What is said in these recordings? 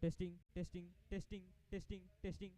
testing, testing, testing, testing, testing.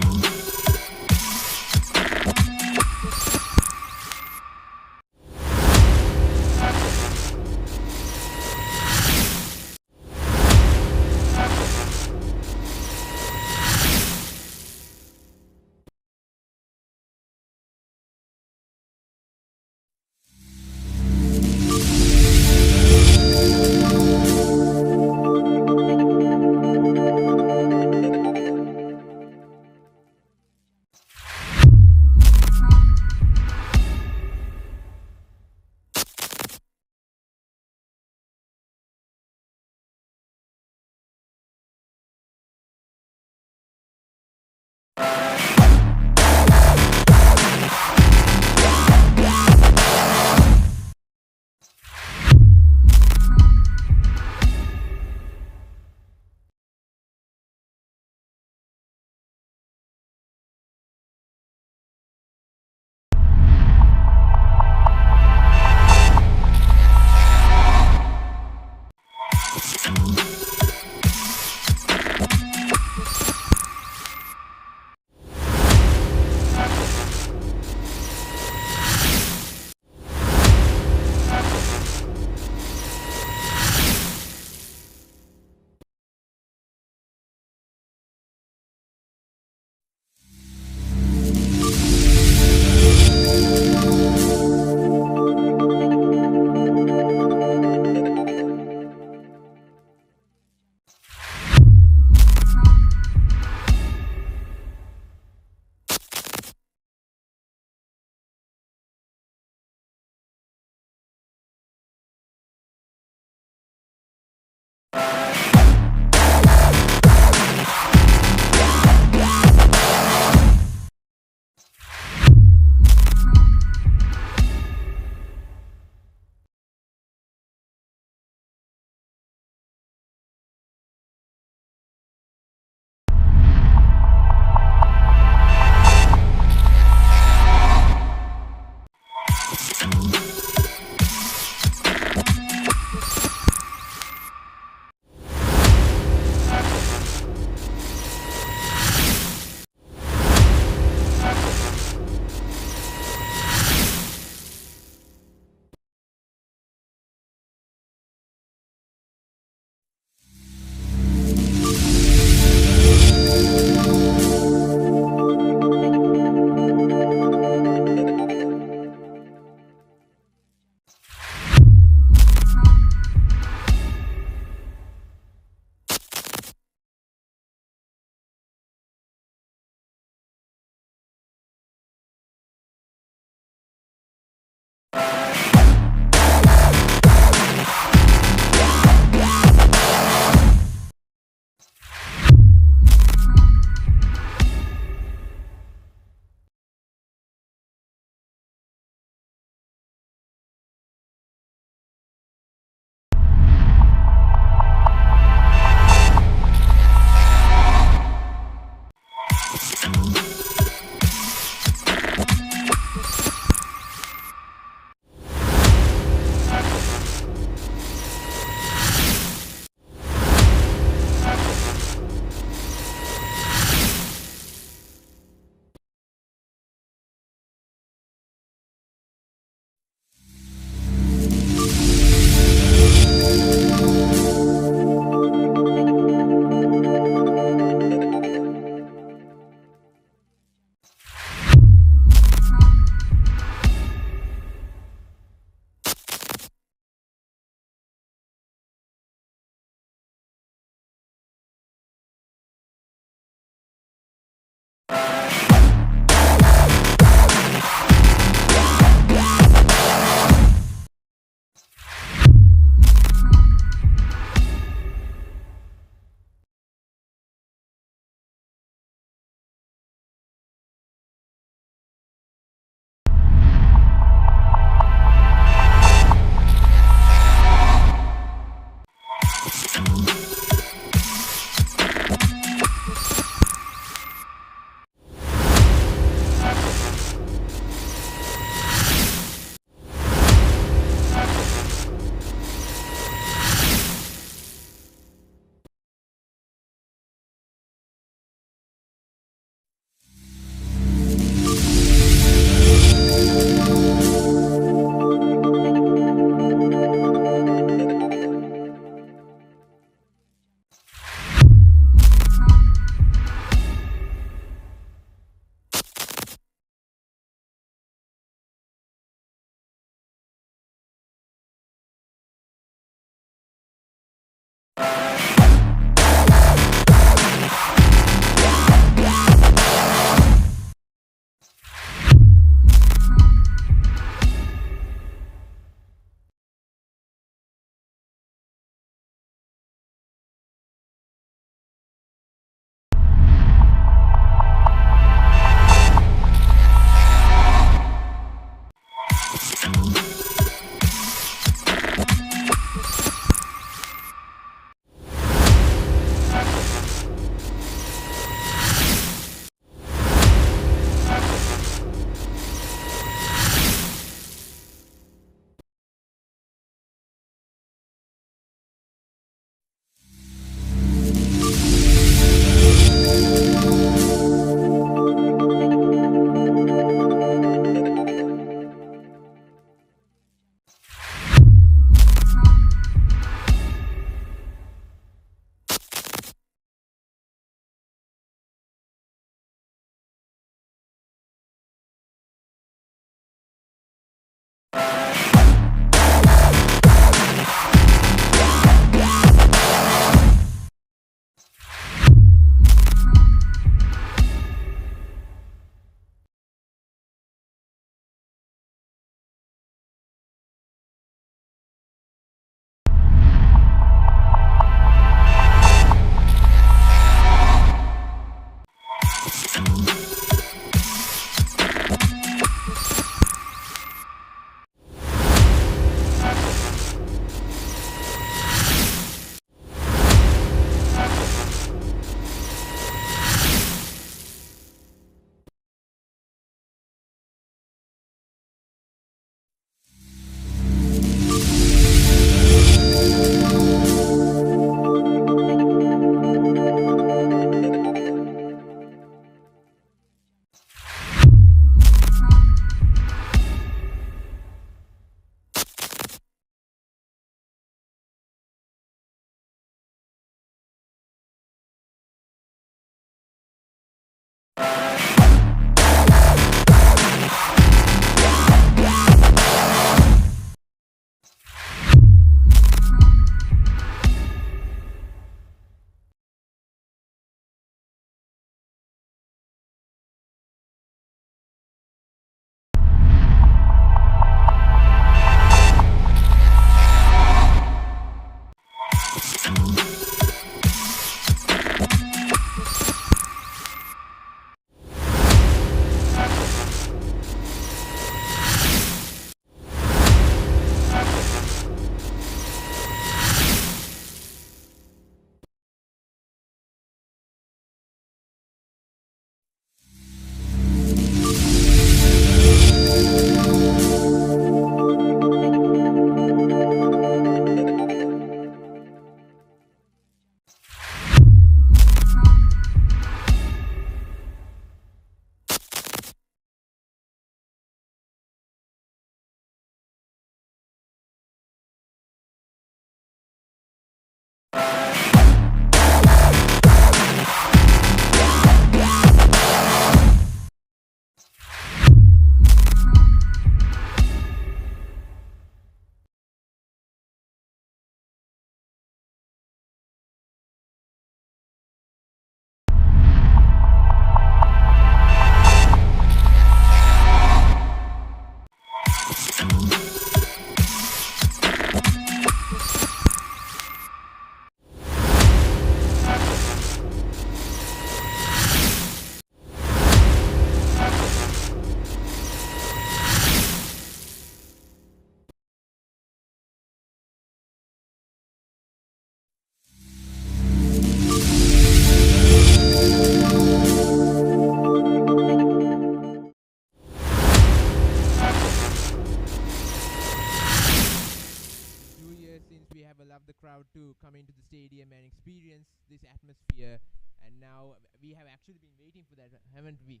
have the crowd to come into the stadium and experience this atmosphere. And now we have actually been waiting for that, haven't we?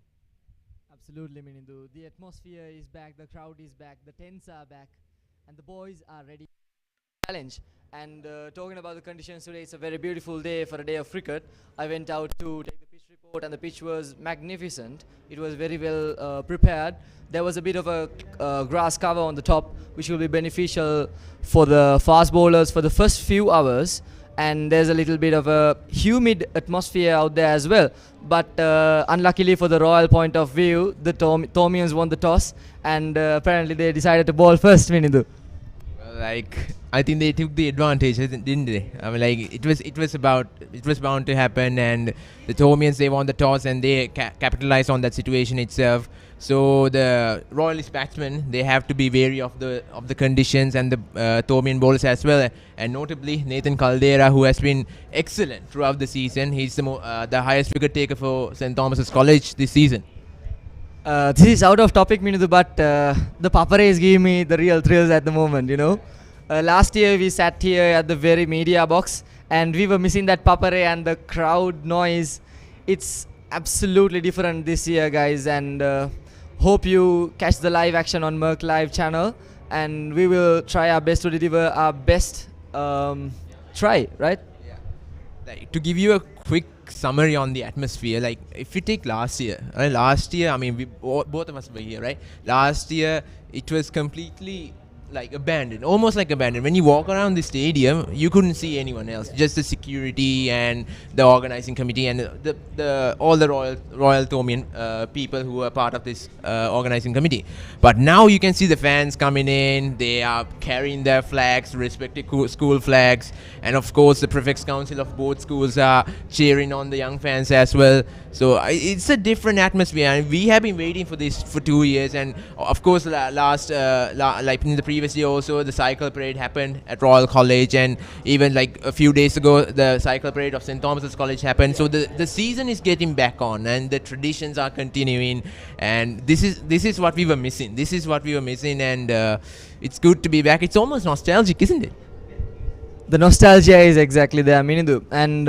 Absolutely, Minindu. The atmosphere is back, the crowd is back, the tents are back, and the boys are ready to challenge. And talking about the conditions today, it's a very beautiful day for a day of cricket. I went out to take the pitch report, and the pitch was magnificent. It was very well prepared. There was a bit of a grass cover on the top, which will be beneficial for the fast bowlers for the first few hours. And there's a little bit of a humid atmosphere out there as well. But unluckily for the Royal point of view, the Thomians won the toss, and apparently they decided to bowl first, Minindu. Well, I think they took the advantage, didn't they? I mean, it was bound to happen, and the Thomians, they won the toss and they capitalized on that situation itself. So the Royalist batsmen, they have to be wary of the conditions, and the Thomian bowlers as well. And notably Nathan Caldera, who has been excellent throughout the season. He's the highest wicket taker for St. Thomas's College this season. This is out of topic, Minindu, but the Papare is giving me the real thrills at the moment, you know. Last year we sat here at the very media box, and we were missing that Papare and the crowd noise. It's absolutely different this year, guys, and hope you catch the live action on Merc Live channel, and we will try our best to deliver our best try, right? Yeah. To give you a quick summary on the atmosphere, if you take last year, I mean, we both of us were here, right? Last year it was completely abandoned, almost like abandoned. When you walk around the stadium, you couldn't see anyone else, just the security and the organizing committee and all the Royal Thomian people who are part of this organizing committee. But now you can see the fans coming in. They are carrying their flags, respective school flags, and of course the prefects council of both schools are cheering on the young fans as well. So it's a different atmosphere, and we have been waiting for this for 2 years. And of course, in the previous year also, the cycle parade happened at Royal College, and even a few days ago, the cycle parade of St. Thomas's College happened. So the season is getting back on, and the traditions are continuing. And this is what we were missing. This is what we were missing, and it's good to be back. It's almost nostalgic, isn't it? The nostalgia is exactly there, Minindu. And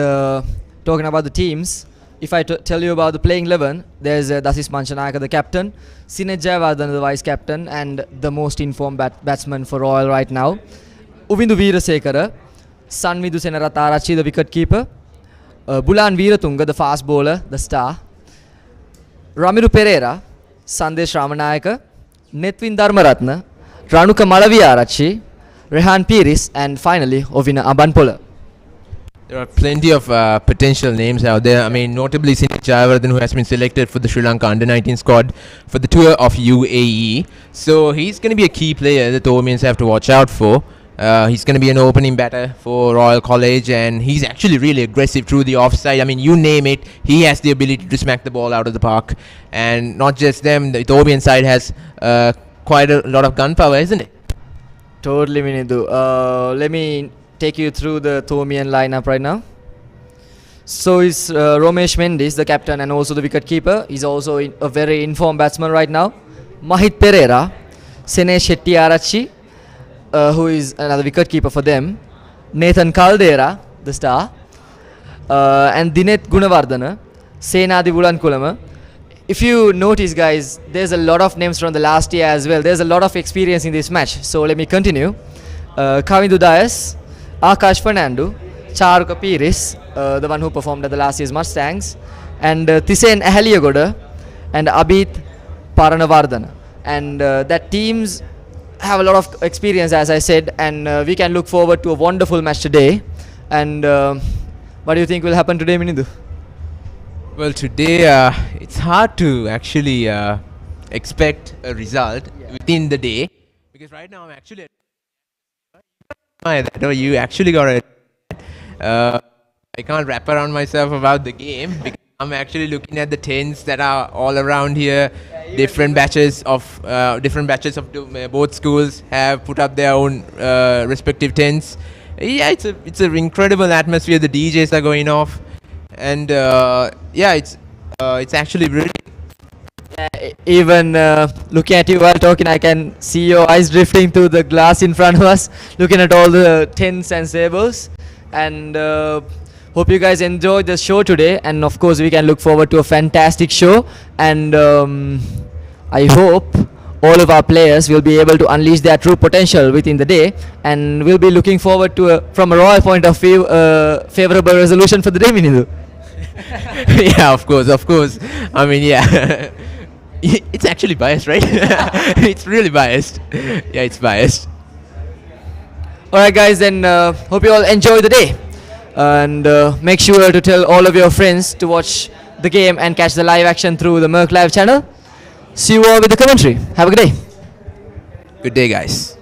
talking about the teams, if I tell you about the playing 11, there's Dasis Manchanayaka, the captain, Sinet Jayawardena, the vice captain, and the most informed batsman for Royal right now, Uvindu Weerasekara, Sanwidu Senaratarachi, the wicket keeper, Bulan Veeratunga, the fast bowler, the star, Ramiru Pereira, Sandesh Ramanayaka, Netwin Dharmaratna, Ranuka Malaviyarachi, Rehan Piris, and finally Ovina Abanpola. There are plenty of potential names out there. I mean, notably Sinet Jayawardena, who has been selected for the Sri Lanka under-19 squad for the tour of UAE. So he's going to be a key player that the Thomians have to watch out for. He's going to be an opening batter for Royal College, and he's actually really aggressive through the offside. I mean, you name it, he has the ability to smack the ball out of the park. And not just them, the Thomian side has quite a lot of gunpowder, isn't it? Totally, Minindu. Let me take you through the Thomian lineup right now. So it's Romesh Mendis, the captain and also the wicket keeper. He's also a very informed batsman right now. Mahit Pereira, Senesh Hettiarachi, who is another wicket keeper for them. Nathan Caldera, the star, and Dinet Gunawardena, Senadi Bulankulama. If you notice, guys, there's a lot of names from the last year as well. There's a lot of experience in this match. So let me continue. Kavindu Dias, Akash Fernando, Charuka Piris, the one who performed at the last year's Mustangs, and Tisen Ahaliagoda and Abit Paranavardhana. And that teams have a lot of experience, as I said, and we can look forward to a wonderful match today. And what do you think will happen today, Minindu? Well, today it's hard to actually expect a result within the day, because right now I'm actually you actually got it. I can't wrap around myself about the game because I'm actually looking at the tents that are all around here. Different batches of both schools have put up their own respective tents. Yeah, it's an incredible atmosphere. The DJs are going off, and it's actually brilliant. Even looking at you while talking, I can see your eyes drifting to the glass in front of us, looking at all the tents and sables. And hope you guys enjoyed the show today. And of course, we can look forward to a fantastic show. And I hope all of our players will be able to unleash their true potential within the day. And we'll be looking forward to, from a royal point of view, favorable resolution for the day, Minidu. Yeah, of course, of course. I mean, yeah. It's actually biased, right? It's really biased. Yeah, it's biased. Alright, guys, then hope you all enjoy the day. And make sure to tell all of your friends to watch the game and catch the live action through the Merc Live channel. See you all with the commentary. Have a good day. Good day, guys.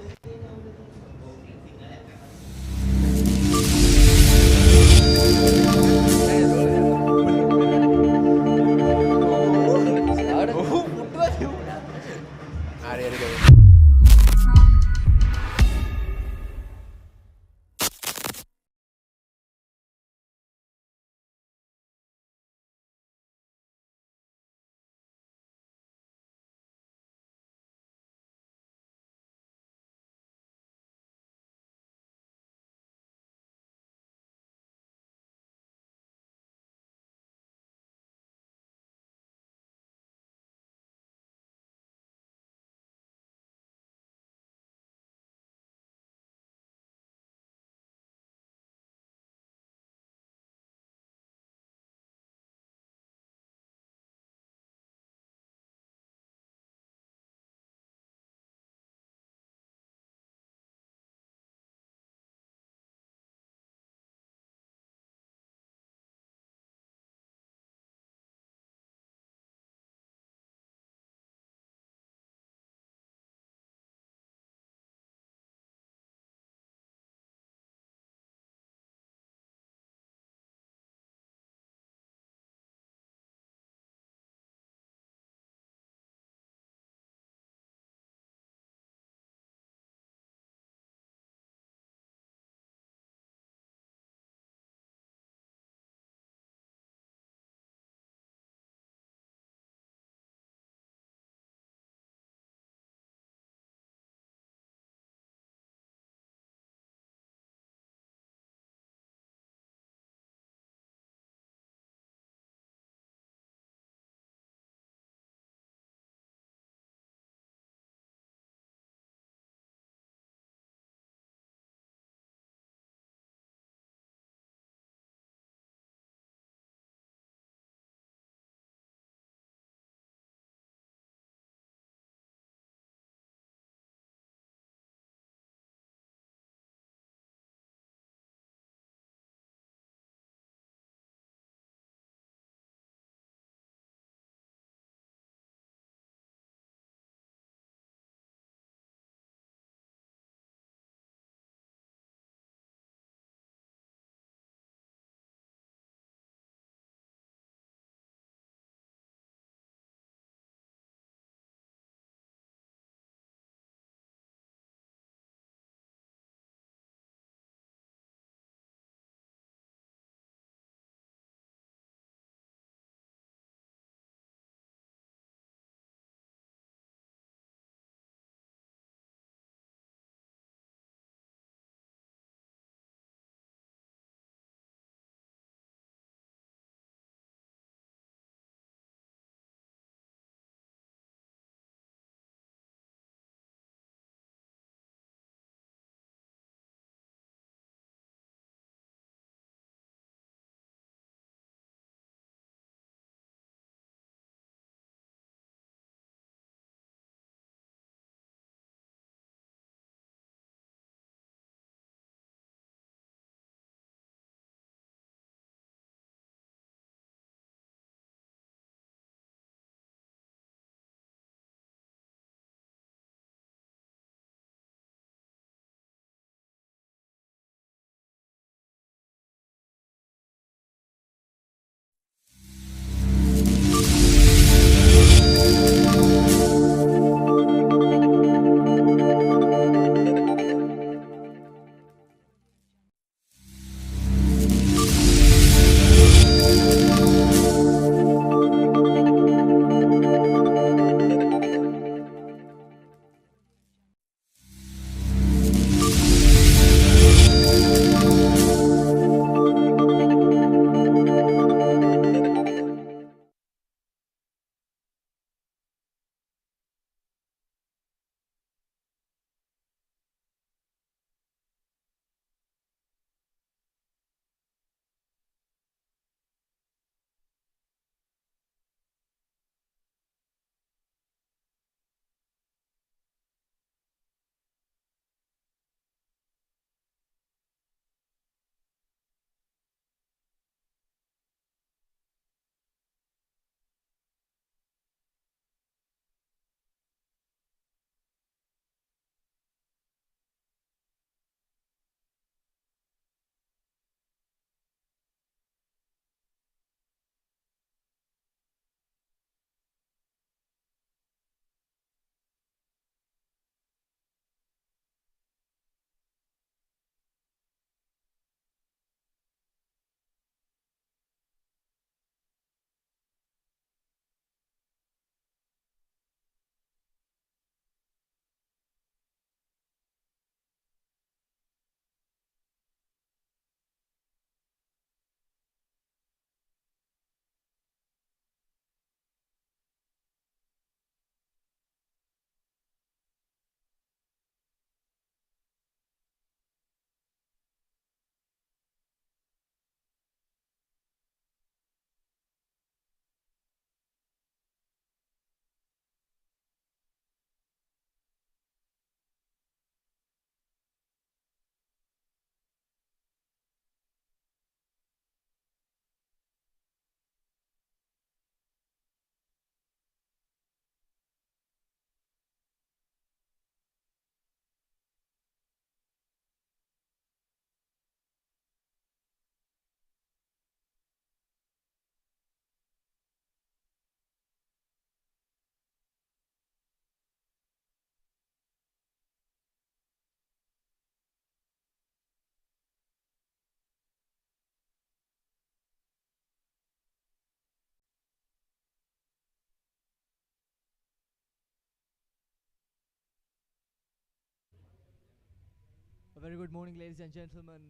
Very good morning, ladies and gentlemen.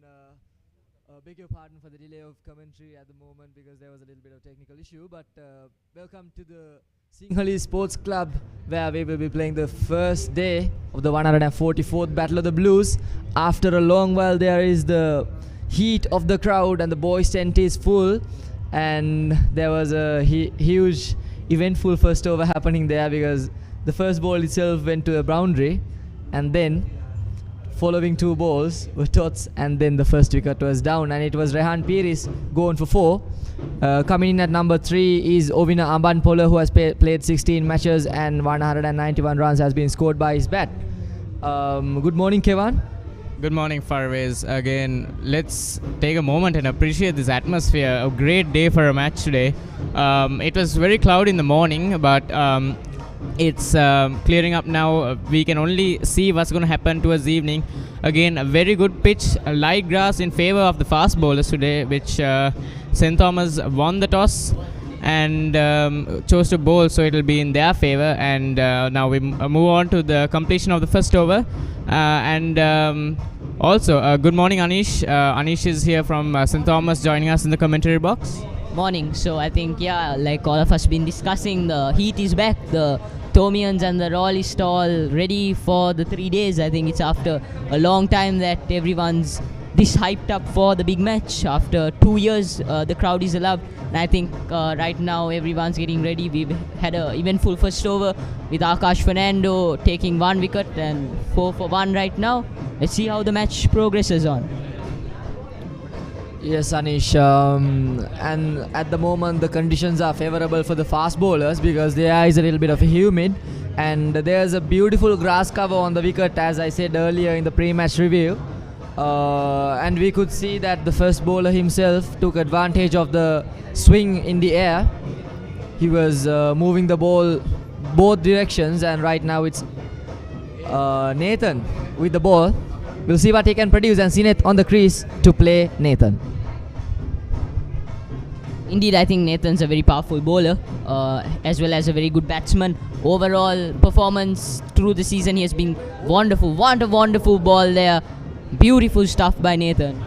Beg your pardon for the delay of commentary at the moment because there was a little bit of technical issue. But welcome to the Singhali Sports Club, where we will be playing the first day of the 144th Battle of the Blues. After a long while, there is the heat of the crowd, and the boys' tent is full. And there was a huge, eventful first over happening there because the first ball itself went to a boundary, and then following two balls were tots, and then the first wicket was down, and it was Rehan Piris going for 4. Coming in at number 3 is Ovina Ambanpola, who has played 16 matches and 191 runs has been scored by his bat. Good morning, Kevan. Good morning, Farvez. Again, let's take a moment and appreciate this atmosphere. A great day for a match today. It was very cloudy in the morning, but it's clearing up now. We can only see what's going to happen towards the evening. Again, a very good pitch, a light grass in favor of the fast bowlers today, which St. Thomas won the toss and chose to bowl, so it will be in their favor. And now we move on to the completion of the first over. Also, good morning, Anish. Anish is here from St. Thomas, joining us in the commentary box. Morning. So I think, yeah, like all of us been discussing, the heat is back. The Thomians and the Royalists all ready for the 3 days. I think it's after a long time that everyone's this hyped up for the big match. After 2 years, the crowd is allowed. And I think right now everyone's getting ready. We've had an eventful first over with Akash Fernando taking 1 wicket and 4 for 1 right now. Let's see how the match progresses on. Yes, Anish, and at the moment the conditions are favorable for the fast bowlers because there is a little bit of humid, and there's a beautiful grass cover on the wicket, as I said earlier in the pre-match review. And we could see that the first bowler himself took advantage of the swing in the air. He was moving the ball both directions, and right now it's Nathan with the ball. We'll see what he can produce, and Sineth on the crease to play Nathan. Indeed, I think Nathan's a very powerful bowler, as well as a very good batsman. Overall performance through the season, he has been wonderful. What a wonderful ball there. Beautiful stuff by Nathan.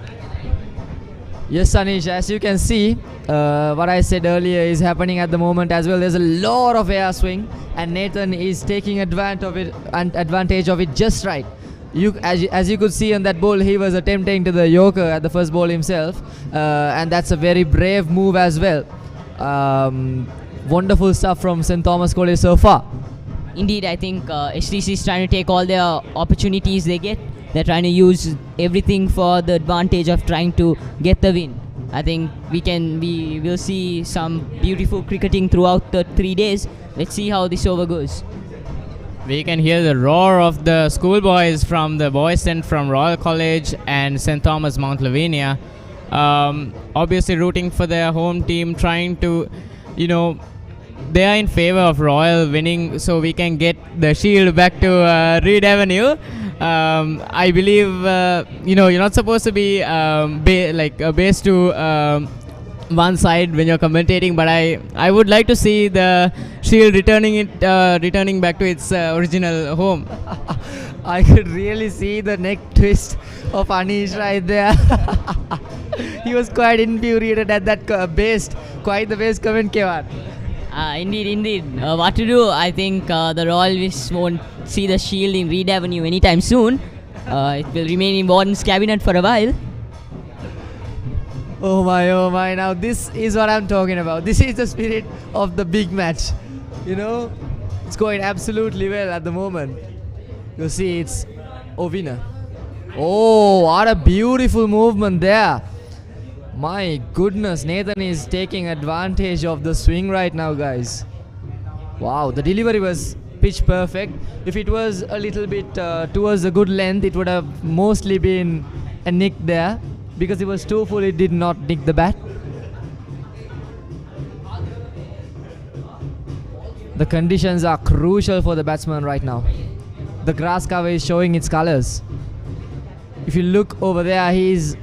Yes, Anish, as you can see, what I said earlier is happening at the moment as well. There's a lot of air swing, and Nathan is taking advantage of it just right. As you could see on that ball, he was attempting to the Yorker at the first ball himself, and that's a very brave move as well. Wonderful stuff from St. Thomas College so far. Indeed, I think STC is trying to take all their opportunities they get. They're trying to use everything for the advantage of trying to get the win. I think we will see some beautiful cricketing throughout the 3 days. Let's see how this over goes. We can hear the roar of the schoolboys from the boys' tent from Royal College and St. Thomas Mount Lavinia. Obviously rooting for their home team, trying to, they are in favor of Royal winning so we can get the shield back to Reed Avenue. I believe, you're not supposed to be based to one side when you're commentating, but I would like to see the shield returning back to its original home. I could really see the neck twist of Anish right there. He was quite infuriated at that best. Quite the best comment, Kevan. Indeed. What to do? I think the Royalists won't see the shield in Reed Avenue anytime soon. It will remain in Warden's cabinet for a while. Oh my, now this is what I'm talking about. This is the spirit of the big match. It's going absolutely well at the moment. You see, it's Ovina. Oh, what a beautiful movement there. My goodness, Nathan is taking advantage of the swing right now, guys. Wow, the delivery was pitch perfect. If it was a little bit towards a good length, it would have mostly been a nick there. Because it was too full, it did not nick the bat. The conditions are crucial for the batsman right now. The grass cover is showing its colors. If you look over there, he is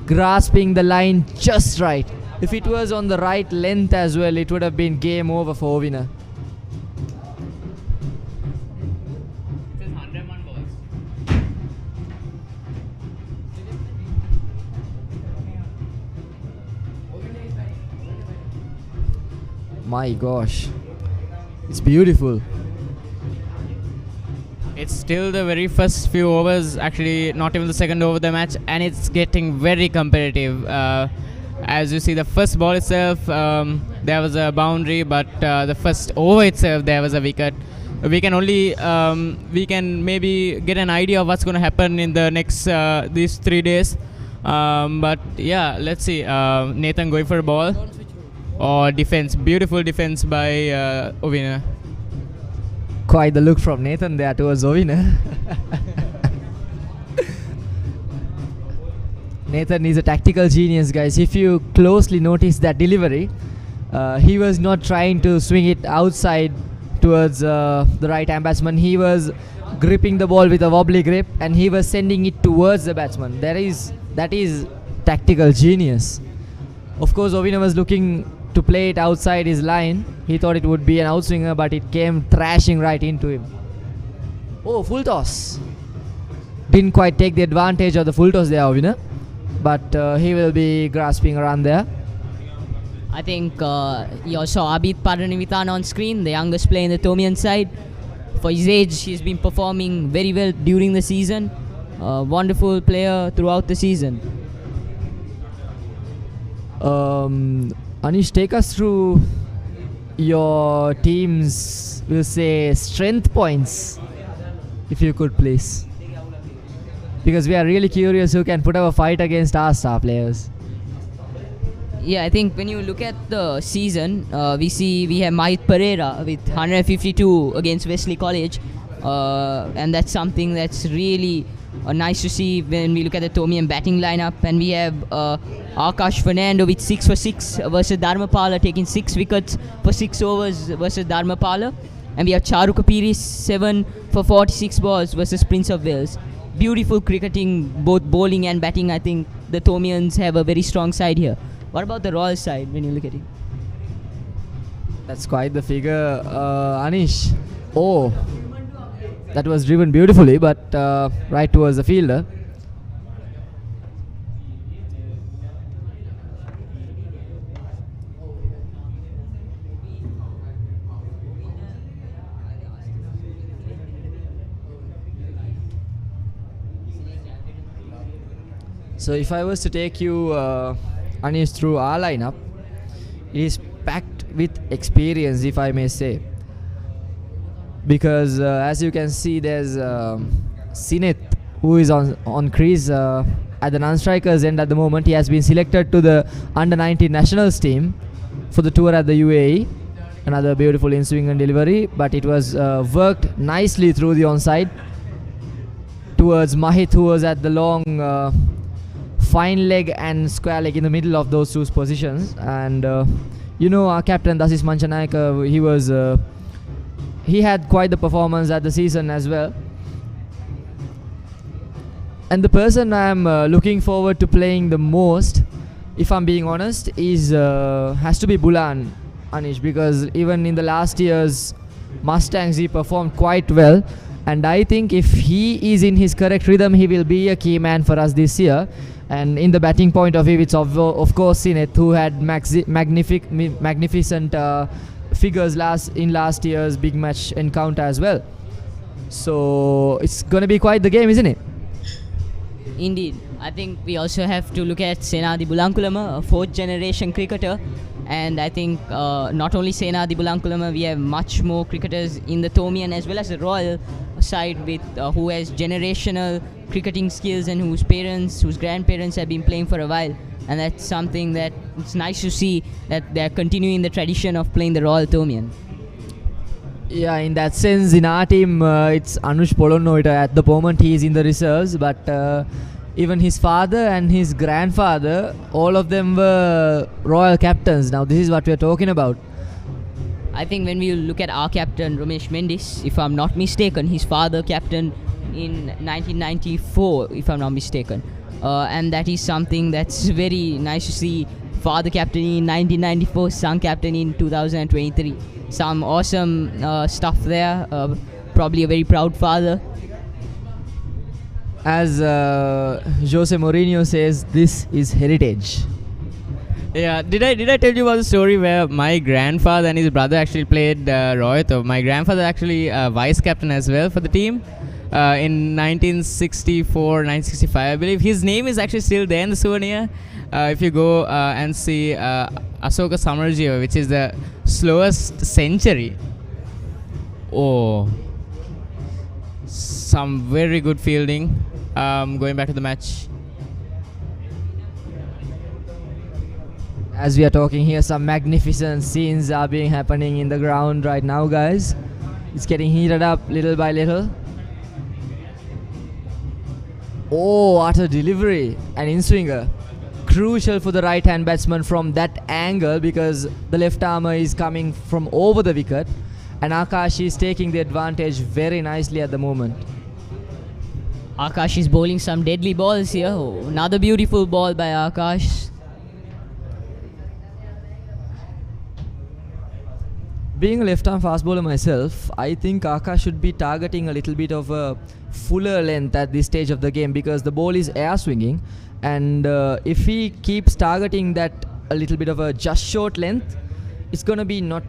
grasping the line just right. If it was on the right length as well, it would have been game over for Ovina. my gosh. It's beautiful. It's still the very first few overs, actually not even the second over of the match, and it's getting very competitive. As you see, the first ball itself, there was a boundary, but the first over itself, there was a wicket. We can only, we can maybe get an idea of what's going to happen in the next, these 3 days. But yeah, let's see. Nathan going for a ball. Or defense. Beautiful defense by Ovina. Quite the look from Nathan there towards Ovina. Nathan is a tactical genius, guys. If you closely notice that delivery, he was not trying to swing it outside towards the right hand batsman. He was gripping the ball with a wobbly grip and he was sending it towards the batsman. That is tactical genius. Of course, Ovina was looking to play it outside his line. He thought it would be an outswinger, but it came thrashing right into him. Oh, full toss. Didn't quite take the advantage of the full toss there, Ovina. But he will be grasping around there. I think you saw Abid Paranivithan on screen, the youngest player in the Thomian side. For his age, he's been performing very well during the season. Wonderful player throughout the season. Anish, take us through your team's, we'll say, strength points, if you could please. Because we are really curious who can put up a fight against our star players. Yeah, I think when you look at the season, we have Mahit Pereira with 152 against Wesley College. And that's something that's really nice to see when we look at the Thomian batting lineup. And we have Akash Fernando with 6 for 6 versus Dharmapala, taking 6 wickets for 6 overs versus Dharmapala. And we have Charu Kapiri 7 for 46 balls versus Prince of Wales. Beautiful cricketing, both bowling and batting. I think the Thomians have a very strong side here. What about the Royal side when you look at it? That's quite the figure, Anish. Oh, that was driven beautifully, but right towards the fielder. So if I was to take you, Anish, through our lineup, it is packed with experience, if I may say. Because as you can see, there's Sineth, who is on crease at the non-strikers end at the moment. He has been selected to the under-19 nationals team for the tour at the UAE. Another beautiful in-swing and delivery, but it was worked nicely through the onside towards Mahit, who was at the long fine leg and square leg in the middle of those two positions. And you know, our captain Dasis Manchanayaka, he had quite the performance at the season as well. And the person I'm looking forward to playing the most, if I'm being honest, is has to be Bulan, Anish, because even in the last year's Mustangs he performed quite well, and I think if he is in his correct rhythm, he will be a key man for us this year. And in the batting point of view, it's of course Sineth, who had magnificent figures in last year's big match encounter as well. So it's going to be quite the game, isn't it? Indeed. I think we also have to look at Senadi Bulankulama, a 4th generation cricketer. And I think not only Senadi Bulankulama, we have much more cricketers in the Thomian as well as the Royal side with who has generational cricketing skills and whose grandparents have been playing for a while. And that's something that it's nice to see that they're continuing the tradition of playing the Royal Thomian. Yeah, in that sense, in our team, it's Anush Polonnoita. At the moment, he is in the reserves, but even his father and his grandfather, all of them were Royal captains. Now, this is what we're talking about. I think when we look at our captain, Romesh Mendis, if I'm not mistaken, his father captained in 1994, if I'm not mistaken. And that is something that's very nice to see. Father captain in 1994, son captain in 2023. Some awesome stuff there. Probably a very proud father. As Jose Mourinho says, this is heritage. Yeah, did I tell you about the story where my grandfather and his brother actually played Rohit? My grandfather actually vice captain as well for the team in 1964, 1965, I believe. His name is actually still there in the souvenir. If you go and see Asoka Samarjiva, which is the slowest century. Oh, some very good fielding. Going back to the match. As we are talking here, some magnificent scenes are being happening in the ground right now, guys. It's getting heated up little by little. Oh, what a delivery! An in-swinger. Crucial for the right-hand batsman from that angle because the left armer is coming from over the wicket, and Akash is taking the advantage very nicely at the moment. Akash is bowling some deadly balls here. Oh, another beautiful ball by Akash. Being a left-arm fast bowler myself, I think Akash should be targeting a little bit of a fuller length at this stage of the game because the ball is air swinging, and if he keeps targeting that a little bit of a just short length, it's gonna be not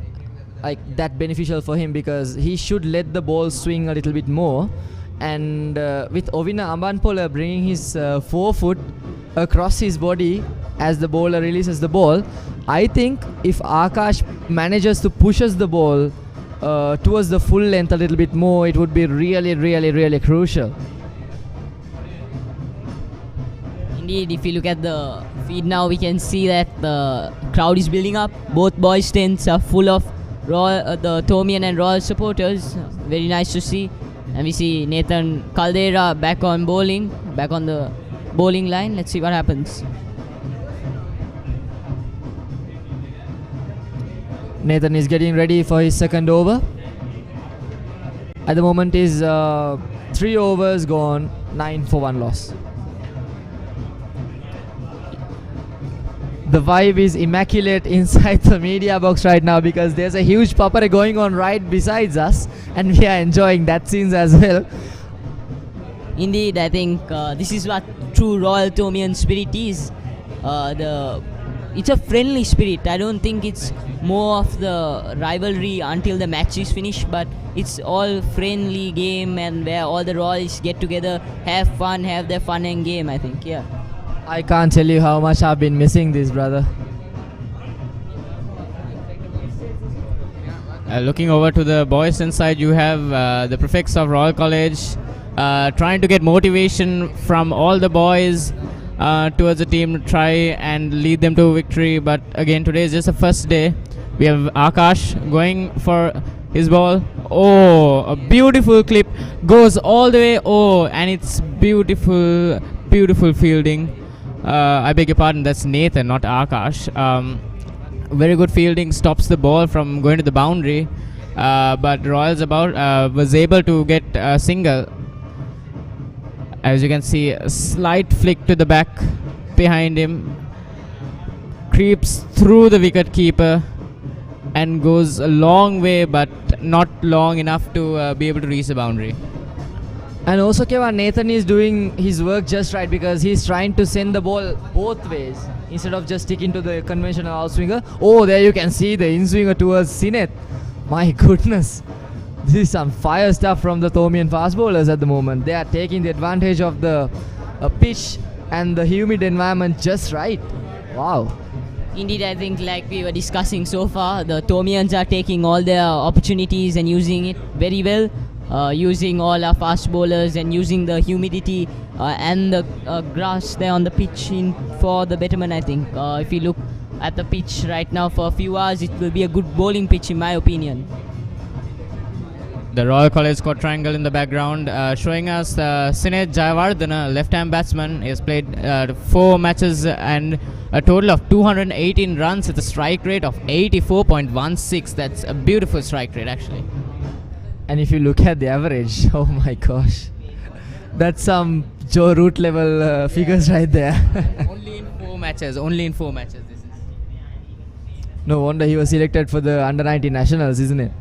like that beneficial for him because he should let the ball swing a little bit more. And with Ovina Ambanpola bringing his forefoot across his body as the bowler releases the ball, I think if Akash manages to pushes the ball towards the full length a little bit more, it would be really crucial. Indeed, if you look at the feed now, we can see that the crowd is building up. Both boys' tents are full of the Thomian and Royal supporters. Very nice to see. And we see Nathan Caldera back on bowling, back on the bowling line. Let's see what happens. Nathan is getting ready for his second over. At the moment is 3 overs gone, 9 for 1 loss. The vibe is immaculate inside the media box right now because there's a huge papare going on right besides us, and we are enjoying that scenes as well. Indeed, I think this is what true Royal Thomian spirit is. It's a friendly spirit. I don't think it's more of the rivalry until the match is finished, but it's all friendly game and where all the Royals get together, have fun, have their fun and game, I think, yeah. I can't tell you how much I've been missing this, brother. Looking over to the boys' inside, you have the prefects of Royal College trying to get motivation from all the boys towards the team to try and lead them to victory. But again, today is just the first day. We have Akash going for his ball. Oh, a beautiful clip. Goes all the way. Oh, and it's beautiful fielding. I beg your pardon, that's Nathan, not Akash. Very good fielding, stops the ball from going to the boundary. But Royals was able to get a single. As you can see, a slight flick to the back behind him. Creeps through the wicket keeper and goes a long way, but not long enough to be able to reach the boundary. And also, Kevin, Nathan is doing his work just right because he's trying to send the ball both ways instead of just sticking to the conventional outswinger. Oh, there you can see the in-swinger towards Sinet. My goodness. This is some fire stuff from the Thomian fast bowlers at the moment. They are taking the advantage of the pitch and the humid environment just right. Wow. Indeed, I think like we were discussing so far, the Thomians are taking all their opportunities and using it very well. Using all our fast bowlers and using the humidity and the grass there on the pitch for the betterment, I think. If you look at the pitch right now for a few hours, it will be a good bowling pitch in my opinion. The Royal College quadrangle in the background showing us Sinet Jayawardena, left-hand batsman. He has played 4 matches and a total of 218 runs with a strike rate of 84.16. That's a beautiful strike rate actually. And if you look at the average, oh my gosh, that's some Joe Root level figures right there. Only in 4 matches. Only in 4 matches. This is. No wonder he was selected for the under-19 nationals, isn't it?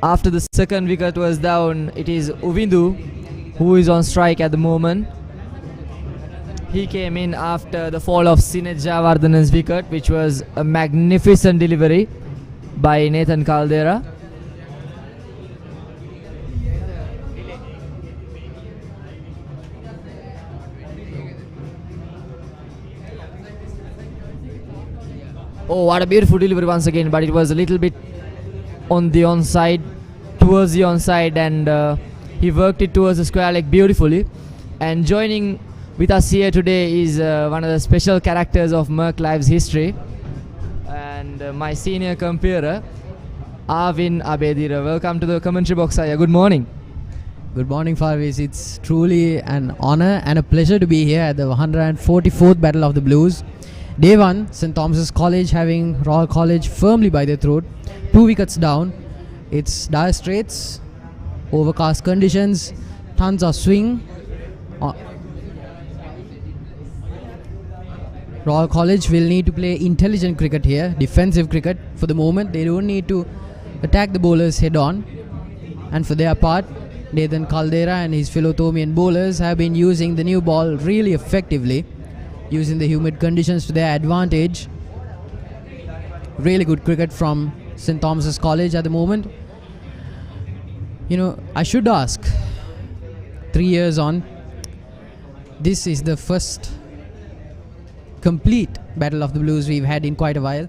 After the second wicket was down, it is Uvindu who is on strike at the moment. He came in after the fall of Sinet Javardhanan's wicket, which was a magnificent delivery by Nathan Caldera. Oh, what a beautiful delivery once again, but it was a little bit on the onside, towards the onside, and he worked it towards the square leg beautifully. And joining with us here today is one of the special characters of Merc Live's history, and my senior computer, Arvin Abedira. Welcome to the commentary box, Aya. Good morning. Good morning, Farvis. It's truly an honor and a pleasure to be here at the 144th Battle of the Blues. Day 1, St. Thomas's College having Royal College firmly by their throat. 2 wickets down. It's dire straits, overcast conditions, tons of swing. Royal College will need to play intelligent cricket here, defensive cricket. For the moment, they don't need to attack the bowlers head on. And for their part, Nathan Caldera and his fellow Thomian bowlers have been using the new ball really effectively, using the humid conditions to their advantage. Really good cricket from St. Thomas's College at the moment. You know, I should ask, 3 years on, this is the first complete Battle of the Blues we've had in quite a while.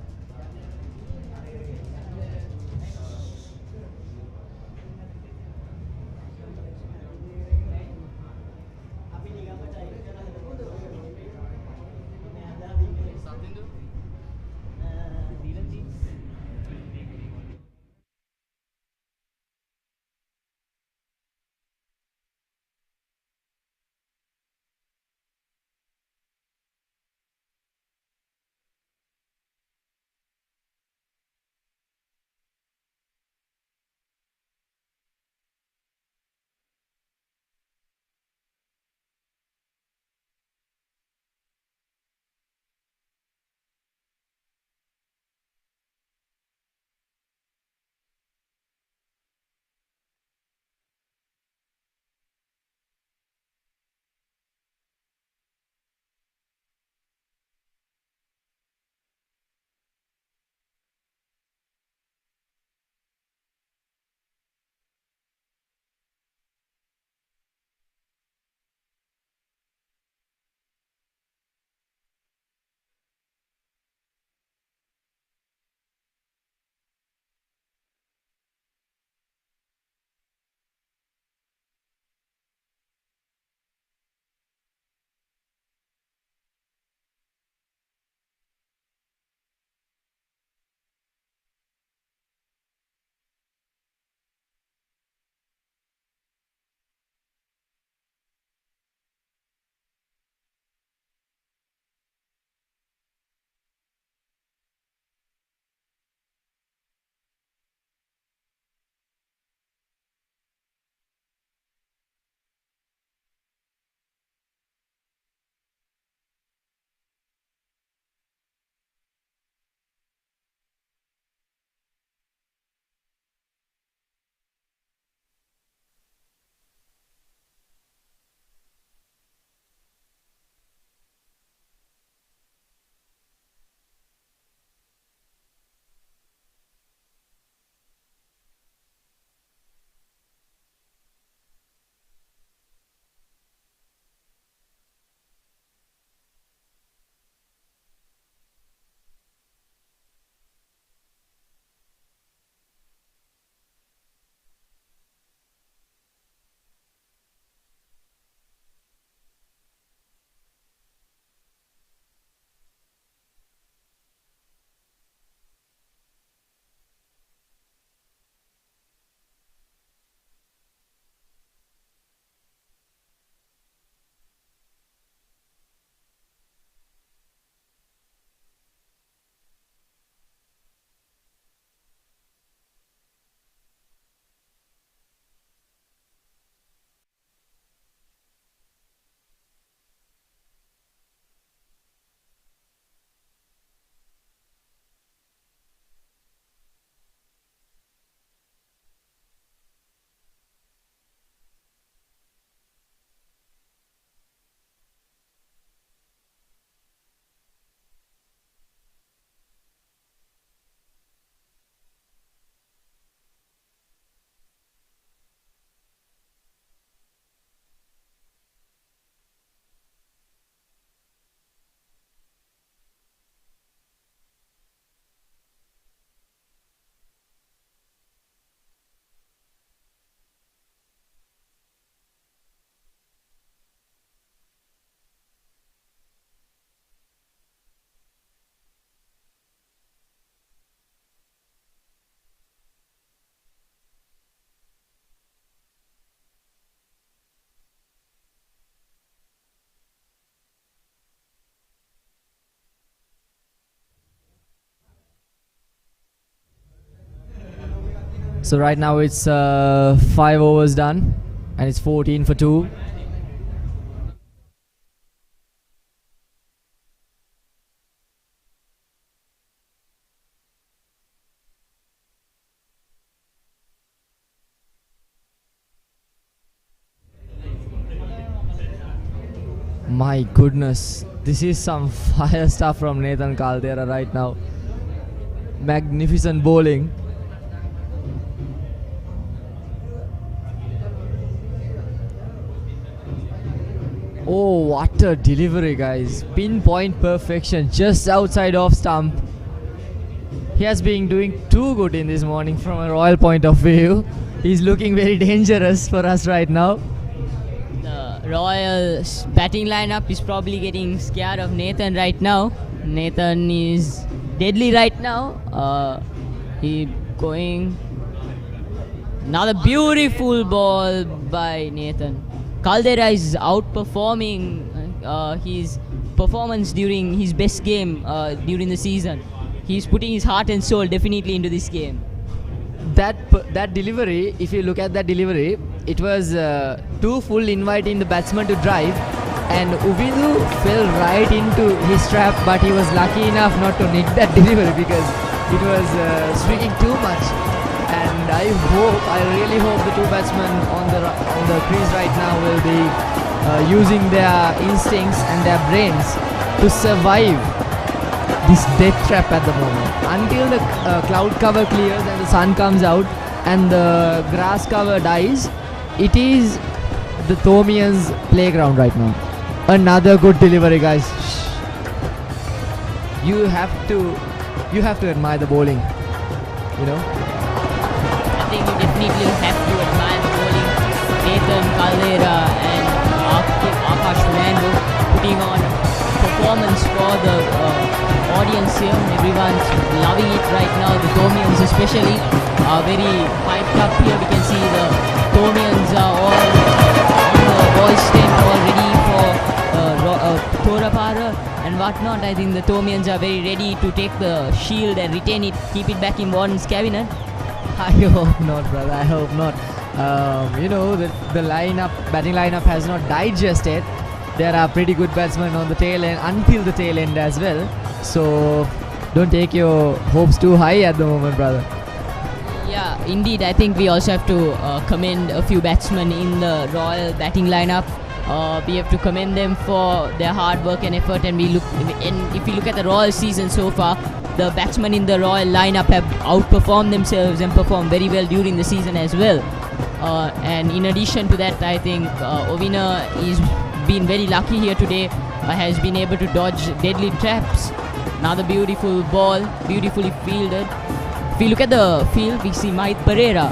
So right now it's 5 overs done, and it's 14 for 2. My goodness, this is some fire stuff from Nathan Caldera right now. Magnificent bowling. Oh, what a delivery, guys. Pinpoint perfection, just outside off stump. He has been doing too good in this morning from a Royal point of view. He's looking very dangerous for us right now. The Royal batting lineup is probably getting scared of Nathan right now. Nathan is deadly right now. He going. Another beautiful ball by Nathan. Caldera is outperforming his performance during his best game during the season. He's putting his heart and soul definitely into this game. That delivery, if you look at that delivery, it was too full, inviting the batsman to drive, and Uvidu fell right into his trap, but he was lucky enough not to nick that delivery because it was swinging too much. And I really hope the two batsmen on the crease right now will be using their instincts and their brains to survive this death trap at the moment. Until the cloud cover clears and the sun comes out and the grass cover dies, it is the Thomian's playground right now. Another good delivery, guys. You have to admire the bowling, you know. I think you definitely have to admire the bowling. Nathan Caldera and Akash Fernando putting on performance for the audience here. Everyone's loving it right now. The Thomians especially are very hyped up here. We can see the Thomians are all on the ball stand, all ready for Thorapara and whatnot. I think the Thomians are very ready to take the shield and retain it, keep it back in Warren's cabinet. I hope not, brother. I hope not. You know, the batting lineup has not died just yet. There are pretty good batsmen on the tail end, until the tail end as well. So don't take your hopes too high at the moment, brother. Yeah, indeed. I think we also have to commend a few batsmen in the Royal batting lineup. We have to commend them for their hard work and effort. And if we look at the Royal season so far, the batsmen in the Royal lineup have outperformed themselves and performed very well during the season as well. And in addition to that, I think Ovina is been very lucky here today. Has been able to dodge deadly traps. Another beautiful ball, beautifully fielded. If we look at the field, we see Mahit Pereira,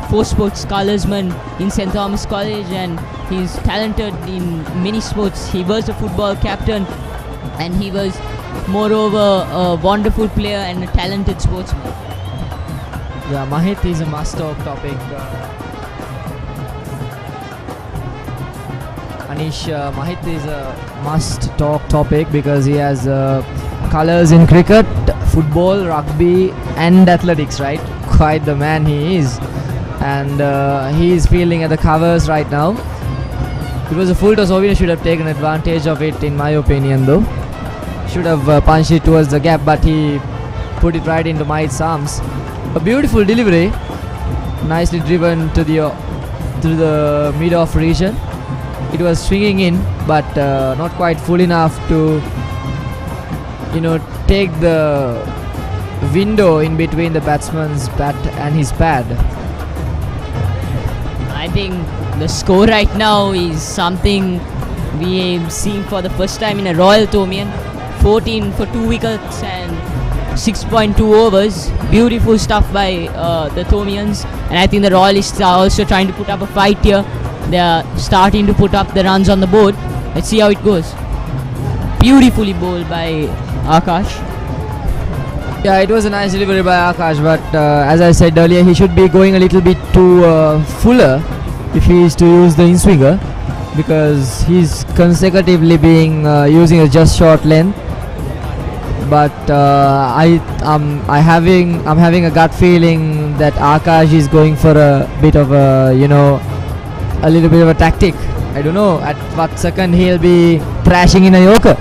four sports colorsman in St. Thomas College, and he's talented in many sports. He was a football captain, and he was moreover a wonderful player and a talented sportsman. Yeah, Mahit is a must-talk topic. Anish, Mahit is a must-talk topic because he has colours in cricket, football, rugby and athletics, right? Quite the man he is. And he is fielding at the covers right now. It was a full toss. Ovina should have taken advantage of it, in my opinion, though. Should have punched it towards the gap, but he put it right into Mahit's arms. A beautiful delivery, nicely driven to the mid-off region. It was swinging in, but not quite full enough to, take the window in between the batsman's bat and his pad. I think the score right now is something we have seen for the first time in a Royal Thomian. 14 for 2 wickets and 6.2 overs. Beautiful stuff by the Thomians, and I think the Royalists are also trying to put up a fight here. They are starting to put up the runs on the board. Let's see how it goes. Beautifully bowled by Akash. Yeah, it was a nice delivery by Akash, but as I said earlier, he should be going a little bit too fuller if he is to use the in-swinger, because he's consecutively being using a just short length. but I'm having a gut feeling that Akash is going for a bit of a a little bit of a tactic. I don't know at what second he'll be thrashing in a Yorker.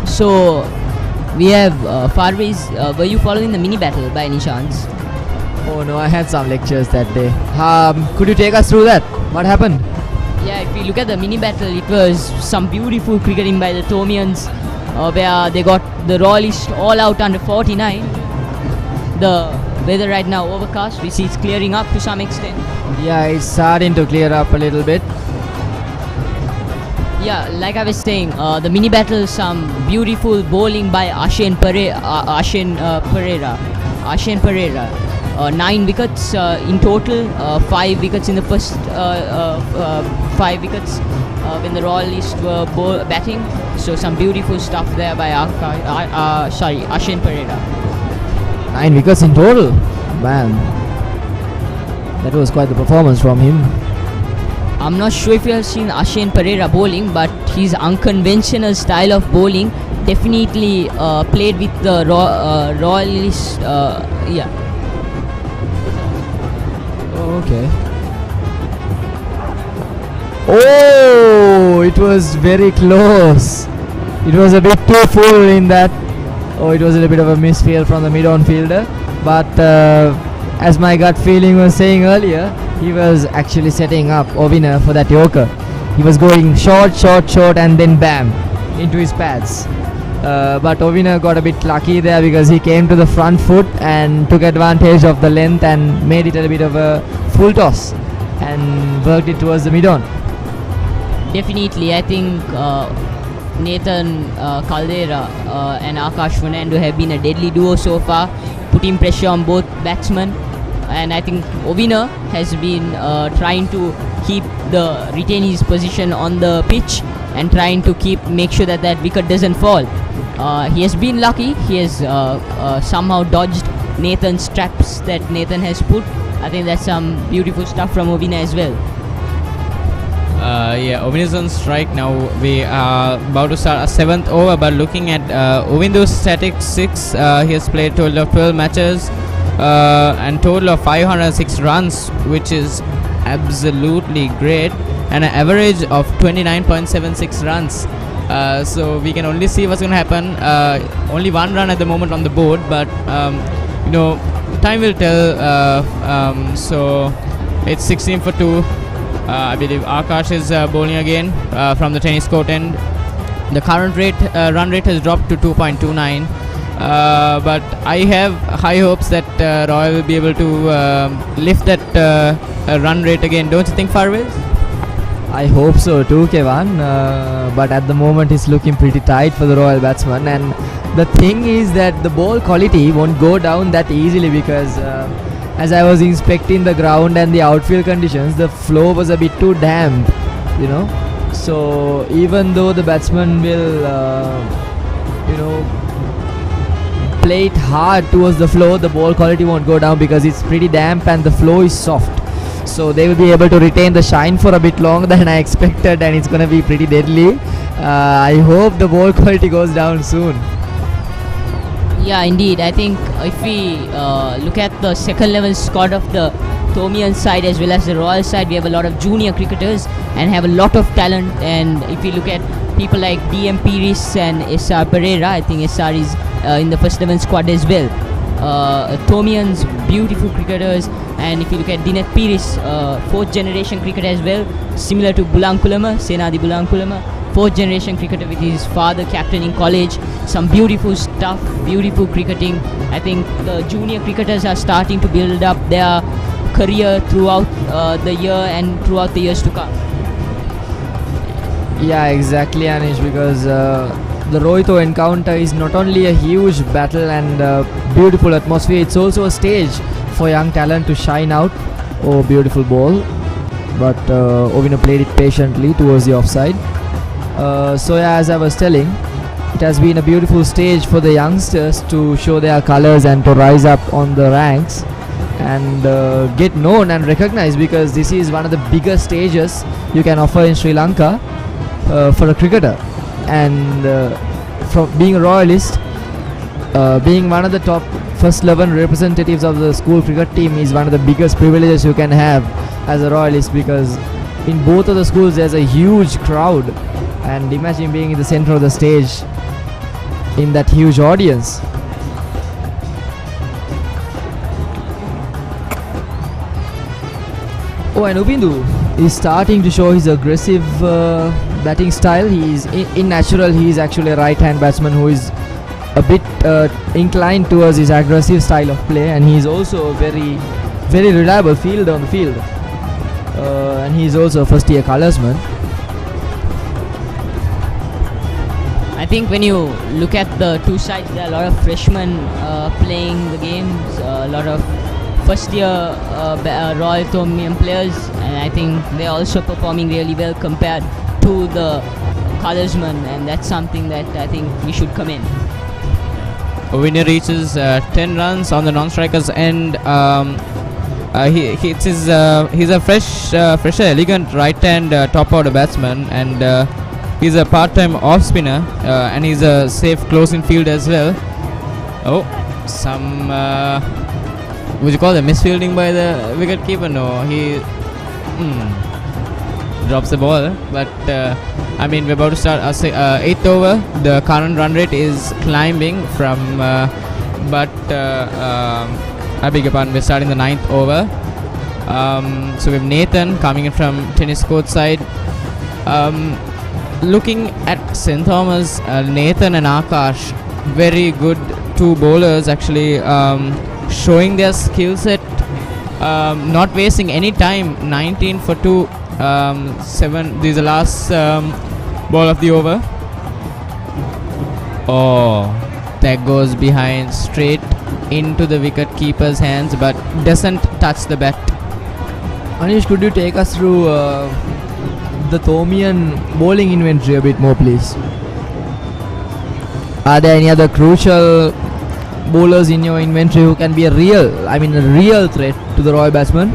So we have Farviz. Were you following the mini battle by any chance? Oh no, I had some lectures that day. Could you take us through that? What happened? Yeah, if you look at the mini battle, it was some beautiful cricketing by the Thomians, where they got the Royalists all out under 49. The weather right now overcast. We see it's clearing up to some extent. Yeah, it's starting to clear up a little bit. Yeah, like I was saying, the mini battle, some beautiful bowling by Ashen Pereira. 9 wickets in total, 5 wickets in the first 5 wickets when the Royalists were batting. So some beautiful stuff there by Ashen Pereira. 9 wickets in total. Man, that was quite the performance from him. I'm not sure if you have seen Ashen Pereira bowling, but his unconventional style of bowling definitely played with the Royalists. Yeah. Okay. Oh, it was very close. It was a bit too full in that. Oh, it was a little bit of a misfield from the mid-on fielder. But as my gut feeling was saying earlier, he was actually setting up Ovina for that Yorker. He was going short, and then bam, into his pads. But Ovina got a bit lucky there because he came to the front foot and took advantage of the length and made it a bit of a full toss and worked it towards the mid-on. Definitely, I think Nathan Caldera and Akash Fernando have been a deadly duo so far, putting pressure on both batsmen. And I think Ovina has been trying to retain his position on the pitch and trying to make sure that wicket doesn't fall. He has been lucky. He has somehow dodged Nathan's traps that Nathan has put. I think that's some beautiful stuff from Ovina as well. Yeah, Ovin is on strike now. We are about to start a 7th over, but looking at Ovindo's static 6, he has played a total of 12 matches and total of 506 runs, which is absolutely great, and an average of 29.76 runs. So we can only see what's going to happen. Only 1 run at the moment on the board, but time will tell. So it's 16 for 2. I believe Akash is bowling again from the tennis court end. The current run rate has dropped to 2.29. But I have high hopes that Roy will be able to lift that run rate again. Don't you think, Farwell? I hope so too, Kevan. But at the moment it's looking pretty tight for the Royal batsman, and the thing is that the ball quality won't go down that easily because as I was inspecting the ground and the outfield conditions, the flow was a bit too damp, so even though the batsman will play it hard towards the flow, the ball quality won't go down because it's pretty damp and the flow is soft. So they will be able to retain the shine for a bit longer than I expected, and it's going to be pretty deadly. I hope the ball quality goes down soon. Yeah, indeed. I think if we look at the second level squad of the Thomian side as well as the Royal side, we have a lot of junior cricketers and have a lot of talent. And if we look at people like DM Piris and SR Pereira, I think SR is in the first 11 squad as well. Thomian's beautiful cricketers, and if you look at Dinet Piris, 4th generation cricketer as well, similar to Bulankulama, Senadi Bulankulama, 4th generation cricketer with his father captain in college. Some beautiful stuff, beautiful cricketing. I think the junior cricketers are starting to build up their career throughout the year and throughout the years to come. Yeah, exactly, Anish, because the Rohito encounter is not only a huge battle and beautiful atmosphere, it's also a stage for young talent to shine out. Oh, beautiful ball. but Ovino played it patiently towards the offside. So yeah, as I was telling, it has been a beautiful stage for the youngsters to show their colors and to rise up on the ranks and get known and recognized, because this is one of the biggest stages you can offer in Sri Lanka for a cricketer. And from being a royalist, being one of the top first 11 representatives of the school cricket team is one of the biggest privileges you can have as a royalist, because in both of the schools there's a huge crowd, and imagine being in the center of the stage in that huge audience. Oh, and Ubindu is starting to show his aggressive batting style. He is in natural, he is actually a right hand batsman who is a bit inclined towards his aggressive style of play, and he is also a very reliable fielder on the field, and he is also a first year colorsman. I think when you look at the two sides, there are a lot of freshmen playing the games, a lot of first year Royal Thomian players, and I think they're also performing really well compared to the colorsmen, and that's something that I think we should commend. Winner reaches 10 runs on the non-strikers end. He's a fresher, elegant right-hand top-order batsman, and he's a part-time off-spinner, and he's a safe close-in field as well. Oh, some would you call it misfielding by the wicket-keeper? No, he drops the ball, but I mean, we're about to start our 8th over. The current run rate is climbing from but I beg your pardon, we're starting the 9th over. So we have Nathan coming in from tennis court side. Looking at St. Thomas, Nathan and Akash, very good two bowlers actually, showing their skill set, not wasting any time. 19 for 2, 7. This is the last ball of the over. Oh, that goes behind straight into the wicket keeper's hands, but doesn't touch the bat. Anish, could you take us through the Thomian bowling inventory a bit more, please? Are there any other crucial bowlers in your inventory who can be a real threat to the Royal batsman?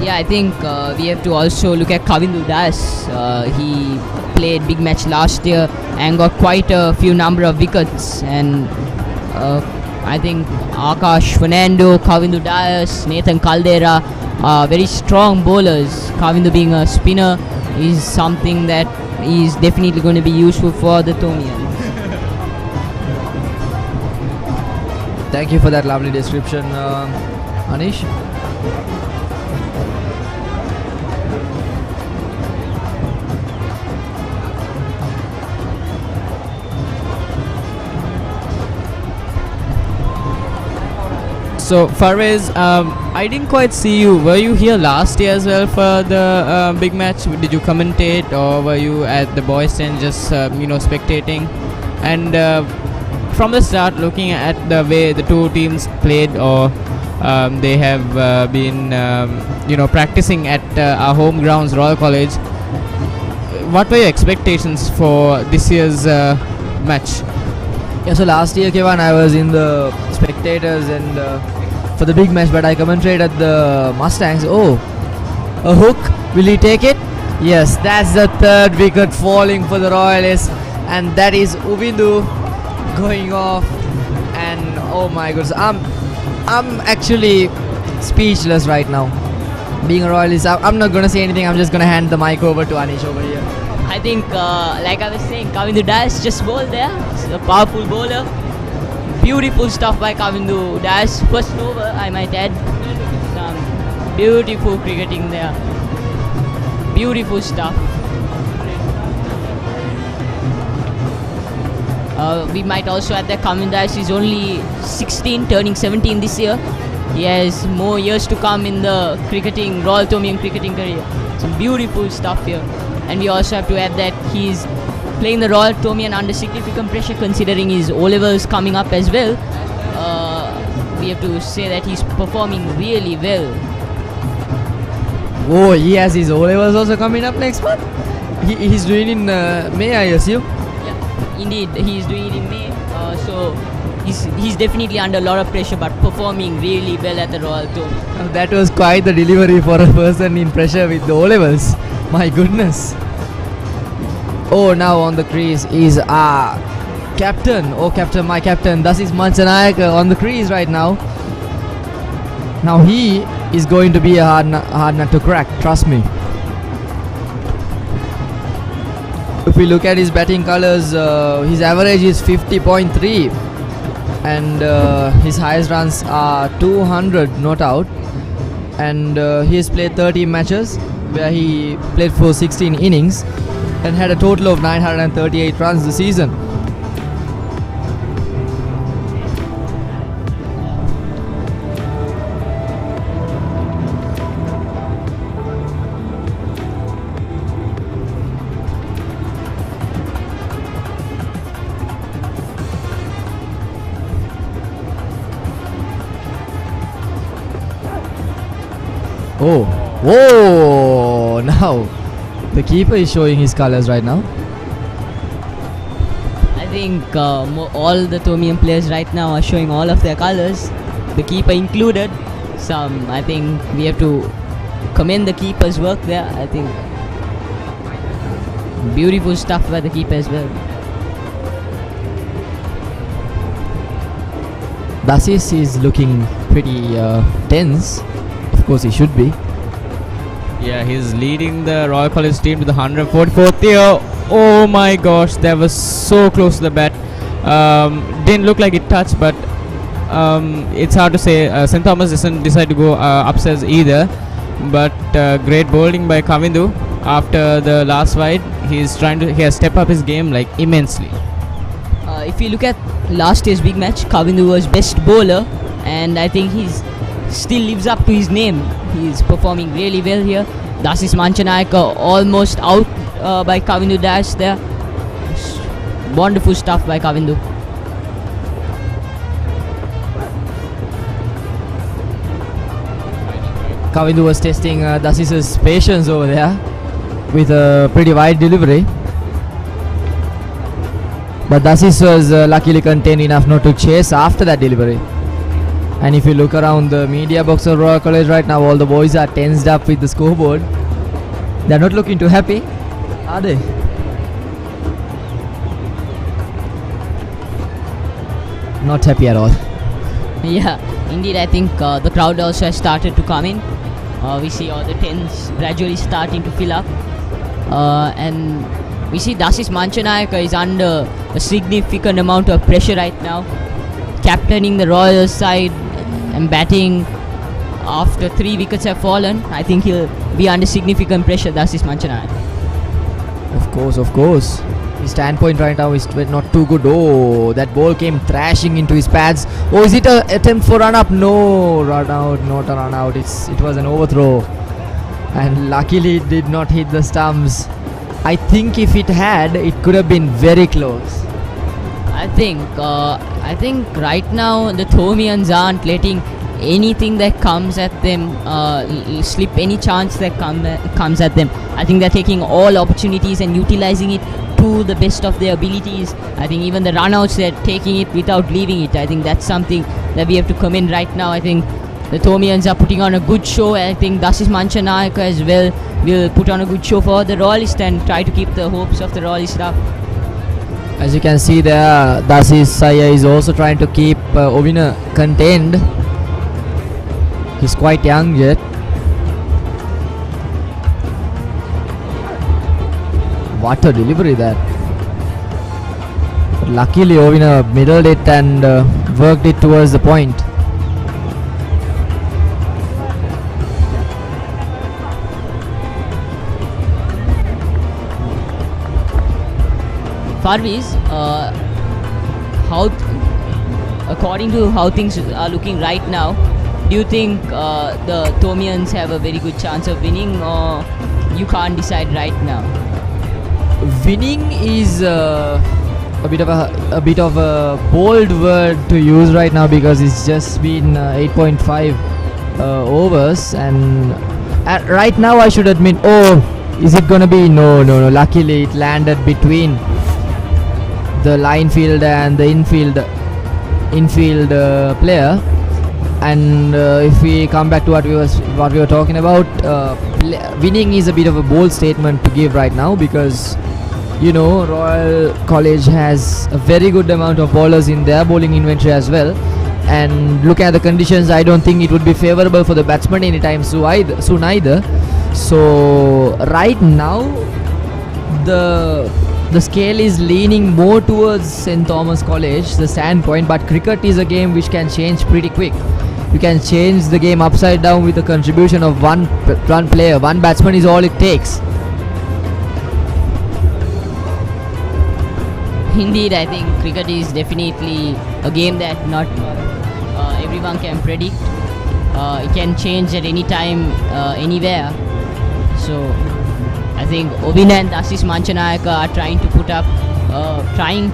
Yeah, I think we have to also look at Kavindu Das. He played big match last year and got quite a few number of wickets, and I think Akash Fernando, Kavindu Das, Nathan Caldera are very strong bowlers. Kavindu being a spinner is something that is definitely going to be useful for the Thomian. Thank you for that lovely description, Anish. So Farvez, I didn't quite see you. Were you here last year as well for the big match? Did you commentate, or were you at the boys' end just spectating? And from the start, looking at the way the two teams played, or they have been practicing at our home grounds, Royal College. What were your expectations for this year's match? Yeah, so last year, Kevan, I was in the spectators and for the big match, but I commentated the Mustangs. Oh, a hook, will he take it? Yes, that's the third wicket falling for the Royalists, and that is Ubindu going off. And oh my goodness, I'm actually speechless right now. Being a Royalist, I'm not gonna say anything. I'm just gonna hand the mic over to Anish over here. I think, like I was saying, Kavindu Das just bowled there. He's a powerful bowler. Beautiful stuff by Kavindu Das. First over, I might add. Some beautiful cricketing there. Beautiful stuff. We might also add that Kavindu Das is only 16, turning 17 this year. He has more years to come in the Royal Thomian cricketing career. Some beautiful stuff here. And we also have to add that he's playing the Royal Thomian under significant pressure, considering his O-levels coming up as well. We have to say that he's performing really well. Oh, he has his O levels also coming up next month. He's doing in May, I assume. Yeah, indeed, he's doing it in May. So he's definitely under a lot of pressure, but performing really well at the Royal Tour. That was quite the delivery for a person in pressure with the O levels. My goodness. Oh, now on the crease is captain. Oh, captain, my captain. That is Manchanayak on the crease right now. Now he is going to be a hard nut to crack. Trust me. If we look at his batting colours, his average is 50.3 and his highest runs are 200 not out, and he has played 30 matches where he played for 16 innings and had a total of 938 runs this season. Oh, whoa! Now the keeper is showing his colours right now. I think all the Thomian players right now are showing all of their colours, the keeper included. I think we have to commend the keeper's work there. I think beautiful stuff by the keeper as well. Dasis is looking pretty tense. Of course, he should be. Yeah, he's leading the Royal College team to the 144th year. Oh my gosh, that was so close to the bat. Didn't look like it touched, but it's hard to say. St. Thomas doesn't decide to go upstairs either. But great bowling by Kavindu. After the last wide, he has stepped up his game like immensely. If you look at last year's big match, Kavindu was best bowler, and I think he's still lives up to his name. He's performing really well here. Dasis Manchanayak almost out by Kavindu Dash there. Wonderful stuff by Kavindu. Kavindu was testing Dasis's patience over there with a pretty wide delivery. But Dasis was luckily contained enough not to chase after that delivery. And if you look around the media box of Royal College right now, all the boys are tensed up with the scoreboard. They're not looking too happy, are they? Not happy at all. Yeah, indeed, I think the crowd also has started to come in. We see all the tents gradually starting to fill up. And we see Dasis Manchanayak is under a significant amount of pressure right now. Captaining the Royal side and batting after 3 wickets have fallen. I think he'll be under significant pressure, Dasis Manchanayak. Of course. His standpoint right now is not too good. Oh, that ball came thrashing into his pads. Oh, is it an attempt for run up? No, run out, not a run out. It was an overthrow. And luckily it did not hit the stumps. I think if it had, it could have been very close. I think right now the Thomians aren't letting anything that comes at them slip, any chance that comes at them. I think they're taking all opportunities and utilizing it to the best of their abilities. I think even the run-outs, they're taking it without leaving it. I think that's something that we have to commend right now. I think the Thomians are putting on a good show. I think Dasis Manchanayak as well will put on a good show for the Royalists and try to keep the hopes of the Royalists up. As you can see there, Dasis Saya is also trying to keep Ovina contained. He's quite young yet. What a delivery there. But luckily Ovina middled it and worked it towards the point. Parviz, according to how things are looking right now, do you think the Thomians have a very good chance of winning, or you can't decide right now? Winning is a bit of a bold word to use right now, because it's just been 8.5 overs, and Right now, I should admit. Oh, is it gonna be? No. Luckily, it landed between the line field and the infield player. And if we come back to what we were talking about, winning is a bit of a bold statement to give right now, because Royal College has a very good amount of bowlers in their bowling inventory as well. And looking at the conditions, I don't think it would be favourable for the batsmen anytime soon either. So right now, the scale is leaning more towards St Thomas College, the standpoint. But cricket is a game which can change pretty quick. You can change the game upside down with the contribution of one player. One batsman is all it takes. Indeed, I think cricket is definitely a game that not everyone can predict. It can change at any time, anywhere. So I think Ovin and Dasis Manchanayaka are trying to put up, trying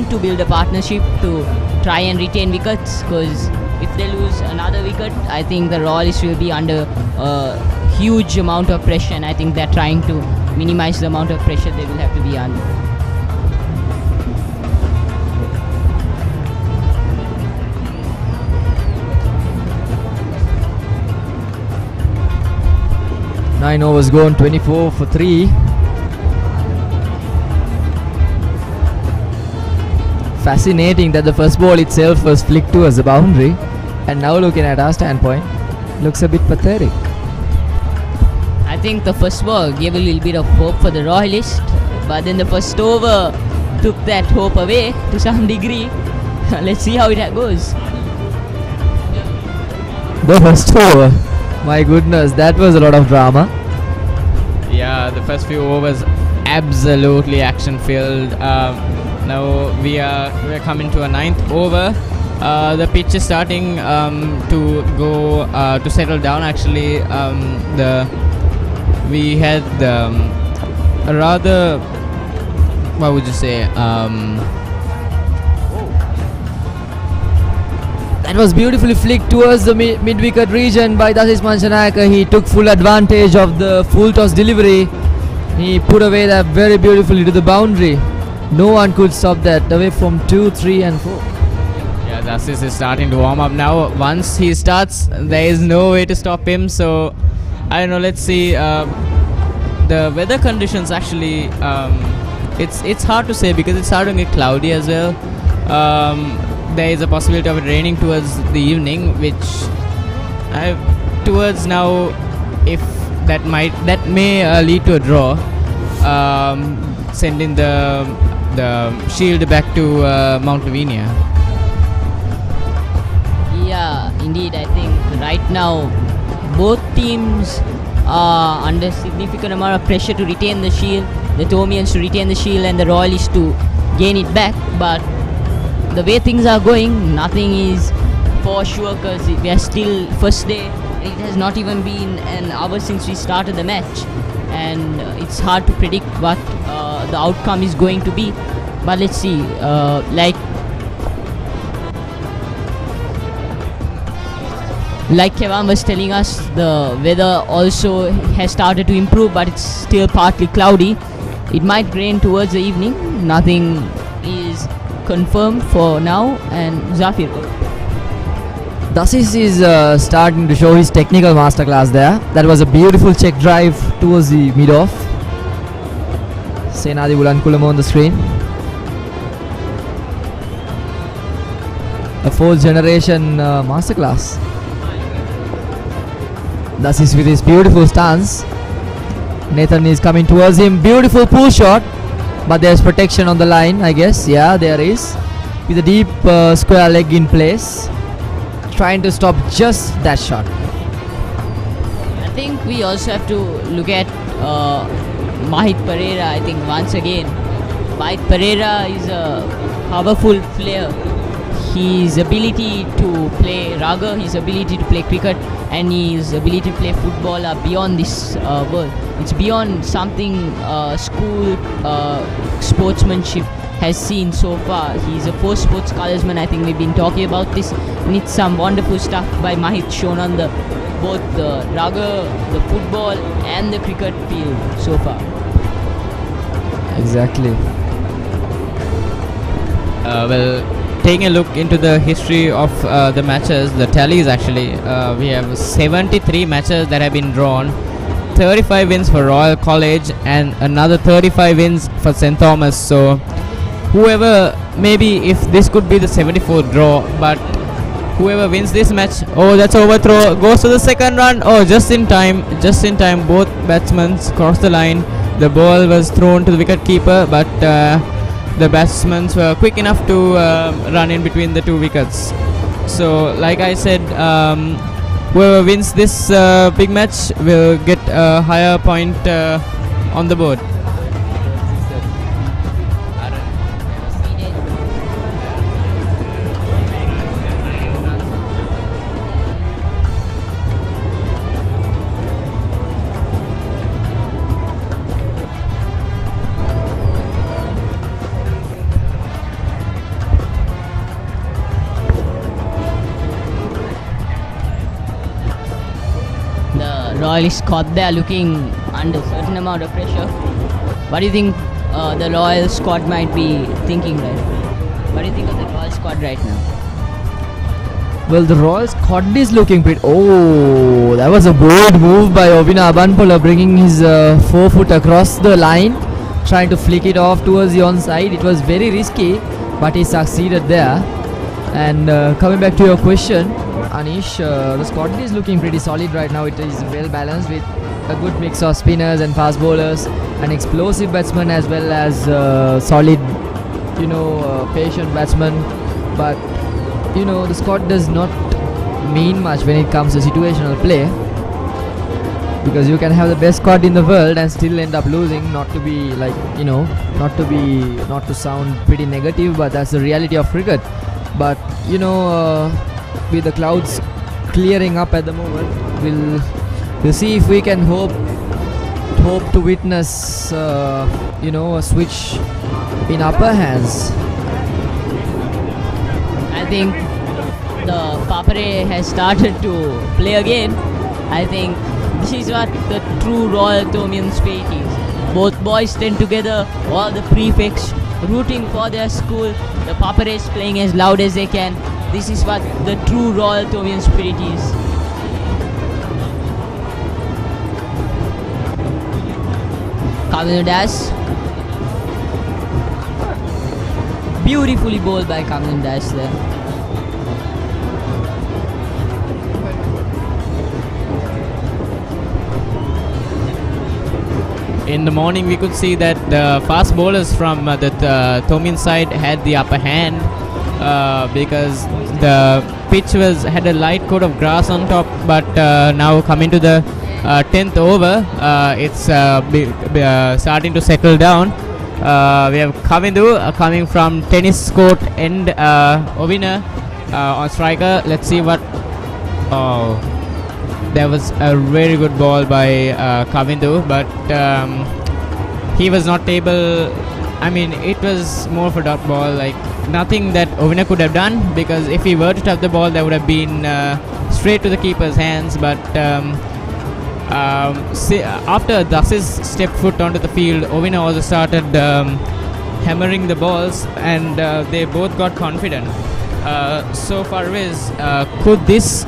to build a partnership to try and retain wickets, because if they lose another wicket, I think the Royalists will be under a huge amount of pressure, and I think they're trying to minimize the amount of pressure they will have to be under. Nine overs gone, 24 for 3. Fascinating that the first ball itself was flicked towards the boundary, and now looking at our standpoint, looks a bit pathetic. I think the first ball gave a little bit of hope for the Royalists, but then the first over took that hope away to some degree. Let's see how it goes. The first over, my goodness, that was a lot of drama. Yeah, the first few overs absolutely action filled. Now we're coming to a 9th over. The pitch is starting to go to settle down. Actually, we had a rather, what would you say? That was beautifully flicked towards the mid-wicket region by Dasis Manchanayaka. He took full advantage of the full toss delivery. He put away that very beautifully to the boundary. No one could stop that, away from 2, 3 and 4. Yeah, Dasis is starting to warm up now. Once he starts, there is no way to stop him. So, I don't know, let's see. The weather conditions actually, it's hard to say because it's starting to get cloudy as well. There is a possibility of it raining towards the evening, which towards now, if that may lead to a draw, sending the Shield back to Mount Lavinia. Yeah, indeed. I think right now both teams are under significant amount of pressure to retain the Shield. The Thomians to retain the Shield and the Royalists to gain it back. But the way things are going, nothing is for sure, because we are still first day. It has not even been an hour since we started the match, and it's hard to predict what the outcome is going to be. But let's see. Like Kevan was telling us, the weather also has started to improve, but it's still partly cloudy. It might rain towards the evening. Nothing is confirmed for now. And Zafir, Dasis is starting to show his technical masterclass there. That was a beautiful check drive towards the mid-off. Senadi Bulankulama on the screen. A fourth generation masterclass. Dasis with his beautiful stance. Nathan is coming towards him. Beautiful pull shot, but there's protection on the line, I guess. Yeah, there is. With a deep square leg in place, trying to stop just that shot. I think we also have to look at Mahit Pereira. I think once again, Mahit Pereira is a powerful player. His ability to play raga, his ability to play cricket, and his ability to play football are beyond this world. It's beyond something school sportsmanship has seen so far. He's a first sports colorsman. I think we've been talking about this, and it's some wonderful stuff by Mahit shown on the both the rugby, the football, and the cricket field so far. Exactly. Well, taking a look into the history of the matches, the tallies actually, we have 73 matches that have been drawn, 35 wins for Royal College and another 35 wins for St. Thomas. So whoever, maybe if this could be the 74th draw, but whoever wins this match, oh, that's overthrow, goes to the second run, oh, just in time, both batsmen crossed the line. The ball was thrown to the wicket keeper, but the batsmen were quick enough to run in between the two wickets. So like I said, whoever wins this big match will get a higher point on the board. Royalists caught there looking under certain amount of pressure. What do you think the Royal squad might be thinking right now? What do you think of the Royal squad right now? Well, the Royal squad is looking pretty. Oh, that was a bold move by Ovina Abanpola, bringing his 4 foot across the line, trying to flick it off towards the onside. It was very risky, but he succeeded there. And coming back to your question, Anish, the squad is looking pretty solid right now. It is well balanced with a good mix of spinners and fast bowlers, an explosive batsman as well as solid, patient batsman. But the squad does not mean much when it comes to situational play, because you can have the best squad in the world and still end up losing. Not to be like, not to sound pretty negative, but that's the reality of cricket. But with the clouds clearing up at the moment, we'll see if we can hope to witness a switch in upper hands. I think the Papare has started to play again. I think this is what the true Royal Thomian spirit is. Both boys stand together, all the prefects rooting for their school, the Papares playing as loud as they can. This is what the true Royal Thomian spirit is. Kamil Das. Beautifully bowled by Kamil Das there. In the morning, we could see that the fast bowlers from the Thomian side had the upper hand because the pitch had a light coat of grass on top. But now coming to the 10th over, it's starting to settle down. We have Kavindu coming from tennis court end, Ovina on striker. Let's see what. Oh, there was a very good ball by Kavindu, but he was not able. I mean, it was more of a dot ball, like nothing that Ovina could have done, because if he were to tap the ball, that would have been straight to the keeper's hands. But after Das's stepped foot onto the field, Ovina also started hammering the balls, and they both got confident. So Farviz, could this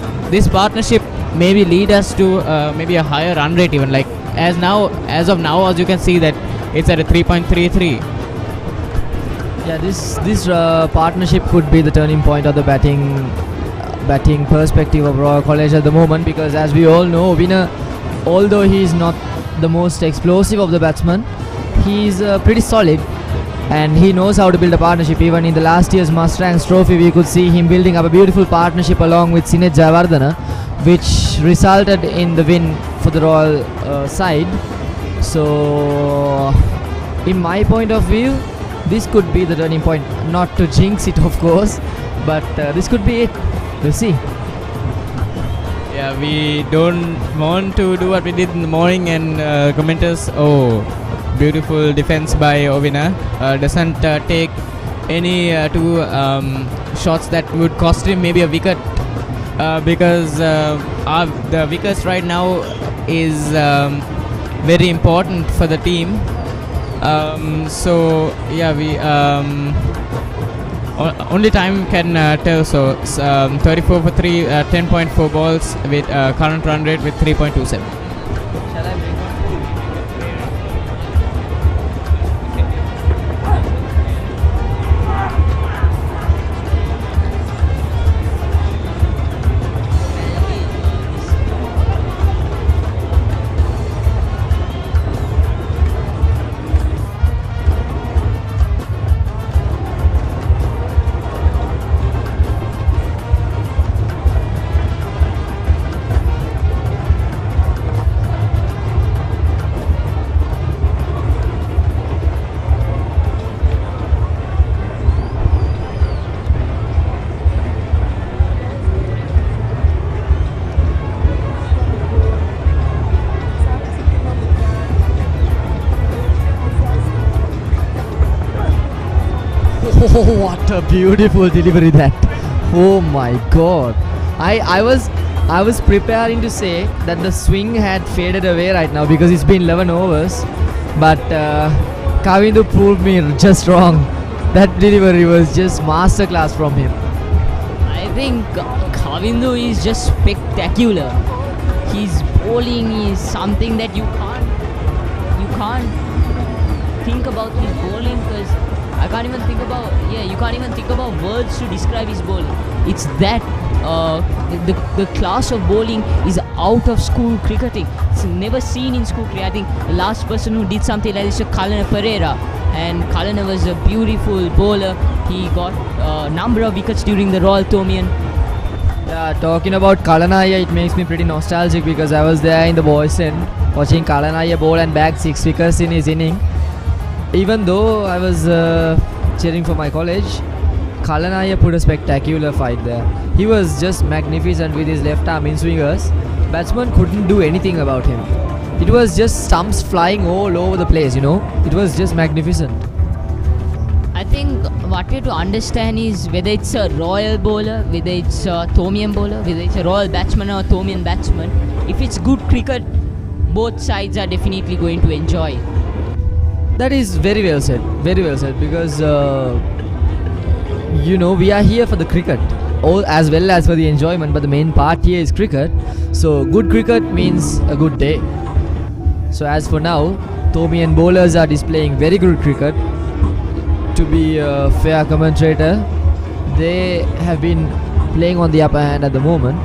partnership maybe lead us to maybe a higher run rate, even like as of now, as you can see that it's at a 3.33. Yeah, this partnership could be the turning point of the batting perspective of Royal College at the moment, because as we all know, Ovina, although he is not the most explosive of the batsmen, he is pretty solid and he knows how to build a partnership. Even in the last year's Mustangs Trophy, we could see him building up a beautiful partnership along with Sinet Jayawardena, which resulted in the win for the Royal side. So in my point of view, this could be the turning point. Not to jinx it, of course, but this could be it. We'll see. Yeah, we don't want to do what we did in the morning and commenters. Oh, beautiful defense by Ovina. Doesn't take any two shots that would cost him maybe a wicket, because the wickets right now is very important for the team. So yeah, we only time can tell. So 34 for 3, 10.4 balls with current run rate with 3.27. Oh, what a beautiful delivery that! Oh my God! I was preparing to say that the swing had faded away right now because it's been 11 overs, but Kavindu proved me just wrong. That delivery was just masterclass from him. I think Kavindu is just spectacular. His bowling is something that you can't think about his bowling, because I can't even think about you can't even think about words to describe his bowling. It's that the class of bowling is out of school cricketing. It's never seen in school cricket. I think the last person who did something like this was Kalana Pereira, and Kalana was a beautiful bowler. He got a number of wickets during the Royal Thomian. Yeah, talking about Kalanaya, it makes me pretty nostalgic because I was there in the boys' end watching Kalanaya bowl and bag 6 wickets in his inning. Even though I was cheering for my college, Kalanaya put a spectacular fight there. He was just magnificent with his left arm in swingers. Batsman couldn't do anything about him. It was just stumps flying all over the place, It was just magnificent. I think what we have to understand is whether it's a royal bowler, whether it's a Thomian bowler, whether it's a royal batsman or a Thomian batsman, if it's good cricket, both sides are definitely going to enjoy it. That is very well said, because we are here for the cricket, as well as for the enjoyment, but the main part here is cricket. So good cricket means a good day. So as for now, Thomian bowlers are displaying very good cricket. To be a fair commentator, they have been playing on the upper hand at the moment.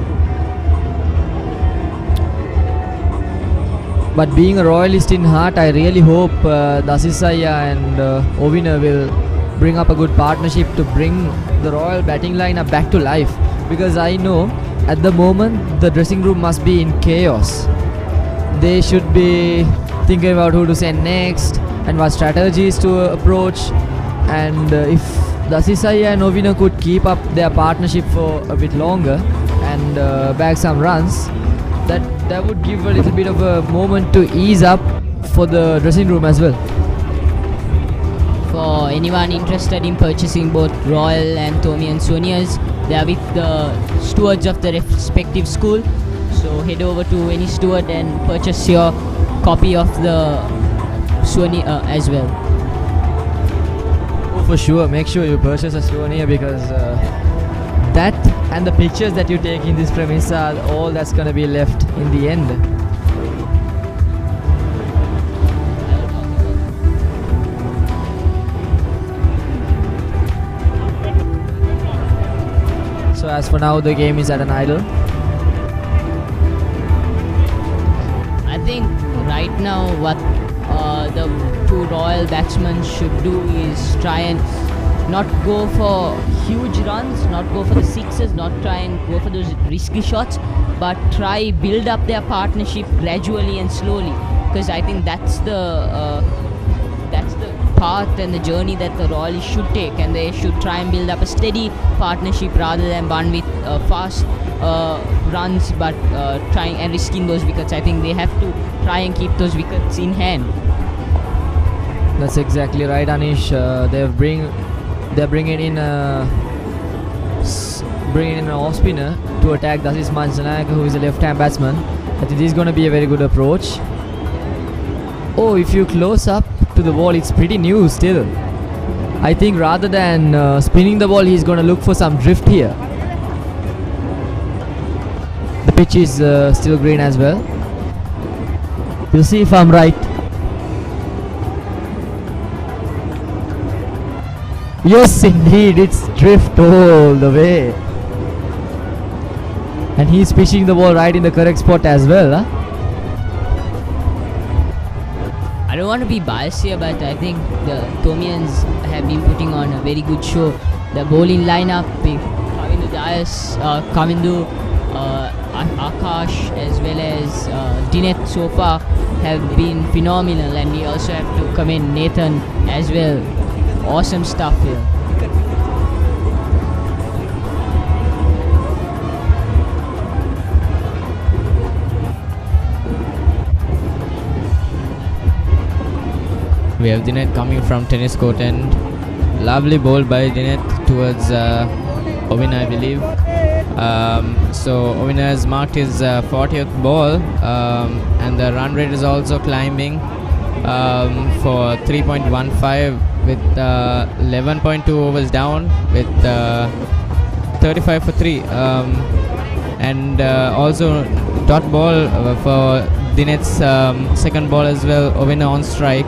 But being a royalist in heart, I really hope Dasisaya and Ovina will bring up a good partnership to bring the royal batting lineup back to life. Because I know at the moment the dressing room must be in chaos. They should be thinking about who to send next and what strategies to approach. And if Dasisaya and Ovina could keep up their partnership for a bit longer and bag some runs, that would give a little bit of a moment to ease up for the dressing room as well. For anyone interested in purchasing both Royal and Thomian souvenirs, they are with the stewards of the respective school. So head over to any steward and purchase your copy of the souvenir as well. For sure, make sure you purchase a souvenir, because that and the pictures that you take in this premise are all that's gonna be left in the end. So as for now, the game is at an idle. I think right now what the two royal batsmen should do is try and not go for huge runs, not go for the sixes, not try and go for those risky shots, but try build up their partnership gradually and slowly, because I think that's the path and the journey that the Royalists should take, and they should try and build up a steady partnership rather than one with fast runs but trying and risking those wickets. I think they have to try and keep those wickets in hand. That's exactly right, Anish. They're bringing in bringing in an off spinner to attack Dasis Manjanayaka, who is a left-hand batsman. I think this is going to be a very good approach. Oh, if you close up to the ball, it's pretty new still. I think rather than spinning the ball, he's going to look for some drift here. The pitch is still green as well. We'll see if I'm right. Yes, indeed, it's drift all the way. And he's pitching the ball right in the correct spot as well. Huh? I don't want to be biased here, but I think the Thomians have been putting on a very good show. The bowling lineup, Kavindu Dias, Kavindu, Akash, as well as Dinet so far have been phenomenal, and we also have to commend Nathan as well. Awesome stuff here. We have Dinet coming from tennis court end. Lovely ball by Dinet towards Ovina, I believe. So Ovina has marked his 40th ball, and the run rate is also climbing for 3.15 with 11.2 overs down with 35 for 3. And also dot ball for Dinet's second ball as well. Ovina on strike.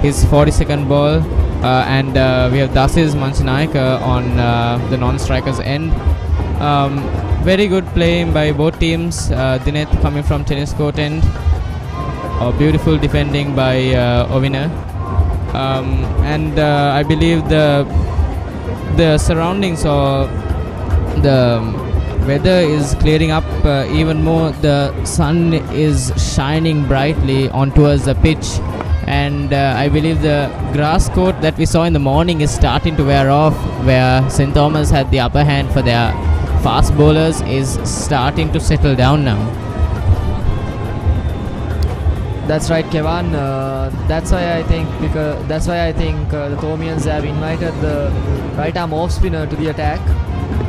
His 42nd ball, and we have Dasis Manjanayaka on the non-strikers end. Very good play by both teams. Dinet coming from tennis court end. Beautiful defending by Ovina, and I believe the surroundings or the weather is clearing up even more. The sun is shining brightly on towards the pitch. And I believe the grass court that we saw in the morning is starting to wear off, where St. Thomas had the upper hand for their fast bowlers is starting to settle down now. That's right, Kevan. That's why I think the Thomians have invited the right arm off spinner to the attack,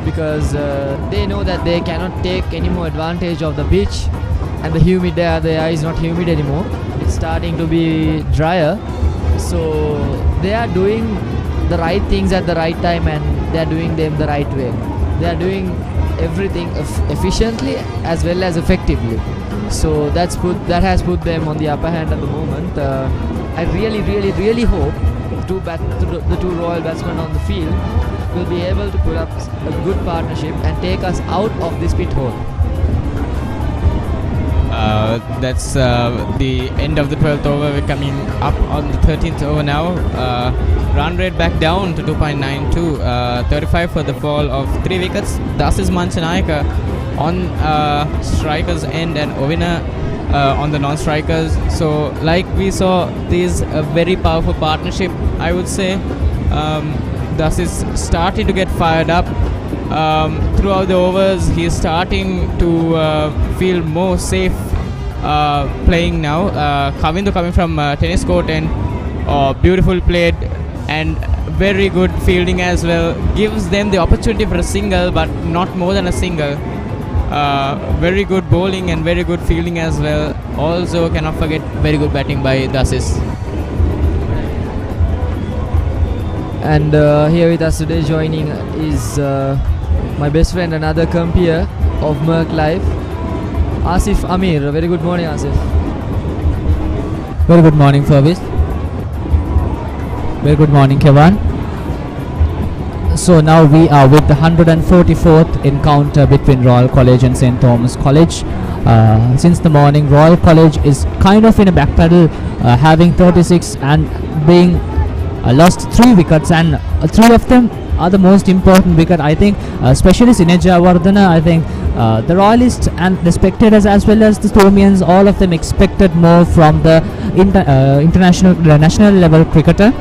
because they know that they cannot take any more advantage of the pitch, and the humid there is not humid anymore. It's starting to be drier, so they are doing the right things at the right time, and they are doing them the right way. They are doing everything efficiently as well as effectively. So that has put them on the upper hand at the moment. I really hope the two Royal batsmen on the field will be able to put up a good partnership and take us out of this pit hole. That's the end of the 12th over. We're coming up on the 13th over now. Run rate back down to 2.92. 35 for the fall of 3 wickets. Dasis Manjanayaka on strikers end and Ovina on the non-strikers. So like we saw, this a very powerful partnership, I would say. Dasis starting to get fired up. Throughout the overs, he is starting to feel more safe playing now. Kavindu coming from tennis court and beautiful played and very good fielding as well. Gives them the opportunity for a single, but not more than a single. Very good bowling and very good fielding as well. Also cannot forget very good batting by Dasis. And here with us today joining is my best friend, another compeer of Merck Life, Asif Amir. Very good morning, Asif. Very good morning, Fervis. Very good morning, Kevan. So now we are with the 144th encounter between Royal College and St. Thomas College. Since the morning, Royal College is kind of in a backpedal, having 36 and being lost 3 wickets, and 3 of them are the most important wicket, I think, especially Sineja Vardhana. I think the Royalists and the spectators as well as the Thomians, all of them expected more from the national level cricketer.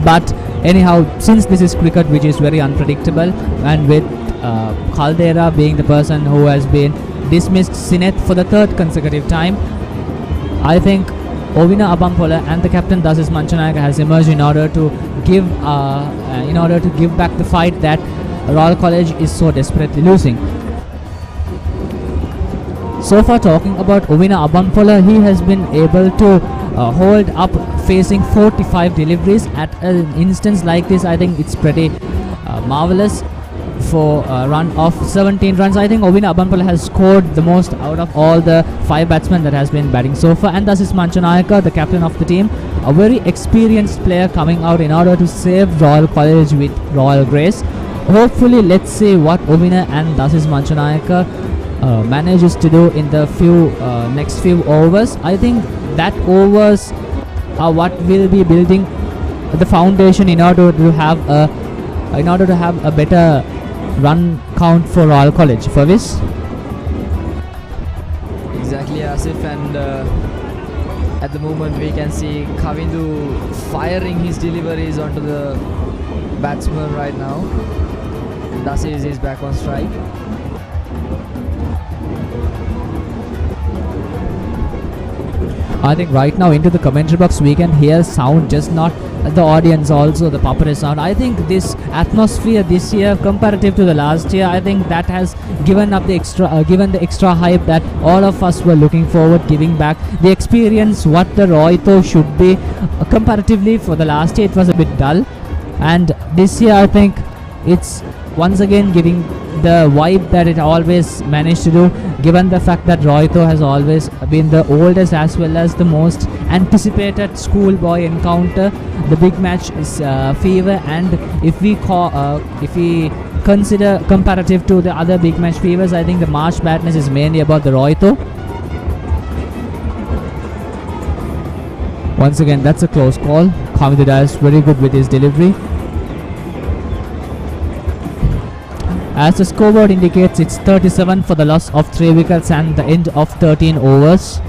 But anyhow, since this is cricket which is very unpredictable, and with Caldera being the person who has been dismissed Sinet for the 3rd consecutive time, I think Ovina Abampola and the captain Dasis Manjanayaka has emerged in order to give back the fight that Royal College is so desperately losing. So far, talking about Ovina Abanpola, he has been able to hold up facing 45 deliveries at an instance like this. I think it's pretty marvelous. For a run of 17 runs, I think Ovina Abanpola has scored the most out of all the 5 batsmen that has been batting so far, and thus is Manchanayaka, the captain of the team, a very experienced player coming out in order to save Royal College with royal grace. Hopefully, let's see what Ovina and thus is Manchanayaka manages to do in the next few overs. I think that overs are what will be building the foundation in order to have a better run count for Royal College. Fervis? Exactly, Asif, and at the moment we can see Kavindu firing his deliveries onto the batsman right now. Dasis is back on strike. I think right now into the commentary box we can hear sound, just not the audience, also the popular sound. I think this atmosphere this year comparative to the last year, I think that has given up the extra hype that all of us were looking forward, giving back the experience what the Rohito should be. Comparatively for the last year it was a bit dull, and this year I think it's once again giving the vibe that it always managed to do, given the fact that Rohito has always been the oldest as well as the most anticipated schoolboy encounter. The big match is fever, and if we consider comparative to the other big match fevers, I think the March Madness is mainly about the Rohito. Once again, that's a close call. Kamidada is very good with his delivery. As the scoreboard indicates, it's 37 for the loss of 3 wickets and the end of 13 overs.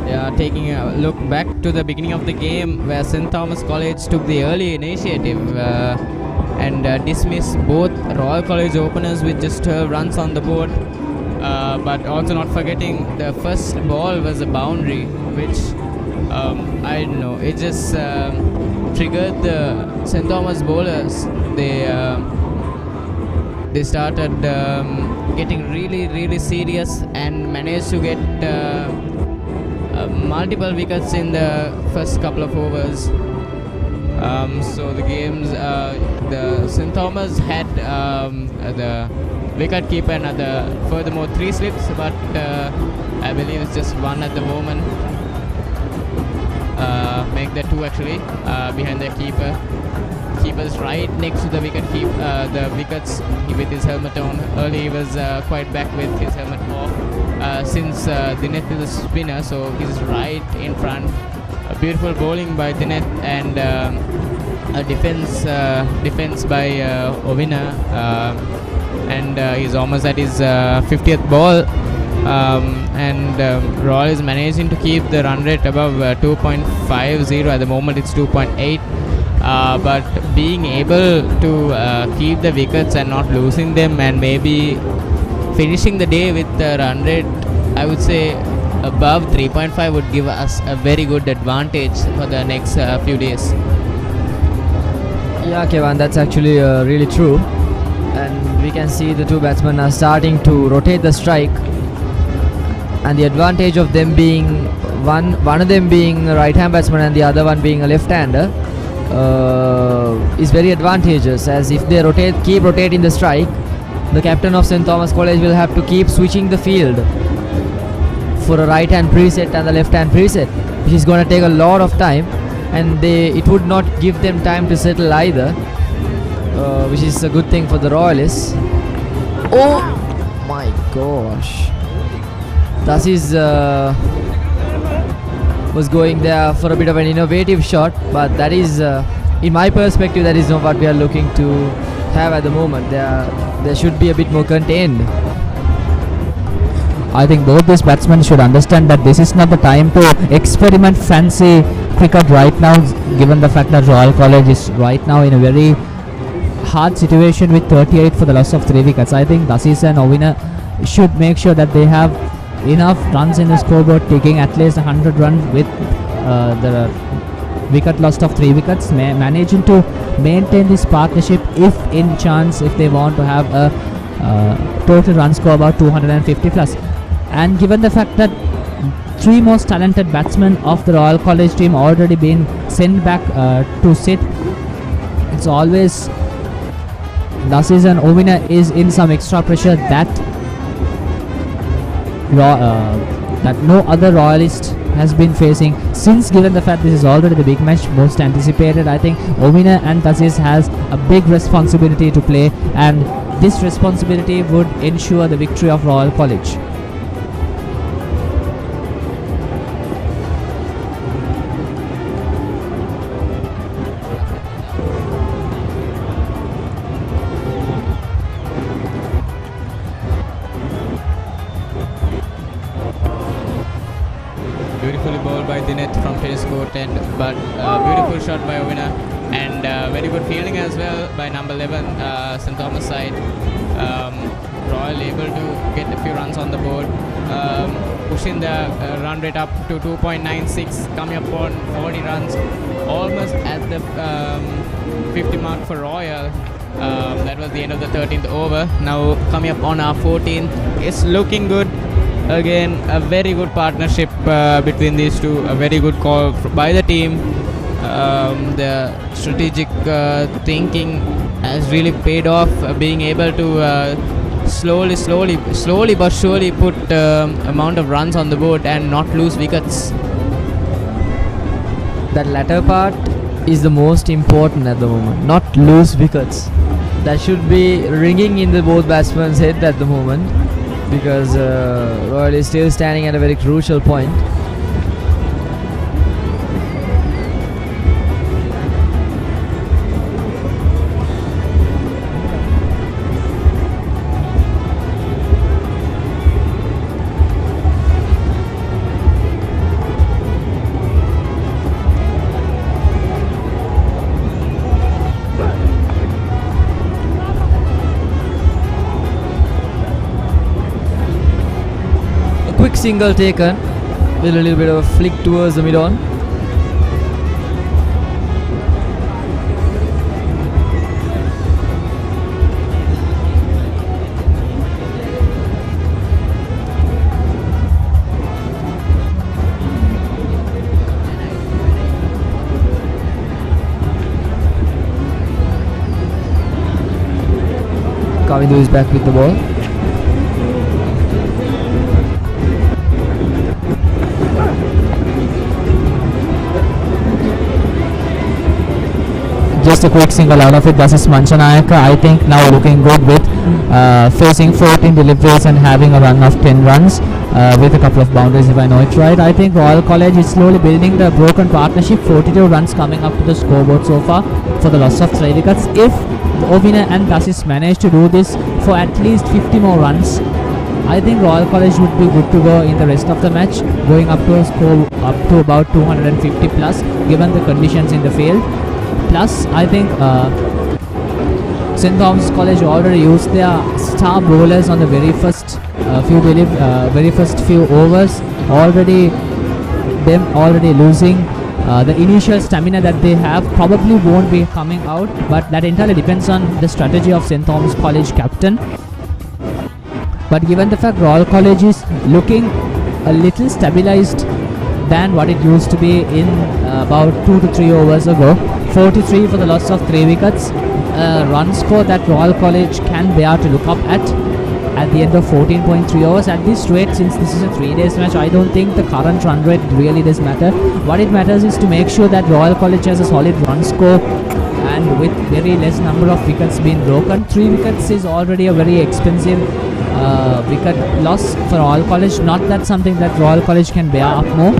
Yeah, taking a look back to the beginning of the game where St. Thomas College took the early initiative and dismissed both Royal College openers with just 12 runs on the board. But also not forgetting the first ball was a boundary, which I don't know, it just triggered the St. Thomas bowlers. They started getting really serious and managed to get multiple wickets in the first couple of overs. So the games, the St. Thomas had the wicket keeper and furthermore 3 slips, but I believe it's just 1 at the moment. Make that 2 actually behind the keeper. Keeper's right next to the wickets with his helmet on. Early he was quite back with his helmet off since Dineth is a spinner, so he's right in front. A beautiful bowling by Dineth and a defense by Ovina, and he's almost at his 50th ball. Royal is managing to keep the run rate above 2.50. At the moment it's 2.8, but being able to keep the wickets and not losing them, and maybe finishing the day with the run rate, I would say above 3.5, would give us a very good advantage for the next few days. Yeah, Kevan, that's actually really true. And we can see the 2 batsmen are starting to rotate the strike, and the advantage of them being one of them being a right hand batsman and the other one being a left hander is very advantageous, as if they keep rotating the strike, the captain of St. Thomas College will have to keep switching the field for a right hand preset and the left hand preset, which is going to take a lot of time, and it would not give them time to settle either, which is a good thing for the Royalists. Oh my gosh, Dasis was going there for a bit of an innovative shot, but that is, in my perspective, that is not what we are looking to have at the moment. There should be a bit more contained. I think both these batsmen should understand that this is not the time to experiment fancy cricket right now, given the fact that Royal College is right now in a very hard situation with 38 for the loss of 3 wickets. I think Dasis and Ovina should make sure that they have enough runs in the scoreboard, taking at least 100 runs with the wicket loss of 3 wickets, managing to maintain this partnership if in chance if they want to have a total run score about 250 plus. And given the fact that 3 most talented batsmen of the Royal College team already been sent back to sit, it's always Dasis and Ovina is in some extra pressure that that no other Royalist has been facing, since given the fact this is already the big match, most anticipated. I think Ovina and Dasis has a big responsibility to play, and this responsibility would ensure the victory of Royal College. Beautifully bowled by Dinet from tennis court, and but beautiful shot by Ovina, and very good fielding as well by number 11 St Thomas side. Royal able to get a few runs on the board, pushing the run rate up to 2.96, coming up on 40 runs, almost at the 50 mark for Royal. That was the end of the 13th over. Now coming up on our 14th, it's looking good. Again, a very good partnership between these two. A very good call by the team. The strategic thinking has really paid off. Being able to slowly but surely put amount of runs on the board and not lose wickets. That latter part is the most important at the moment. Not lose wickets. That should be ringing in the both batsmen's head at the moment, because Royal is still standing at a very crucial point. Quick single taken with a little bit of a flick towards the mid-on. Kavindu is back with the ball. Just a quick single out of it. This is Manchanayaka. I think now looking good with facing 14 deliveries and having a run of 10 runs with a couple of boundaries, if I know it right. I think Royal College is slowly building the broken partnership. 42 runs coming up to the scoreboard so far for the loss of 3 wickets. If Ovina and Dasis manage to do this for at least 50 more runs, I think Royal College would be good to go in the rest of the match, going up to a score up to about 250 plus, given the conditions in the field. Plus, I think St Thomas College already used their star bowlers on the very first few overs. Already losing the initial stamina that they have probably won't be coming out, but that entirely depends on the strategy of St Thomas College captain. But given the fact Royal College is looking a little stabilized than what it used to be in about 2 to 3 overs ago, 43 for the loss of 3 wickets, run score that Royal College can bear to look up at the end of 14.3 overs. At this rate, since this is a 3-day match, I don't think the current run rate really does matter. What it matters is to make sure that Royal College has a solid run score, and with very less number of wickets being broken. 3 wickets is already a very expensive wicket loss for Royal College. Not that something that Royal College can bear up more.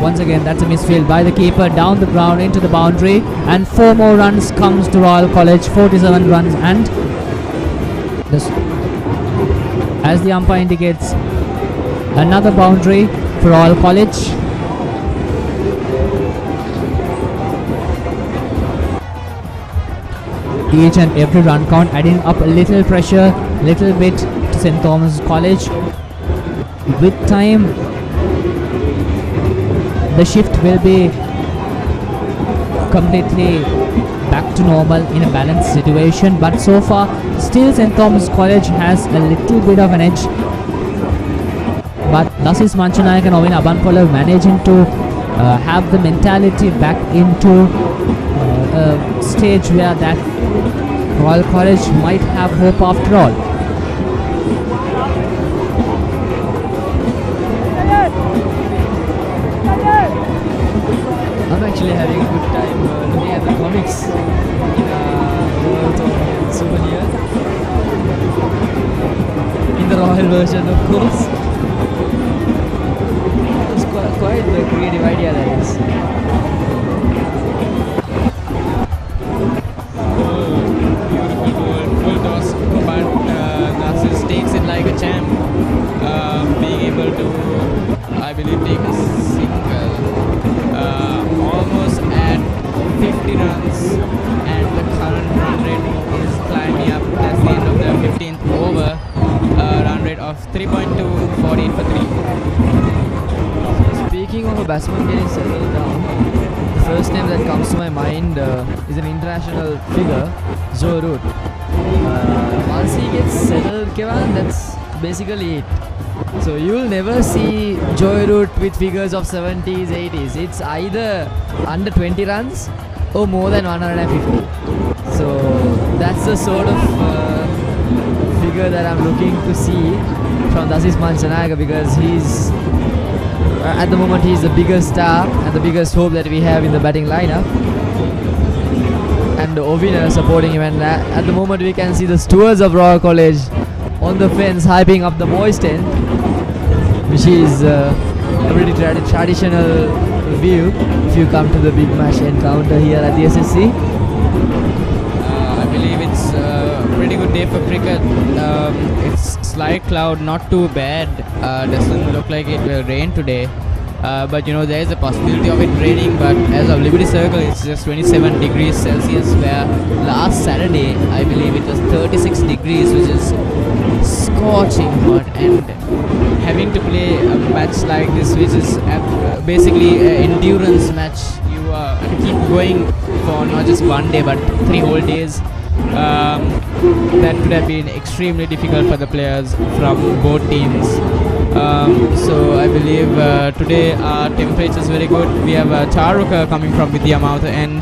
Once again, that's a misfield by the keeper down the ground into the boundary, and 4 more runs comes to Royal College. 47 runs, and this, as the umpire indicates, another boundary for Royal College. Each and every run count adding up a little pressure, little bit to St Thomas College. With time, the shift will be completely back to normal in a balanced situation, but so far still St. Thomas College has a little bit of an edge, but Dasis Manchanayak and Ovin Abanpola managing to have the mentality back into a stage where that Royal College might have hope after all. I'm actually having a good time looking at the comics in Royal Thomian souvenir. In the Royal version, of course. It's quite the creative idea that is. Full toss, but Narcissus takes it like a champ, being able to, I believe, take a single, almost at 50 runs, and the current run rate is climbing up. That's the end of the 15th over, run rate of 3.2, 48 for 3. Speaking of a batsman getting settled down, the first name that comes to my mind is an international figure, Joe Root. Once he gets settled, Kevin, that's basically it. So you'll never see Joe Root with figures of 70s, 80s. It's either under 20 runs or more than 150. So that's the sort of figure that I'm looking to see from Dasis Manchanayak, because he's at the moment he's the biggest star and the biggest hope that we have in the batting lineup, and Ovina supporting him, and at the moment we can see the stewards of Royal College on the fence hyping up the boys' tent, which is a pretty traditional view if you come to the big match encounter here at the SSC. I believe it's a pretty good day for cricket. It's slight cloud, not too bad. Doesn't look like it will rain today. But you know, there is a possibility of it raining, but as of Liberty Circle it's just 27 degrees Celsius, where last Saturday I believe it was 36 degrees, which is scorching hot, and having to play a match like this, which is basically an endurance match, you keep going for not just one day but 3 whole days. That could have been extremely difficult for the players from both teams. So I believe today our temperature is very good. We have Charuka coming from Vidyamauth and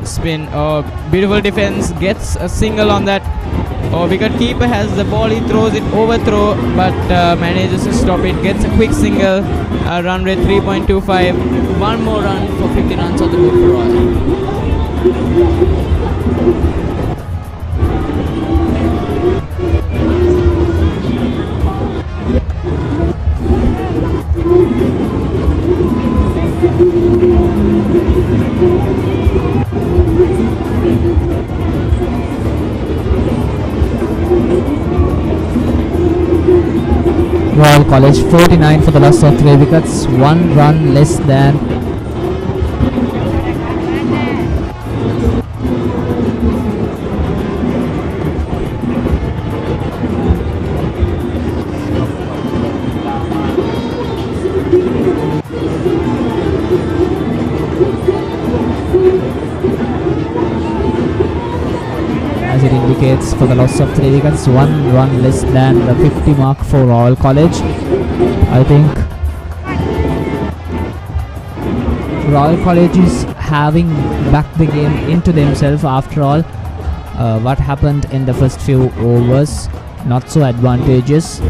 spin. Oh, beautiful defense, gets a single on that. Oh, wicket keeper has the ball, he throws it, overthrow, but manages to stop it, gets a quick single. Run rate 3.25, one more run for 50 runs on the board for Royal. Royal College 49 for the loss of 3 wickets, 1 run less than as it indicates for the loss of 3 wickets, 1 run less than the 50 mark for Royal College. I think Royal College is having back the game into themselves after all. What happened in the first few overs, not so advantageous.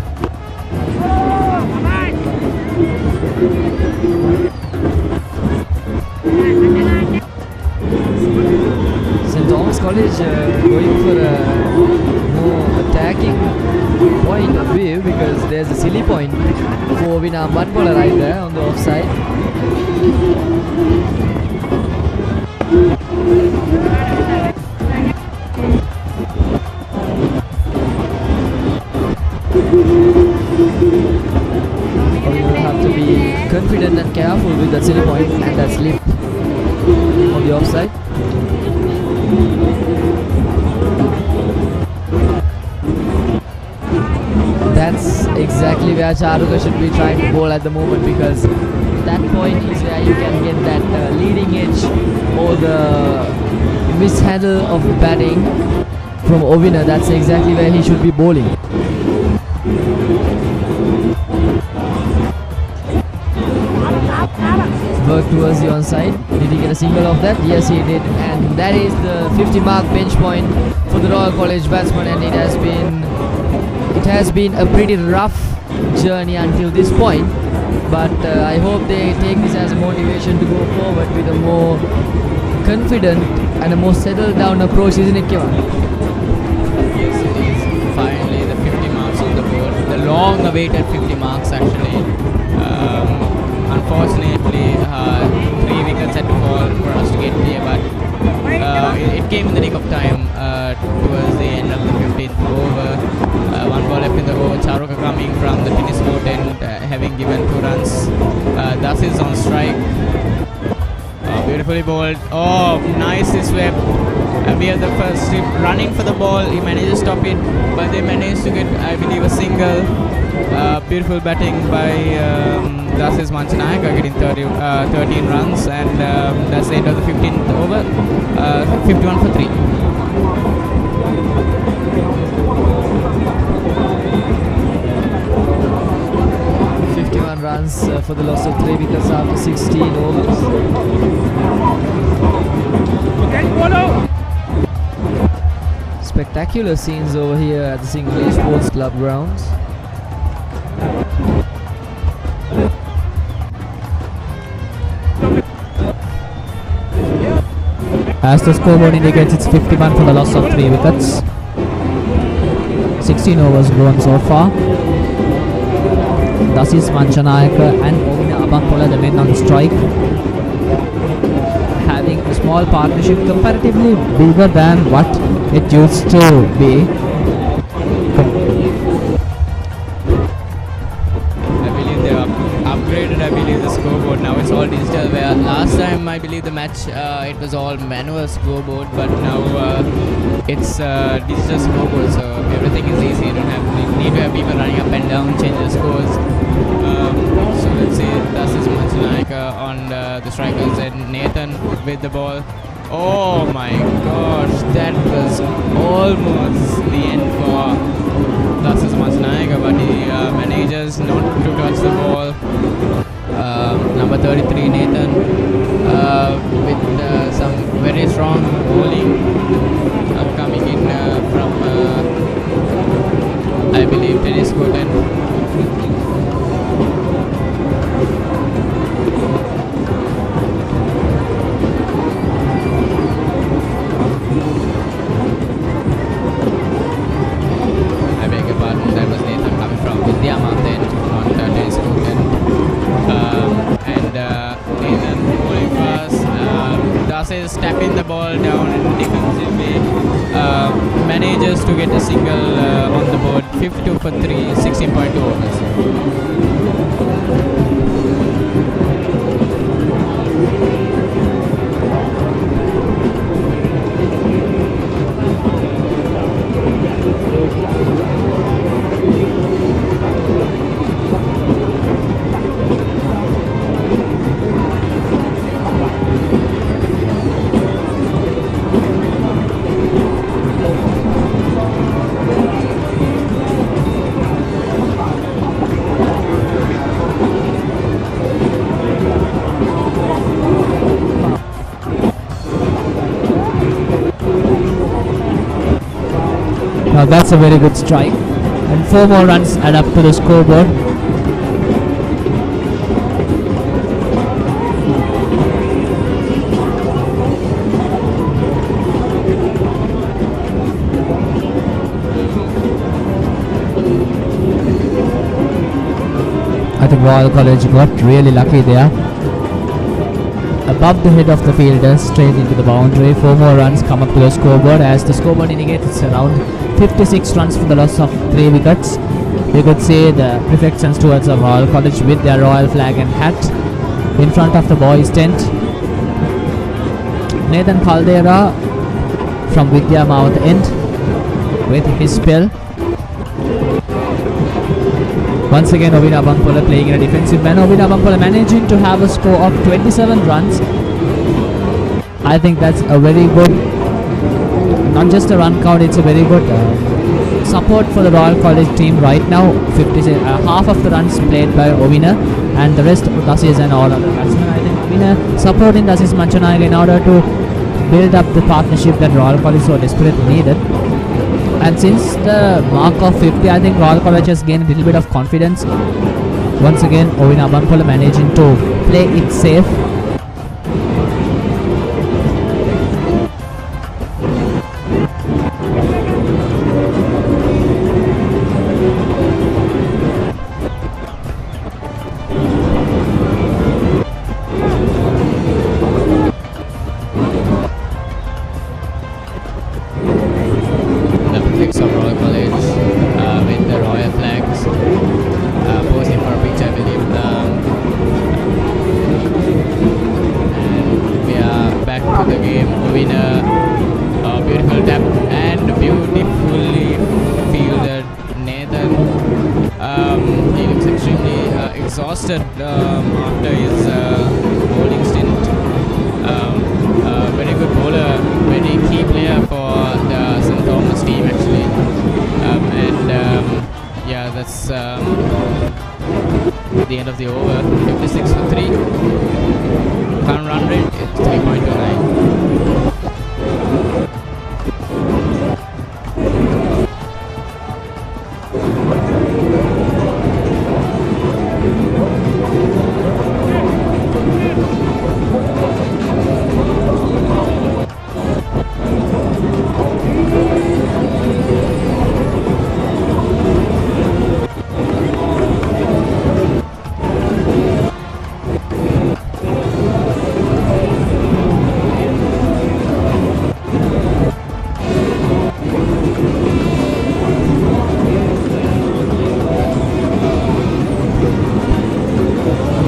St. Thomas College going for a more attacking point of view, because there's a silly point for Vina Banbola right there on the offside. Or you have to be confident and careful with that silly point and that slip on the offside. That's exactly where Charuka should be trying to bowl at the moment, because that point is where you can get that leading edge or the mishandle of the batting from Ovina. That's exactly where he should be bowling. Work towards the onside. Did he get a single of that? Yes, he did. And that is the 50 mark bench point for the Royal College batsman, and it has been a pretty rough journey until this point. But I hope they take this as a motivation to go forward with a more confident and a more settled down approach, isn't it, Kevin? Yes, it is. Finally, the 50 marks on the board. The long-awaited 50 marks, actually. Unfortunately, 3 wickets had to fall for us to get here, but it came in the nick of time towards the end of the 15th over. One ball left in the over. Charuka coming from the tennis court and having given 2 runs. Thus is on strike. Beautifully bowled. Oh, nicely swept. We are the first running for the ball. He managed to stop it, but they managed to get, I believe, a single. Beautiful batting by Dasis Manchanayaka, getting 13 runs, and that's the end of the 15th over. 51 for 3. Runs for the loss of 3 wickets after 16 overs. Spectacular scenes over here at the Single Sports Club grounds. As the scoreboard indicates, it's 51 for the loss of 3 wickets. 16 overs blown so far. Dasis Manchanayaka and Ovina Abangpola, the men on strike, having a small partnership comparatively bigger than what it used to be. I believe they have upgraded, I believe, the scoreboard. Now it's all digital, where last time I believe the match it was all manual scoreboard, but now it's digital scoreboard, so everything is easy. You don't need to have people running up and down, change the scores. So let's see, Dasis Manchanayaka on the strikers and Nathan with the ball. Oh my gosh, that was almost the end for Dasis Manchanayaka, but he manages not to touch the ball. Number 33 Nathan with some very strong bowling coming in from I believe tennis court and Dasis tapping the ball down and defensively manages to get a single on the board. 52 for 3, 16.2 overs. Now that's a very good strike, and 4 more runs add up to the scoreboard. I think Royal College got really lucky there. Above the head of the fielder, straight into the boundary. 4 more runs come up to the scoreboard. As the scoreboard indicates, it's around 56 runs for the loss of 3 wickets. You could see the reflections towards the Royal College with their royal flag and hat in front of the boys' tent. Nathan Caldera from Vidya Mouth End with his spell. Once again, Ovina Abangpola playing in a defensive manner. Ovina Abangpola managing to have a score of 27 runs. I think that's a very good, not just a run count, it's a very good support for the Royal College team right now. Half of the runs played by Ovina and the rest Dasis and all other batsmen. I think Ovina supporting Dasis Manchanayak in order to build up the partnership that Royal College so desperately needed. And since the mark of 50, I think Royal College has gained a little bit of confidence. Once again, Ovina Abangpola managing to play it safe. Exhausted after his bowling stint. Very good bowler, very key player for the St. Thomas team actually. Yeah, that's the end of the over. 56 for 3. Current run rate is 3.29.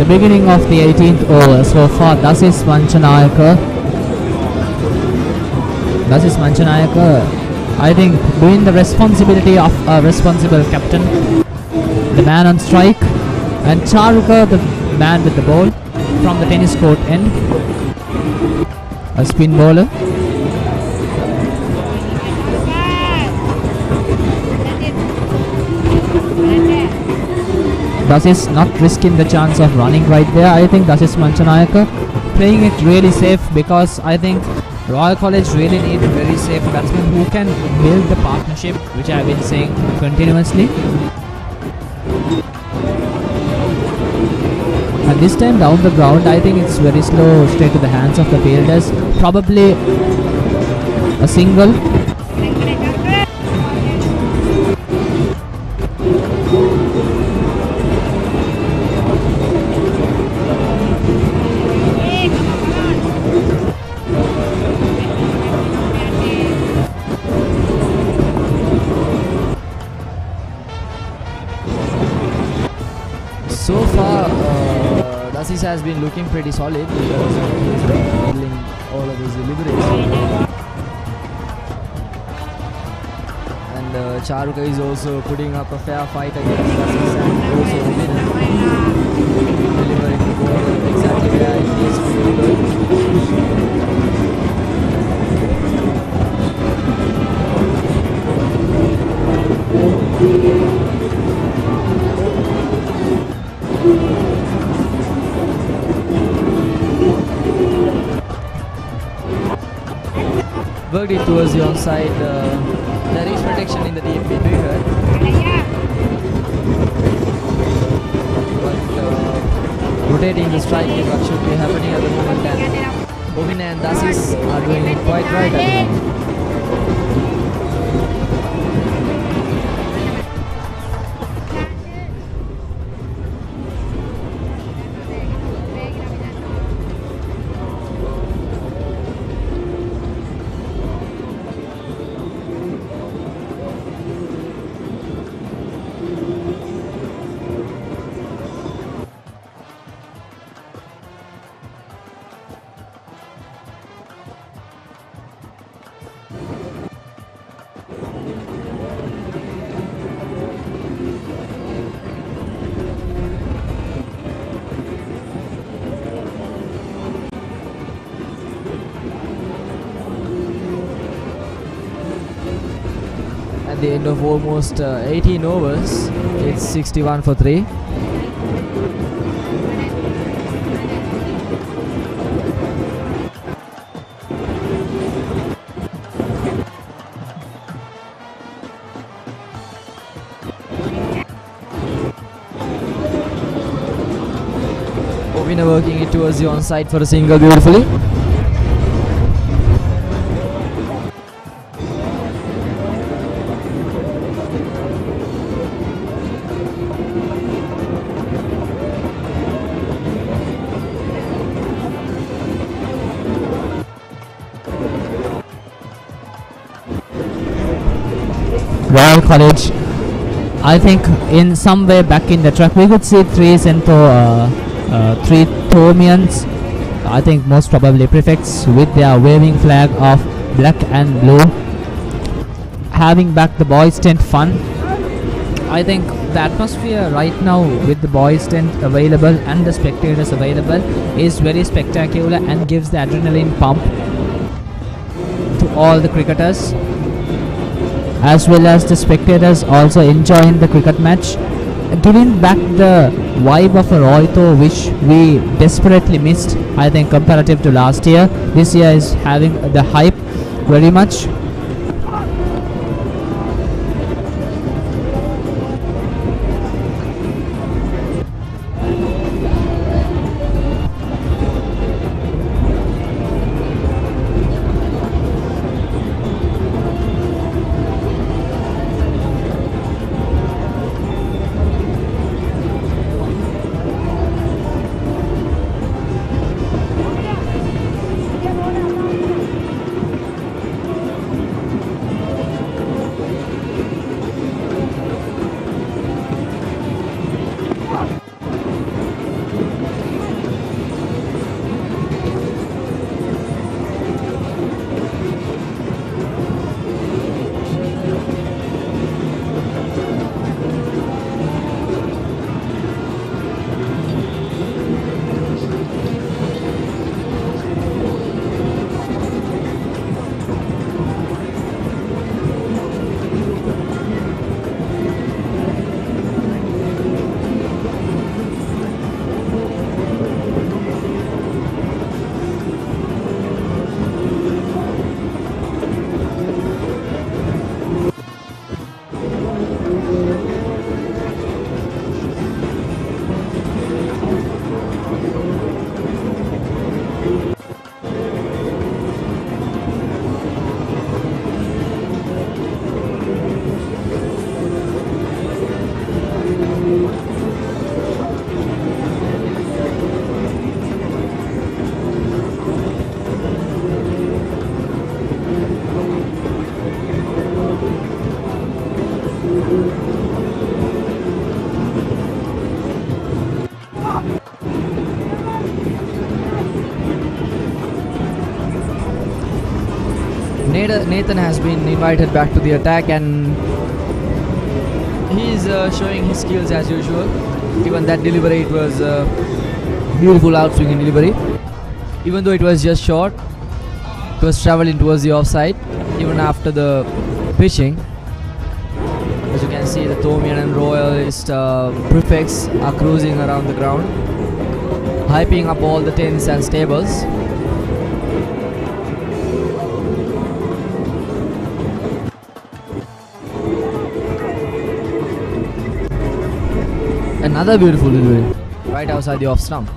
Beginning of the 18th over. So far, Dasis Manchanayak, I think, doing the responsibility of a responsible captain, the man on strike, and Charuka, the man with the ball from the tennis court end, a spin bowler. Dasis not risking the chance of running right there. I think Dasis Manchanayak playing it really safe, because I think Royal College really need a very safe batsman who can build the partnership, which I have been saying continuously. And this time down the ground, I think it's very slow, straight to the hands of the fielders. Probably a single. So far, Dasis has been looking pretty solid because he's been handling all of his deliveries. And Charuka is also putting up a fair fight against Dasis and also delivering the ball exactly where it needs to be delivered. Worked it towards the onside. There is protection in the DFB wicket, but rotating the strike is what should be happening at the moment, and Ovina and Dasis are doing it quite right at the moment. end of almost 18 overs. It's 61 for 3. Winner working it towards the onside for a single beautifully. Royal College, I think in some way back in the track we could see three three Thomians, I think most probably prefects, with their waving flag of black and blue, having back the boys tent fun. I think the atmosphere right now with the boys tent available and the spectators available is very spectacular and gives the adrenaline pump to all the cricketers, as well as the spectators also enjoying the cricket match, giving back the vibe of a Rohito which we desperately missed. I think comparative to last year, this year is having the hype very much. Nathan has been invited back to the attack, and he's showing his skills as usual. Even that delivery, it was beautiful outswinging delivery. Even though it was just short, it was travelling towards the offside even after the pitching. As you can see, the Thomian and Royalist prefects are cruising around the ground, hyping up all the tents and stables. Another beautiful delivery right outside the off stump.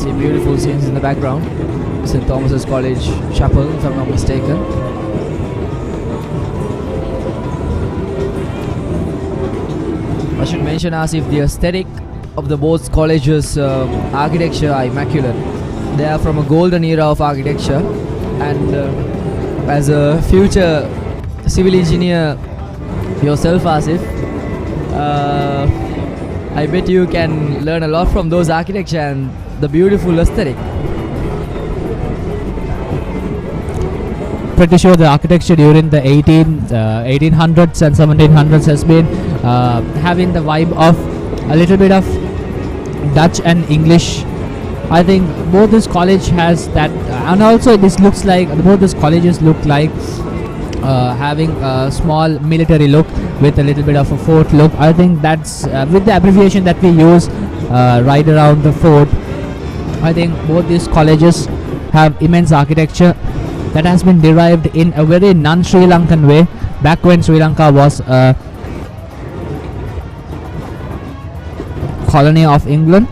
see beautiful scenes in the background. St. Thomas's College Chapel, if I'm not mistaken. I should mention as if the aesthetic of the both colleges' architecture are immaculate. They are from a golden era of architecture, and as a future civil engineer yourself, Asif, I bet you can learn a lot from those architecture and the beautiful aesthetic. Pretty sure the architecture during the 1800s and 1700s has been having the vibe of a little bit of Dutch and English. I think both this college has that, and also this looks like both these colleges look like having a small military look with a little bit of a fort look. I think that's with the abbreviation that we use right around the fort. I think both these colleges have immense architecture that has been derived in a very non-Sri Lankan way back when Sri Lanka was a colony of England.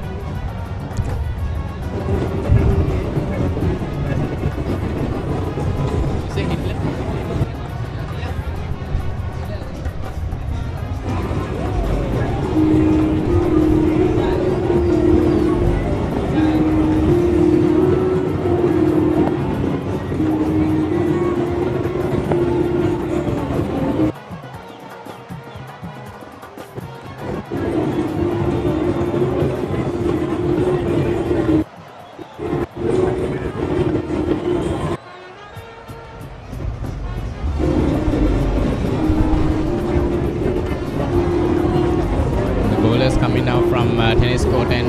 Coming now from tennis court and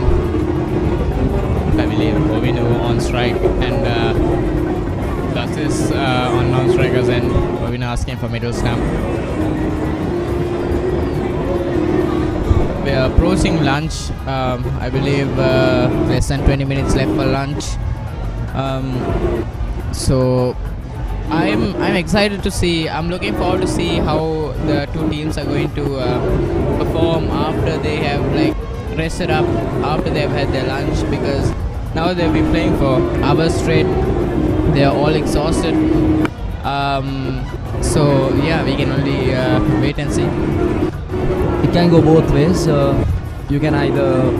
I believe Ovinu on strike, and Justice on non-strikers, and Ovinu asking for middle stump. We are approaching lunch. I believe less than 20 minutes left for lunch. So I'm excited to see. I'm looking forward to see how the two teams are going to perform after they have rested up, after they have had their lunch, because now they've been playing for hours straight. They are all exhausted. So yeah, we can only wait and see. It can go both ways. You can either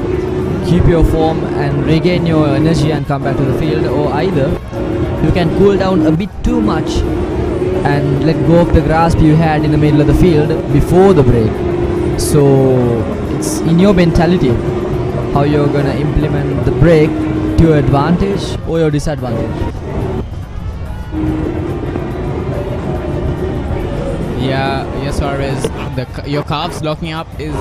keep your form and regain your energy and come back to the field, or either you can cool down a bit too much and let go of the grasp you had in the middle of the field before the break. So it's in your mentality how you're gonna implement the break to your advantage or your disadvantage. Yeah, yes, Suarez. Your calves locking up is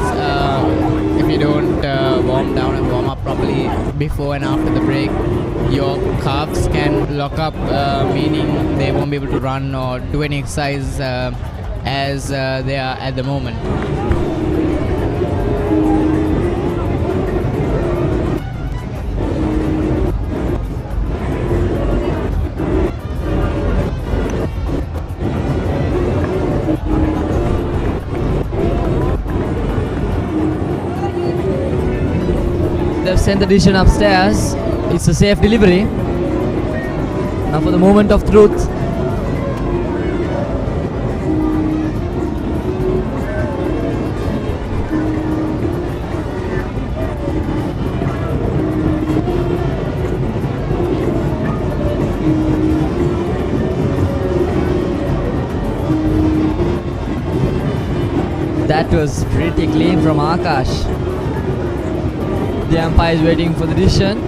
if you don't warm down and warm up properly before and after the break, your calves can lock up, meaning they won't be able to run or do any exercise as they are at the moment. They've sent the decision upstairs. It's a safe delivery. Now for the moment of truth. That was pretty clean from Akash. The umpire is waiting for the decision.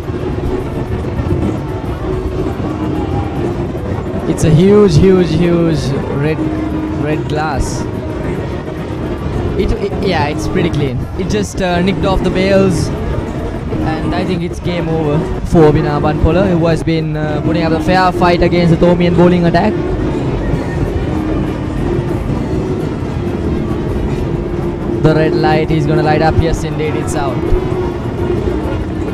It's a huge red glass. Yeah, it's pretty clean. It just nicked off the bails, and I think it's game over for Bina Banpola, who has been putting up a fair fight against the Thomian bowling attack. The red light is gonna light up. Yes, indeed, it's out.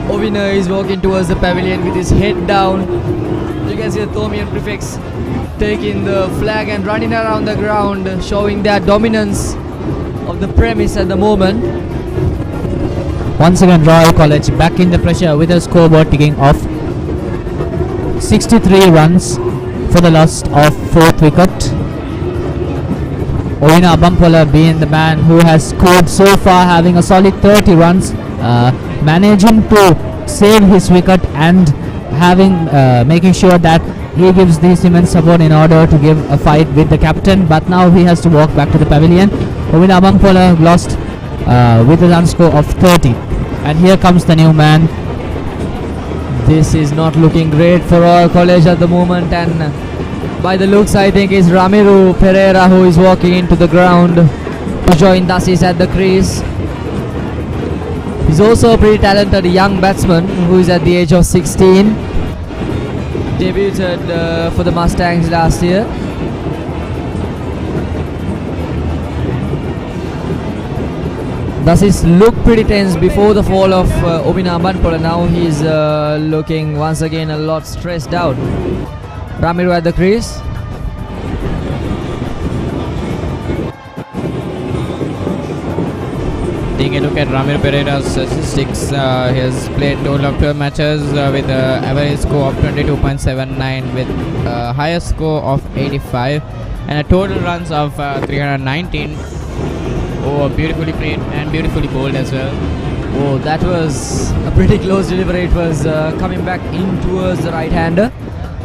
Ovina is walking towards the pavilion with his head down. You can see the Thomian prefects taking the flag and running around the ground, showing their dominance of the premise at the moment. Once again, Royal College back in the pressure with a scoreboard ticking off. 63 runs for the loss of 4th wicket. Ovina Abampola being the man who has scored so far, having a solid 30 runs, managing to save his wicket and making sure that he gives this immense support in order to give a fight with the captain, but now he has to walk back to the pavilion. Ovina Abampola lost with a run score of 30, and here comes the new man. This is not looking great for Royal College at the moment, and by the looks I think it's Ramiro Pereira who is walking into the ground to join Dasis at the crease. He's also a pretty talented young batsman who is at the age of 16. Debuted for the Mustangs last year. Dasis looked pretty tense before the fall of Ovina Abampola. Now he's looking once again a lot stressed out. Ramiro at the crease. Taking a look at Ramiro Pereira's statistics, he has played total of 12 matches with an average score of 22.79 with a highest score of 85 and a total runs of 319. Oh, beautifully played and beautifully bowled as well. Oh, that was a pretty close delivery. It was coming back in towards the right-hander.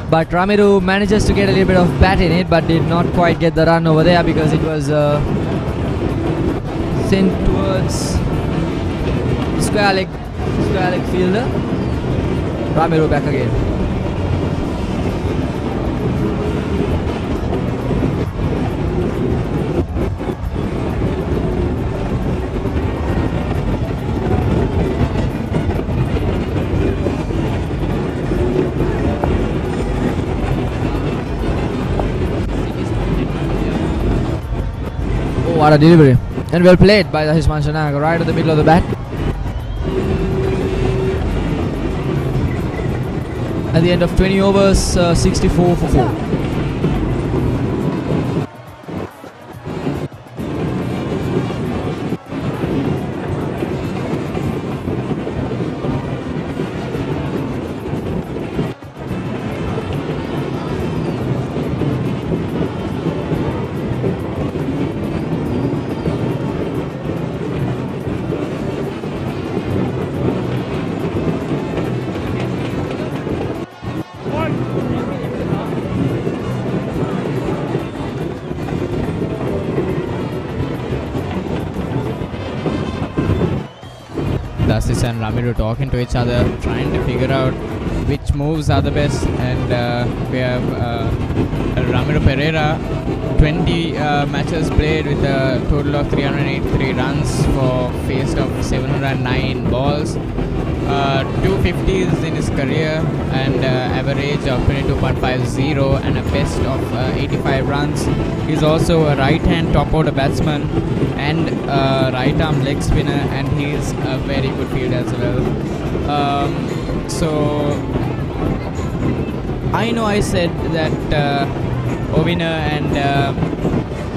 But Ramiro manages to get a little bit of bat in it, but did not quite get the run over there because it was sent towards the square leg fielder. Ramiro back again. Oh, what a delivery. And well played by the Hisman Shanaga, right in the middle of the bat. At the end of 20 overs, 64 for 4. Dasis and Ramiro talking to each other, trying to figure out which moves are the best. And we have Ramiro Pereira, 20 matches played with a total of 383 runs for faced of 709 balls. 250s in his career and average of 22.50 and a best of 85 runs. He's also a right-hand top-order batsman and right-arm leg spinner, and he's a very good fielder as well. So I know I said that Ovina and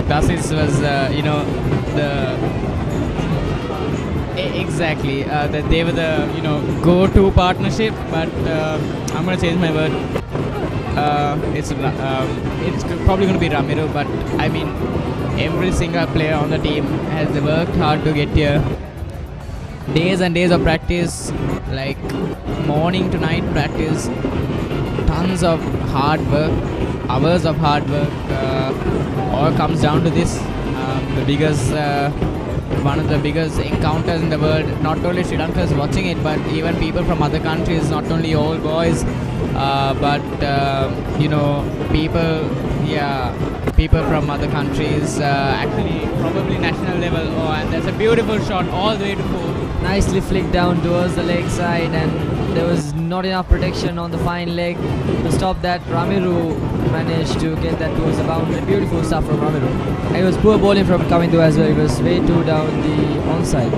Dasis was, exactly that they were the go-to partnership, but I'm gonna change my word. It's probably gonna be Ramiro, but I mean every single player on the team has worked hard to get here. Days and days of practice, like morning to night practice, tons of hard work, hours of hard work, all comes down to this. One of the biggest encounters in the world. Not only Sri Lanka is watching it, but even people from other countries, not only old boys, but people from other countries, actually probably national level. Oh, and there's a beautiful shot all the way to 4. Nicely flicked down towards the leg side, and there was not enough protection on the fine leg to stop that. Ramiro managed to get that towards the boundary. Beautiful stuff from Ramiro. And it was poor bowling from coming to as well. It was way too down the onside.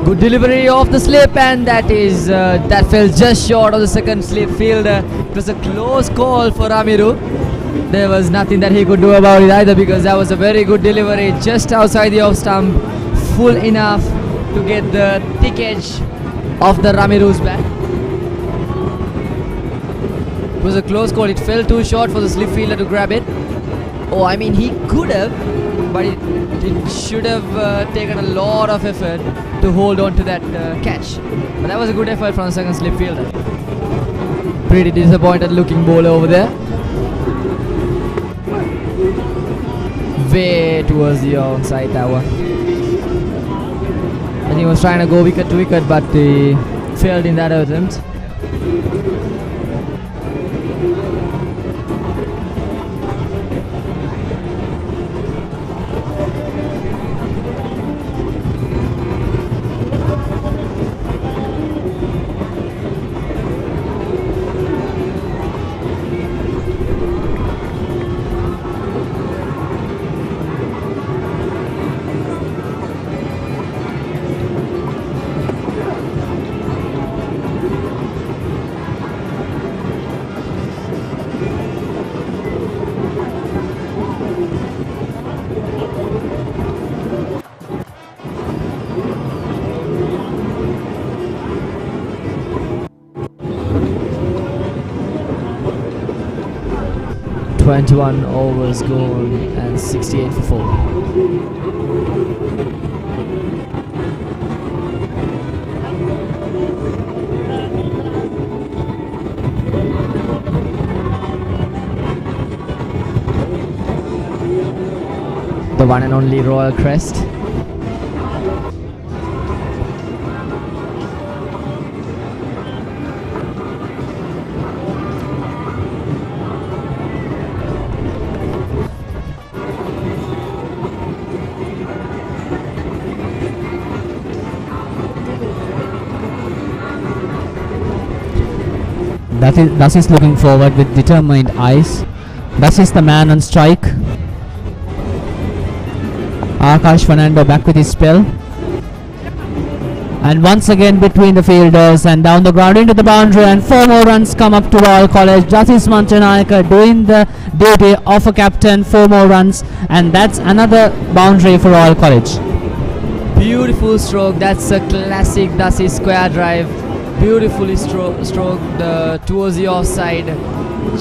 Good delivery of the slip, and that fell just short of the second slip fielder. It was a close call for Ramiru. There was nothing that he could do about it either, because that was a very good delivery just outside the off stump, full enough to get the thick edge of the Ramiru's bat. It was a close call. It fell too short for the slip fielder to grab it. Oh, I mean, he could have, but it should have taken a lot of effort to hold on to that catch. But that was a good effort from the second slip fielder. Pretty disappointed looking bowler over there. Way towards the onside tower. And he was trying to go wicket to wicket, but he failed in that attempt. .21 overs gone and 68 for 4. The one and only Royal Crest. Thus is looking forward with determined eyes. Thus is the man on strike. Akash Fernando back with his spell. And once again between the fielders and down the ground into the boundary, and 4 more runs come up to Royal College. Justice Manchanaika doing the duty of a captain. 4 more runs, and that's another boundary for Royal College. Beautiful stroke. That's a classic Dasi square drive. Beautifully stroked towards the offside.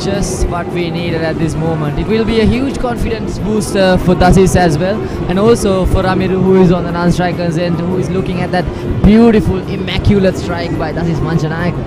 Just what we needed at this moment. It will be a huge confidence booster for Dasis as well, and also for Ramiru, who is on the non-striker's end, who is looking at that beautiful, immaculate strike by Dasis Manchanaika.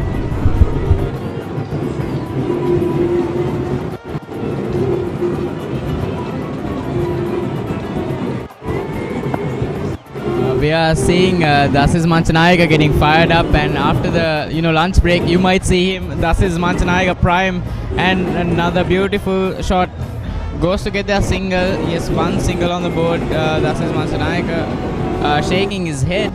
We are seeing Dasis Manchanaika getting fired up, and after the lunch break, you might see him, Dasis Manchanaika prime, and another beautiful shot goes to get their single. Yes, one single on the board. Dasis Manchanaika shaking his head.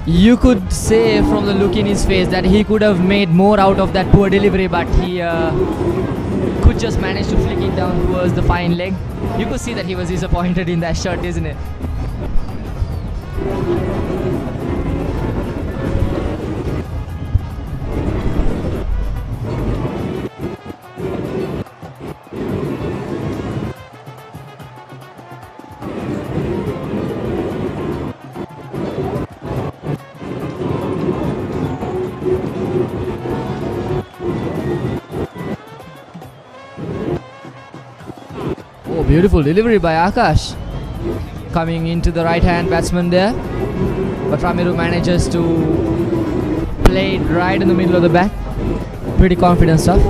You could say from the look in his face that he could have made more out of that poor delivery, but he could just manage to flick it down towards the fine leg. You could see that he was disappointed in that shot, isn't it? Oh, beautiful delivery by Akash. Coming into the right hand batsman there, but Ramiru manages to play it right in the middle of the bat. Pretty confident stuff.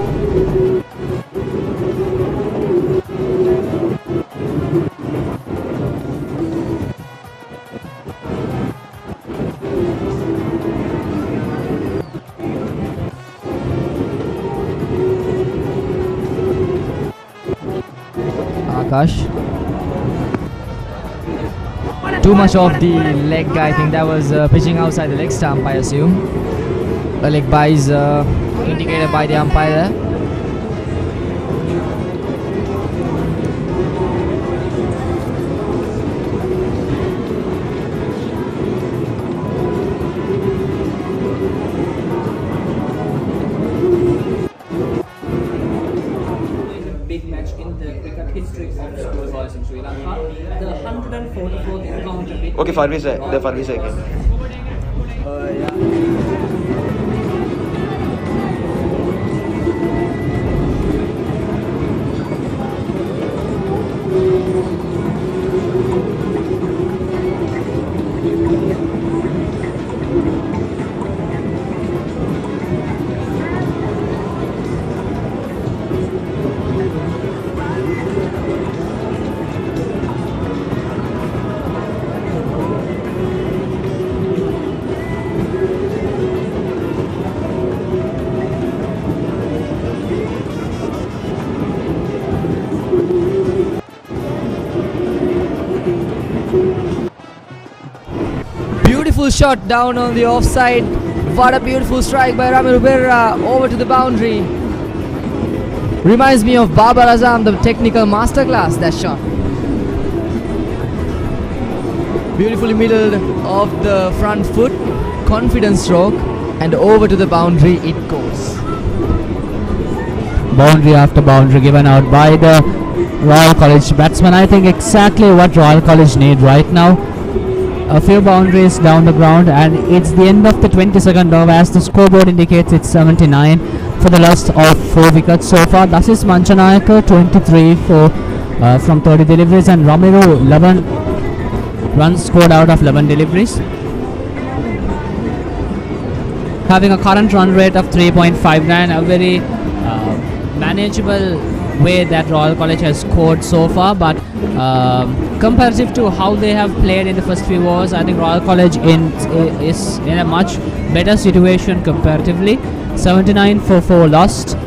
Akash. Too much of the leg, I think that was pitching outside the leg stump, I assume. A leg by is indicated by the umpire there. Okay, Farvis, the Farvis again. Beautiful shot down on the offside. What a beautiful strike by Rami Rubera over to the boundary. Reminds me of Babar Azam, the technical masterclass, that shot. Beautifully middled of the front foot, confident stroke, and over to the boundary it goes. Boundary after boundary given out by the Royal College batsman. I think exactly what Royal College need right now. A few boundaries down the ground, and it's the end of the 22nd over. As the scoreboard indicates, it's 79 for the loss of 4 wickets so far. That is Manchanayaka 23 from 30 deliveries, and Ramiro 11 runs scored out of 11 deliveries, having a current run rate of 3.59, a very manageable way that Royal College has scored so far. But comparative to how they have played in the first few overs, I think Royal College is in a much better situation comparatively. 79 for 4 lost.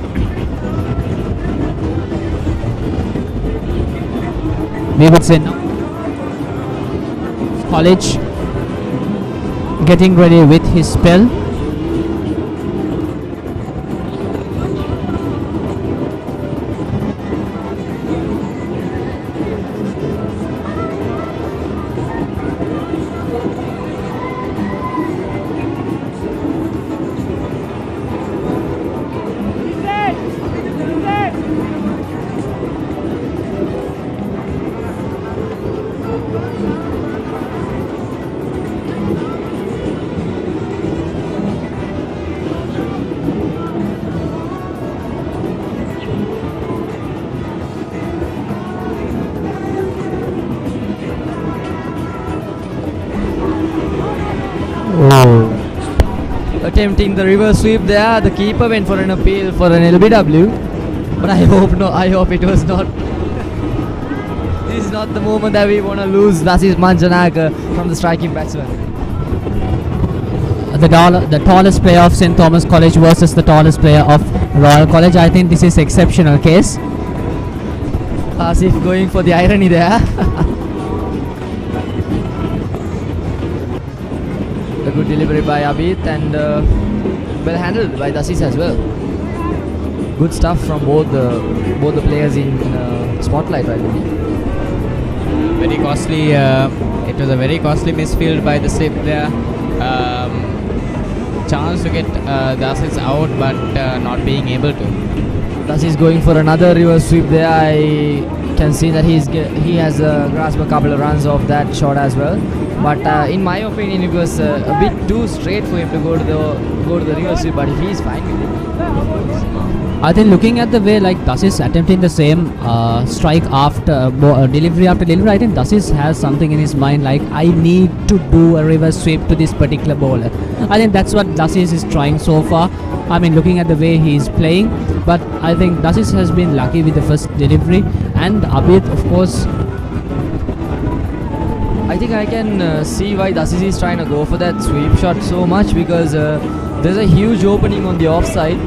We would say now College getting ready with his spell. Attempting the reverse sweep there, the keeper went for an appeal for an LBW, but I hope it was not. This is not the moment that we want to lose. That is Manjanaka from the striking batsman. The tallest player of St. Thomas College versus the tallest player of Royal College. I think this is exceptional case. As if going for the irony there. A good delivery by Abid, and well handled by Dasis as well. Good stuff from both the players in spotlight right now. Very costly. It was a very costly misfield by the slip there. Chance to get Dasis out, but not being able to. Dasis going for another reverse sweep there. I can see that he has grasped a couple of runs off that shot as well. But in my opinion, it was a bit too straight for him to go to the reverse sweep. But he is fine with it. I think looking at the way like Dasis attempting the same strike after delivery after delivery, I think Dasis has something in his mind like, I need to do a reverse sweep to this particular bowler. I think that's what Dasis is trying so far. I mean, looking at the way he is playing, but I think Dasis has been lucky with the first delivery, and Abid, of course. I think I can see why Dasis is trying to go for that sweep shot so much, because there's a huge opening on the offside.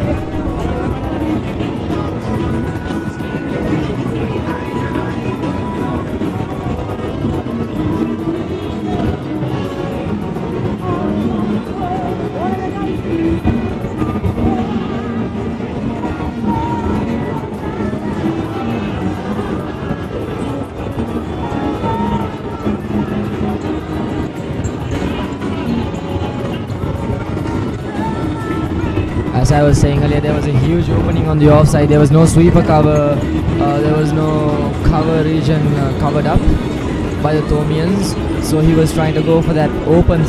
As I was saying earlier, there was a huge opening on the offside. There was no sweeper cover. There was no cover region covered up. by the Thomians. So he was trying to go for that open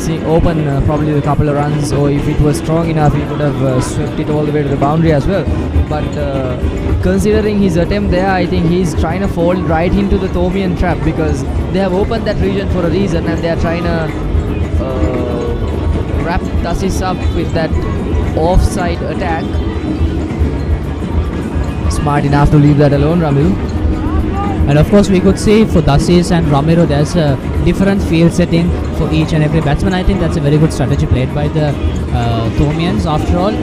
probably a couple of runs, or if it was strong enough, he could have swept it all the way to the boundary as well. But considering his attempt there, I think he's trying to fall right into the Thomian trap, because they have opened that region for a reason, and they are trying to wrap Dasis up with that offside attack. Smart enough to leave that alone, Ramil. And of course, we could see for Dasis and Ramiro, there's a different field setting for each and every batsman. I think that's a very good strategy played by the Thomians. After all,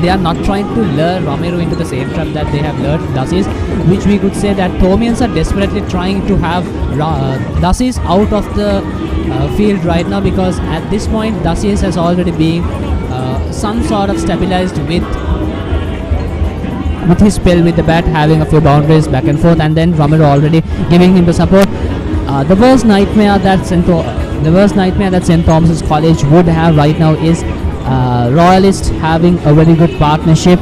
they are not trying to lure Ramiro into the same trap that they have lured Dasis, which we could say that Thomians are desperately trying to have Dasis out of the field right now, because at this point, Dasis has already been some sort of stabilized with his spell with the bat, having a few boundaries back and forth, and then Ramiro already giving him the support. The worst nightmare that St. Thomas's College would have right now is Royalists having a very good partnership,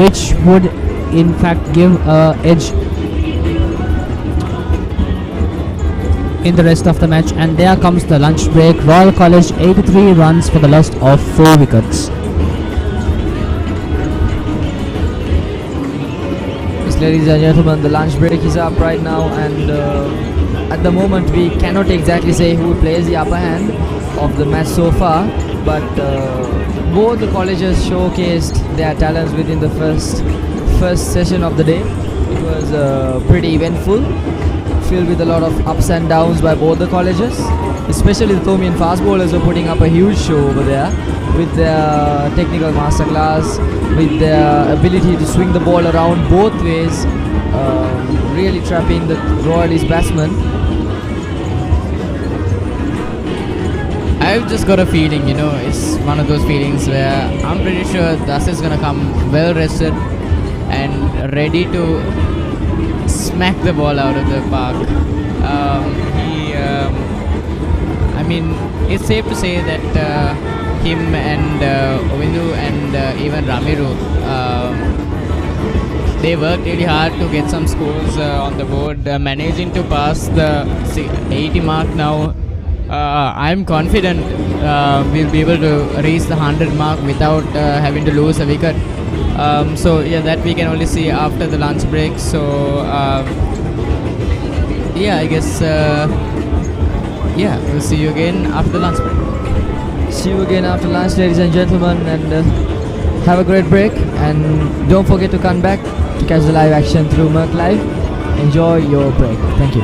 which would in fact give edge in the rest of the match. And there comes the lunch break. Royal College 83 runs for the loss of 4 wickets. Ladies and gentlemen, the lunch break is up right now, and at the moment we cannot exactly say who plays the upper hand of the match so far, but both the colleges showcased their talents within the first session of the day. It was pretty eventful, filled with a lot of ups and downs by both the colleges, especially the Thomian fast bowlers were putting up a huge show over there with their technical masterclass, with their ability to swing the ball around both ways, really trapping the Royalist batsmen. I've just got a feeling, it's one of those feelings where I'm pretty sure Das is gonna come well rested and ready to smack the ball out of the park. It's safe to say that him and Ovindu and even Ramiro, they worked really hard to get some scores on the board, managing to pass the 80 mark now. I'm confident we'll be able to reach the 100 mark without having to lose a wicket. So yeah, that we can only see after the lunch break. So yeah, I guess we'll see you again after the lunch break. See you again after lunch, ladies and gentlemen, and have a great break, and don't forget to come back to catch the live action through Merc Live. Enjoy your break. Thank you.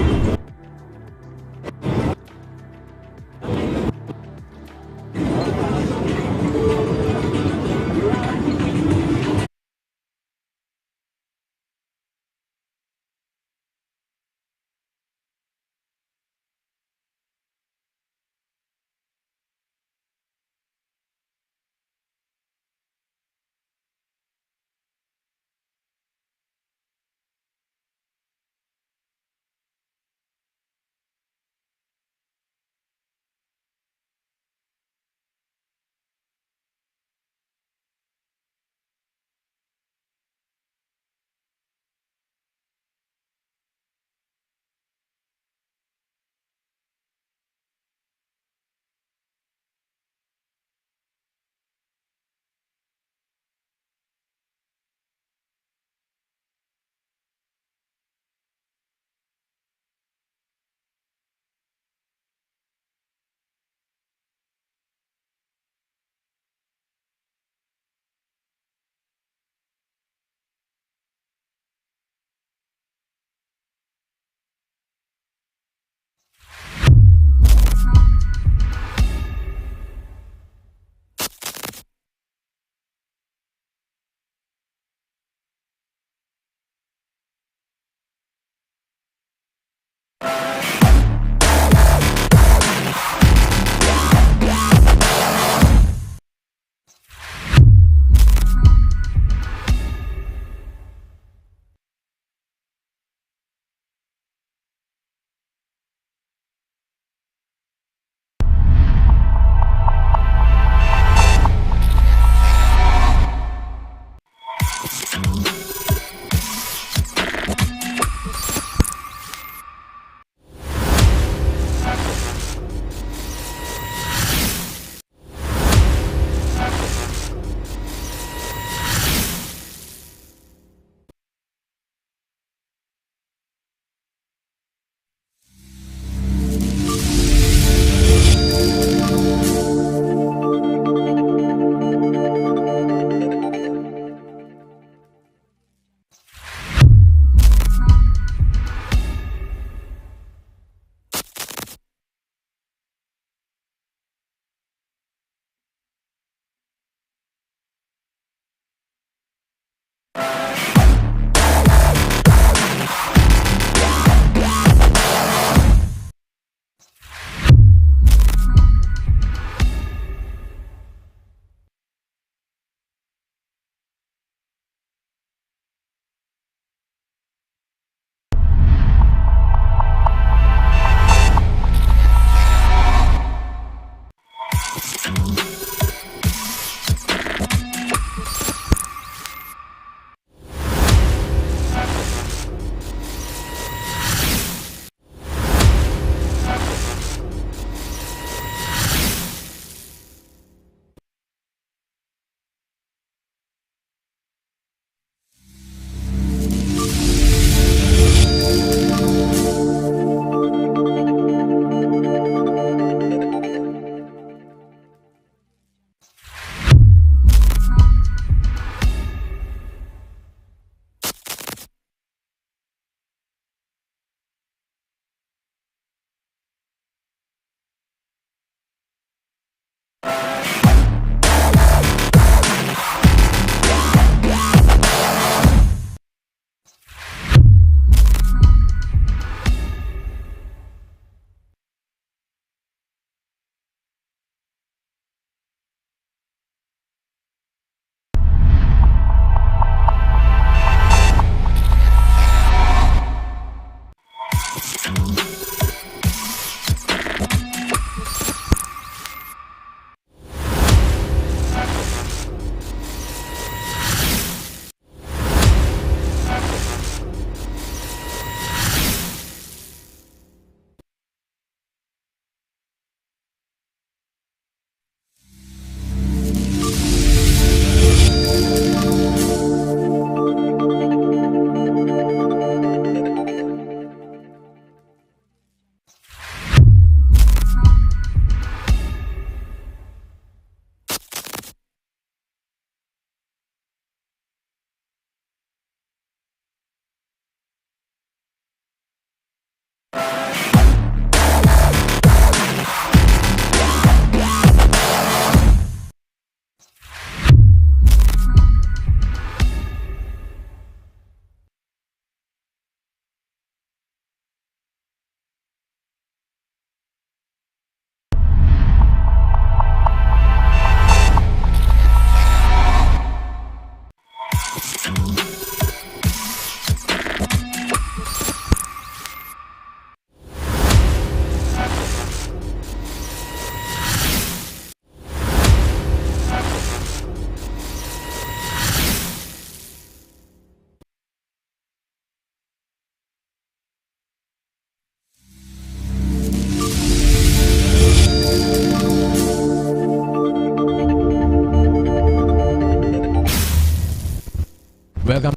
Welcome.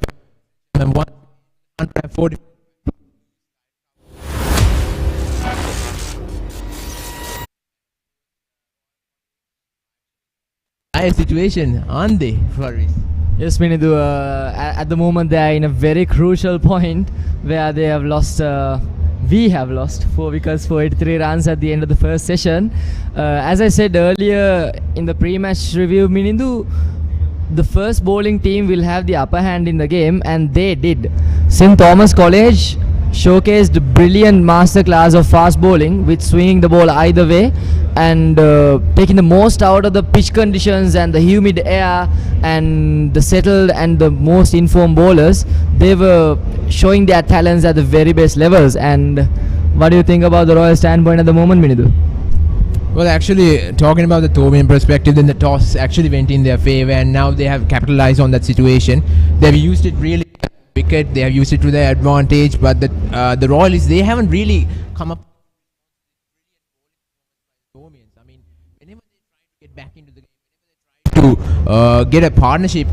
140. Situation, aren't they, Faris? Yes, Minidu, at the moment they are in a very crucial point where they have lost, we have lost 4 wickets for 83 runs at the end of the first session. As I said earlier in the pre-match review, Minindu, the first bowling team will have the upper hand in the game, and they did. St. Thomas College showcased brilliant masterclass of fast bowling with swinging the ball either way and taking the most out of the pitch conditions and the humid air and the settled and the most informed bowlers. They were showing their talents at the very best levels. And what do you think about the Royal standpoint at the moment, Minidu? Well, actually, talking about the Thomian perspective, then the toss actually went in their favour, and now they have capitalised on that situation. They've used it really wicket. They have used it to their advantage, but the Royalists, they haven't really come up. I mean, whenever they try to get back into the game, whenever they try to get a partnership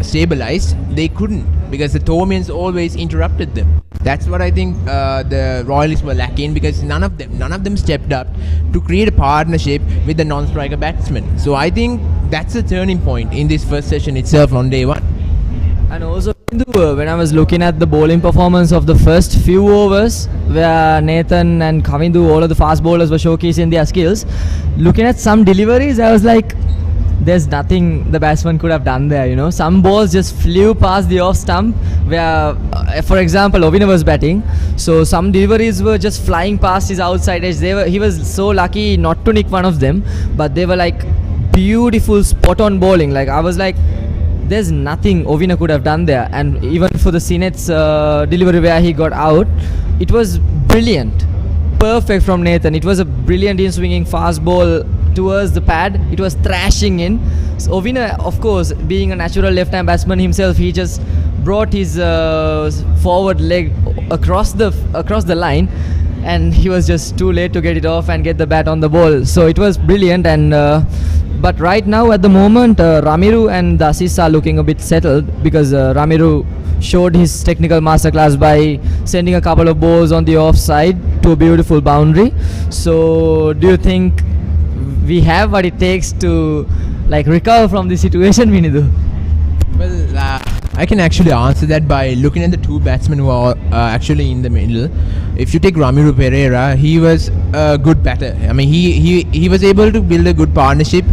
stabilized, they couldn't, because the Thomians always interrupted them. That's what I think the Royalists were lacking, because none of them stepped up to create a partnership with the non-striker batsmen. So I think that's a turning point in this first session itself on day one. And also, when I was looking at the bowling performance of the first few overs, where Nathan and Kavindu, all of the fast bowlers were showcasing their skills, looking at some deliveries, I was like, there's nothing the batsman could have done there, you know. Some balls just flew past the off stump where, for example, Ovina was batting. So some deliveries were just flying past his outside edge. He was so lucky not to nick one of them, but they were like beautiful spot on bowling. Like, I was like, there's nothing Ovina could have done there. And even for the Sinet's delivery where he got out, it was brilliant. Perfect from Nathan. It was a brilliant in swinging fast ball towards the pad. It was thrashing in. So Ovina, of course, being a natural left-hand batsman himself, he just brought his forward leg across the line, and he was just too late to get it off and get the bat on the ball. So it was brilliant. And but right now at the moment, Ramiru and Dasis are looking a bit settled, because Ramiru showed his technical masterclass by sending a couple of balls on the offside to a beautiful boundary. So do you think we have what it takes to like recover from this situation, Minidu? Well, I can actually answer that by looking at the two batsmen who are actually in the middle. If you take Ramiru Pereira, he was a good batter. I mean, he was able to build a good partnership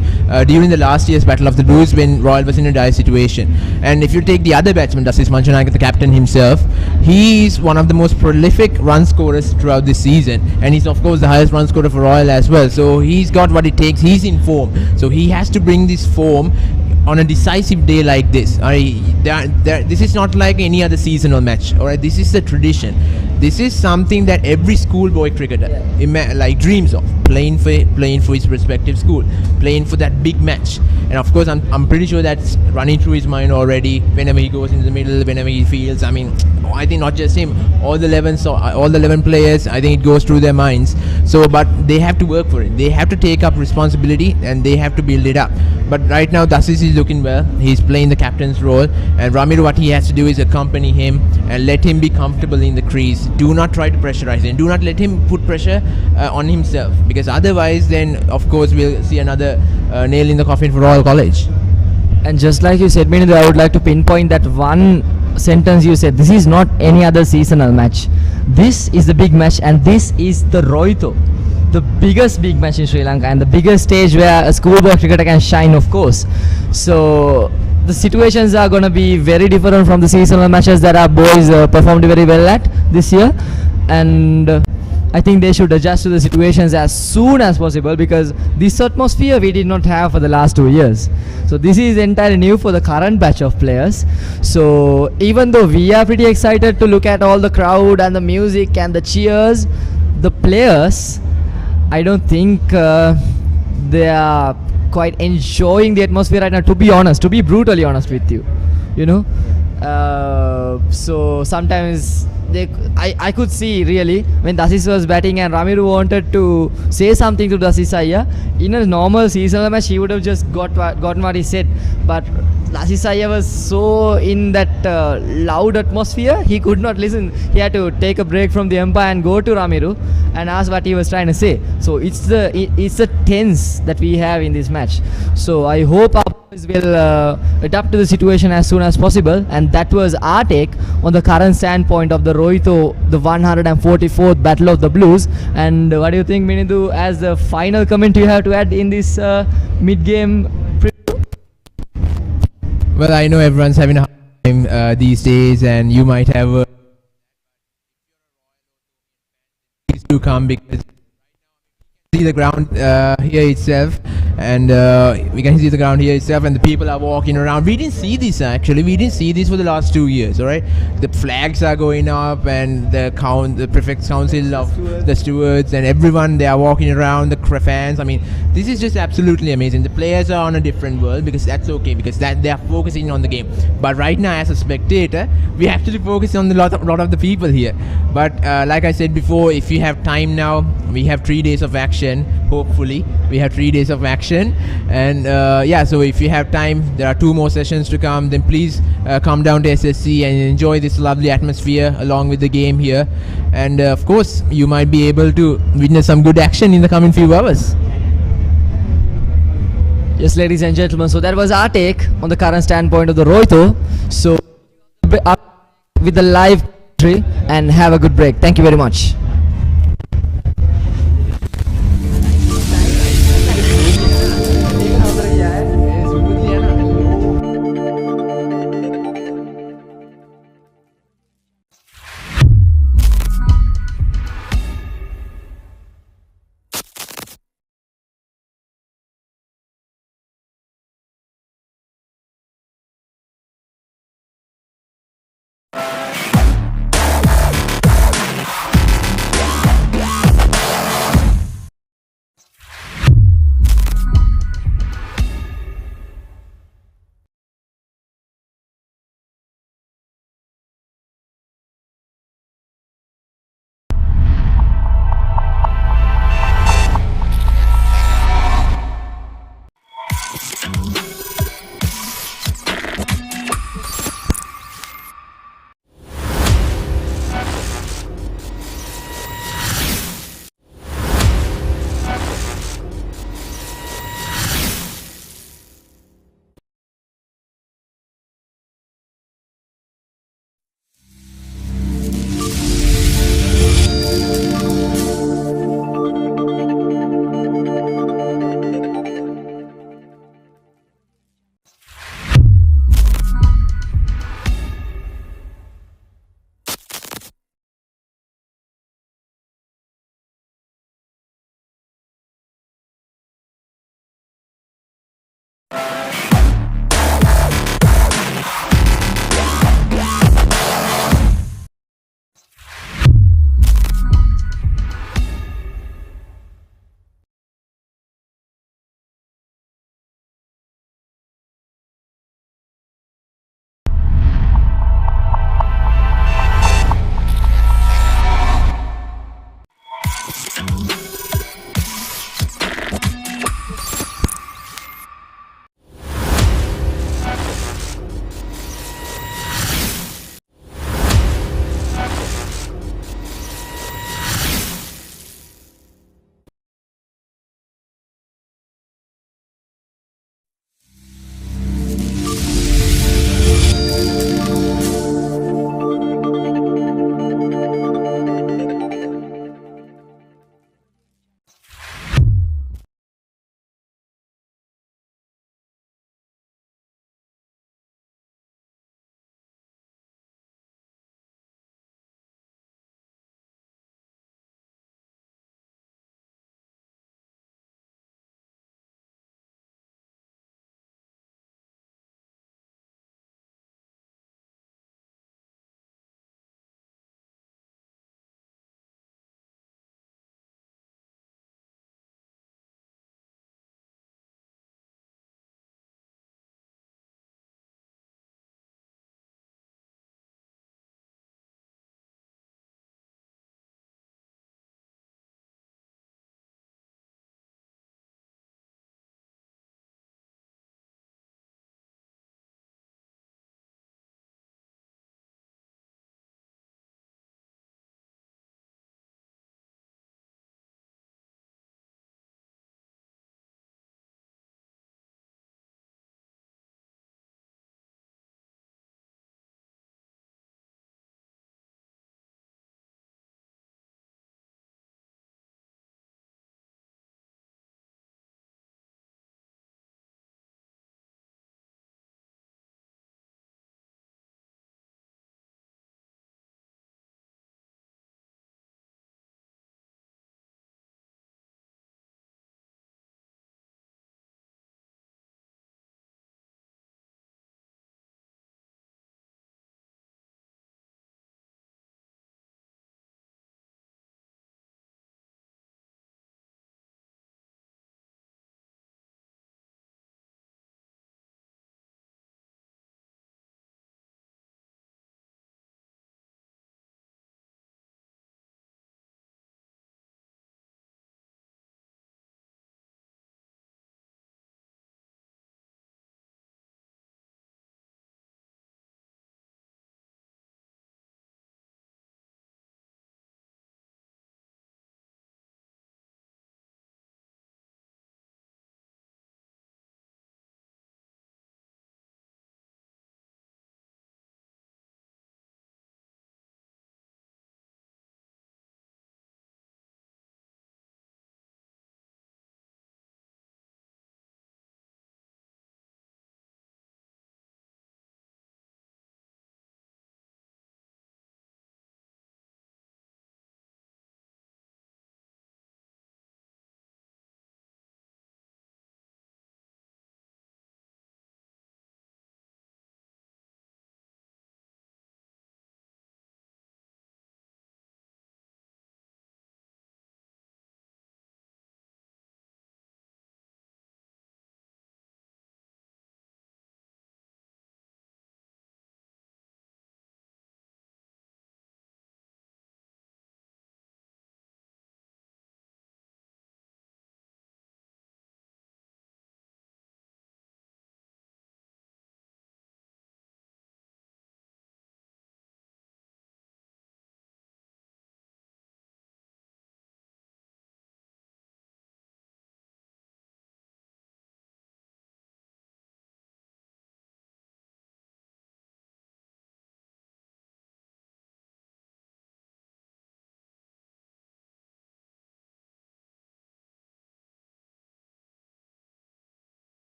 during the last year's Battle of the Blues when Royal was in a dire situation. And if you take the other batsman, Dasis Manchanayak, the captain himself, he is one of the most prolific run scorers throughout this season, and he's of course the highest run scorer for Royal as well. So he's got what it takes. He's in form, so he has to bring this form on a decisive day like this. This is not like any other seasonal match. Alright, this is the tradition. This is something that every schoolboy cricketer dreams of, playing for his respective school, playing for that big match. And of course, I'm pretty sure that's running through his mind already. Whenever he goes into the middle, whenever he feels. I mean, I think not just him, all the 11 players. I think it goes through their minds. So, but they have to work for it. They have to take up responsibility and they have to build it up. But right now, Dasis is looking well. He's playing the captain's role, and Ramiru, what he has to do is accompany him and let him be comfortable in the crease. Do not try to pressurize him. Do not let him put pressure on himself, because otherwise, then of course we'll see another nail in the coffin for Royal College. And just like you said, Minidu, I would like to pinpoint that one sentence you said. This is not any other seasonal match. This is the big match, and this is the Rohito, the biggest big match in Sri Lanka, and the biggest stage where a schoolboy cricketer can shine, of course. So the situations are going to be very different from the seasonal matches that our boys performed very well at this year. And I think they should adjust to the situations as soon as possible, because this atmosphere we did not have for the last 2 years. So this is entirely new for the current batch of players. So even though we are pretty excited to look at all the crowd and the music and the cheers, the players, I don't think they are quite enjoying the atmosphere right now, to be honest, to be brutally honest with you, you know. So sometimes I could see really when Dasis was batting and Ramiru wanted to say something to Dasis Iyer. In a normal seasonal match, he would have just gotten what he said. But Lasisaya was so in that loud atmosphere, he could not listen. He had to take a break from the umpire and go to Ramiru and ask what he was trying to say. So it's the tense that we have in this match. So I hope our boys will adapt to the situation as soon as possible. And that was our take on the current standpoint of the Rohito, the 144th Battle of the Blues. And what do you think, Minidu, as the final comment you have to add in this mid-game? Well, I know everyone's having a hard time these days, and you might have please do come, because see the ground here itself, and we can see the ground here itself, and the people are walking around. We didn't see this actually. We didn't see this for the last 2 years. All right, the flags are going up, and the prefect's council of the stewards and everyone, they are walking around. The fans. I mean, this is just absolutely amazing. The players are on a different world, because that's okay, because that they are focusing on the game. But right now, as a spectator, we actually focus on the lot of the people here. But like I said before, if you have time now, we have 3 days of action. Hopefully we have 3 days of action, and yeah, so if you have time, there are 2 more sessions to come, then please come down to SSC and enjoy this lovely atmosphere along with the game here, and of course you might be able to witness some good action in the coming few hours. Yes, ladies and gentlemen, so that was our take on the current standpoint of the Rohito. So up with the live commentary and have a good break. Thank you very much.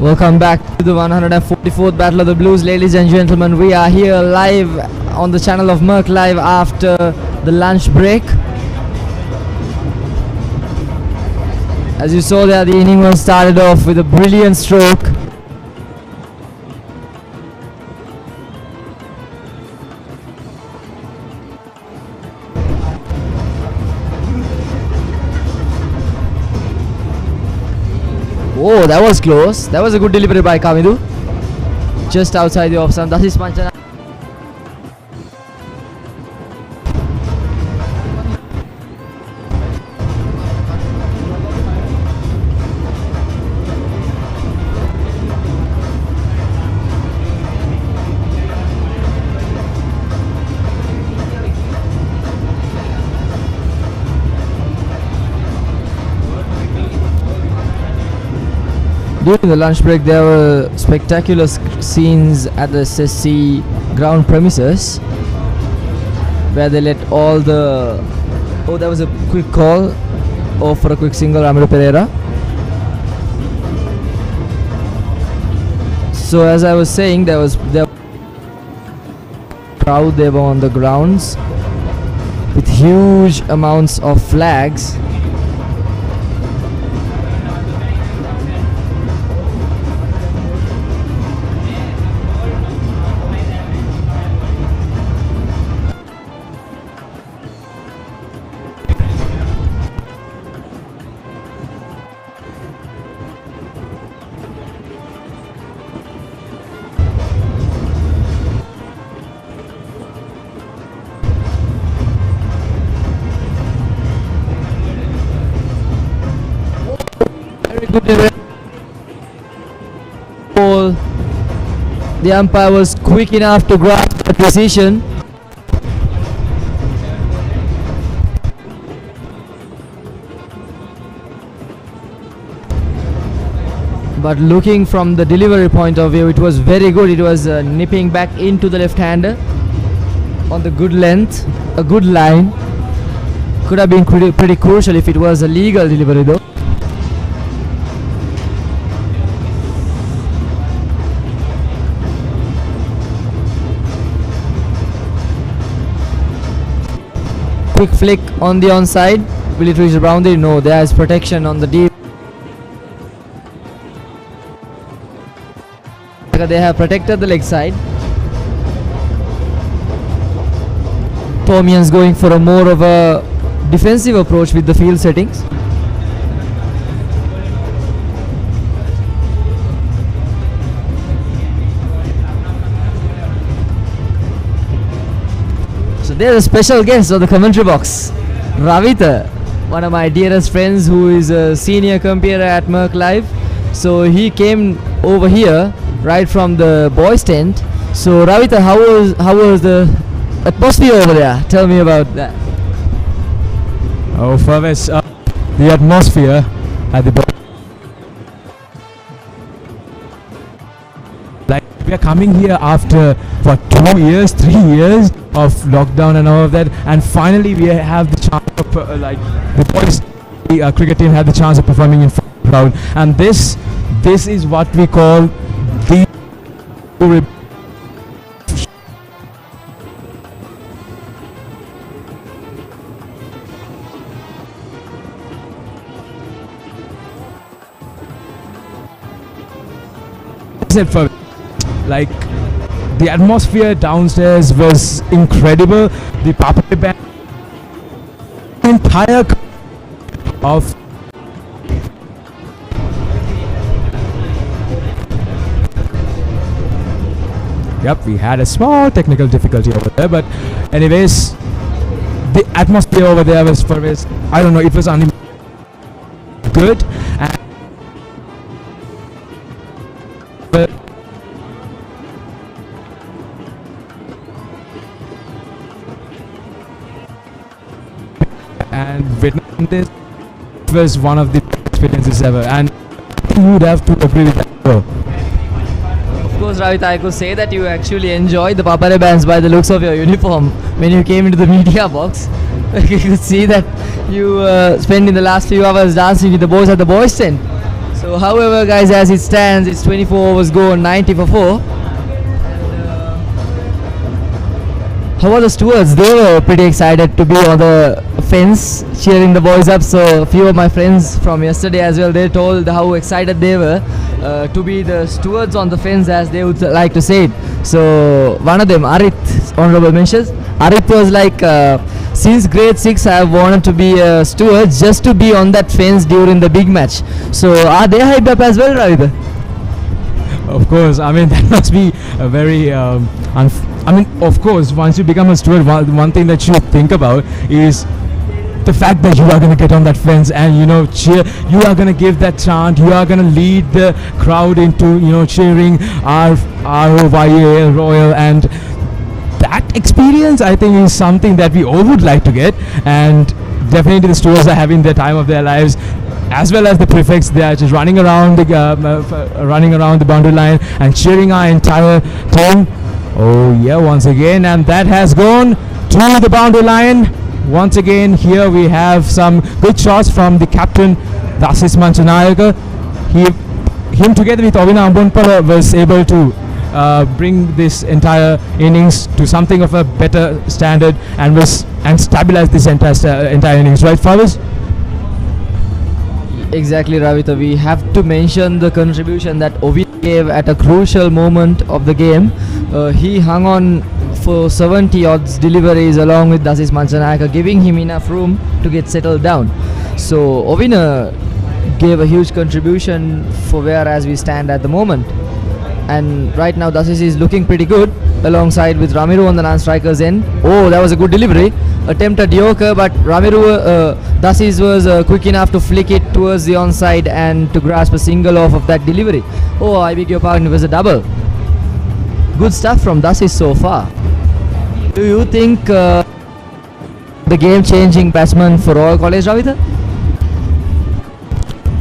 Welcome back to the 144th Battle of the Blues, ladies and gentlemen. We are here live on the channel of Merc Live after the lunch break. As you saw there, the inning was started off with a brilliant stroke. Oh, that was close. That was a good delivery by Kamidu. Just outside the off stump. That is Panchana. During the lunch break, there were spectacular scenes at the SSC ground premises where they let all the... Oh, that was a quick call. Oh, for a quick single, Ramiro Pereira. So as I was saying, there crowd, they were on the grounds with huge amounts of flags. Ball. The umpire was quick enough to grab the position. But looking from the delivery point of view, it was very good. It was nipping back into the left-hander on the good length, a good line. Could have been pretty crucial if it was a legal delivery though. Quick flick on the onside. Will it reach the boundary? No, there is protection on the deep. They have protected the leg side. Thomian's going for a more of a defensive approach with the field settings. So there's a special guest on the commentary box, Ravita, one of my dearest friends who is a senior compere at Merc Live. So he came over here right from the boys tent. So Ravita, how was the atmosphere over there? Tell me about that. Oh, Favis, the atmosphere at the like we are coming here after for 2 years, 3 years of lockdown and all of that, and finally we have the chance of like the boys cricket team had the chance of performing in front of the crowd, and this is what we call the for like the atmosphere downstairs was incredible. The Papa band entire of yep, we had a small technical difficulty over there, but anyways the atmosphere over there was for us, I don't know, it was good. And witnessing this was one of the best experiences ever, and you would have to agree with that. Of course, Ravita, I could say that you actually enjoyed the Papare bands by the looks of your uniform when you came into the media box. You could see that you spent in the last few hours dancing with the boys at the boys tent. So So, however, guys, as it stands, it's 24 overs gone, 90 for 4. How are the stewards? They were pretty excited to be on the fence cheering the boys up. So a few of my friends from yesterday as well, they told how excited they were to be the stewards on the fence, as they would like to say it. So one of them, Arit, honorable mentions, Arit was like, since grade 6 I have wanted to be a steward just to be on that fence during the big match. So are they hyped up as well, Ravita? Of course, I mean, that must be a very I mean, of course, once you become a steward, one thing that you think about is the fact that you are going to get on that fence and, you know, cheer. You are going to give that chant. You are going to lead the crowd into, you know, cheering R-O-Y-A-L, Royal. And that experience, I think, is something that we all would like to get. And definitely the stewards are having the time of their lives, as well as the prefects. They are just running around the boundary line and cheering our entire team. Oh yeah, once again, and that has gone to the boundary line. Once again, here we have some good shots from the captain, Dasis Manchanayaka. Him together with Ovina Ambonpala was able to bring this entire innings to something of a better standard and stabilize this entire innings, right, Favis? Exactly, Ravita. We have to mention the contribution that Ovi gave at a crucial moment of the game. He hung on for 70 odds deliveries along with Dasis Manchanayaka, giving him enough room to get settled down. So Ovina gave a huge contribution for where as we stand at the moment. And right now Dasis is looking pretty good alongside with Ramiru on the non-strikers end. Oh, that was a good delivery. Attempted Yorker, but Dasis was quick enough to flick it towards the onside and to grasp a single off of that delivery. Oh, I beg your pardon, it was a double. Good stuff from Dasis so far. Do you think the game-changing batsman for Royal College, Ravita?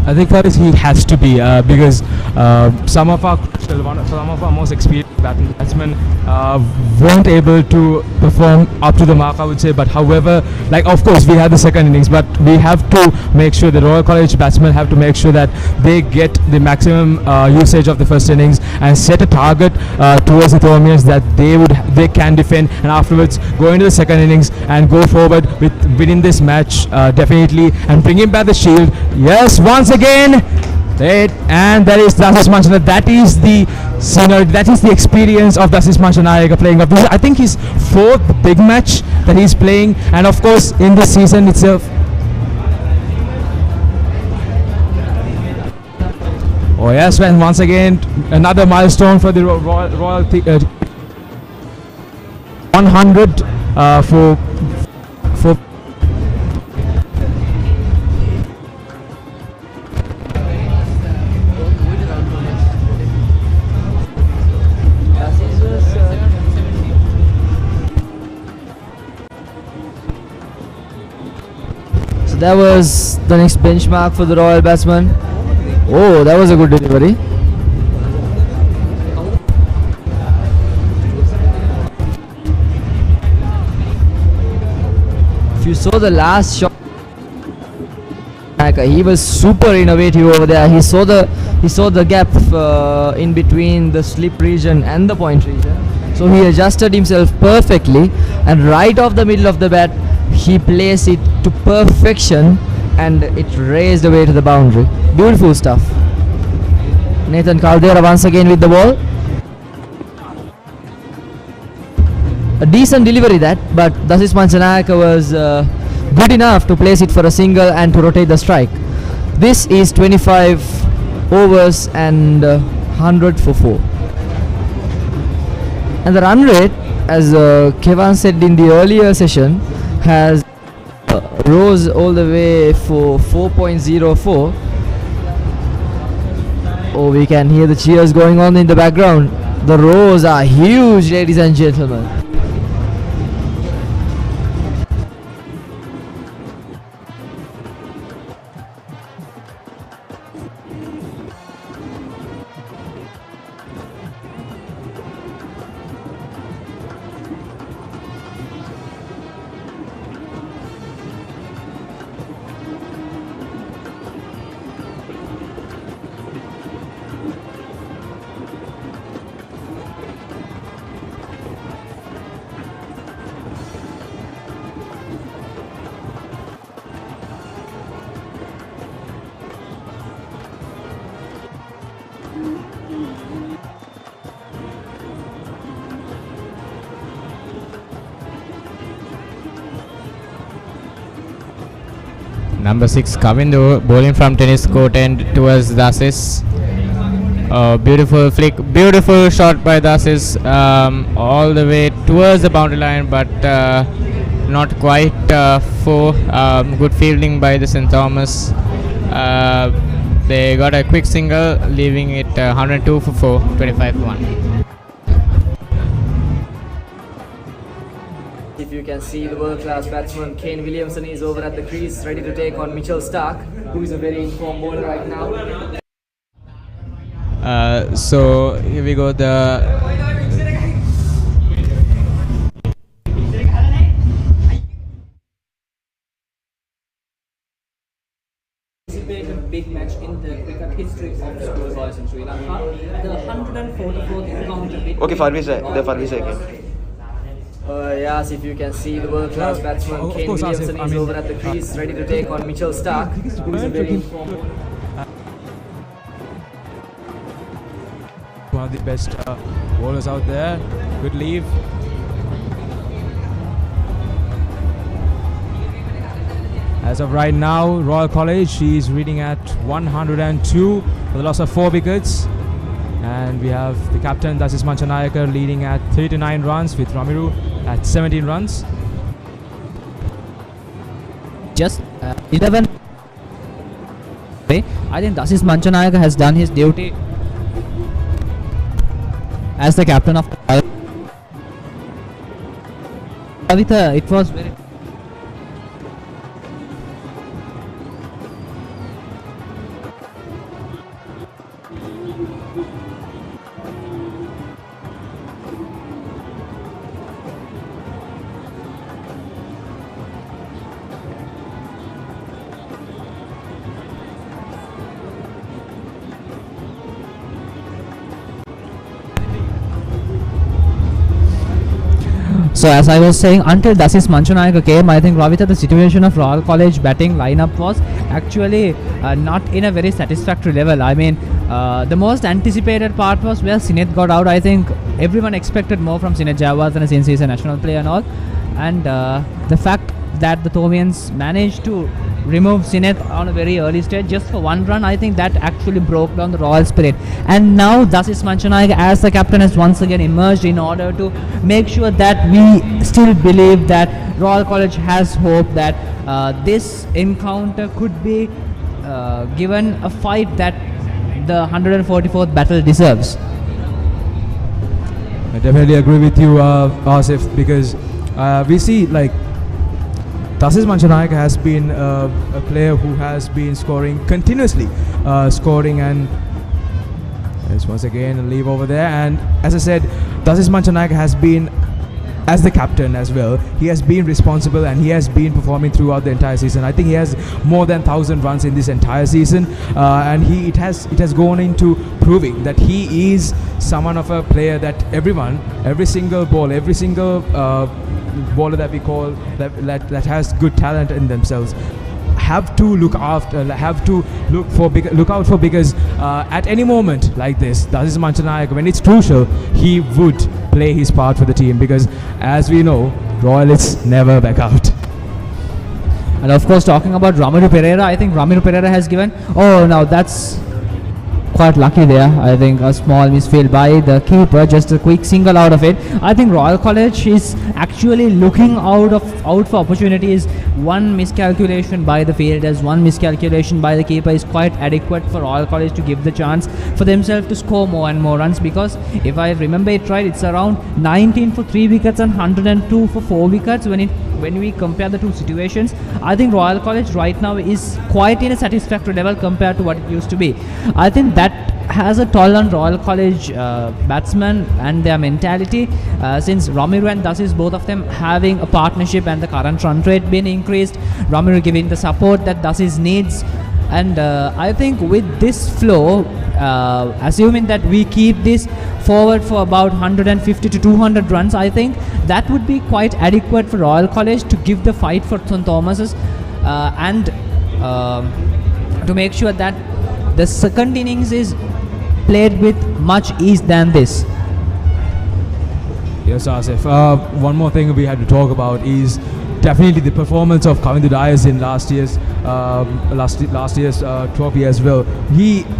I think that he has to be because some of our most experienced batsmen weren't able to perform up to the mark, I would say. But however, like, of course we had the second innings, but we have to make sure the Royal College batsmen have to make sure that they get the maximum usage of the first innings and set a target towards the Thomians that they can defend, and afterwards go into the second innings and go forward with winning this match definitely and bringing back the shield. Yes, once again, and that is Dasis Manchanayaka. That is the scenery, that is the experience of Dasis Manchanayaka playing up. This is, I think, his fourth big match that he's playing, and of course in this season itself. Oh yes, and once again another milestone for the Royal 100 for that was the next benchmark for the Royal batsman. Oh, that was a good delivery. If you saw the last shot, he was super innovative over there. He saw the gap in between the slip region and the point region. So he adjusted himself perfectly, and right off the middle of the bat, he placed it to perfection and it raised away to the boundary. Beautiful stuff. Nathan Caldera once again with the ball. A decent delivery that, but Dasis Manchanayaka was good enough to place it for a single and to rotate the strike. This is 25 overs and 100 for 4. And the run rate, as Kevan said in the earlier session, has rose all the way for 4.04. Oh, we can hear the cheers going on in the background. The rows are huge, ladies and gentlemen. Number 6 Kavindu bowling from tennis court end towards Dasis. Beautiful flick, beautiful shot by Dasis, all the way towards the boundary line, but not quite for good fielding by the St. Thomas. They got a quick single, leaving it 102 for 4, 25 for 1. If you can see, the world-class batsman Kane Williamson is over at the crease, ready to take on Mitchell Starc, who is a very informed bowler right now. So here we go. Big match in the cricket history of schoolboys in Sri Lanka. The 144th encounter. Okay, Farvi second. Yes, if you can see, the world-class batsman Kane Williamson is over at the crease, ready to take on Mitchell Starc, who is a very informed. One of the best bowlers out there. Good leave. As of right now, Royal College, she is reading at 102 for the loss of 4 wickets. And we have the captain, Dasis Manchanayaka, leading at 39 runs with Ramiru at 17 runs. Just 11. I think Dasis Manchanayaka has done his duty as the captain of the Kavita. It was very So as I was saying, until Dasis Manchanayaka came, I think Ravita, the situation of Royal College batting lineup was actually not in a very satisfactory level. I mean, the most anticipated part was where Sineth got out. I think everyone expected more from Sineth Jayawardene since he's a national player and all. And the fact that the Thomians managed to remove Sineth on a very early stage just for 1 run, I think that actually broke down the Royal spirit. And now Dasis Manchanayaka as the captain has once again emerged in order to make sure that we still believe that Royal College has hope that this encounter could be given a fight that the 144th battle deserves. I definitely agree with you, Asif, because we see like Dasis Manchanayaka has been a player who has been scoring continuously, scoring, and there's once again a leave over there. And as I said, Dasis Manchanayaka has been, as the captain as well, he has been responsible and he has been performing throughout the entire season. I think he has more than 1,000 runs in this entire season, and it has gone into proving that he is someone of a player that every single bowler that we call that has good talent in themselves have to look out for, because at any moment like this, Dasis Manchanayaka, when it's crucial, he would play his part for the team, because as we know, Royalists never back out. And of course, talking about Ramiru Pereira, I think Ramiru Pereira has given, now that's quite lucky there. I think a small misfield by the keeper, just a quick single out of it. I think Royal College is actually looking out for opportunities. One miscalculation by the fielders, one miscalculation by the keeper is quite adequate for Royal College to give the chance for themselves to score more and more runs, because if I remember it right, it's around 19 for 3 wickets and 102 for 4 wickets. When we compare the two situations, I think Royal College right now is quite in a satisfactory level compared to what it used to be. I think that has a toll on Royal College batsmen and their mentality, since Ramiru and Dasis, both of them having a partnership and the current run rate being increased, Ramiru giving the support that Dasis needs. And I think with this flow, assuming that we keep this forward for about 150 to 200 runs, I think that would be quite adequate for Royal College to give the fight for St. Thomas's and to make sure that the second innings is played with much ease than this. Yes, Asif. One more thing we had to talk about is definitely the performance of Kavindu Dias in last year's trophy as well.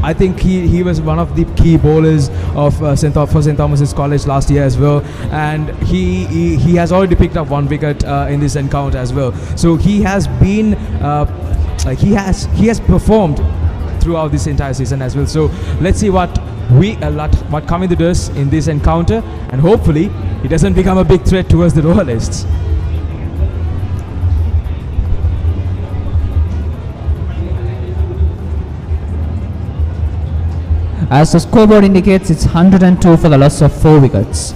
I think he was one of the key bowlers of St Thomas's College last year as well, and he has already picked up 1 wicket in this encounter as well. So he has been he has performed throughout this entire season as well. So let's see what Kavindu does in this encounter, and hopefully he doesn't become a big threat towards the Royalists. As the scoreboard indicates, it's 102 for the loss of 4 wickets.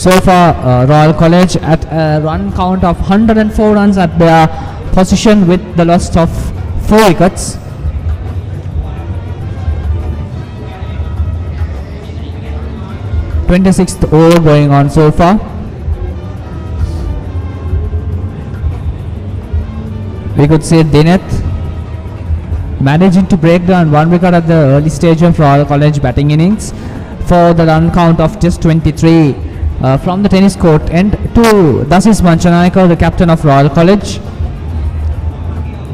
So far, Royal College at a run count of 104 runs at their position with the loss of 4 wickets. (26th over going on so far. We could see Dineth managing to break down 1 wicket at the early stage of Royal College batting innings for the run count of just 23. From the tennis court end to Dasis Manchanayakar, the captain of Royal College.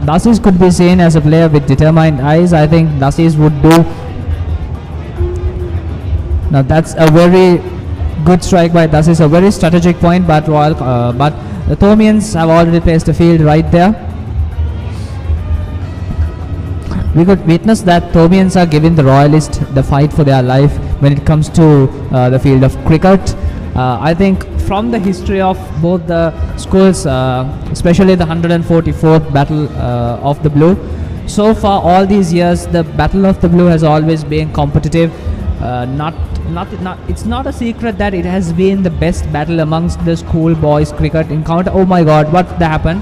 Dasis could be seen as a player with determined eyes. I think Dasis would do. Now that's a very good strike by Dasis, a very strategic point, but the Thomians have already placed the field right there. We could witness that Thomians are giving the Royalists the fight for their life when it comes to the field of cricket. I think from the history of both the schools, especially the 144th Battle of the Blue, so far all these years the Battle of the Blue has always been competitive. It's not a secret that it has been the best battle amongst the school boys cricket encounter. Oh my God, what happened?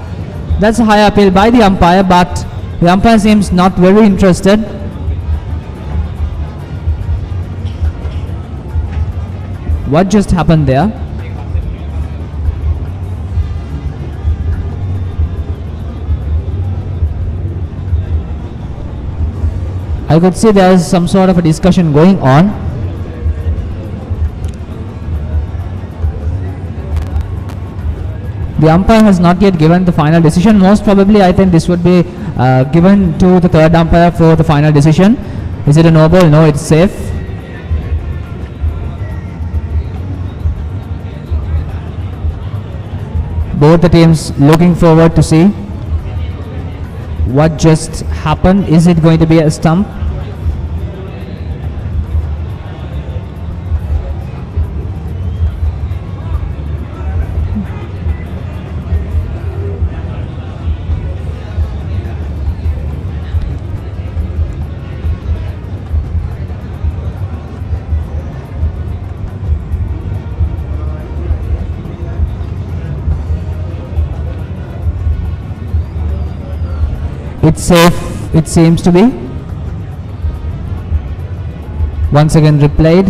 That's a high appeal by the umpire, but the umpire seems not very interested. What just happened there? I could see there is some sort of a discussion going on. The umpire has not yet given the final decision. Most probably, I think this would be given to the third umpire for the final decision. Is it a no ball? No, it's safe. Both the teams looking forward to see what just happened. Is it going to be a stump? It's safe, it seems to be. Once again replayed.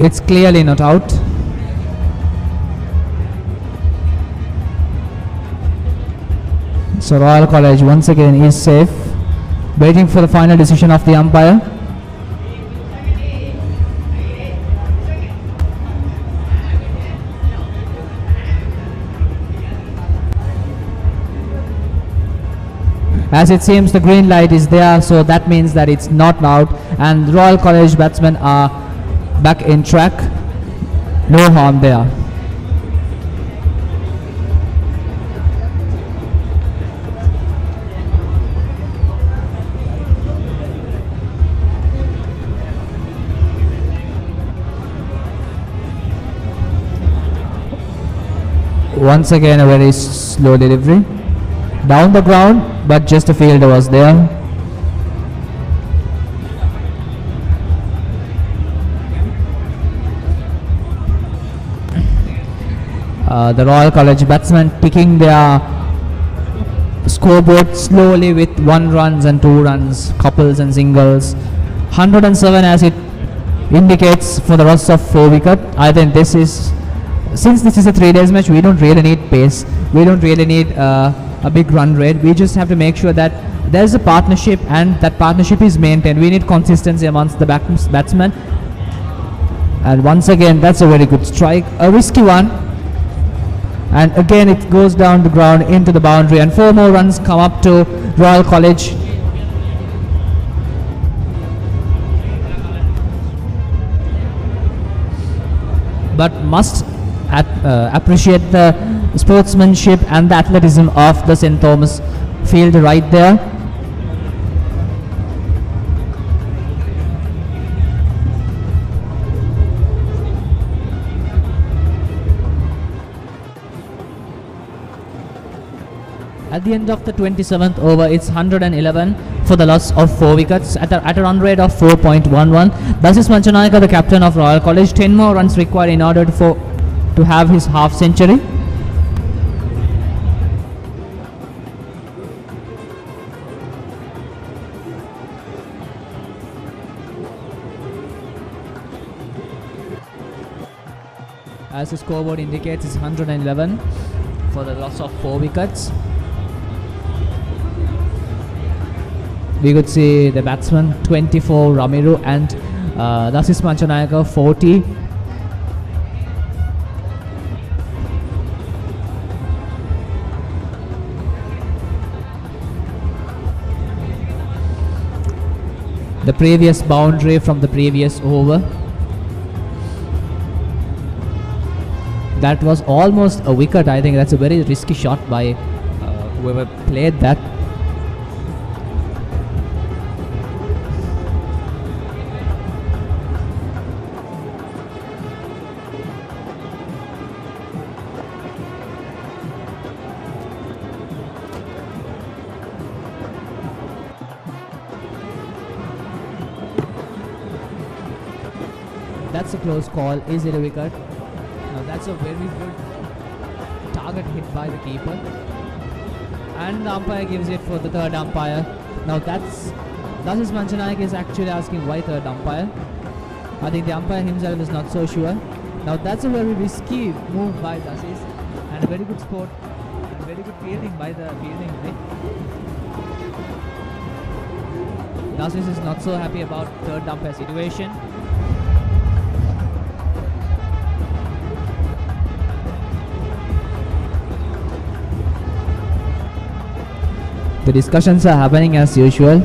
It's clearly not out. So Royal College once again is safe, waiting for the final decision of the umpire. As it seems the green light is there, so that means that it's not out and Royal College batsmen are back in track. No harm there. Once again a very slow delivery. Down the ground, but just a fielder was there. The Royal College batsmen ticking their scoreboard slowly with 1 runs and 2 runs, couples and singles. 107 as it indicates for the loss of 4 wicket. I think this is, since this is a 3 days match, we don't really need pace. We don't really need a big run rate. We just have to make sure that there's a partnership and that partnership is maintained. We need consistency amongst the batsmen. And once again, that's a very good strike, a risky one. And again it goes down the ground into the boundary, and 4 more runs come up to Royal College. But must appreciate the sportsmanship and the athleticism of the St. Thomas field right there. At the end of the 27th over, it's 111 for the loss of 4 wickets at a run rate of 4.11. Dasis Manchanayaka, the captain of Royal College, 10 more runs required in order to have his half century. As the scoreboard indicates, it's 111 for the loss of 4 wickets. We could see the batsman 24 Ramiru and Dasis Manchanayaka 40. The previous boundary from the previous over. That was almost a wicket. I think that's a very risky shot by whoever played that. That's a close call. Is it a wicket? Now that's a very good target hit by the keeper. And the umpire gives it for the third umpire. Now Dasis Manchanayaka is actually asking why third umpire. I think the umpire himself is not so sure. Now that's a very risky move by Dasis, and a very good sport and very good fielding by the fielding unit. Dasis is not so happy about third umpire situation. The discussions are happening as usual.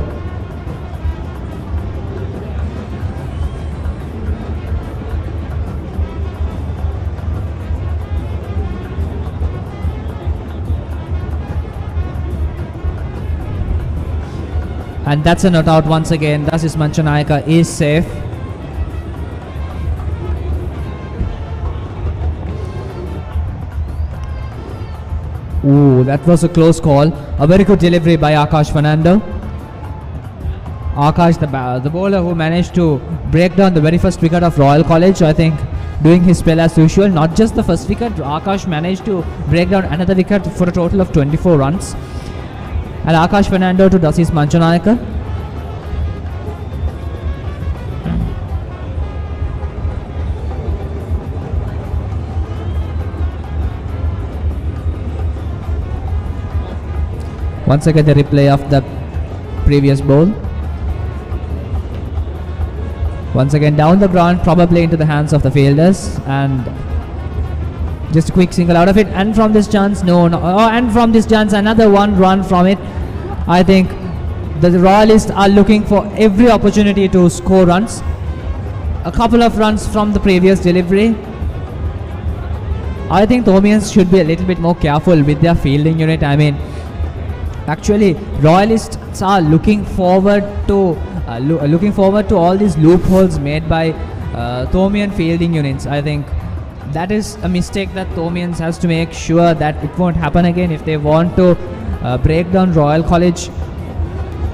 And that's a not out once again. Dasis Manchanayaka is safe. Ooh, that was a close call. A very good delivery by Akash Fernando. Akash, the bowler who managed to break down the very first wicket of Royal College, I think doing his spell as usual. Not just the first wicket, Akash managed to break down another wicket for a total of 24 runs. And Akash Fernando to Dasis Manchanayaka. Once again the replay of the previous ball. Once again down the ground, probably into the hands of the fielders, and just a quick single out of it. And from this chance, and from this chance another 1 run from it. I think the Royalists are looking for every opportunity to score runs. A couple of runs from the previous delivery. I think Thomians should be a little bit more careful with their fielding unit. I mean, actually Royalists are looking forward to all these loopholes made by Thomian fielding units. I think that is a mistake that Thomians has to make sure that it won't happen again if they want to break down Royal College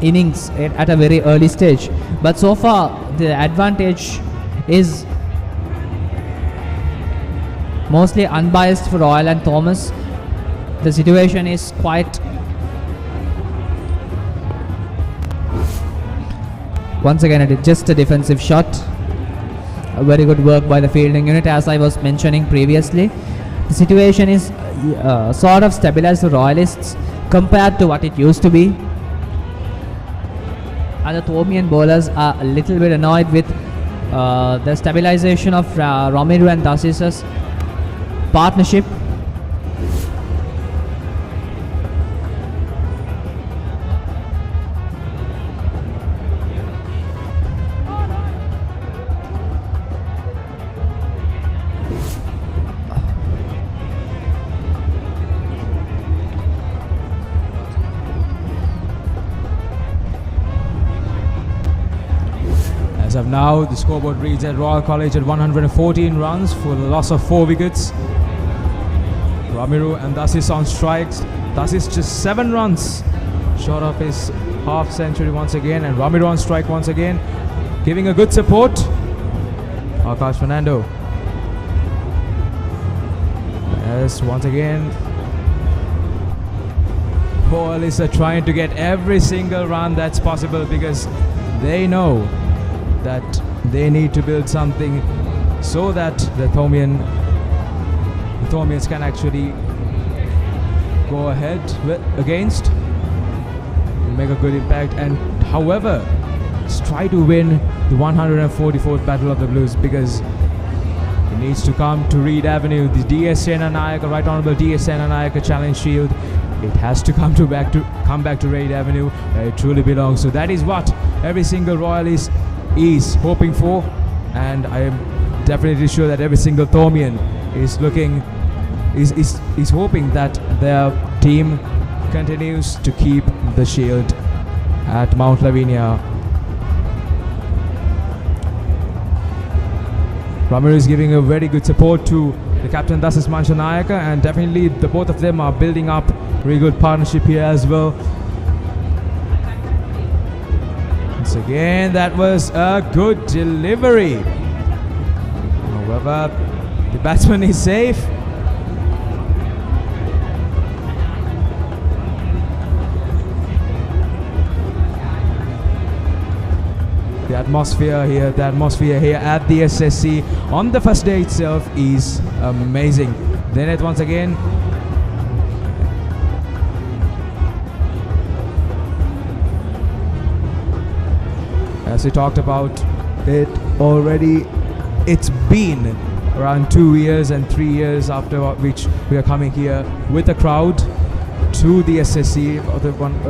innings at a very early stage. But so far the advantage is mostly unbiased for Royal and Thomas. The situation is quite. Once again, it is just a defensive shot. A very good work by the fielding unit, as I was mentioning previously. The situation is sort of stabilized the Royalists compared to what it used to be. And the Thomian bowlers are a little bit annoyed with the stabilization of Romero and Dasis's partnership. As of now, the scoreboard reads at Royal College at 114 runs for the loss of 4 wickets. Ramiro and Dasis on strikes. Dasis just 7 runs short of his half century once again, and Ramiro on strike once again, giving a good support. Akash Fernando. Yes, once again, Royalists are trying to get every single run that's possible because they know that they need to build something so that the Thomians can actually go ahead against, make a good impact, and however try to win the 144th Battle of the Blues, because it needs to come to Reed Avenue, the DS Senanayaka, Right Honourable DS Senanayaka Challenge Shield. It has to come back to Reed Avenue where it truly belongs. So that is what every single Royalist is hoping for, and I am definitely sure that every single Thomian is hoping that their team continues to keep the shield at Mount Lavinia. Ramiro is giving a very good support to the captain Dasis Manchanayaka, and definitely the both of them are building up very good partnership here as well. Once again, that was a good delivery. However, the batsman is safe. The atmosphere here at the SSC on the first day itself is amazing. Then it once again. As we talked about it already, it's been around 2 years and 3 years after which we are coming here with a crowd to the SSC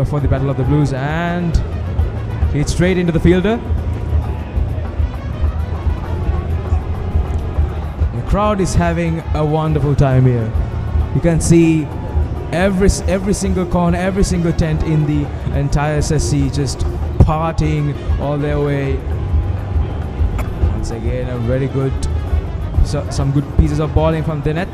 for the Battle of the Blues, and hit straight into the fielder. The crowd is having a wonderful time here. You can see every single corner, every single tent in the entire SSC just partying all their way. Once again, a very good, some good pieces of bowling from Dineth.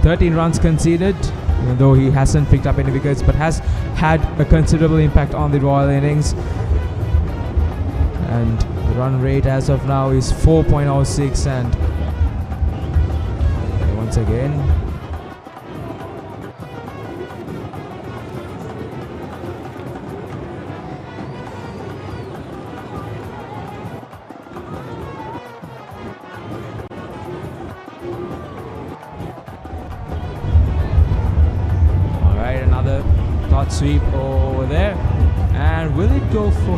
13 runs conceded, even though he hasn't picked up any wickets, but has had a considerable impact on the Royal innings. And the run rate as of now is 4.06, and once again, sweep over there, and will it go for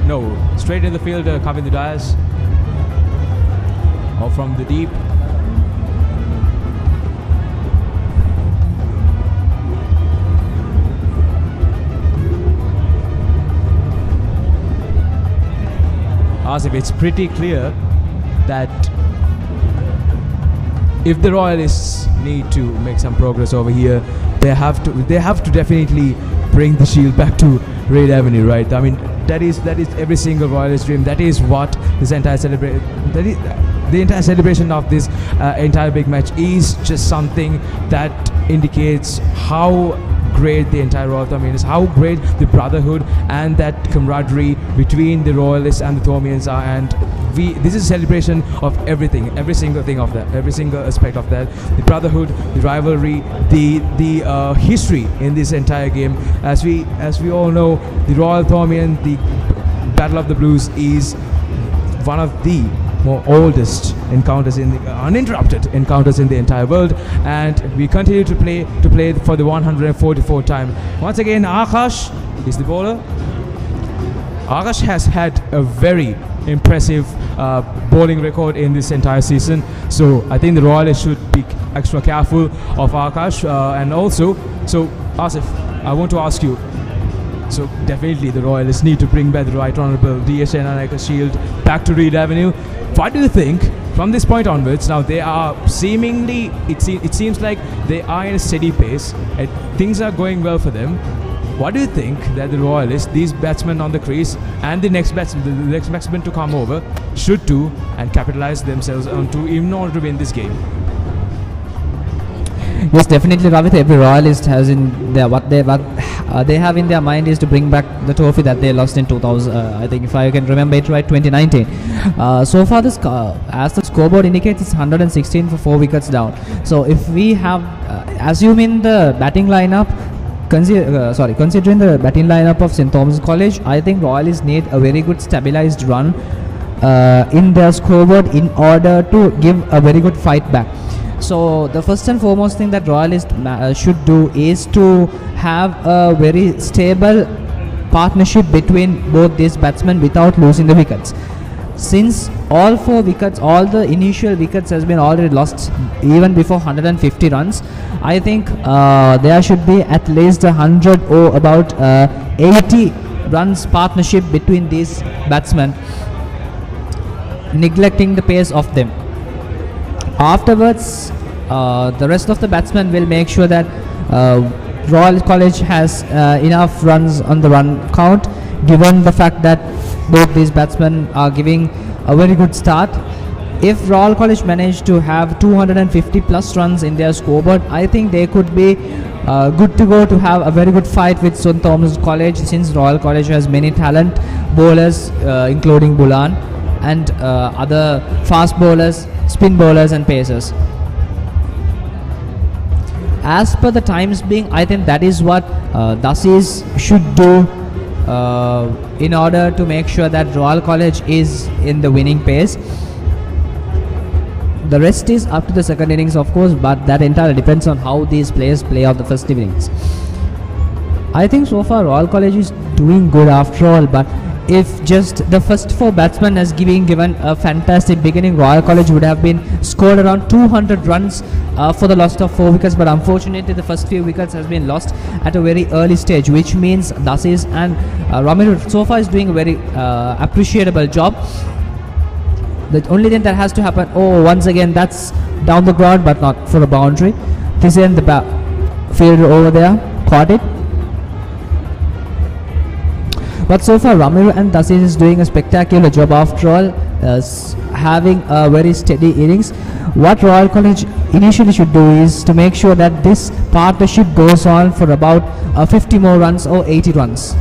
no, straight in the fielder, covering the Dias, or from the deep. Asif, it's pretty clear that if the Royalists need to make some progress over here, they have to definitely bring the shield back to Reid Avenue, right? I mean, that is every single Royalist dream. That is what this entire celebration, the entire celebration of this entire big match is just something that indicates how great the entire Royal Thomians, how great the brotherhood and that camaraderie between the Royalists and the Thomians are, and this is a celebration of everything, every single thing of that, every single aspect of that, the brotherhood, the rivalry, the history in this entire game. As we all know, the Royal Thomian, the Battle of the Blues is one of the more oldest encounters in the uninterrupted encounters in the entire world, and we continue to play for the 144th time. Once again, Akash is the bowler. Akash has had a very impressive bowling record in this entire season, so I think the Royalists should be extra careful of Akash, and also, so Asif, I want to ask you, so definitely the Royalists need to bring back the Right Honourable D.S. Senanayake Shield back to Reed Avenue. What do you think from this point onwards? Now they are seemingly, it seems like they are in a steady pace and things are going well for them. What do you think that the Royalists, these batsmen on the crease and the next batsman to come over, should do and capitalise themselves onto in order to win this game? Yes, definitely, Ravit. Every Royalist has in their what they have in their mind is to bring back the trophy that they lost in 2000. I think, if I can remember it right, 2019. So far, this as the scoreboard indicates, it's 116 for 4 wickets down. So if we have, assuming the batting lineup, considering the batting lineup of St. Thomas College, I think Royalists need a very good stabilised run in their scoreboard in order to give a very good fight back. So the first and foremost thing that Royalists should do is to have a very stable partnership between both these batsmen without losing the wickets. Since all 4 wickets, all the initial wickets has been already lost even before 150 runs, I think there should be at least 100 or about 80 runs partnership between these batsmen, neglecting the pace of them. Afterwards, the rest of the batsmen will make sure that Royal College has enough runs on the run count, given the fact that both these batsmen are giving a very good start. If Royal College manage to have 250 plus runs in their scoreboard, I think they could be good to go to have a very good fight with St. Thomas College, since Royal College has many talent bowlers, including Bulan, and other fast bowlers, spin bowlers and pacers. As per the times being, I think that is what Dasis should do in order to make sure that Royal College is in the winning pace. The rest is up to the second innings, of course, but that entirely depends on how these players play out the first innings. I think so far Royal College is doing good after all, but if just the first 4 batsmen has given a fantastic beginning, Royal College would have been scored around 200 runs for the loss of 4 wickets, but unfortunately the first few wickets has been lost at a very early stage, which means Dasis and Ramiro so far is doing a very appreciable job. The only thing that has to happen, once again that's down the ground but not for a boundary. This is the fielder over there, caught it. But so far Ramiro and Dasis is doing a spectacular job after all, having a very steady innings. What Royal College initially should do is to make sure that this partnership goes on for about 50 more runs or 80 runs.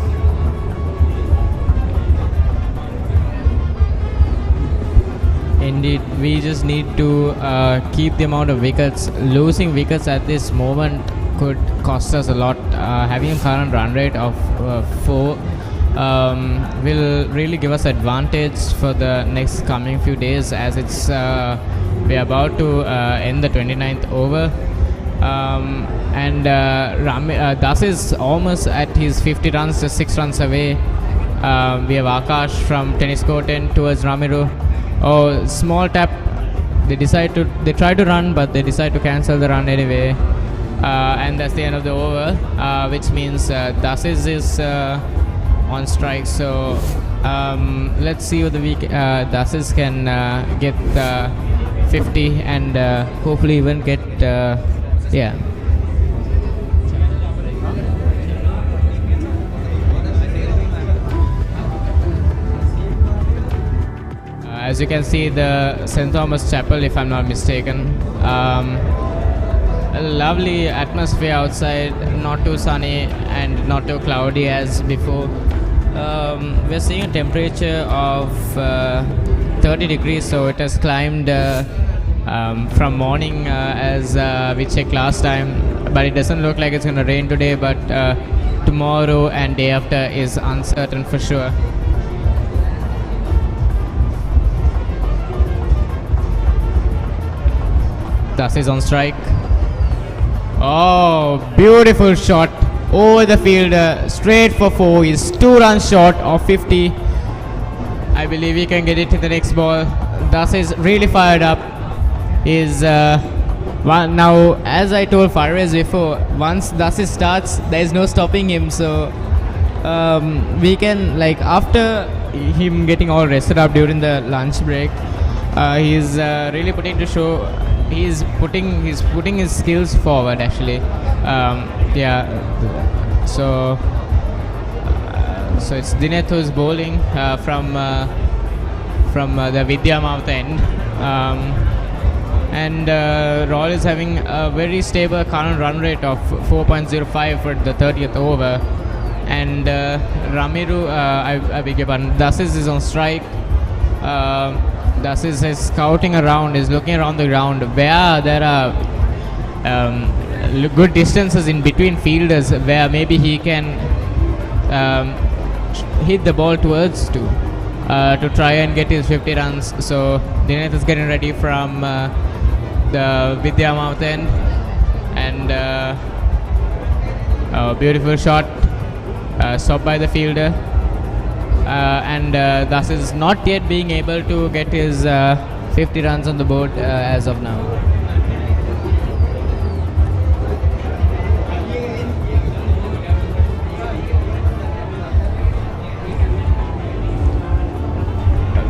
Indeed, we just need to keep the amount of wickets. Losing wickets at this moment could cost us a lot. Having a current run rate of 4 will really give us advantage for the next coming few days, as it's we're about to end the 29th over, and Das is almost at his 50 runs, just 6 runs away. We have Akash from tennis court 10 towards Ramiro. Small tap. They try to run, but they decide to cancel the run anyway, and that's the end of the over, which means Dasis is on strike. So let's see what the Dasis can get 50 and hopefully even get as you can see, the St. Thomas Chapel, if I'm not mistaken, a lovely atmosphere outside, not too sunny and not too cloudy as before. We're seeing a temperature of 30 degrees, so it has climbed from morning as we checked last time, but it doesn't look like it's going to rain today, but tomorrow and day after is uncertain for sure. Das is on strike. Oh, beautiful shot over the fielder, straight for 4. He's 2 runs short of 50. I believe he can get it to the next ball. Das is really fired up. He's now, as I told Fares before, once Das starts, there is no stopping him. So we can, like, after him getting all rested up during the lunch break, he's really putting to show. He's putting his skills forward actually. So it's Dinet who's bowling from the Vidya Mouth end, and Royal is having a very stable current run rate of 4.05 for the 30th over, and Ramiru, I beg your pardon, Dasis is on strike. Dasis is scouting around, is looking around the ground where there are good distances in between fielders where maybe he can hit the ball towards to try and get his 50 runs. So Dinesh is getting ready from the Vidya Mouth end, and beautiful shot stopped by the fielder, and thus is not yet being able to get his 50 runs on the board as of now.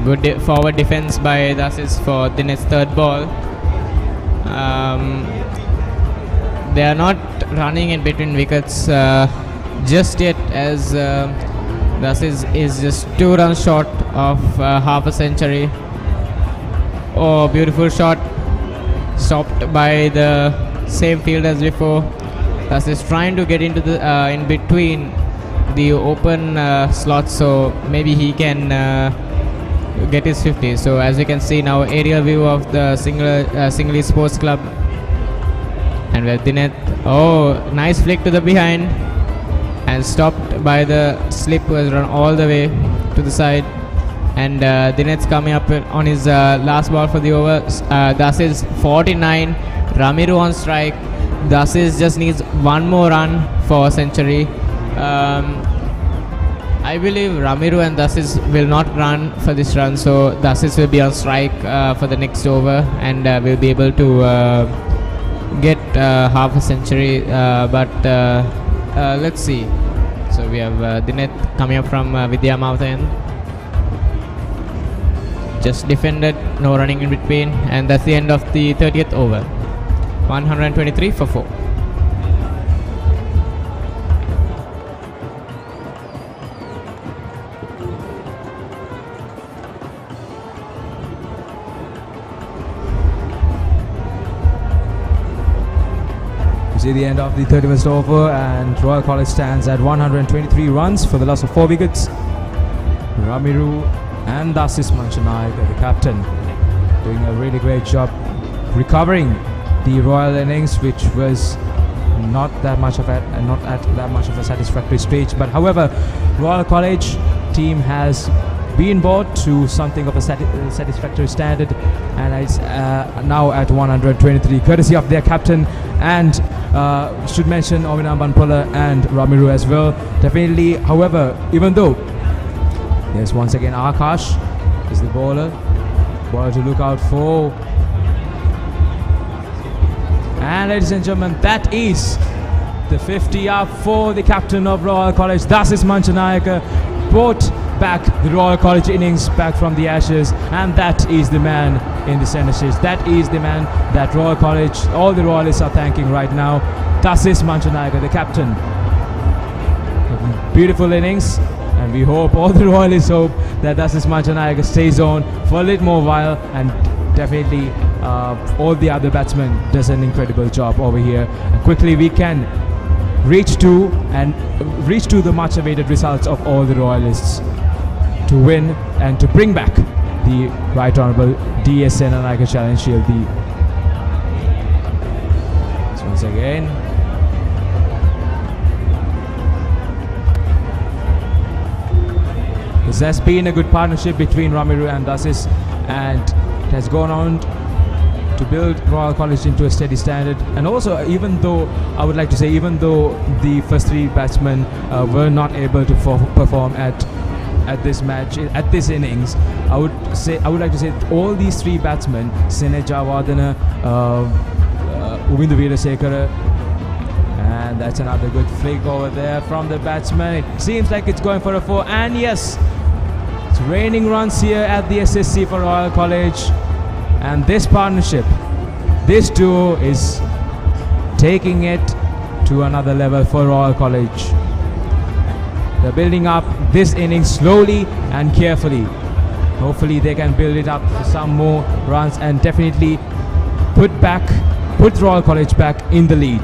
Good forward defense by Dasis for Dinesh's third ball. They are not running in between wickets just yet, as Dasis is just 2 runs short of half a century. Oh, beautiful shot, stopped by the same field as before. Dasis trying to get into the in between the open slots, so maybe he can get his 50. So as you can see now, aerial view of the Singly Sports Club, and with Dinet, oh, nice flick to the behind and stopped by the slip, was run all the way to the side, and Dinet's coming up on his last ball for the over. Dasis 49, Ramiru on strike. Dasis just needs one more run for a century. I believe Ramiru and Dasis will not run for this run, so Dasis will be on strike for the next over, and will be able to get half a century, but let's see. So we have Dinet coming up from Vidya Mouth end, just defended, no running in between, and that's the end of the 30th over. 123 for 4. The end of the 31st over, and Royal College stands at 123 runs for the loss of 4 wickets. Ramiru and Dasis Manchanaik, the captain, doing a really great job recovering the Royal innings, which was not at that much of a satisfactory stage. But however, Royal College team has been brought to something of a satisfactory standard, and it's now at 123, courtesy of their captain, and should mention Ovinam Banpala and Ramiru as well. Definitely, however, even though, yes, once again Akash is the bowler to look out for. And ladies and gentlemen, that is the 50 up for the captain of Royal College, Dasis Manchanayaka, brought back the Royal College innings back from the ashes, and that is the man in the centre stage. That is the man that Royal College, all the Royalists are thanking right now, Dasis Manchanayaka, the captain. Beautiful innings, and we hope, all the Royalists hope, that Dasis Manchanayaka stays on for a little more while, and definitely all the other batsmen does an incredible job over here. And quickly we can reach to the much awaited results of all the Royalists to win and to bring back the Right Honourable DS Senanayake Challenge Shield. So once again, this has been a good partnership between Ramiru and Dasis, and it has gone on to build Royal College into a steady standard. And also, even though the first three batsmen were not able to perform at this match, at this innings, I would like to say all these three batsmen, Sene Javadana, Uvindu Veerasekara, and that's another good flick over there from the batsman. It seems like it's going for a 4, and yes, it's raining runs here at the SSC for Royal College. And this partnership, this duo is taking it to another level for Royal College. They're building up this innings slowly and carefully. Hopefully they can build it up for some more runs and definitely put Royal College back in the lead.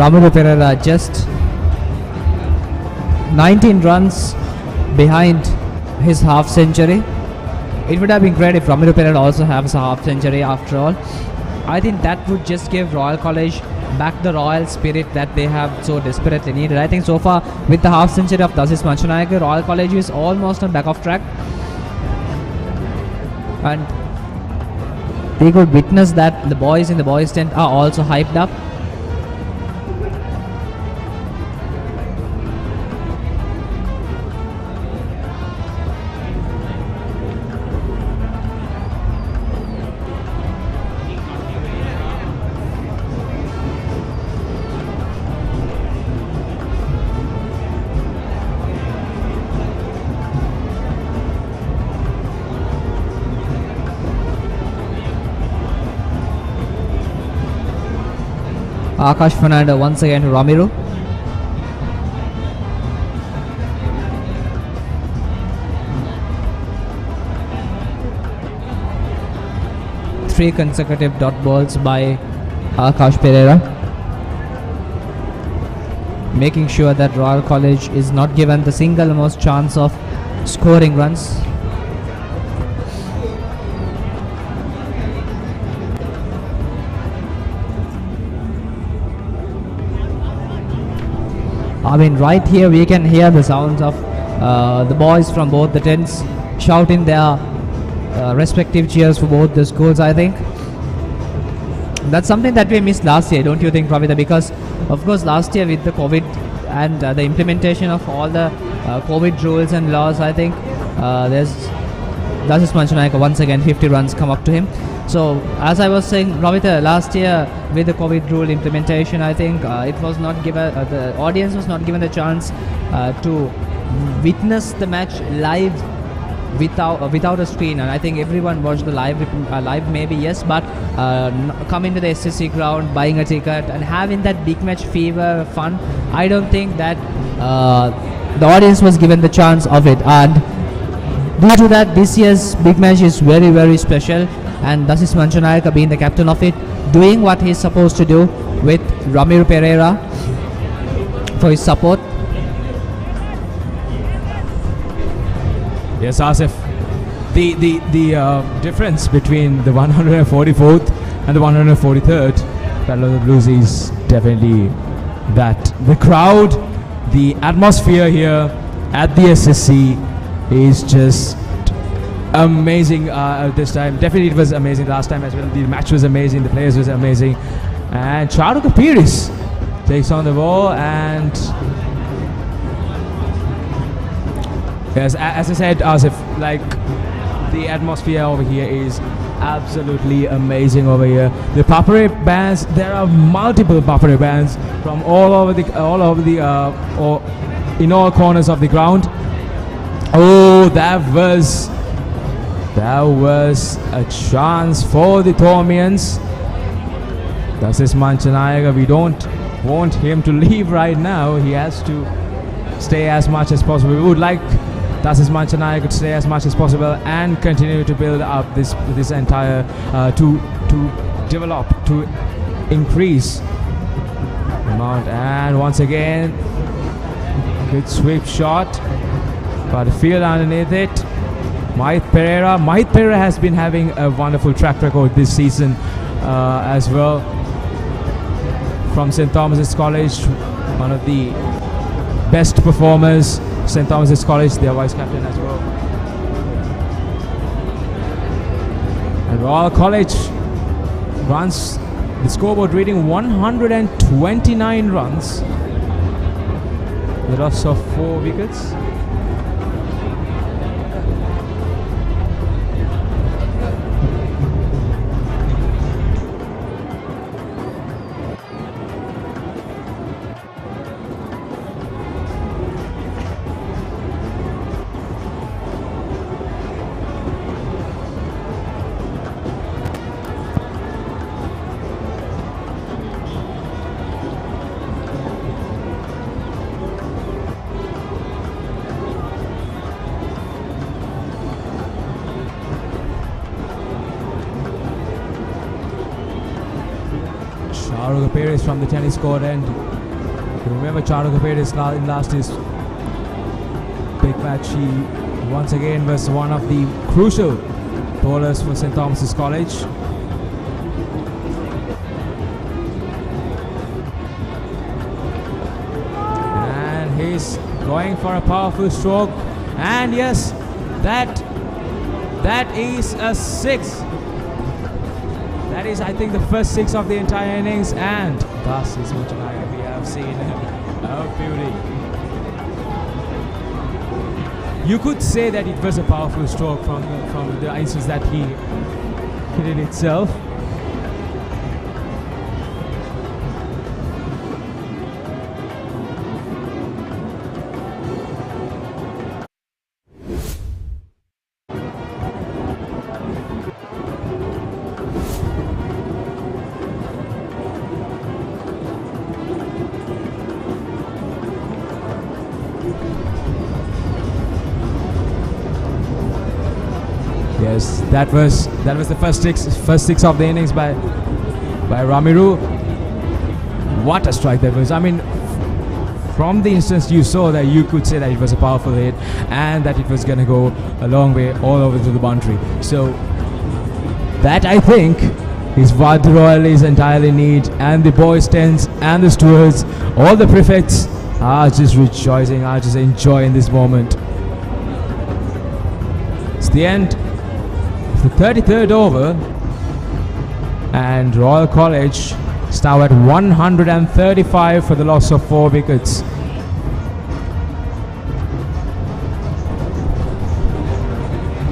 Ramiru Pereira just 19 runs behind his half century. It would have been great if Ramiru Pereira also has a half century after all. I think that would just give Royal College back the royal spirit that they have so desperately needed. I think so far with the half century of Dasis Manchanayake, Royal College is almost on back of track. And they could witness that the boys in the boys tent are also hyped up. Akash Fernando once again to Ramiru. Three consecutive dot balls by Akash Pereira, making sure that Royal College is not given the single most chance of scoring runs. I mean, right here we can hear the sounds of the boys from both the tents shouting their respective cheers for both the schools. I think that's something that we missed last year, don't you think, Pravita? Because of course last year with the COVID and the implementation of all the COVID rules and laws, I think there's Dasis Manchanayake once again 50 runs come up to him. So as I was saying, Ravita, last year with the COVID rule implementation, I think it was not given, the audience was not given the chance to witness the match live without a screen, and I think everyone watched the live maybe, yes, but coming to the SSC ground, buying a ticket and having that big match fever fun, I don't think that the audience was given the chance of it. And due to that, this year's big match is very, very special, and Dasis Manchanayake being the captain of it, doing what he's supposed to do with Ramiru Pereira for his support. Yes, Asif, the difference between the 144th and the 143rd Battle of the Blues is definitely that the crowd, the atmosphere here at the SSC is just amazing this time. Definitely it was amazing last time as well. The match was amazing, the players was amazing, and Charles Kapiris takes on the ball. And yes, as I said, Asif, like the atmosphere over here is absolutely amazing over here. The papare bands, there are multiple papare bands from all over the or in all corners of the ground. Oh, that was a chance for the Thomians. This is Manchanayaka. We don't want him to leave right now. He has to stay as much as possible. We would like Dasis Manchanayaka to stay as much as possible and continue to build up this entire to develop, to increase amount. And once again, good sweep shot, but the field underneath it. Mahit Pereira has been having a wonderful track record this season as well. From St. Thomas's College, one of the best performers. St. Thomas's College, their vice captain as well. And Royal College runs the scoreboard reading 129 runs. The loss of 4 wickets. Charu Kapere is from the tennis court, and remember Charu Kapere is in last year's big match. He once again was one of the crucial bowlers for St. Thomas's College. And he's going for a powerful stroke, and yes, that is a 6. That is, I think, the first 6 of the entire innings, and thus is Mutanaya. We have seen a beauty. You could say that it was a powerful stroke from the instance that he hit it itself. Yes, that was the first six of the innings by Ramiru. What a strike that was! I mean, from the instance you saw that, you could say that it was a powerful hit and that it was gonna go a long way all over to the boundary. So that, I think, is what the Royalies entirely need, and the boys' tents and the stewards, all the prefects are just rejoicing, are just enjoying this moment. It's the end of the 33rd over, and Royal College is now at 135 for the loss of 4 wickets.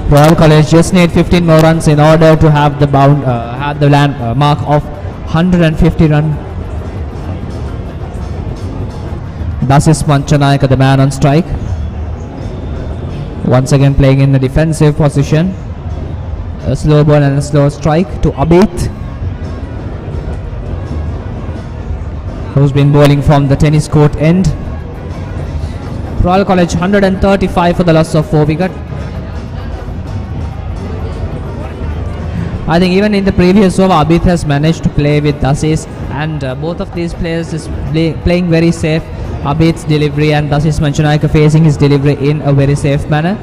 Royal College just need 15 more runs in order to have the mark of 150 run. Dasis Manchanayaka, the man on strike, once again playing in the defensive position. A slow ball and a slow strike to Abid, who's been bowling from the tennis court end. Royal College 135 for the loss of 4 wicket. I think even in the previous over, Abid has managed to play with Dasis, and both of these players is playing very safe. Abid's delivery and Dasis Manchanayaka facing his delivery in a very safe manner.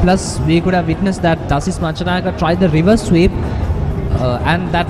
Plus, we could have witnessed that Dasis Manchanayaka tried the reverse sweep, and that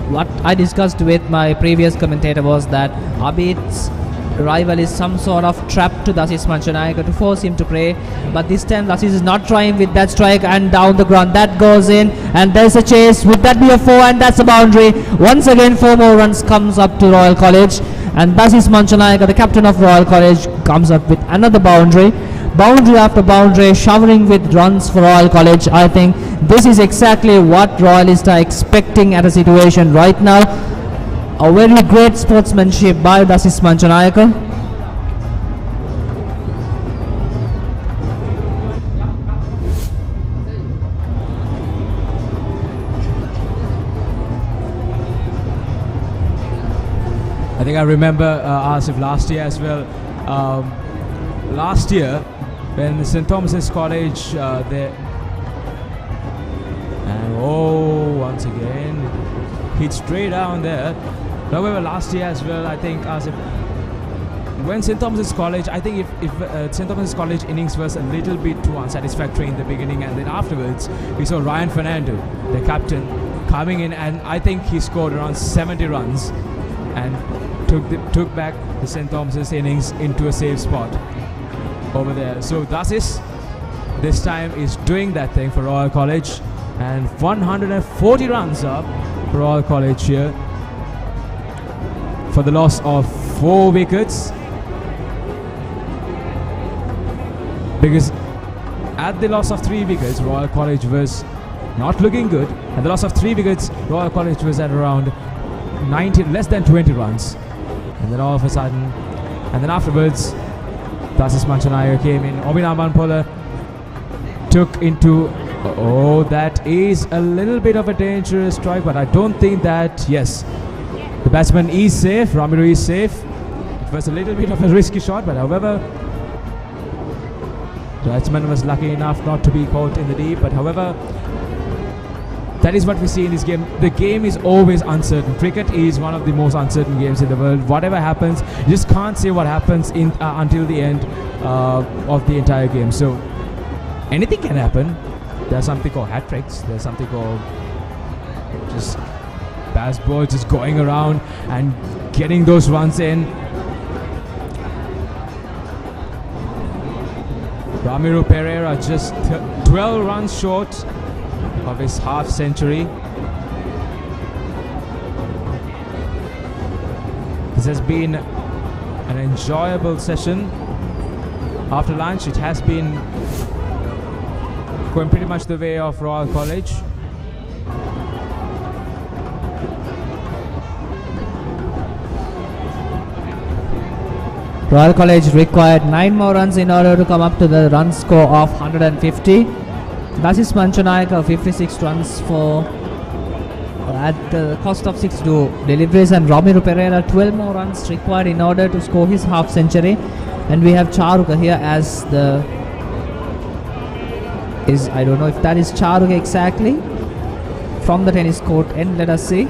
what I discussed with my previous commentator was that Abid's rival is some sort of trap to Dasis Manchanayaka to force him to play, but this time Dasis is not trying with that strike, and down the ground that goes in, and there's a chase. Would that be a 4? And that's a boundary. Once again 4 more runs comes up to Royal College, and Dasis Manchanayaka, the captain of Royal College, comes up with another boundary. boundary after boundary, showering with runs for Royal College. I think this is exactly what Royalists are expecting at a situation right now. A very great sportsmanship by Dasis Manchanayaka. I think I remember Asif last year as well. Last year, when St. Thomas's College, once again, hit straight down there. However, last year as well, I think Asif, when St. Thomas's College, I think if St. Thomas's College innings was a little bit too unsatisfactory in the beginning, and then afterwards we saw Ryan Fernando, the captain, coming in, and I think he scored around 70 runs and took back the St. Thomas's innings into a safe spot over there. So Dasis this time is doing that thing for Royal College, and 140 runs up for Royal College here for the loss of 4 wickets. Because at the loss of 3 wickets, Royal College was not looking good. At the loss of 3 wickets, Royal College was at around less than 20 runs. And then all of a sudden, and then afterwards, Dasis Manchanayaka came in. Obinaban Pola took into, that is a little bit of a dangerous strike, but I don't think that, yes, the batsman is safe, Ramiro is safe. It was a little bit of a risky shot, but however, the batsman was lucky enough not to be caught in the deep, but however, that is what we see in this game. The game is always uncertain. Cricket is one of the most uncertain games in the world. Whatever happens, you just can't say what happens until the end of the entire game. So anything can happen. There's something called hat tricks. There's something called just baseball, just going around and getting those runs in. Ramiro Pereira just 12 runs short of his half century. This has been an enjoyable session. After lunch, it has been going pretty much the way of Royal College. Royal College required 9 more runs in order to come up to the run score of 150. Dasis Manchanayaka 56 runs for at the cost of 62 deliveries, and Ramiro Pereira 12 more runs required in order to score his half century. And we have Charuka here as I don't know if that is Charuka exactly from the tennis court end. Let us see.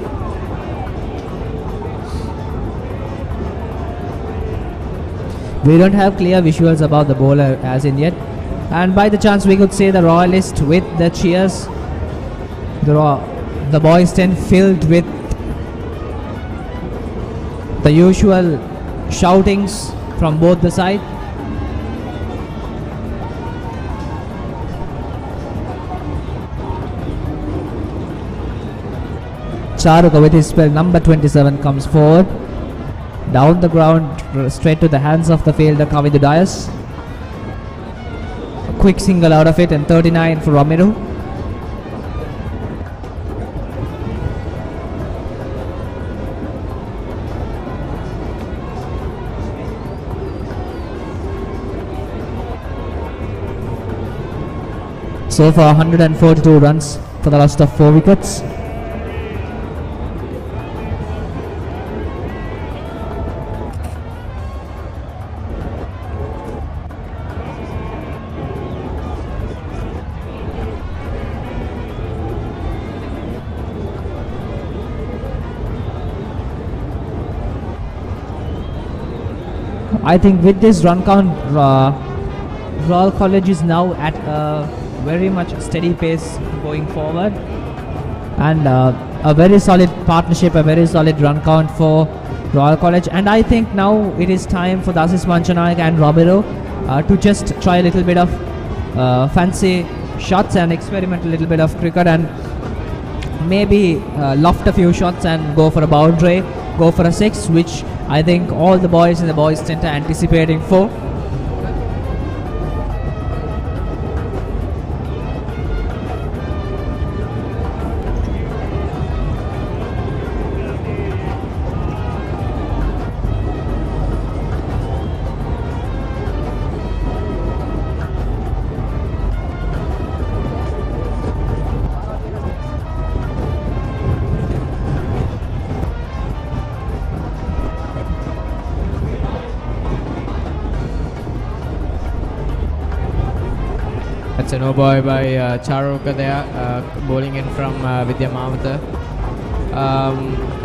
We don't have clear visuals about the bowler as in yet. And by the chance we could say the Royalist with the cheers, the boys' tent filled with the usual shoutings from both the side. Charuka with his spell number 27 comes forward. Down the ground, straight to the hands of the fielder Kavidu Dias. Quick single out of it, and 39 for Ramiro. So far 142 runs for the loss of 4 wickets. I think with this run count, Royal College is now at a very much steady pace going forward, and a very solid partnership, a very solid run count for Royal College. And I think now it is time for Dasis Manchanayaka and Ramiro to just try a little bit of fancy shots and experiment a little bit of cricket, and maybe loft a few shots and go for a boundary, go for a 6, which I think all the boys in the boys' tent are anticipating for. a no boy by Charuka there, bowling in from Vidya Mamatha.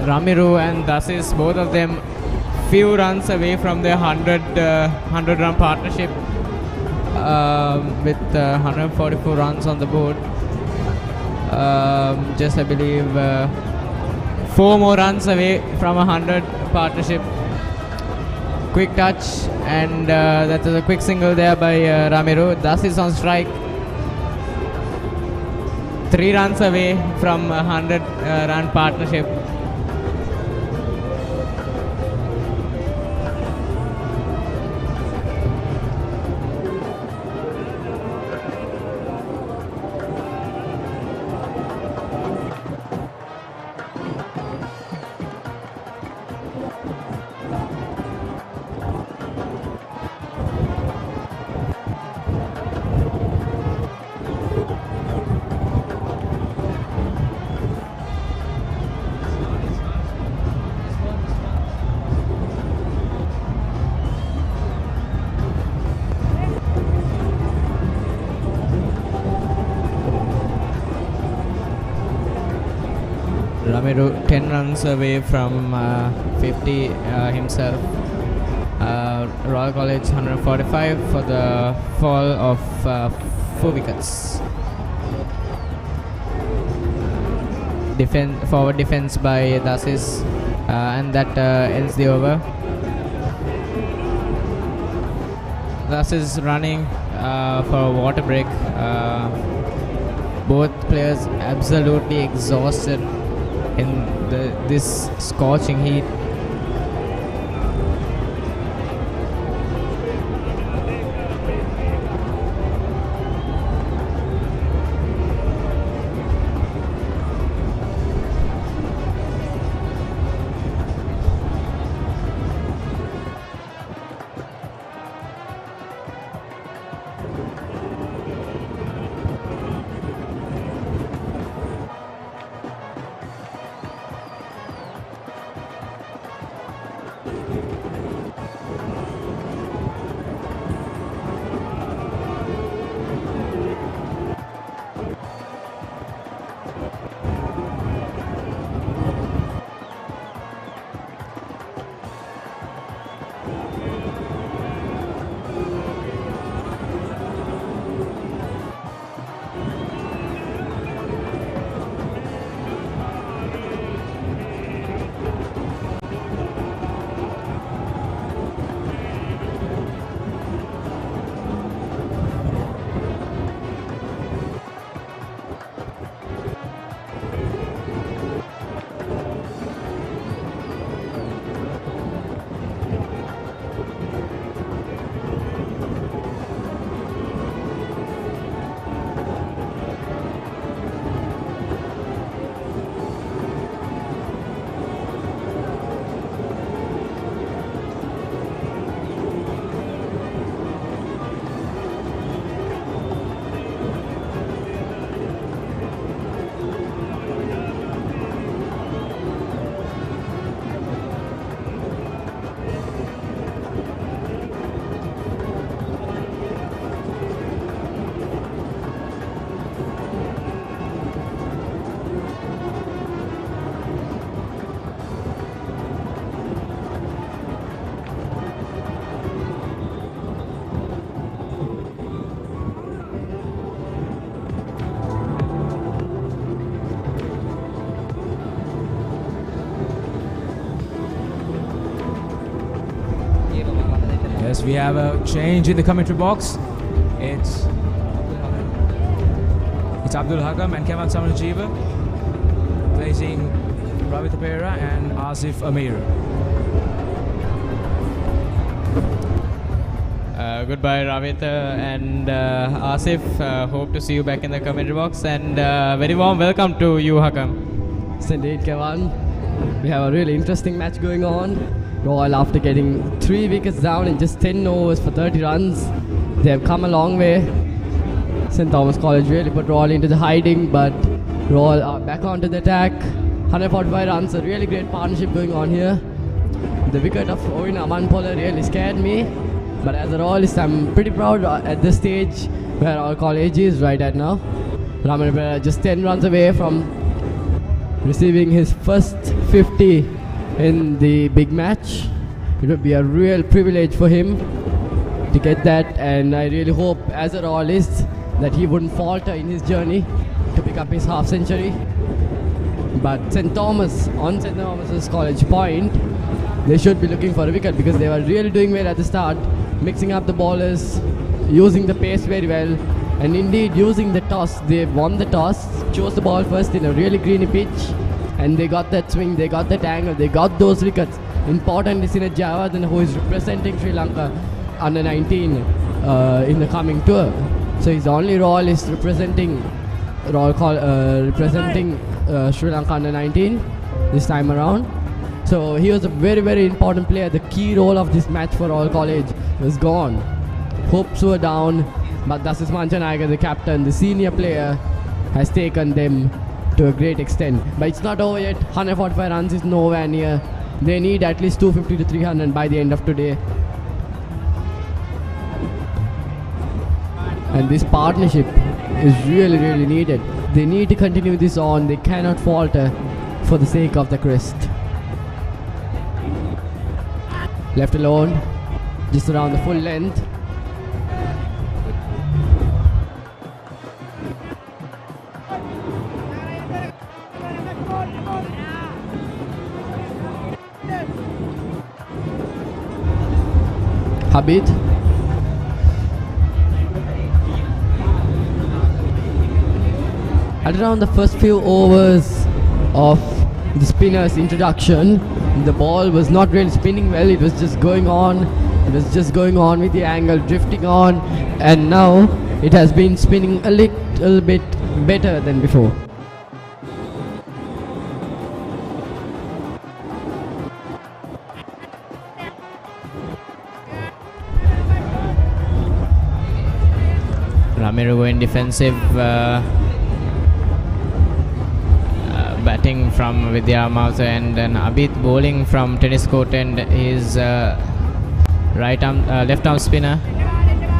Ramiru and Dasis, both of them few runs away from their 100 run partnership with 144 runs on the board. Just I believe 4 more runs away from a 100 partnership. Quick touch, and that is a quick single there by Ramiru. Dasis on strike. 3 runs away from a 100 run partnership. Ramiru 10 runs away from 50 himself. Royal College 145 for the fall of 4 wickets. Forward defense by Dasis, and that ends the over. Dasis running for a water break. Both players absolutely exhausted in this scorching heat. Yes, we have a change in the commentary box. It's Abdul Hakam and Kemal Samanajiva placing Ravi Tapera and Asif Amir. Goodbye Ravita and Asif. Hope to see you back in the commentary box, and very warm welcome to you, Hakam. Yes, indeed, Kevan. We have a really interesting match going on. Royal, after getting 3 wickets down in just 10 overs for 30 runs, they have come a long way. St. Thomas College really put Royal into the hiding, but Royal are back onto the attack. 145 runs, a really great partnership going on here. The wicket of Owen Amanpola really scared me, but as a Royalist, I'm pretty proud at this stage where our college is right at now. Ramiro Pereira just 10 runs away from receiving his first 50 in the big match. It would be a real privilege for him to get that, and I really hope as a royalist that he wouldn't falter in his journey to pick up his half century. But St. Thomas, on St. Thomas's College Point, they should be looking for a wicket because they were really doing well at the start, mixing up the bowlers, using the pace very well, and indeed using the toss. They won the toss, chose the ball first in a really greeny pitch, and they got that swing, they got that angle, they got those wickets. Importantly, Sinet Jayawardene, who is representing Sri Lanka under 19 in the coming tour. So he's the only royalist representing Sri Lanka under 19 this time around. So he was a very, very important player. The key role of this match for Royal College was gone. Hopes were down, but Dasis Manchanayaga, the captain, the senior player, has taken them to a great extent. But it's not over yet. 145 runs is nowhere near. They need at least 250 to 300 by the end of today. And this partnership is really, really needed. They need to continue this on. They cannot falter for the sake of the crest. Left alone, just around the full length. Habib. At around the first few overs of the spinner's introduction, the ball was not really spinning well. It was just going on. It was just going on with the angle, drifting on, and now it has been spinning a little bit better than before. Ramiro going defensive, batting from Vidya Mausa, and then Abid bowling from tennis court, and his left arm spinner.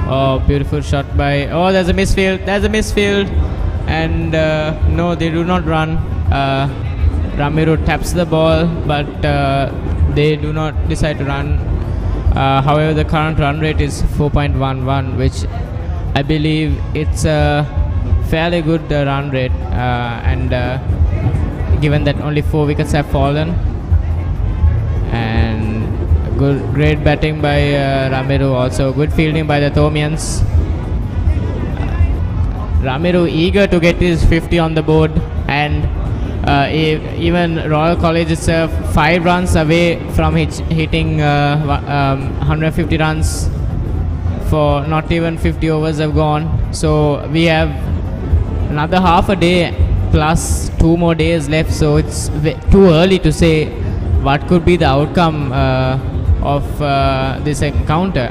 Oh, beautiful shot by. Oh, there's a misfield. There's a misfield, and no, they do not run. Ramiro taps the ball, but they do not decide to run. However, the current run rate is 4.11, which I believe it's a fairly good run rate, and given that only 4 wickets have fallen, and great batting by Ramiro, also good fielding by the Thomians. Ramiro eager to get his 50 on the board, and even Royal College is 5 runs away from hitting 150 runs. For not even 50 overs have gone, so we have another half a day plus 2 more days left, so it's too early to say what could be the outcome of this encounter,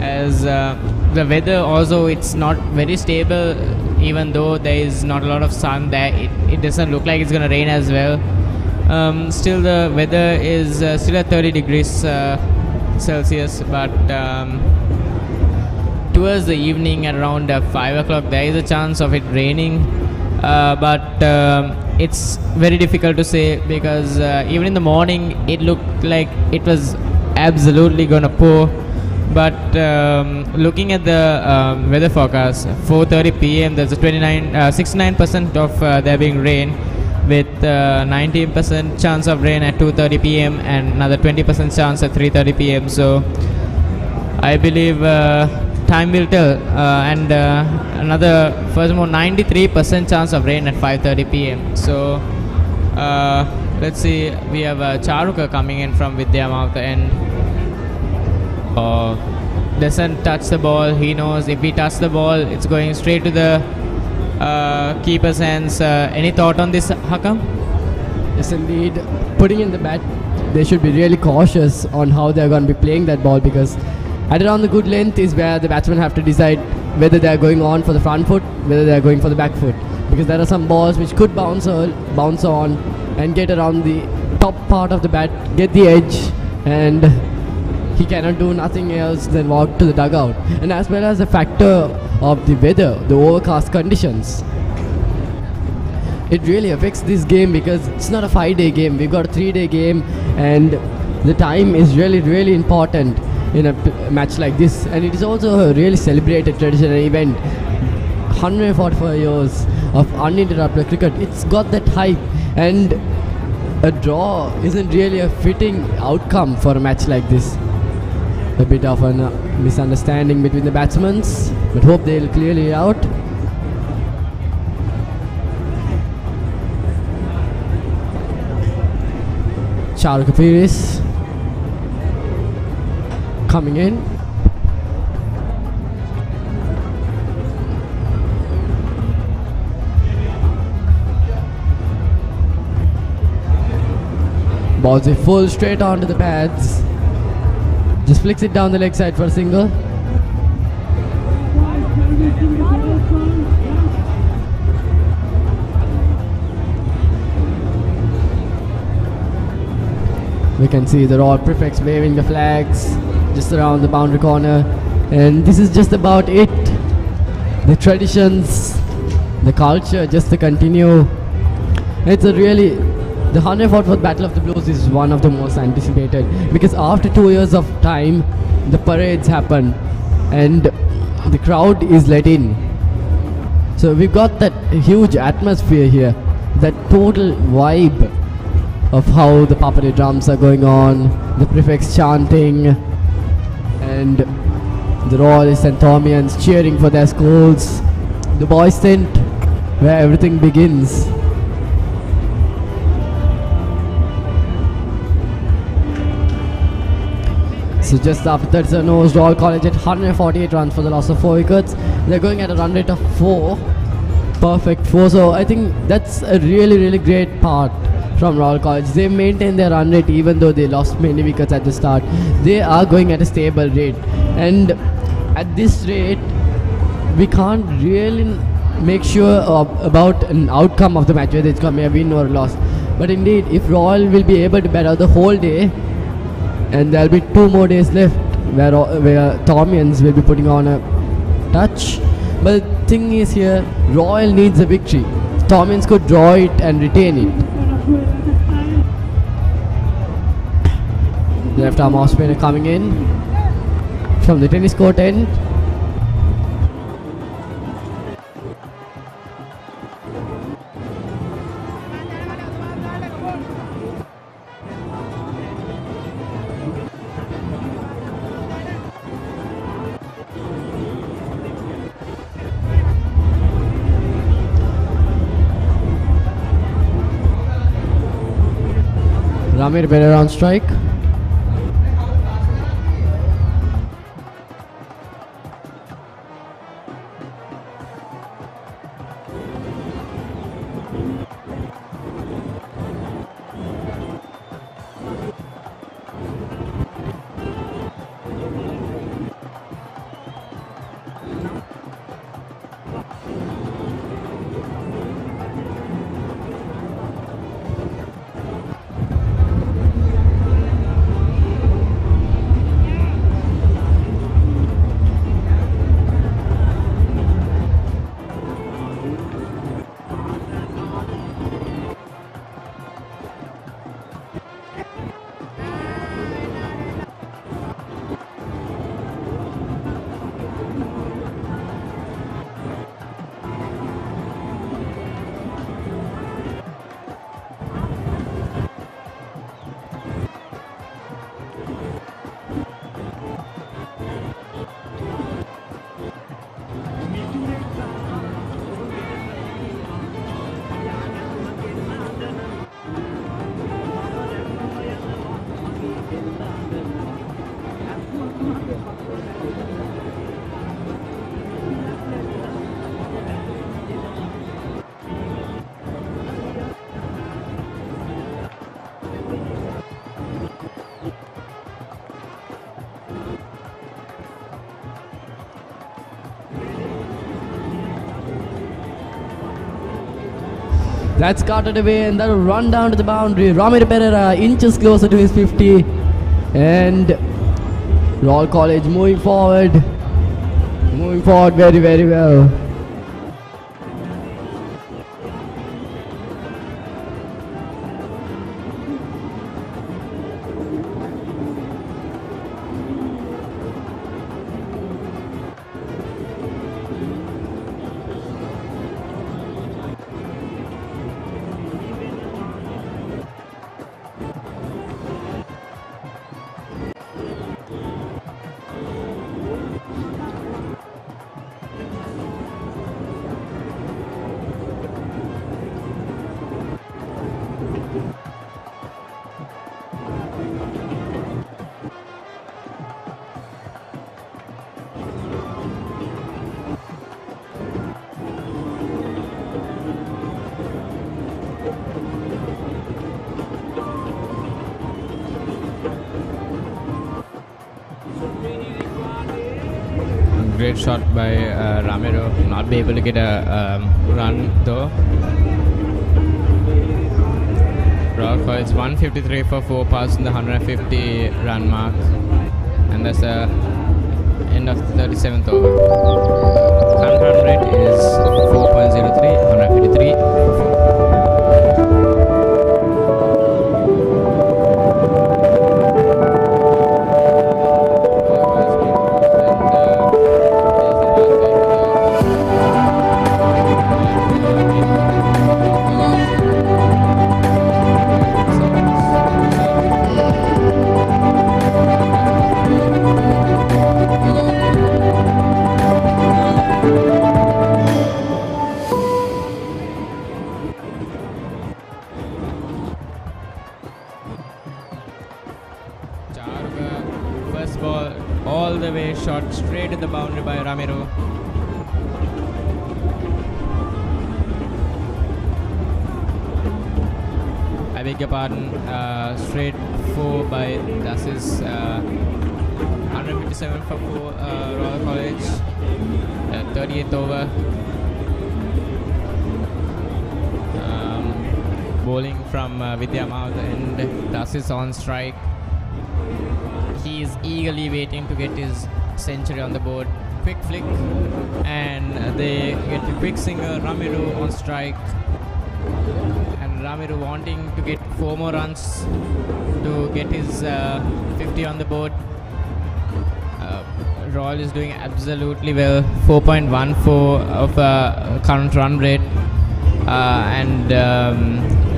as the weather also, it's not very stable. Even though there is not a lot of sun there, it doesn't look like it's going to rain as well. Still the weather is still at 30 degrees Celsius, but towards the evening at around 5 o'clock there is a chance of it raining, but it's very difficult to say, because even in the morning it looked like it was absolutely gonna pour. But looking at the weather forecast, 4:30 p.m. there's a 69% of there being rain, with 19% chance of rain at 2:30 p.m. and another 20% chance at 3:30 p.m. So I believe time will tell, and another furthermore 93% chance of rain at 5:30 p.m. So let's see, we have Charuka coming in from Vidya Mauta, and doesn't touch the ball. He knows if he touches the ball, it's going straight to the keeper's hands. Any thought on this, Hakam? Yes, indeed. Putting in the bat, they should be really cautious on how they're going to be playing that ball, because at around the good length is where the batsmen have to decide whether they're going on for the front foot, whether they're going for the back foot, because there are some balls which could bounce on and get around the top part of the bat, get the edge, and he cannot do nothing else than walk to the dugout. And as well as the factor of the weather, the overcast conditions. It really affects this game because it's not a 5-day game. We've got a 3-day game, and the time is really important in a match like this. And it is also a really celebrated traditional event. 144 years of uninterrupted cricket. It's got that hype, and a draw isn't really a fitting outcome for a match like this. A bit of a misunderstanding between the batsmen, but hope they'll clear it out. Charul Kapiris coming in. Balls it full straight onto the pads. Just flicks it down the leg side for a single. We can see the Royal Prefects waving the flags just around the boundary corner, and this is just about it. The traditions, the culture, just to continue. It's a really, the 144th Battle of the Blues is one of the most anticipated, because after 2 years of time, the parades happen and the crowd is let in. So we've got that huge atmosphere here, that total vibe of how the puppetry drums are going on, the prefects chanting, and the Royalists and Thomians cheering for their schools, the boys' tent where everything begins. So just after 37 overs, Royal College at 148 runs for the loss of 4 wickets. They're going at a run rate of 4, perfect 4. So I think that's a really great part from Royal College. They maintain their run rate even though they lost many wickets at the start. They are going at a stable rate, and at this rate we can't really make sure about an outcome of the match, whether it's going to be a win or a loss. But indeed, if Royal will be able to bat out the whole day, and there'll be 2 more days left where Thomians will be putting on a touch. But the thing is here, Royal needs a victory. Thomians could draw it and retain it. Left arm off spinner coming in from the tennis court end. Ramir Pereira on strike. That's carted away, and that'll run down to the boundary. Ramir Pereira inches closer to his 50, and Royal College moving forward very, very well. Great shot by Ramiro, not be able to get a run though. Royal College 153 for 4 passes in the 150 run mark, and that's the end of the 37th over. Current run rate is 4.03, 153 for 4. First ball all the way, shot straight at the boundary by Ramiro. I beg your pardon, straight 4 by Dasis, 157 for 4 Royal College, 38th over. Bowling from Vidya Mouth and Dasis on strike. He is eagerly waiting to get his century on the board. Quick flick, and they get a quick single. Ramiro on strike, and Ramiro wanting to get 4 more runs to get his 50 on the board. Royal is doing absolutely well, 4.14 of current run rate, and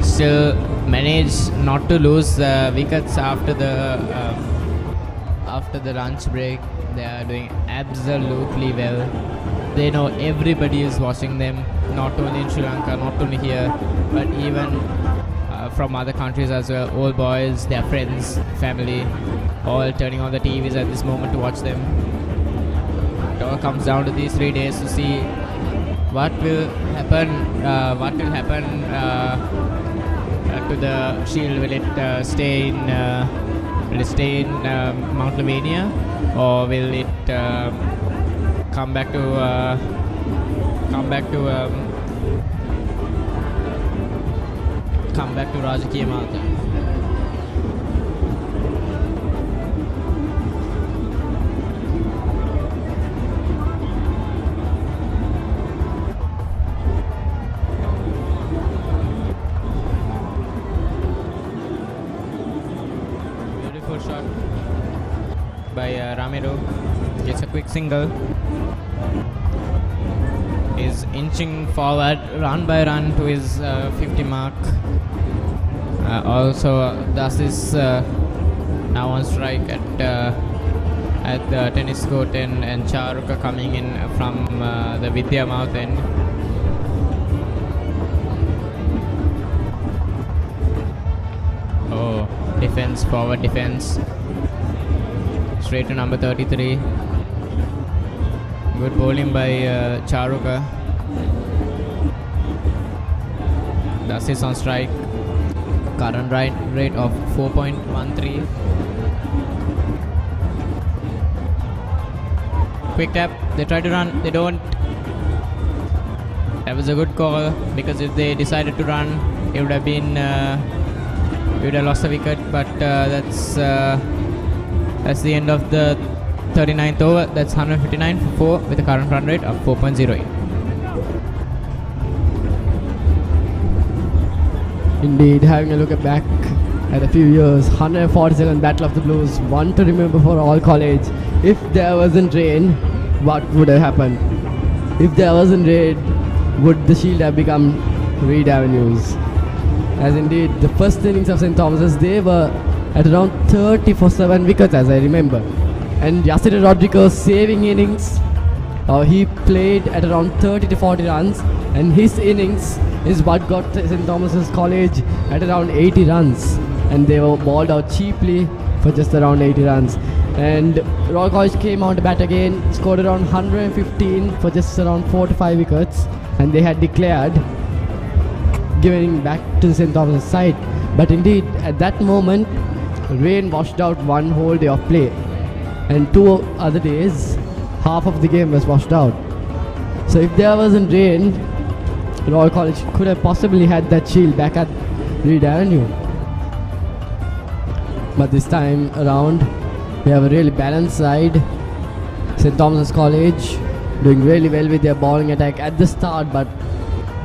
still managed not to lose wickets after the lunch break. They are doing absolutely well. They know everybody is watching them, not only in Sri Lanka, not only here, but even from other countries as well. All boys, their friends, family, all turning on the TVs at this moment to watch them. It all comes down to these 3 days to see what will happen. To the Shield. Will it stay in Mount Lavinia, or will it come back to Rajaki Mountain? Shot by Ramiro, gets a quick single, is inching forward run by run to his 50 mark. Also does this now on strike at the tennis court, and Charuka coming in from the Vidya Mouth end. Oh, defense, forward defense, straight to number 33. Good bowling by Charuka. That's his on strike. Current rate of 4.13. Quick tap, they try to run, they don't. That was a good call, because if they decided to run, it would have been we would have lost the wicket, but that's That's the end of the 39th over. That's 159 for 4 with a current run rate of 4.08. Indeed, having a look back at a few years, 142nd Battle of the Blues, one to remember for all college. If there wasn't rain, what would have happened? If there wasn't rain, would the Shield have become Reed Avenues? As indeed, the first innings of St. Thomas's, they were at around 30 for 7 wickets, as I remember. And Yasir Rodriguez saving innings, he played at around 30 to 40 runs, and his innings is what got St. Thomas's College at around 80 runs, and they were balled out cheaply for just around 80 runs. And Royal College came on to bat again, scored around 115 for just around 4 to 5 wickets, and they had declared giving back to the St. Thomas's side. But indeed, at that moment, rain washed out one whole day of play, and 2 other days, half of the game was washed out. So if there wasn't rain, Royal College could have possibly had that Shield back at Reed Avenue. But this time around, we have a really balanced side. St. Thomas's College doing really well with their bowling attack at the start, but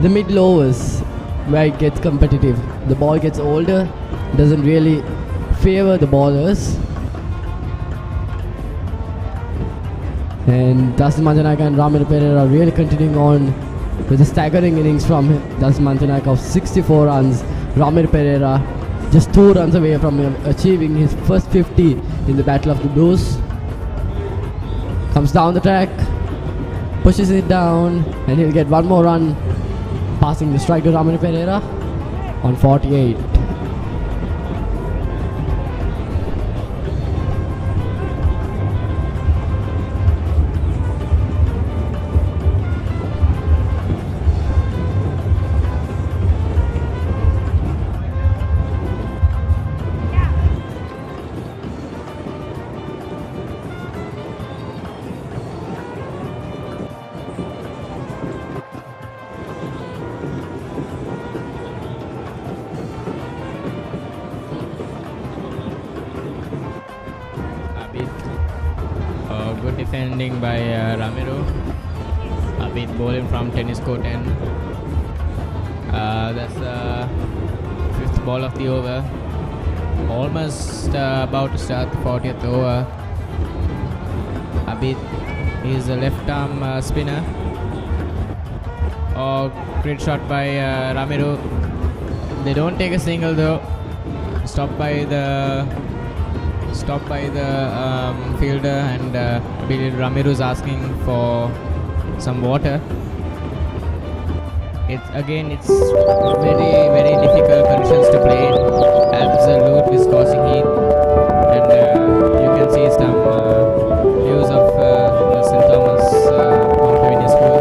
the middle overs where it gets competitive. The ball gets older, doesn't really favor the bowlers. And Dasan Manjanaka and Ramir Pereira are really continuing on with a staggering innings from Dasan Manjanaka of 64 runs. Ramir Pereira just 2 runs away from achieving his first 50 in the Battle of the Blues. Comes down the track, pushes it down, and he'll get one more run, passing the strike to Ramir Pereira on 48. Good defending by Ramiro. Abid bowling from tennis court end. That's the 5th ball of the over. Almost about to start the 40th over. Abid is a left arm spinner. Great shot by Ramiro. They don't take a single though. Stopped by the fielder, and I believe Ramiro is asking for some water. It's very, very difficult conditions to play in. Absolute viscosity heat, and you can see some views of the St. Thomas Mount School.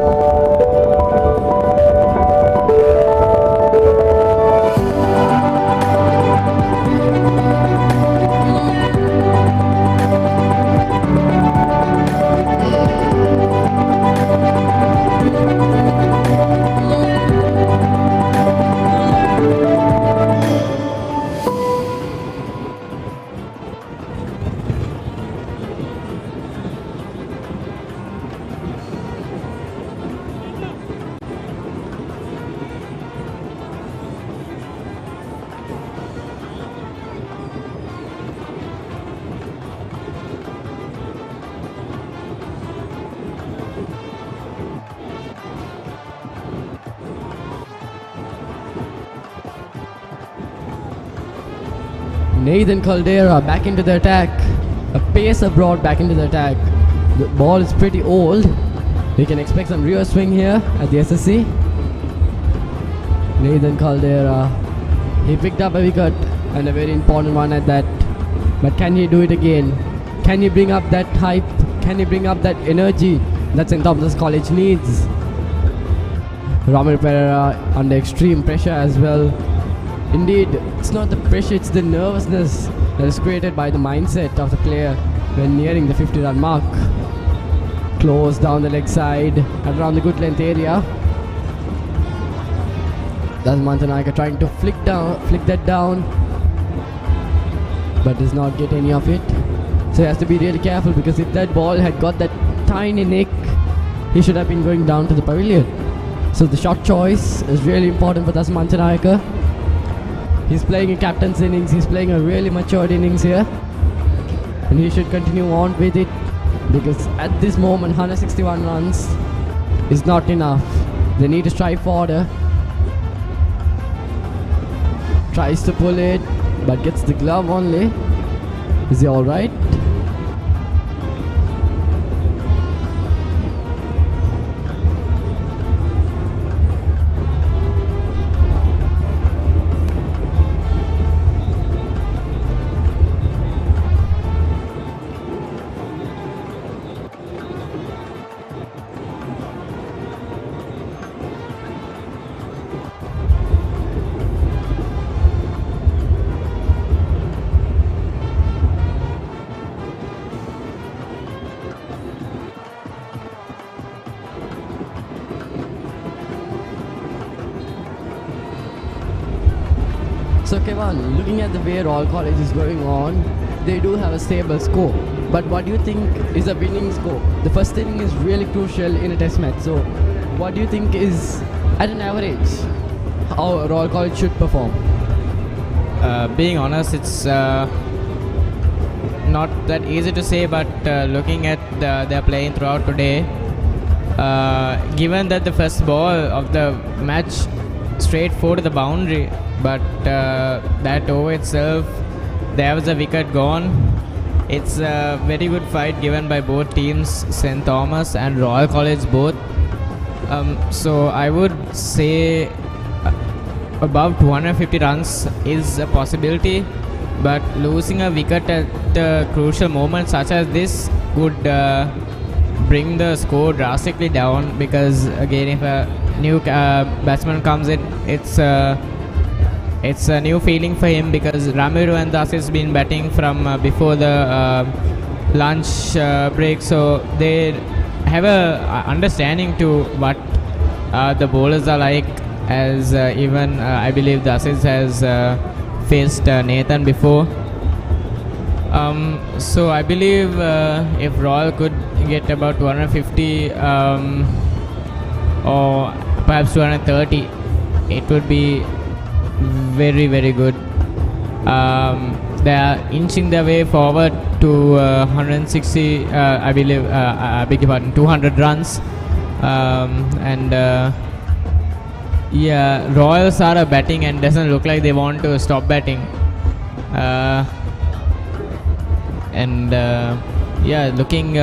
Nathan Caldera back into the attack. A pacer brought back into the attack. The ball is pretty old. We can expect some rear swing here at the SSC. Nathan Caldera, he picked up a wicket, and a very important one at that. But can he do it again? Can he bring up that hype? Can he bring up that energy that St. Thomas College needs? Ramir Pereira under extreme pressure as well. Indeed, it's not the pressure, it's the nervousness that is created by the mindset of the player when nearing the 50-run mark. Close down the leg side and around the good length area. That's Mantanaka trying to flick that down, but does not get any of it. So he has to be really careful, because if that ball had got that tiny nick, he should have been going down to the pavilion. So the shot choice is really important for Das Manchanayaka. He's playing a captain's innings, he's playing a really matured innings here. And he should continue on with it, because at this moment 161 runs is not enough. They need to strive further. Tries to pull it, but gets the glove only. Is he alright? So Kevin, looking at the way Royal College is going on, they do have a stable score. But what do you think is a winning score? The first inning is really crucial in a test match. So what do you think is, at an average, how Royal College should perform? Being honest, it's not that easy to say, but looking at their playing throughout today, given that the first ball of the match straight forward to the boundary, but that over itself, there was a wicket gone. It's a very good fight given by both teams, St. Thomas and Royal College both. So I would say above 250 runs is a possibility, but losing a wicket at a crucial moment such as this would bring the score drastically down, because again, if a new batsman comes in, it's a new feeling for him, because Ramiro and Das has been batting from before the lunch break, so they have a understanding to what the bowlers are like, as even I believe Das has faced Nathan before. So I believe if Royal could get about 250 or perhaps 230, it would be very, very good. They are inching their way forward to 160, I believe, I beg your pardon, 200 runs. Yeah, Royals are batting and doesn't look like they want to stop batting. Yeah, looking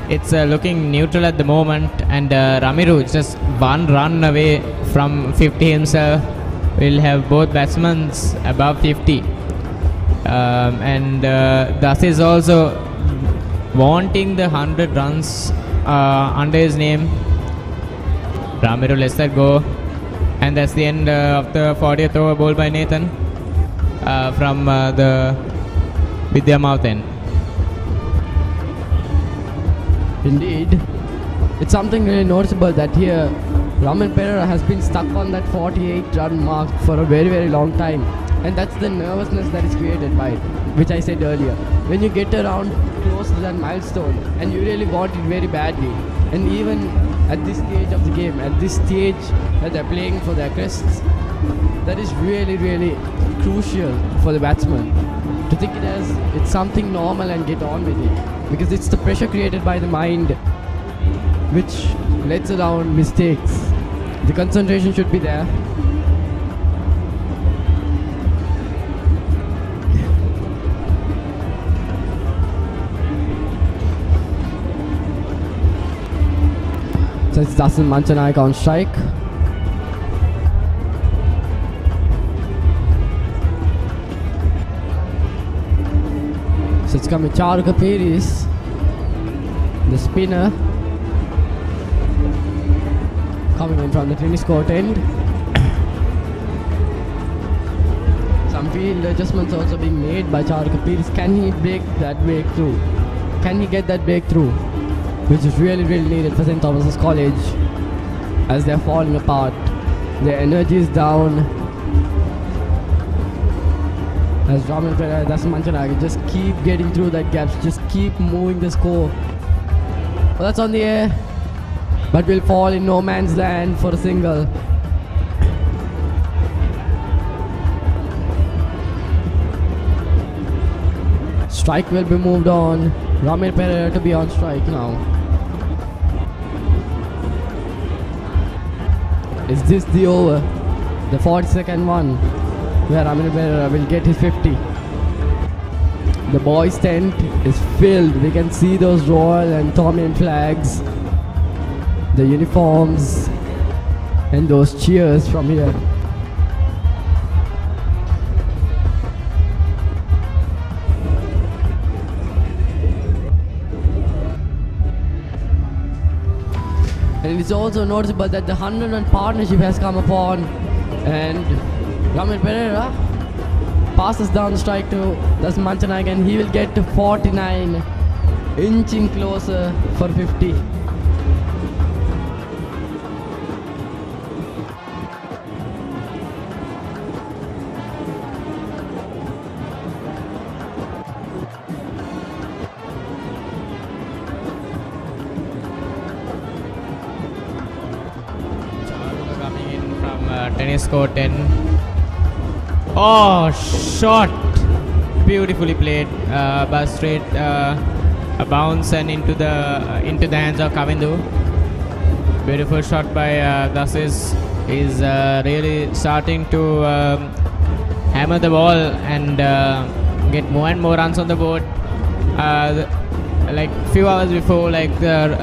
it's looking neutral at the moment, and Ramiro just one run away from 50 himself. Will have both batsmen above 50, and Das is also wanting the 100 runs under his name. Ramiro lets that go, and that's the end of the 40th over bowled by Nathan from the Vidya Mouth end. Indeed, it's something really noticeable that here Raman Pereira has been stuck on that 48 run mark for a very, very long time, and that's the nervousness that is created by it, which I said earlier. When you get around close to that milestone and you really want it very badly, and even at this stage of the game, at this stage that they're playing for their crests, that is really, really crucial for the batsman to think it as it's something normal and get on with it, because it's the pressure created by the mind which lets around mistakes. The concentration should be there. So it's Dasan Manchanayaka on strike. So it's coming Charu Kapiris, the spinner, coming in from the tennis court end. Some field adjustments also being made by Charu Kapiris. Can he break that breakthrough? Can he get that breakthrough, which is really, really needed for St. Thomas's College, as they're falling apart. Their energy is down, as Ramil Pereira, that's Manchanaga, just keep getting through that gaps, just keep moving the score. Well, that's on the air, but will fall in no man's land for a single. Strike will be moved on. Ramil Pereira to be on strike now. Is this the over? The 42nd one, where Ramil Pereira will get his 50. The boys' tent is filled. We can see those Royal and Thomian flags, the uniforms, and those cheers from here. And it's also noticeable that the 100-run partnership has come upon, and Ramil Pereira passes down the strike to Das Manchanaik, and he will get to 49, inching closer for 50. Coming in from tennis court 10. Oh, shot! Beautifully played, but straight a bounce and into the hands of Kavindu. Beautiful shot by Dasis. Is really starting to hammer the ball and get more and more runs on the board. Like few hours before, like the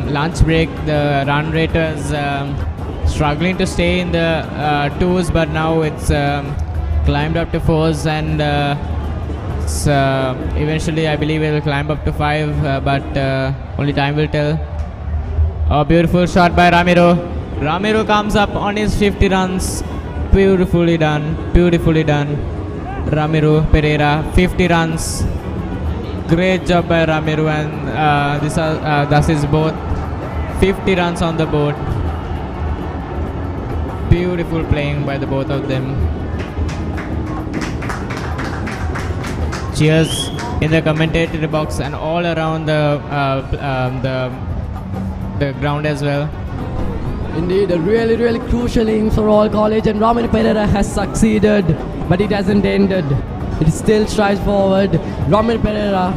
lunch break, the run rate was struggling to stay in the twos, but now it's climbed up to fours, and eventually I believe it will climb up to 5, but only time will tell. A beautiful shot by Ramiro. Ramiro comes up on his 50 runs. Beautifully done, beautifully done. Ramiro Pereira, 50 runs. Great job by Ramiro, and this is both 50 runs on the board. Beautiful playing by the both of them. Cheers in the commentator box and all around the ground as well. Indeed, a really crucial innings for Royal College, and Ramil Pereira has succeeded, but it hasn't ended. It still strives forward. Ramil Pereira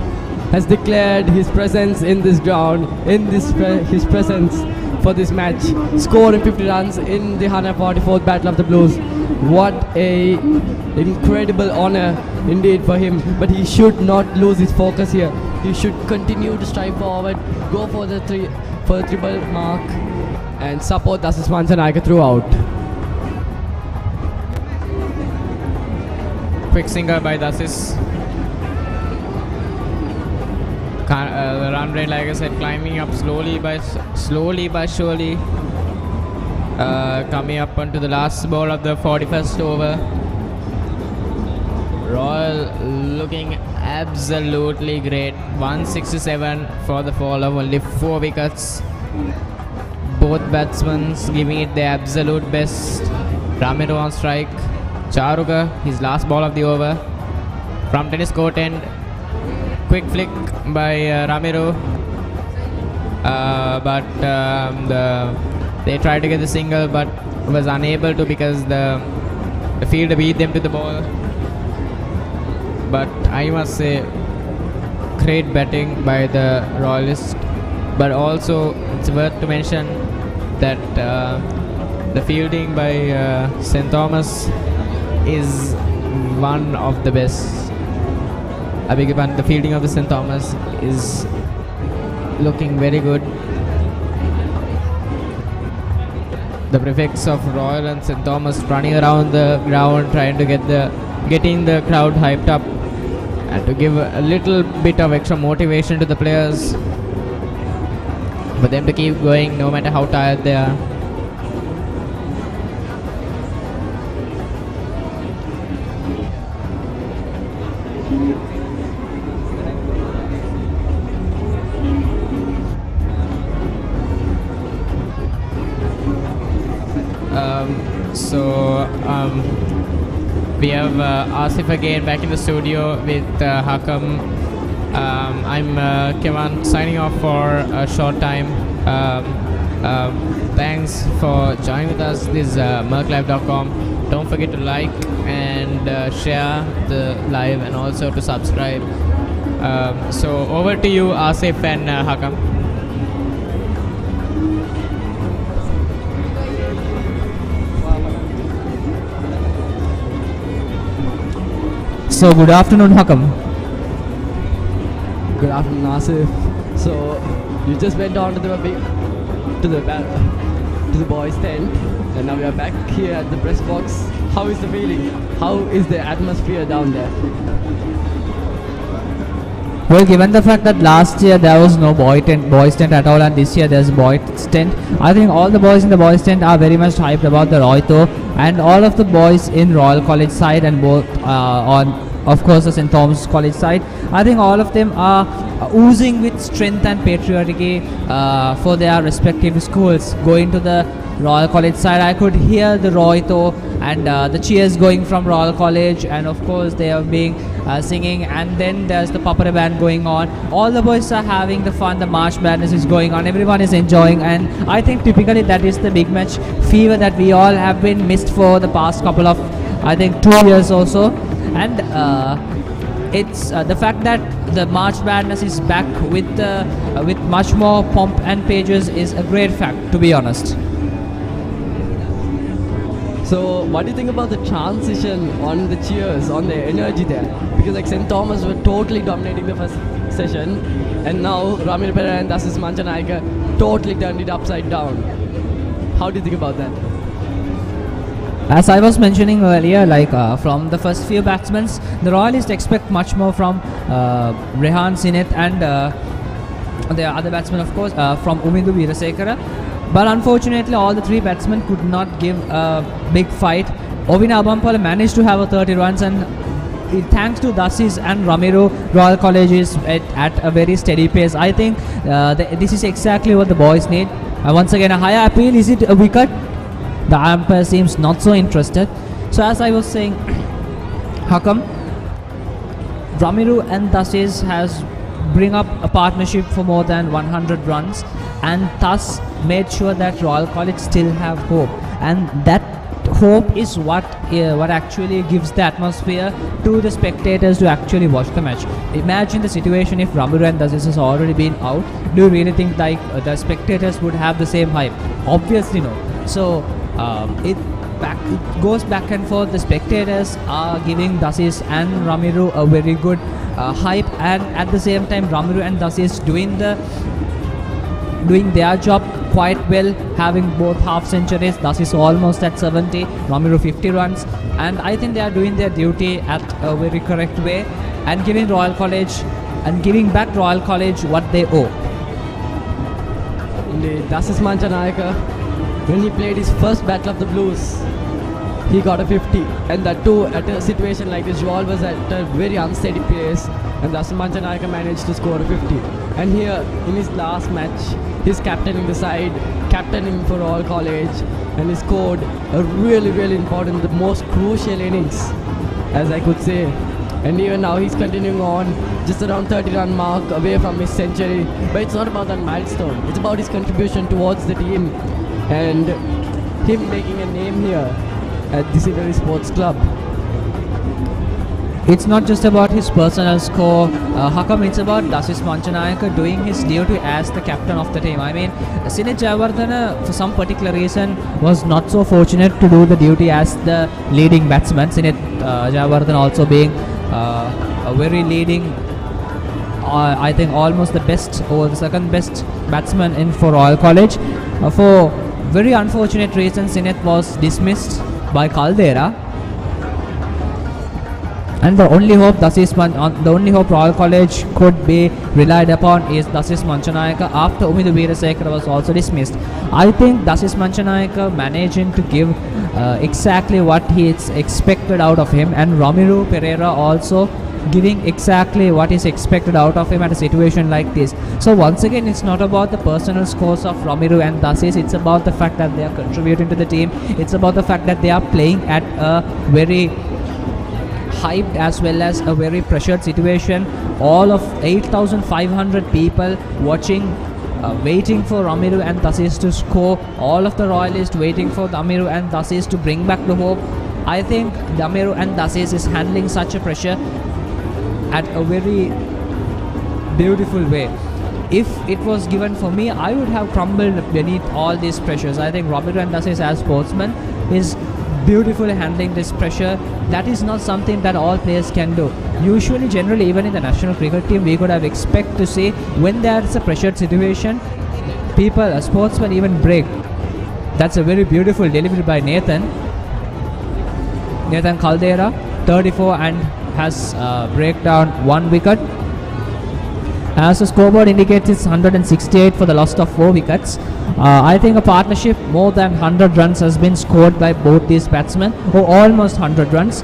has declared his presence in this ground, his presence for this match, scoring 50 runs in the 144th Battle of the Blues. What a incredible honor indeed for him, but he should not lose his focus here. He should continue to strive forward, go for the triple mark, and support Dasis Manchanaik throughout. Quick single by Dasis. The run rate, like I said, climbing up slowly but surely. Coming up onto the last ball of the 41st over. Royal looking absolutely great. 167 for the fall of only 4 wickets. Both batsmen giving it their absolute best. Ramiro on strike. Charuga, his last ball of the over. From tennis court end. Quick flick by Ramiro. But they tried to get the single, but was unable to because the fielder beat them to the ball. But I must say, great batting by the Royalists. But also, it's worth to mention that the fielding by St. Thomas is one of the best. I beg your pardon, the fielding of the St. Thomas is looking very good. The prefects of Royal and St. Thomas running around the ground trying to getting the crowd hyped up and to give a little bit of extra motivation to the players for them to keep going no matter how tired they are. We have Asif again back in the studio with Hakam. I'm Kevan signing off for a short time. Thanks for joining with us. This is merclive.com. Don't forget to like and share the live and also to subscribe. So over to you, Asif and Hakam. So good afternoon, Hakam. Good afternoon, Asif. So you just went on to the boys' tent, and now we are back here at the press box. How is the feeling? How is the atmosphere down there? Well, given the fact that last year there was no boys tent at all, and this year there's boys tent, I think all the boys in the boys tent are very much hyped about the Roito, and all of the boys in Royal College side and both on, of course, the St. Thomas College side, I think all of them are oozing with strength and patriotic for their respective schools. Going to the Royal College side, I could hear the Roito and the cheers going from Royal College, and of course they are being singing, and then there's the Papare band going on. All the boys are having the fun, the March Madness is going on, everyone is enjoying, and I think typically that is the big match fever that we all have been missed for the past couple of, I think, 2 years or so. And it's the fact that the March Madness is back with much more pomp and pages is a great fact, to be honest. So what do you think about the transition on the cheers, on the energy there? Because like St. Thomas were totally dominating the first session, and now Ramir Pereira and Dasis Manchanaika totally turned it upside down. How do you think about that? As I was mentioning earlier, like from the first few batsmen, the Royalists expect much more from Rehan Sineth and the other batsmen, of course, from Umindu Veerasekara. But unfortunately, all the three batsmen could not give a big fight. Ovina Abampala managed to have a 30 runs, and thanks to Dasis and Ramiro, Royal College is at a very steady pace. I think this is exactly what the boys need. Once again, a higher appeal. Is it a wicket? The umpire seems not so interested. So as I was saying, Hakam, Ramiro and Dasis has bring up a partnership for more than 100 runs, and thus made sure that Royal College still have hope, and that hope is what actually gives the atmosphere to the spectators to actually watch the match. Imagine the situation if Ramiro and Dasis has already been out. Do you really think like the spectators would have the same hype? Obviously no. So it goes back and forth. The spectators are giving Dasis and Ramiro a very good hype, and at the same time Ramiro and Dasis doing their job quite well, having both half centuries. Dasis almost at 70, Ramiro 50 runs, and I think they are doing their duty at a very correct way and giving back Royal College what they owe. Indeed, Dasis Manchanaika, when he played his first Battle of the Blues, he got a 50, and that too at a situation like this. Joel was at a very unsteady pace, and Dasis Manchanaika managed to score a 50. And here in his last match, he's captaining the side, captaining for Royal College, and he scored a really, really important, the most crucial innings, as I could say. And even now he's continuing on, just around 30-run mark away from his century. But it's not about that milestone, it's about his contribution towards the team and him making a name here at the Scenery Sports Club. It's not just about his personal score, Hakam, it's about Dasis Manchanaika doing his duty as the captain of the team. I mean, Sineth Jayawardena, for some particular reason, was not so fortunate to do the duty as the leading batsman. Sineth Jayawardena also being a very leading, I think almost the best or the second best batsman in for Royal College. For very unfortunate reasons, Sineth was dismissed by Caldera. And the only hope Royal College could be relied upon is Dasis Manchanaika after Umindu Veerasekara was also dismissed. I think Dasis Manchanaika managing to give exactly what is expected out of him, and Ramiro Pereira also giving exactly what is expected out of him at a situation like this. So once again, it's not about the personal scores of Ramiro and Dasis, it's about the fact that they are contributing to the team. It's about the fact that they are playing at a very hyped as well as a very pressured situation. All of 8,500 people watching, waiting for Amiru and Tasis to score. All of the Royalists waiting for the Amiru and Tasis to bring back the hope. I think the Amiru and Tasis is handling such a pressure at a very beautiful way. If it was given for me, I would have crumbled beneath all these pressures. I think Amiru and Tasis as sportsmen is beautifully handling this pressure. That is not something that all players can do. Usually, generally, even in the national cricket team, we could have expect to see when there is a pressured situation, people, sportsmen even break. That's a very beautiful delivery by Nathan Caldera, 34, and has breakdown 1 wicket. As the scoreboard indicates, it's 168 for the loss of 4 wickets. I think a partnership more than 100 runs has been scored by both these batsmen, or almost 100 runs.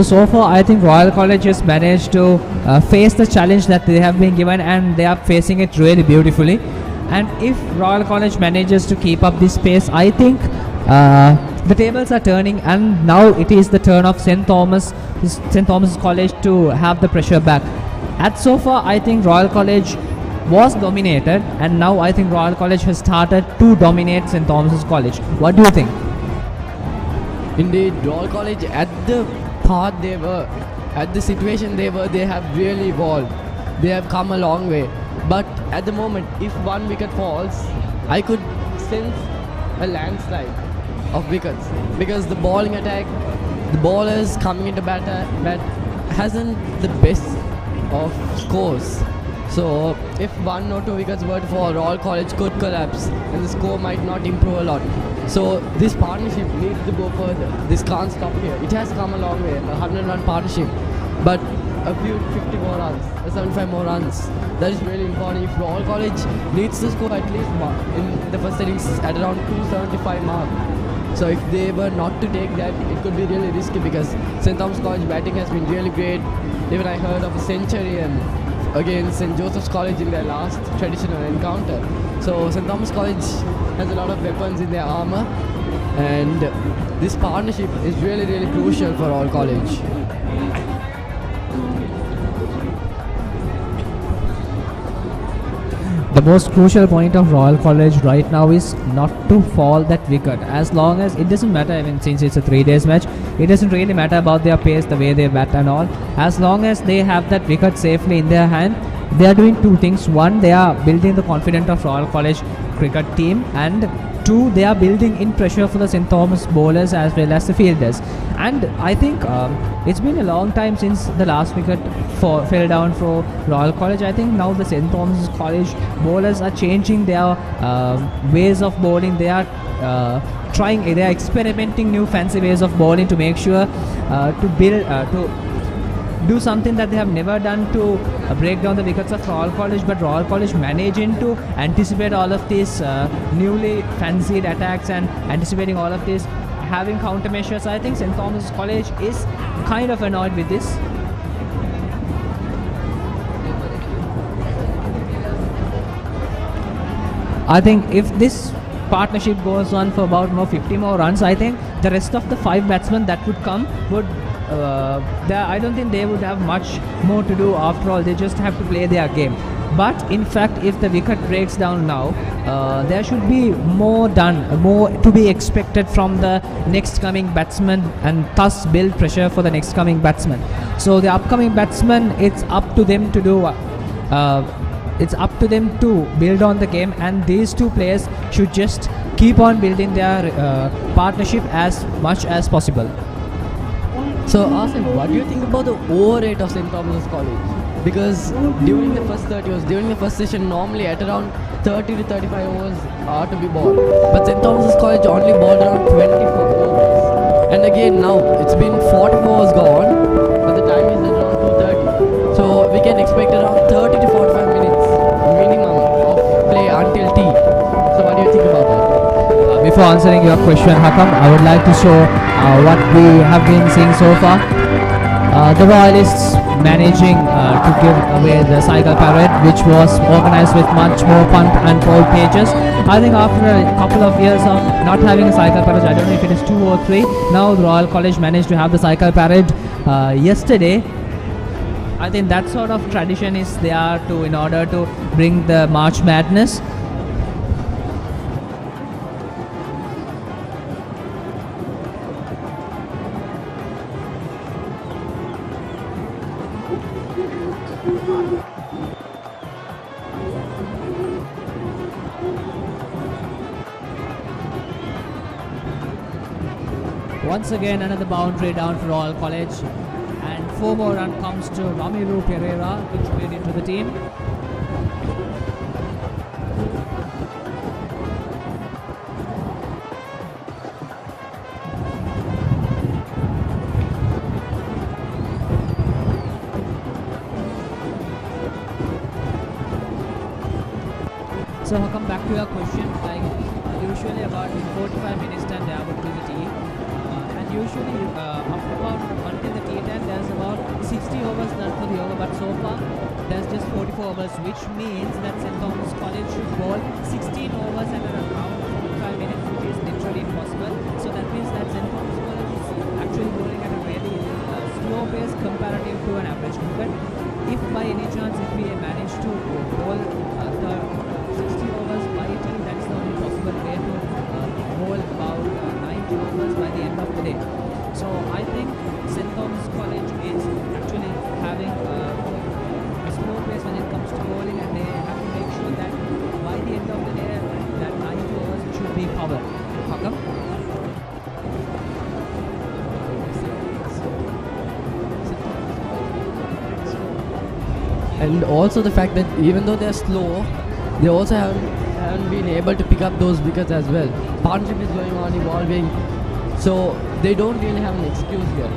So far I think Royal College has managed to face the challenge that they have been given, and they are facing it really beautifully. And if Royal College manages to keep up this pace, I think the tables are turning, and now it is the turn of St. Thomas College to have the pressure back. So far I think Royal College was dominated, and now I think Royal College has started to dominate St. Thomas College. What do you think? Indeed, Royal College at the part they were, at the situation they were, they have really evolved. They have come a long way. But at the moment, if 1 wicket falls, I could sense a landslide of wickets, because the bowling attack, the bowlers coming into bat hasn't the best of scores. So if 1 or 2 wickets were to fall, Royal College could collapse and the score might not improve a lot. So this partnership needs to go further. This can't stop here. It has come a long way, a 100-run partnership, but a few 50 more runs, 75 more runs, that is really important. If Royal College needs to score at least in the first innings at around 275 mark. So if they were not to take that, it could be really risky, because St. Thomas College batting has been really great. Even I heard of a century against St. Joseph's College in their last traditional encounter. So St. Thomas College has a lot of weapons in their armour, and this partnership is really, really crucial for Royal College. The most crucial point of Royal College right now is not to fall that wicket. As long as, it doesn't matter, even since it's a 3 days match, it doesn't really matter about their pace, the way they bat and all. As long as they have that wicket safely in their hand, they are doing 2 things. 1, they are building the confidence of Royal College cricket team, and 2, they are building in pressure for the St. Thomas bowlers as well as the fielders. And I think it's been a long time since the last wicket fell down for Royal College. I think now the St. Thomas College bowlers are changing their ways of bowling. They are they are experimenting new fancy ways of bowling to make sure to do something that they have never done to break down the wickets of Royal College. But Royal College managing to anticipate all of these newly fancied attacks and anticipating all of this, having countermeasures. I think St. Thomas College is kind of annoyed with this. I think if this partnership goes on for about 50 more runs, I think the rest of the 5 batsmen that would come would I don't think they would have much more to do. After all, they just have to play their game. But in fact, if the wicket breaks down now, there should be more to be expected from the next coming batsman, and thus build pressure for the next coming batsman. So the upcoming batsmen, it's up to them to do it's up to them to build on the game, and these 2 players should just keep on building their partnership as much as possible. So, Asim, what do you think about the overrate of St. Thomas's College? Because during the first 30 overs, during the first session, normally at around 30 to 35 overs are to be bowled. But St. Thomas's College only bowled around 24 overs. And again, now it's been 40 overs gone, but the time is at around 2:30. So we can expect around 30 to 45 minutes minimum of play until tea. So what do you think about that? Before answering your question, Hakam, I would like to show what we have been seeing so far. The Royalists managing to give away the cycle parade, which was organized with much more punt and pole pages. I think after a couple of years of not having a cycle parade, I don't know if it is 2 or 3, now the Royal College managed to have the cycle parade yesterday. I think that sort of tradition is there to in order to bring the March Madness. Once again another boundary down for Royal College, and 4 more run comes to Ramiru Pereira, which made into the team. So I'll come back to your question. Like usually about in 45 minutes time they are going to the team. Usually after about until the tea time there's about 60 overs done for the over, but so far there's just 44 overs, which means that St. Thomas College should bowl 16 overs at around 45 minutes, which is literally impossible. So that means that St. Thomas College is actually bowling at a really slow pace comparative to an average cricket. If by any chance if we manage to bowl the 60 overs by tea, that is the only possible way to bowl about 90 overs by the end of the day. So I think St. Thomas College is actually having a slow pace when it comes to bowling, and they have to make sure that by the end of the day that 90 overs should be covered. How come? And also the fact that even though they're slow, they also haven't been able to pick up those wickets as well. Partnership is going on, evolving, so they don't really have an excuse here.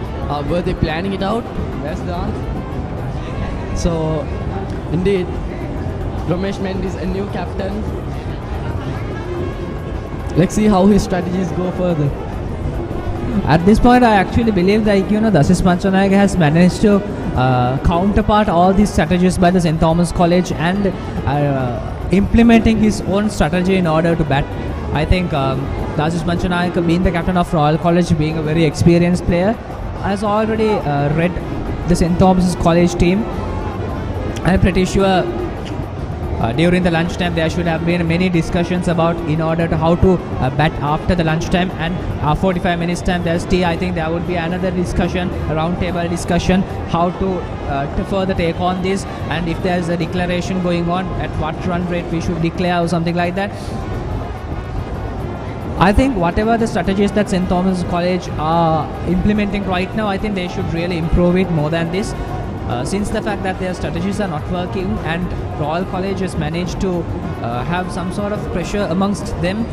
Were they planning it out? That's the answer. So indeed, Ramesh Mendes, a new captain. Let's see how his strategies go further. At this point, I actually believe that Dasis Panchanayak has managed to counterpart all these strategies by the St. Thomas College and implementing his own strategy in order to bat. I think Dasis Panchanayak, being the captain of Royal College, being a very experienced player, has already read the St. Thomas College team. I'm pretty sure during the lunchtime there should have been many discussions about in order to how to bat after the lunchtime, and 45 minutes time there's tea. I think there would be another discussion, a round table discussion, how to further take on this, and if there's a declaration going on at what run rate we should declare or something like that. I think whatever the strategies that St. Thomas College are implementing right now, I think they should really improve it more than this. Since the fact that their strategies are not working and Royal College has managed to have some sort of pressure amongst them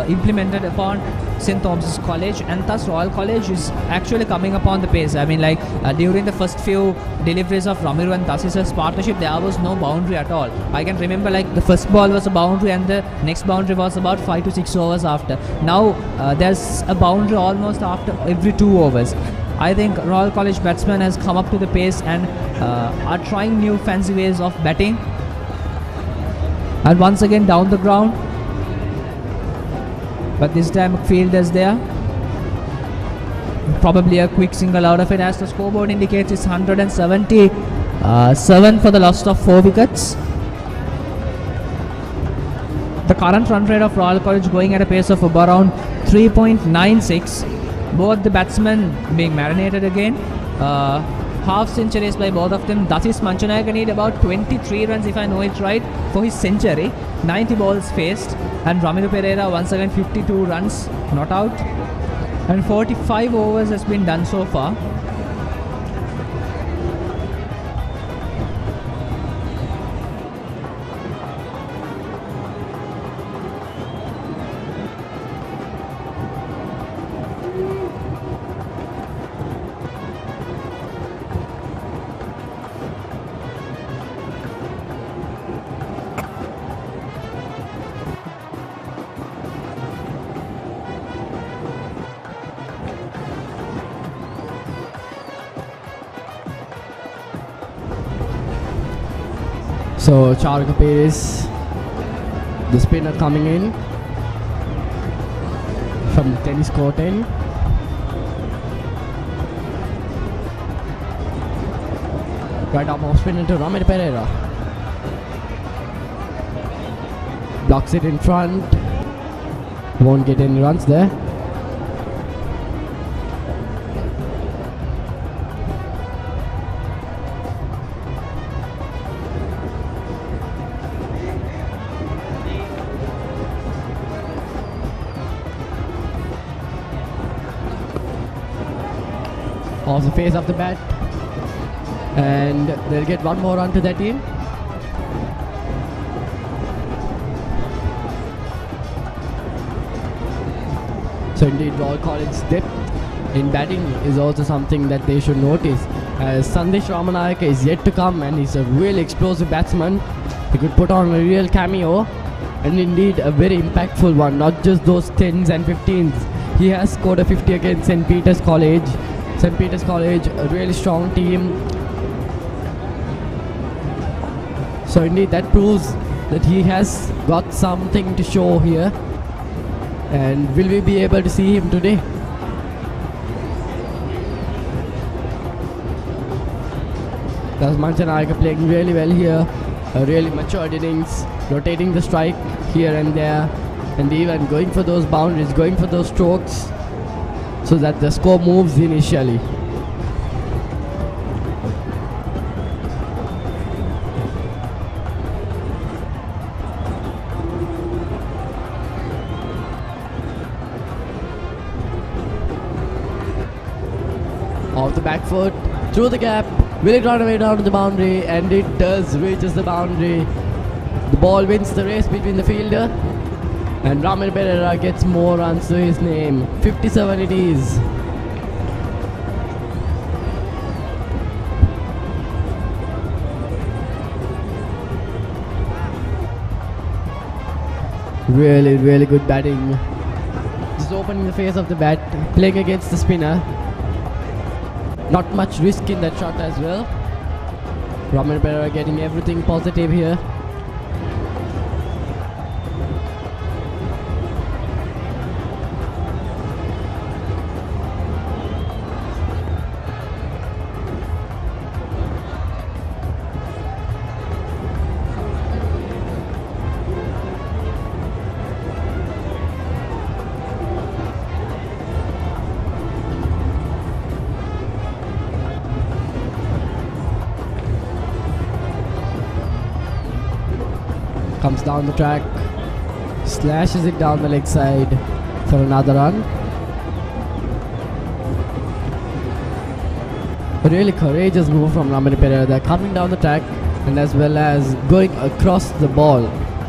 implemented upon St. Thomas College, and thus Royal College is actually coming upon the pace. I mean, like during the first few deliveries of Ramiru and Tasis's partnership, there was no boundary at all. I can remember like the first ball was a boundary and the next boundary was about 5 to 6 overs after. Now there's a boundary almost after every 2 overs. I think Royal College batsmen has come up to the pace and are trying new fancy ways of batting. And once again down the ground, but this time fielder's there. Probably a quick single out of it, as the scoreboard indicates. It's 177 for the loss of 4 wickets. The current run rate of Royal College going at a pace of around 3.96. Both the batsmen being marinated again. half centuries by both of them. Dasis Manchanayaka need about 23 runs, if I know it right, for his century. 90 balls faced, and Ramiro Pereira once again 52 runs, not out, and 45 overs has been done so far. So Charka Perez, the spinner coming in from the tennis court end. Right arm off spinner to Ramiro Pereira. Blocks it in front. Won't get any runs there. Off the face of the bat, and they'll get one more run to their team. So indeed, Royal College's depth in batting is also something that they should notice, as Sandesh Ramanayaka is yet to come, and he's a really explosive batsman. He could put on a real cameo, and indeed a very impactful one, not just those 10s and 15s. He has scored a 50 against St. Peter's College. St. Peter's College, a really strong team. So indeed that proves that he has got something to show here. And will we be able to see him today? That's Manchanayaka playing really well here. A really matured innings, rotating the strike here and there, and even going for those boundaries, going for those strokes, so that the score moves initially. Off the back foot, through the gap, will it run away down to the boundary? And it does, reaches the boundary. The ball wins the race between the fielder, and Ramiro Pereira gets more runs to his name. 57 it is. Really good batting. Just opening the face of the bat, playing against the spinner. Not much risk in that shot as well. Ramiro Pereira getting everything positive here. Comes down the track, slashes it down the leg side for another run. A really courageous move from Ramiro Pereira. They're coming down the track, and as well as going across the ball,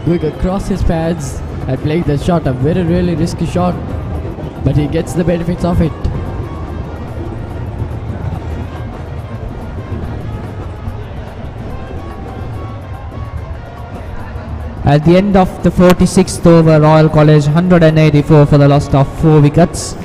going across his pads and playing the shot, a really risky shot, but he gets the benefits of it. At the end of the 46th over, Royal College 184 for the loss of 4 wickets.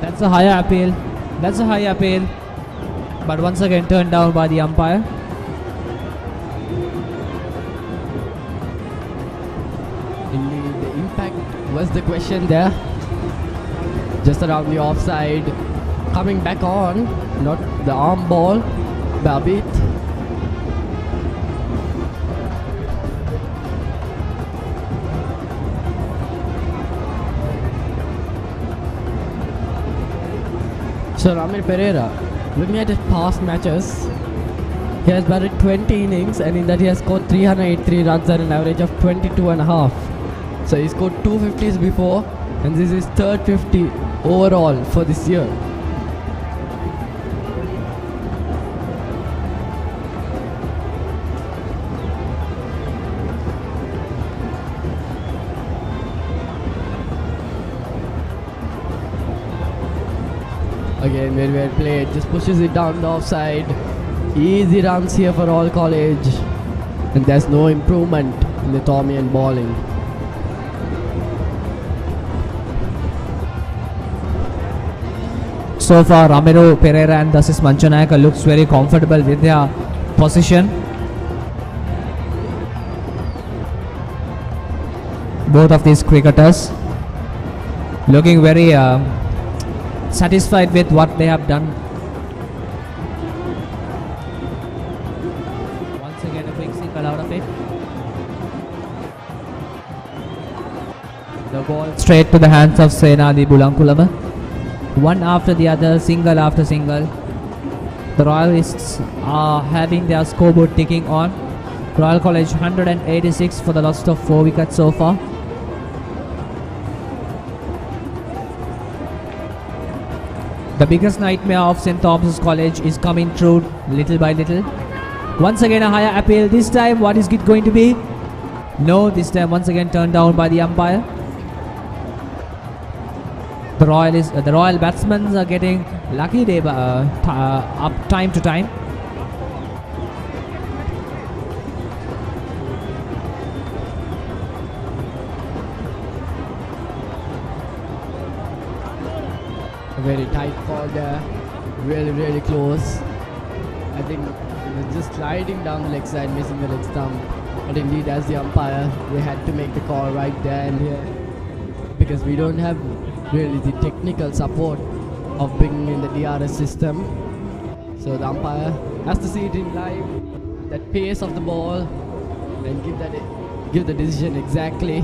That's a higher appeal. That's a high appeal. But once again turned down by the umpire. Indeed, the impact was the question there. Just around the offside. Coming back on, not the arm ball, by a bit. So Ramir Pereira, looking at his past matches, he has batted 20 innings and in that he has scored 383 runs at an average of 22.5. So he scored 250s before and this is his third 50 overall for this year. Again, very well played, just pushes it down the offside. Easy runs here for Royal College. And there's no improvement in the Thomian bowling. So far, Ramiro Pereira and Dasis Manchanayaka looks very comfortable with their position. Both of these cricketers looking very satisfied with what they have done. Once again a quick single out of it. The ball straight to the hands of Senadi Bulankulama. One after the other, single after single. The Royalists are having their scoreboard ticking on. Royal College 186 for the loss of 4 wickets so far. The biggest nightmare of St. Thomas's College is coming true little by little. Once again a higher appeal. This time what is it going to be? No, this time once again turned down by the umpire. The Royal batsmen are getting lucky day up time to time. A very tight call there, really close. I think it was just sliding down the leg side, missing the leg stump. But indeed, as the umpire, they had to make the call right there and here because we don't have really the technical support of bringing in the DRS system. So the umpire has to see it in live, that pace of the ball, and give the decision exactly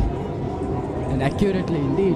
and accurately indeed.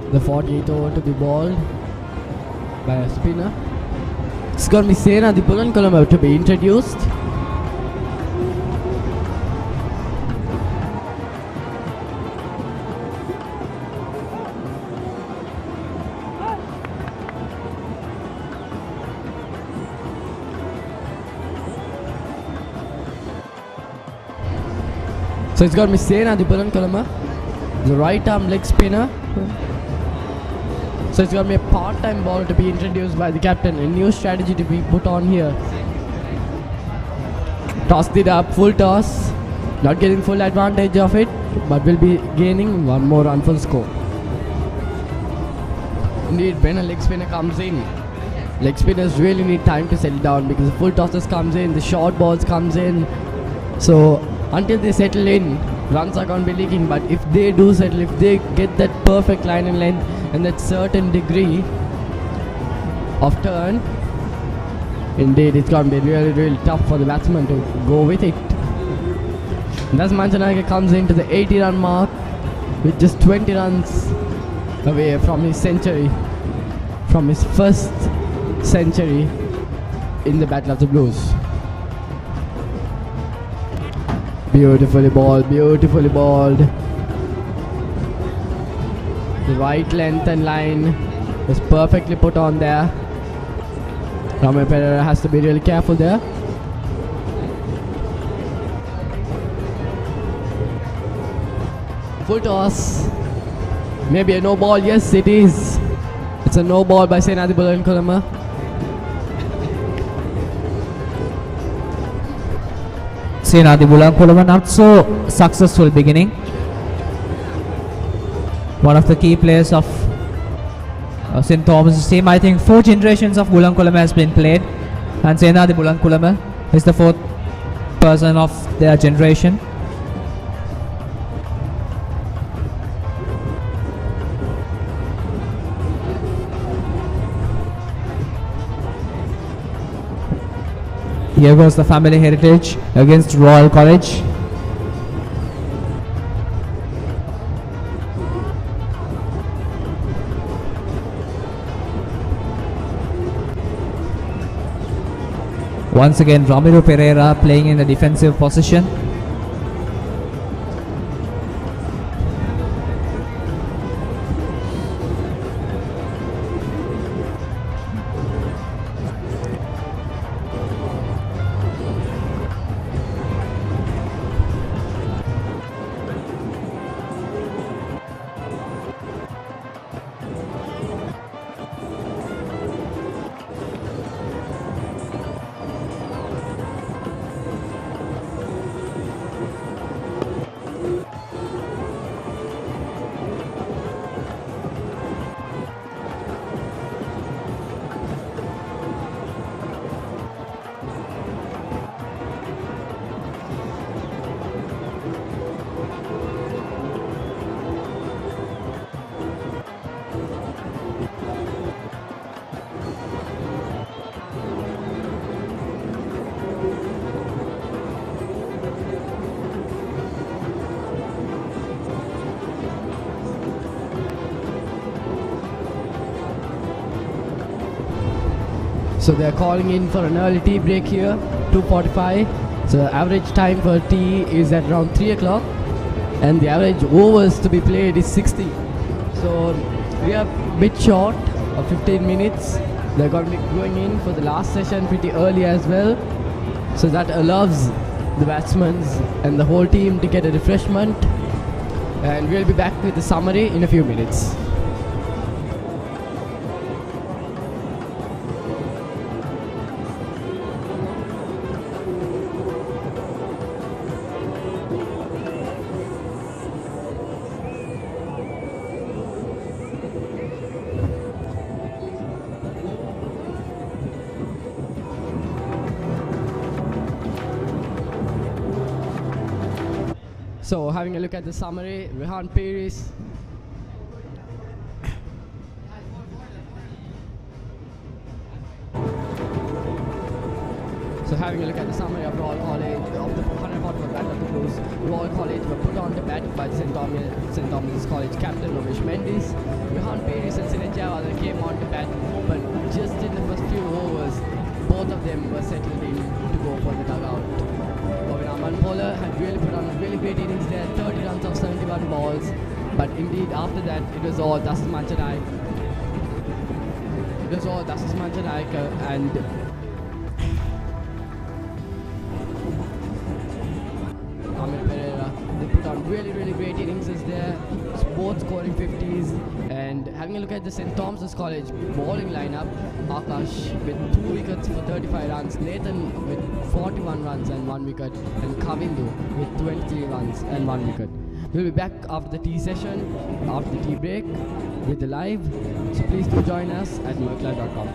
The 48 over to be balled by a spinner. It's going to be Senadi Bulankulama to be introduced. So it's going to be Senadi Bulankulama, the right arm leg spinner. So it's going to be a part-time ball to be introduced by the captain. A new strategy to be put on here. Tossed it up, full toss. Not getting full advantage of it, but will be gaining one more run for the score. Indeed, when a leg spinner comes in, leg spinners really need time to settle down because the full tosses comes in, the short balls comes in. So until they settle in, runs are going to be leaking. But if they do settle, if they get that perfect line and length and that certain degree of turn, indeed it's going to be really tough for the batsman to go with it. And thus Manchanayaka comes into the 80 run mark with just 20 runs away from his century, from his first century in the Battle of the Blues. Beautifully balled, beautifully balled. The right length and line is perfectly put on there. Ramon Pereira has to be really careful there. Full toss. Maybe a no ball. Yes, it is. It's a no ball by Senadi Bulankulama. Senadi Bulankulama not so successful beginning. One of the key players of St. Thomas' team. I think 4 generations of Bulankulama has been played, and Senadi Bulankulama is the 4th person of their generation. Here goes the family heritage against Royal College. Once again, Ramiro Pereira playing in a defensive position. So they're calling in for an early tea break here, 2:45. So the average time for tea is at around 3 o'clock, and the average overs to be played is 60. So we are a bit short of 15 minutes. They're going to be going in for the last session pretty early as well. So that allows the batsmen and the whole team to get a refreshment. And we'll be back with the summary in a few minutes. So having a look at the summary, Rehan Piris. So having a look at the summary of Royal College, of the 144 bat of the Blues, Royal College were put on the bat by St. Thomas College captain Ramesh Mendes. Rehan Piris and Sinet Jawala came on the bat, but just in the first few overs, both of them were settled in to go for the dugout. Manpola had really put on a really great innings there, 30 runs of 71 balls, but indeed after that it was all Dust Manchanaik. It was all Dust Manchanaik and Amir Pereira. They put on really great innings there, both scoring 50s. And having a look at the St. Thomas College bowling lineup, Akash with 2 wickets for 35 runs, Nathan with 41 runs and 1 wicket, and Kavindu with 23 runs and 1 wicket. We'll be back after the tea session, after the tea break, with the live. So please do join us at merkla.com.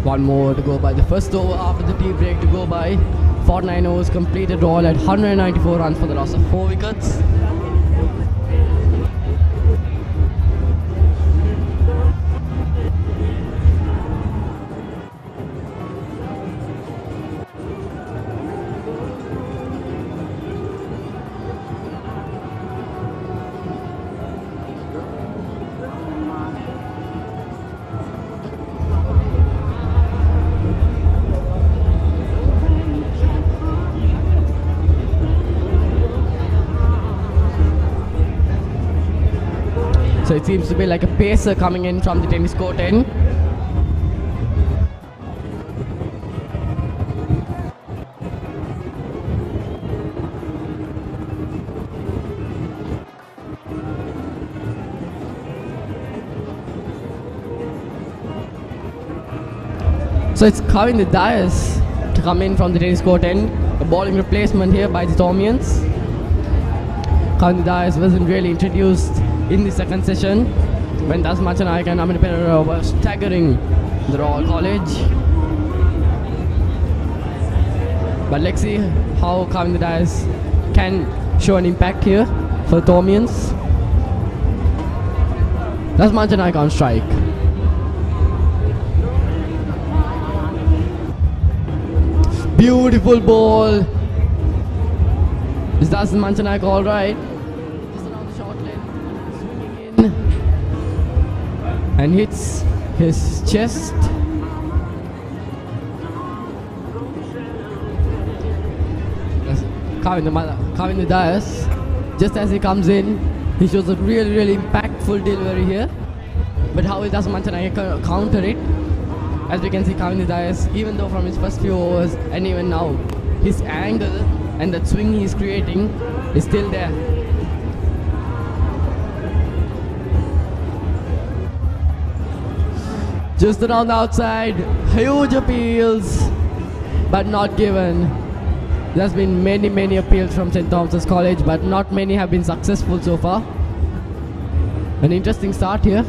One more to go by. The first over after the tea break to go by. 49 overs completed, all at 194 runs for the loss of 4 wickets. So it seems to be like a pacer coming in from the tennis court end. So it's Kavin the Dias to come in from the tennis court end. A bowling replacement here by the Thomians. Kavin the Dias wasn't really introduced in the second session when Tasmachanayaka and Amina Pereira were staggering the Royal College. But let's see how Kavin the Dias can show an impact here for the Thomians. Tasmachanayaka on strike. Beautiful ball. Is Tasmachanayaka alright? And hits his chest. Kavin the Dias, just as he comes in, he shows a really impactful delivery here. But how will Tasmachanayaka counter it? As we can see, Kavin the Dias, even though from his first few overs and even now, his angle and the swing he is creating is still there. Just around the outside, huge appeals, but not given. There's been many appeals from St. Thomas's College, but not many have been successful so far. An interesting start here.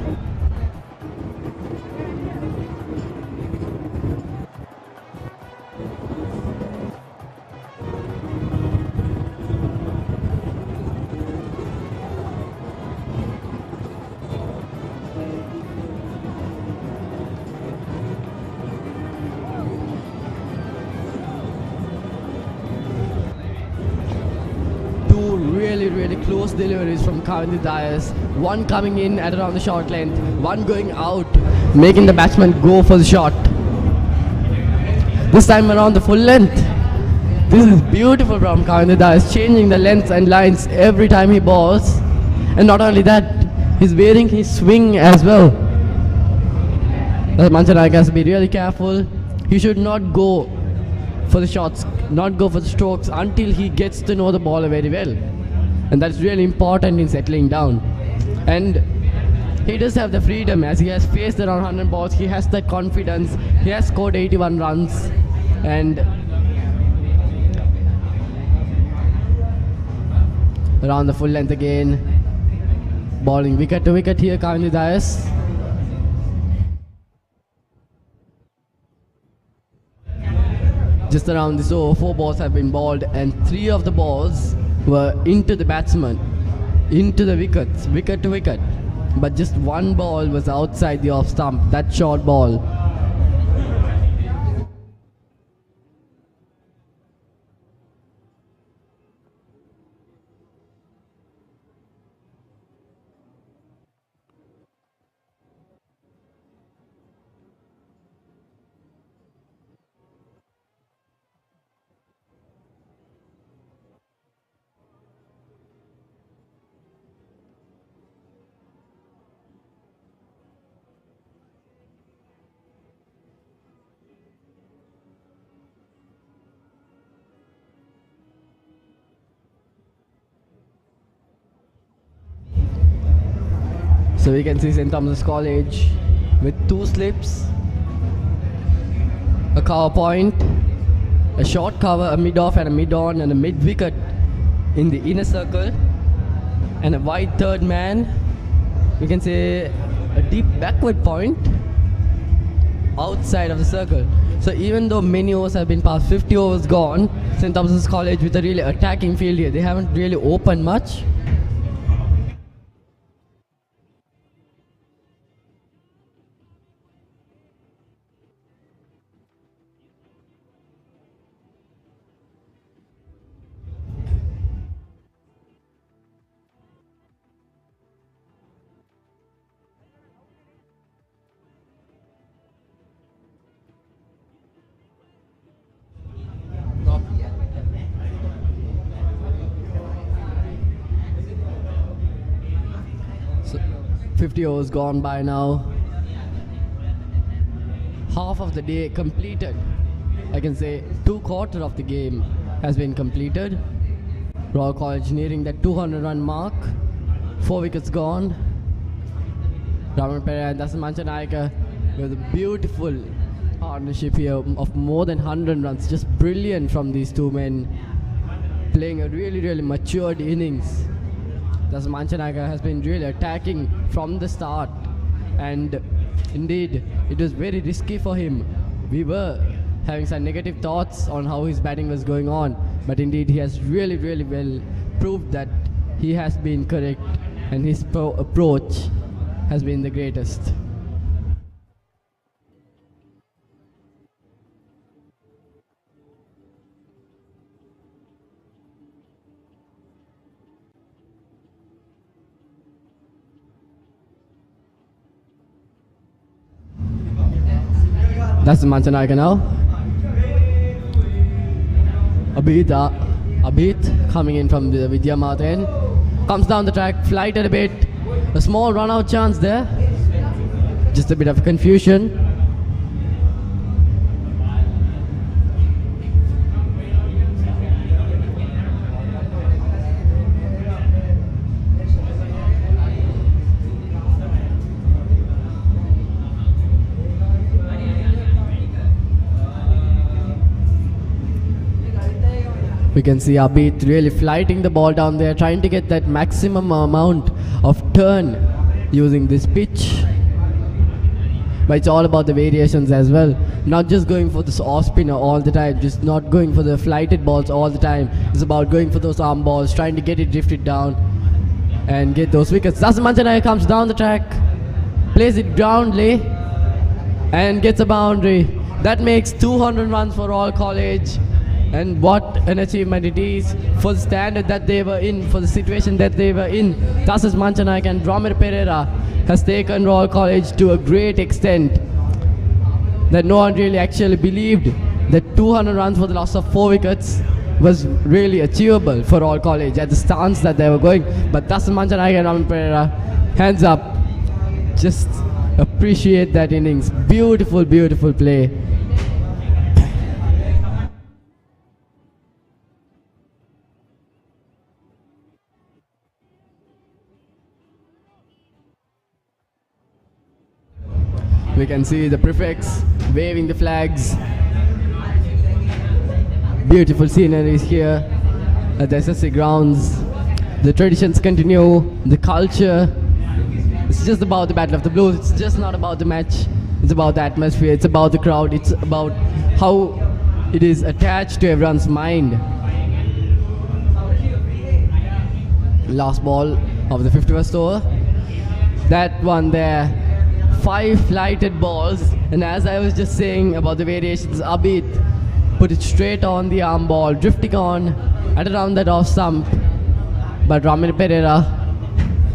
Really close deliveries from Kavin the Dias. One coming in at around the short length, one going out, making the batsman go for the shot. This time around the full length. This is beautiful from Kavin the Dias, changing the lengths and lines every time he bowls. And not only that, he's wearing his swing as well. Tasmachanayaka has to be really careful. He should not go for the shots, not go for the strokes until he gets to know the bowler very well. And that's really important in settling down. And he does have the freedom as he has faced around 100 balls. He has that confidence. He has scored 81 runs. And around the full length again. Bowling wicket to wicket here, Kavin the Dias. Just around this over, 4 balls have been bowled and 3 of the balls were into the batsman, into the wickets, wicket to wicket. But just 1 ball was outside the off stump, that short ball. So we can see St. Thomas College with 2 slips, a cover point, a short cover, a mid-off and a mid-on and a mid-wicket in the inner circle, and a wide third man. We can say a deep backward point outside of the circle. So even though many overs have been passed, 50 overs gone, St. Thomas College with a really attacking field here. They haven't really opened much. So 50 overs gone by now. Half of the day completed. I can say 2/4 of the game has been completed. Royal College nearing that 200 run mark. 4 wickets gone. Raman Perera and Dasan Manchanayake with a beautiful partnership here of more than 100 runs. Just brilliant from these two men. Playing a really matured innings. Dasan Manchanayake has been really attacking from the start. And indeed, it was very risky for him. We were having some negative thoughts on how his batting was going on. But indeed, he has really well proved that he has been correct. And his approach has been the greatest. That's the Manchanayake now. Abhit coming in from the Vidya Math end. Comes down the track, flighted a bit. A small run out chance there. Just a bit of confusion. We can see Abhit really flighting the ball down there, trying to get that maximum amount of turn using this pitch. But it's all about the variations as well. Not just going for this off spinner all the time, just not going for the flighted balls all the time. It's about going for those arm balls, trying to get it drifted down and get those wickets. Dasan Manchanayake comes down the track, plays it roundly and gets a boundary. That makes 200 runs for Royal College. And what an achievement it is for the standard that they were in, for the situation that they were in. Dasan Manchanayake and Raman Perera has taken Royal College to a great extent that no one really actually believed that 200 runs for the loss of 4 wickets was really achievable for Royal College at the stance that they were going. But Dasan Manchanayake and Raman Perera, hands up, just appreciate that innings. Beautiful play. We can see the prefects waving the flags. Beautiful sceneries here at the SSC grounds. The traditions continue, the culture. It's just about the Battle of the Blues. It's just not about the match. It's about the atmosphere. It's about the crowd. It's about how it is attached to everyone's mind. Last ball of the 51st over. That one there. 5 flighted balls, and as I was just saying about the variations, Abhit put it straight on the arm ball, drifting on at around that off stump. But Raman Perera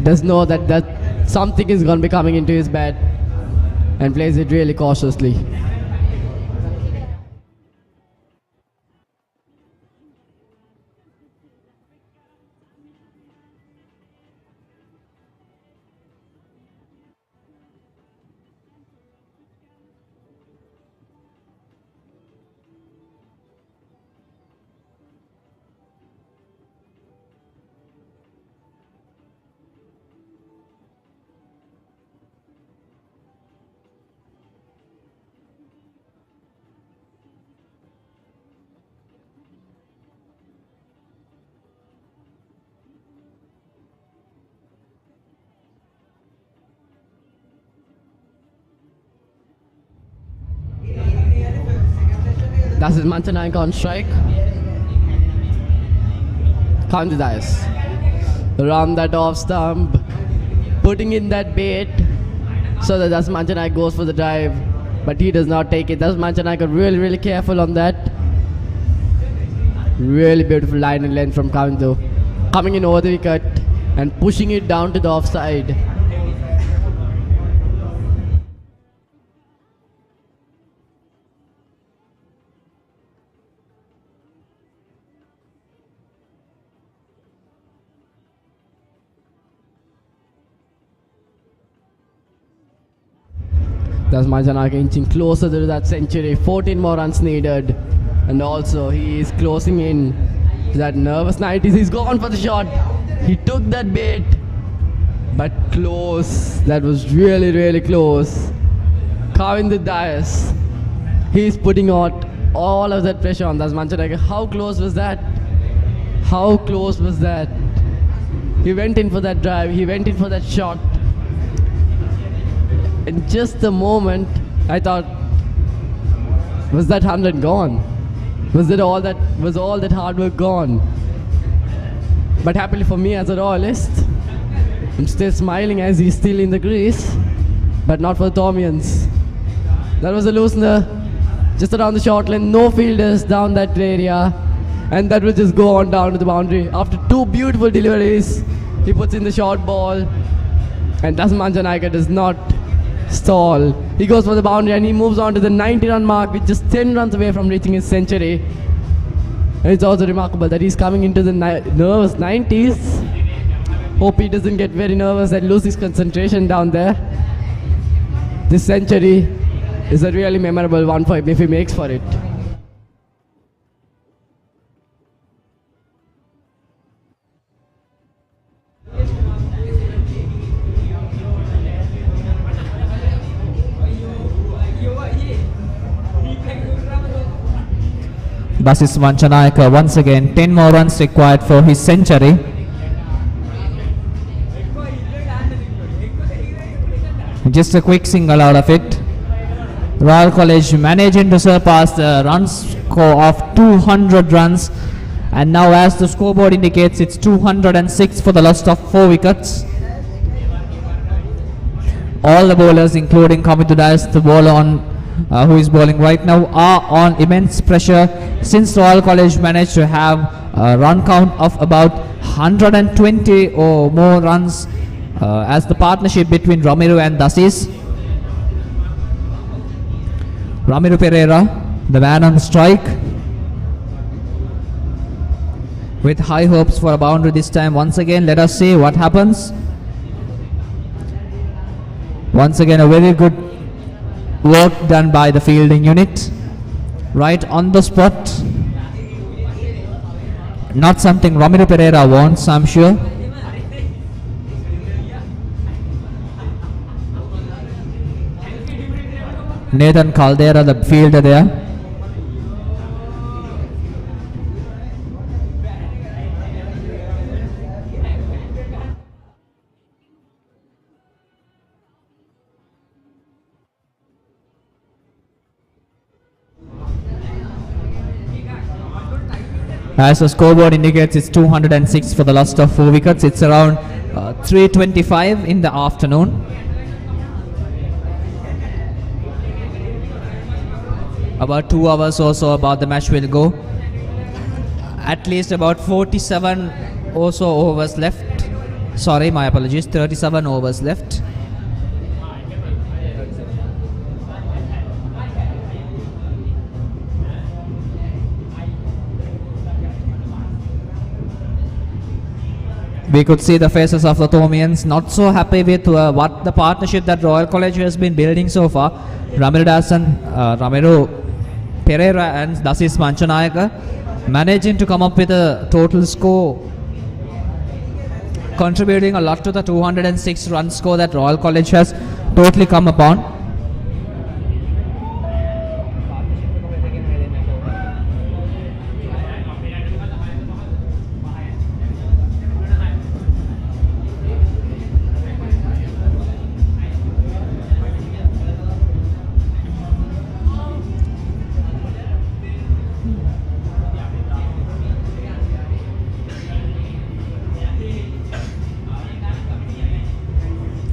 does know that something is going to be coming into his bat and plays it really cautiously. That's his Manchanaik on strike. Count the dice. Around that off stump. Putting in that bait. So that Das Manchanaik goes for the drive. But he does not take it. Das Manchanaik are really, really careful on that. Really beautiful line and length from Kavindu. Coming in over the wicket and pushing it down to the offside. Das Manchanaik inching closer to that century. 14 more runs needed. And also he is closing in to that nervous 90s. He's gone for the shot. He took that bait. But close. That was really, really close. Carving the dice. He's putting out all of that pressure on Das Manchanaik. How close was that? How close was that? He went in for that drive. He went in for that shot. In just a moment, I thought, was that 100 gone? Was all that hard work gone? But happily for me as a royalist, I'm still smiling as he's still in the crease, but not for the Thomians. That was a loosener, just around the short lane, no fielders down that area, and that will just go on down to the boundary. After two beautiful deliveries, he puts in the short ball, and Das Manchanaik does not stall. He goes for the boundary and he moves on to the 90-run mark with just 10 runs away from reaching his century. And it's also remarkable that he's coming into the nervous 90s. Hope he doesn't get very nervous and lose his concentration down there. This century is a really memorable one for him if he makes for it. Basis Manchanaik once again 10 more runs required for his century. Just a quick single out of it. Royal College managing to surpass the run score of 200 runs, and now as the scoreboard indicates it's 206 for the loss of 4 wickets. All the bowlers including Kavindu Dias, the bowler on who is bowling right now, are on immense pressure since Royal College managed to have a run count of about 120 or more runs as the partnership between Ramiro and Dasis. Ramiro Pereira, the man on strike, with high hopes for a boundary this time. Once again, let us see what happens. Once again, a very good work done by the fielding unit, right on the spot. Not something Ramiro Pereira wants, I'm sure. Nathan Caldera, the fielder there. As the scoreboard indicates, it's 206 for the loss of 4 wickets. It's around 3:25 in the afternoon. About 2 hours or so about the match will go. At least about 47 or so overs left. Sorry, my apologies, 37 overs left. We could see the faces of the Thomians not so happy with what the partnership that Royal College has been building so far. Ramiro Pereira and Dasis Manchanaik managing to come up with a total score, contributing a lot to the 206 run score that Royal College has totally come upon.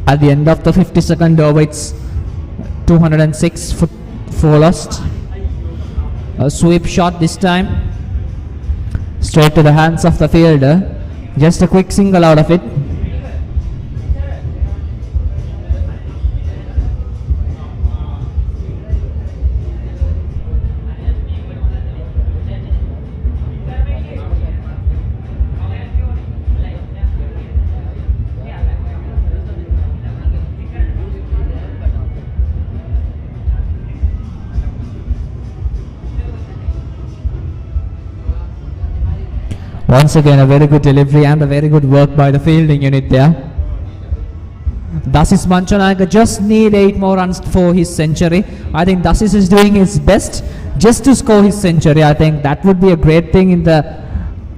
At the end of the 52nd over, it's 206 for 4 lost. A sweep shot this time, straight to the hands of the fielder. Just a quick single out of it. Once again, a very good delivery and a very good work by the fielding unit there. Dasis Manchanayaka just need 8 more runs for his century. I think Dasis is doing his best just to score his century. I think that would be a great thing in the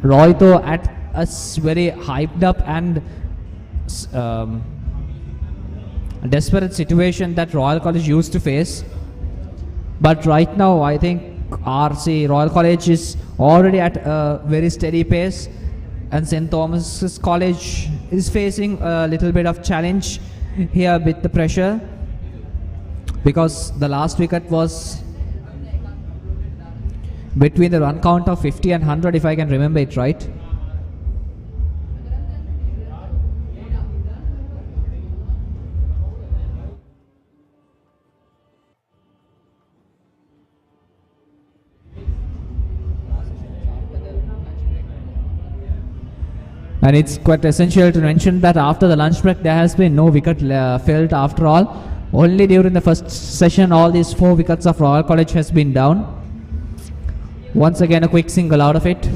Rohito at a very hyped up and desperate situation that Royal College used to face. But right now, I think RC Royal College is already at a very steady pace, and St. Thomas's College is facing a little bit of challenge here with the pressure, because the last wicket was between the run count of 50 and 100, if I can remember it right. And it's quite essential to mention that after the lunch break there has been no wicket felt after all. Only during the first session all these 4 wickets of Royal College has been down. Once again a quick single out of it.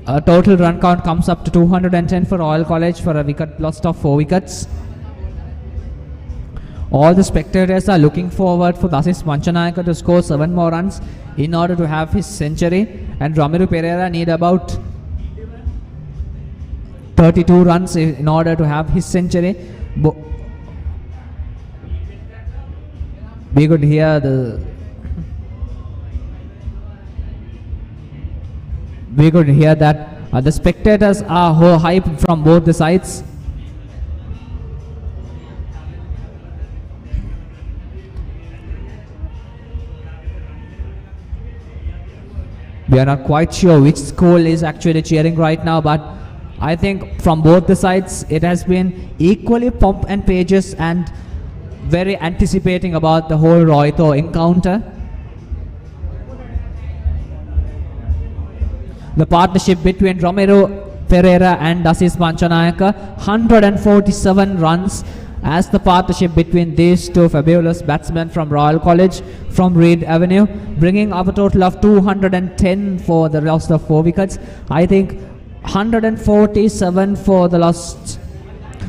A total run count comes up to 210 for Royal College for a wicket lost of 4 wickets. All the spectators are looking forward for Dasis Manchanayaka to score 7 more runs in order to have his century, and Ramiro Pereira need about 32 runs in order to have his century. We could hear the that the spectators are hyped from both the sides. We are not quite sure which school is actually cheering right now, but I think from both the sides it has been equally pomp and pages and very anticipating about the whole Rohito encounter. The partnership between Ramiro Pereira and Dasis Manchanayaka, 147 runs as the partnership between these two fabulous batsmen from Royal College from Reed Avenue, bringing up a total of 210 for the loss of 4 wickets. I think 147 for the last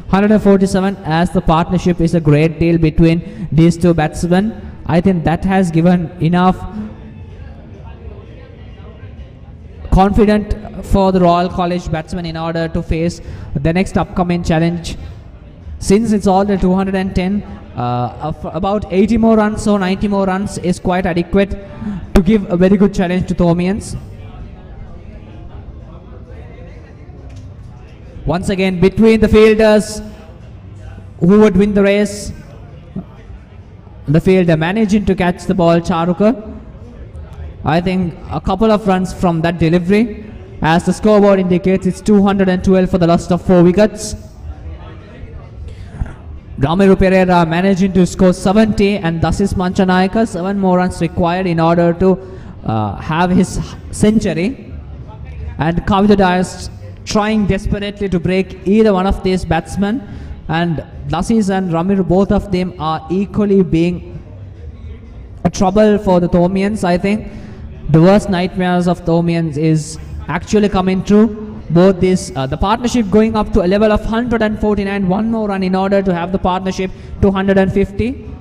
147 as the partnership is a great deal between these two batsmen. I think that has given enough confidence for the Royal College batsmen in order to face the next upcoming challenge. Since it's all the 210, about 80 more runs or 90 more runs is quite adequate to give a very good challenge to Thomians. Once again, between the fielders, who would win the race? The fielder managing to catch the ball, Charuka. I think a couple of runs from that delivery. As the scoreboard indicates, it's 212 for the loss of 4 wickets. Ramiro Pereira managing to score 70, and Dasis Manchanayaka 7 more runs required in order to have his century. And Kavita Dias trying desperately to break either one of these batsmen, and Dasis and Ramiro, both of them are equally being a trouble for the Thomians. I think the worst nightmares of Thomians is actually coming true. Both these, the partnership going up to a level of 149, 1 more run in order to have the partnership to 150.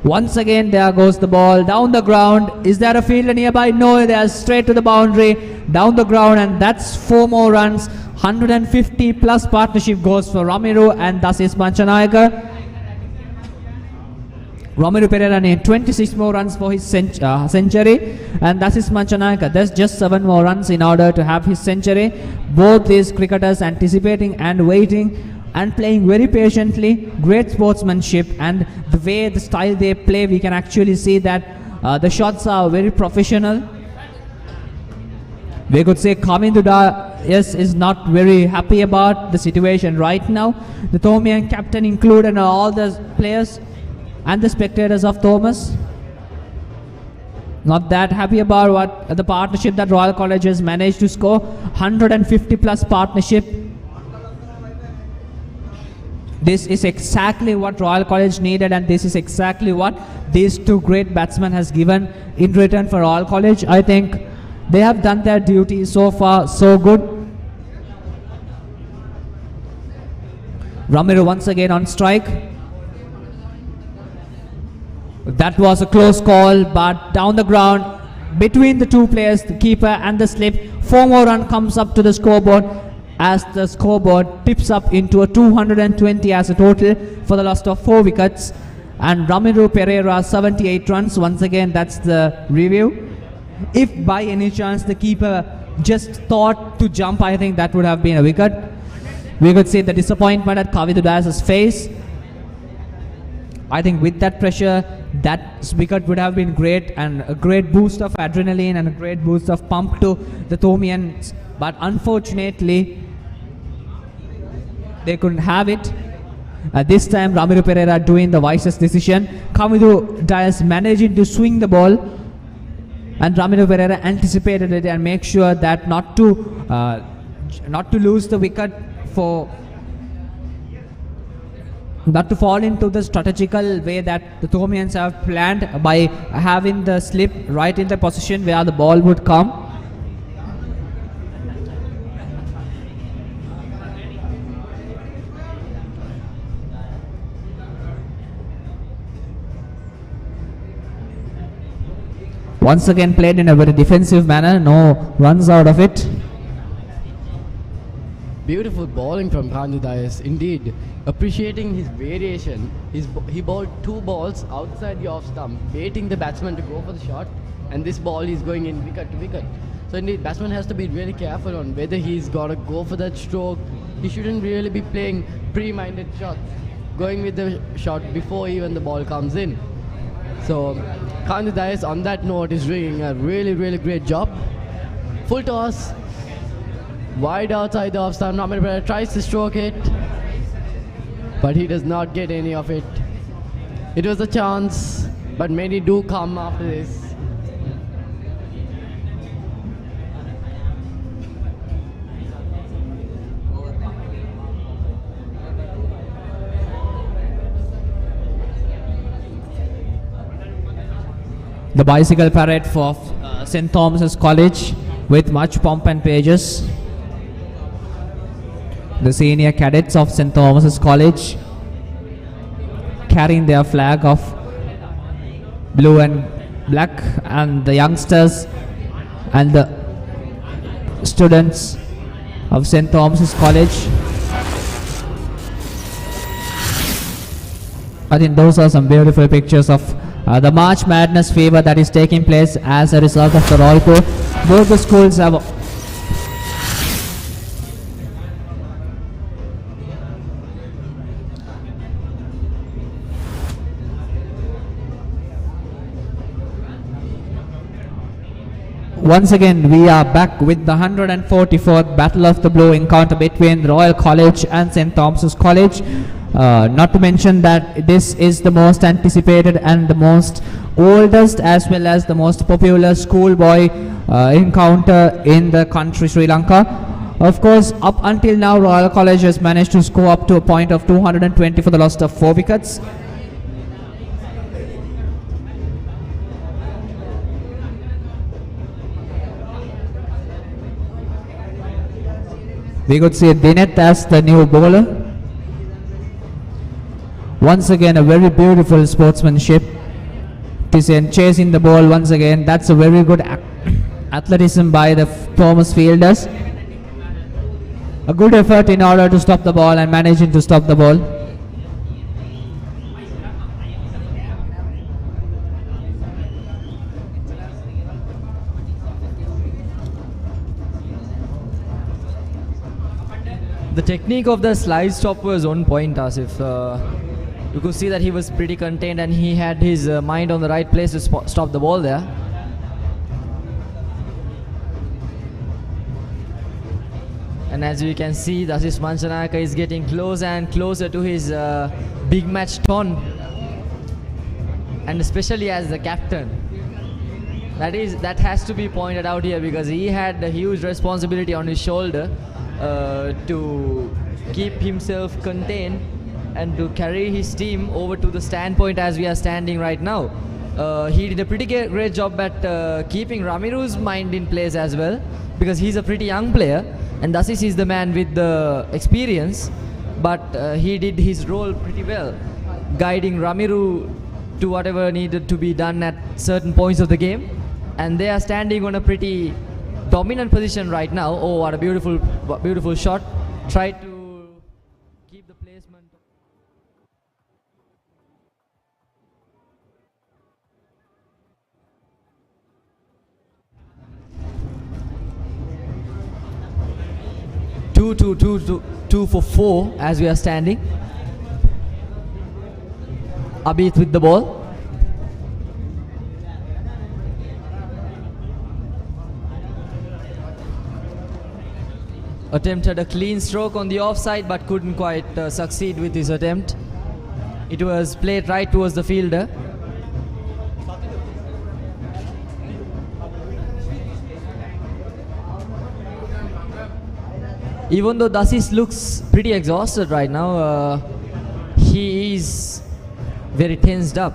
Once again, there goes the ball down the ground. Is there a fielder nearby? No, they are straight to the boundary, down the ground, and that's 4 more runs. 150 plus partnership goes for Ramiro and Dasis Manchanayaka. Ramiro Pereira needs 26 more runs for his century, and Dasis Manchanayaka, there's just 7 more runs in order to have his century. Both these cricketers anticipating and waiting and playing very patiently, great sportsmanship, and the way, the style they play, we can actually see that the shots are very professional. We could say Kavinduda is not very happy about the situation right now. The Thomian captain included, and all the players and the spectators of Thomas not that happy about what the partnership that Royal College has managed to score. 150 plus partnership. This is exactly what Royal College needed, and this is exactly what these two great batsmen has given in return for Royal College. I think they have done their duty so far, so good. Ramiro once again on strike. That was a close call, but down the ground, between the two players, the keeper and the slip, 4 more run comes up to the scoreboard as the scoreboard tips up into a 220 as a total for the loss of 4 wickets. And Ramiro Pereira 78 runs. Once again, that's the review. If by any chance the keeper just thought to jump, I think that would have been a wicket. We could see the disappointment at Kavinduda's face. I think with that pressure, that wicket would have been great, and a great boost of adrenaline and a great boost of pump to the Thomians. But unfortunately, they couldn't have it. This time, Ramiro Pereira doing the wisest decision. Kavinduda managing to swing the ball, and Ramiro Pereira anticipated it and make sure that not to lose the wicket, for not to fall into the strategical way that the Thomians have planned by having the slip right in the position where the ball would come. Once again played in a very defensive manner, no runs out of it. Beautiful bowling from Kavinduda, indeed. Appreciating his variation, he bowled 2 balls outside the off stump, waiting the batsman to go for the shot, and this ball is going in wicket to wicket. So indeed, batsman has to be really careful on whether he's got to go for that stroke. He shouldn't really be playing pre-minded shots, going with the shot before even the ball comes in. So Kavinduda on that note is doing a really, really great job. Full toss, wide outside the off stump. Ramiro Pereira tries to stroke it, but he does not get any of it. It was a chance, but many do come after this. The bicycle parade for St. Thomas's College with much pomp and pages. The senior cadets of St. Thomas's College carrying their flag of blue and black, and the youngsters and the students of St. Thomas's College. I think those are some beautiful pictures of the March Madness fever that is taking place as a result of the Royal Court. Both the schools have once again, we are back with the 144th Battle of the Blue encounter between Royal College and St. Thomas's College. Not to mention that this is the most anticipated and the most oldest as well as the most popular schoolboy encounter in the country Sri Lanka. Of course, up until now, Royal College has managed to score up to a point of 220 for the loss of 4 wickets. We could see Dinet as the new bowler. Once again, a very beautiful sportsmanship. Chasing the ball once again. That's a very good athleticism by the Thomas fielders. A good effort in order to stop the ball and managing to stop the ball. The technique of the slide stop was on point, Asif. You could see that he was pretty contained and he had his mind on the right place to stop the ball there. And as you can see, Dasis Manchanaka is getting closer and closer to his big match ton. And especially as the captain. That has to be pointed out here because he had a huge responsibility on his shoulder to keep himself contained and to carry his team over to the standpoint as we are standing right now. He did a pretty great job at keeping Ramiru's mind in place as well because he's a pretty young player and Dasis is the man with the experience, but he did his role pretty well, guiding Ramiru to whatever needed to be done at certain points of the game. And they are standing on a pretty dominant position right now. Oh, what a beautiful shot. Try to keep the placement. Two for 4 as we are standing. Abith with the ball. Attempted a clean stroke on the offside but couldn't quite succeed with his attempt. It was played right towards the fielder. Even though Dasis looks pretty exhausted right now, he is very tensed up.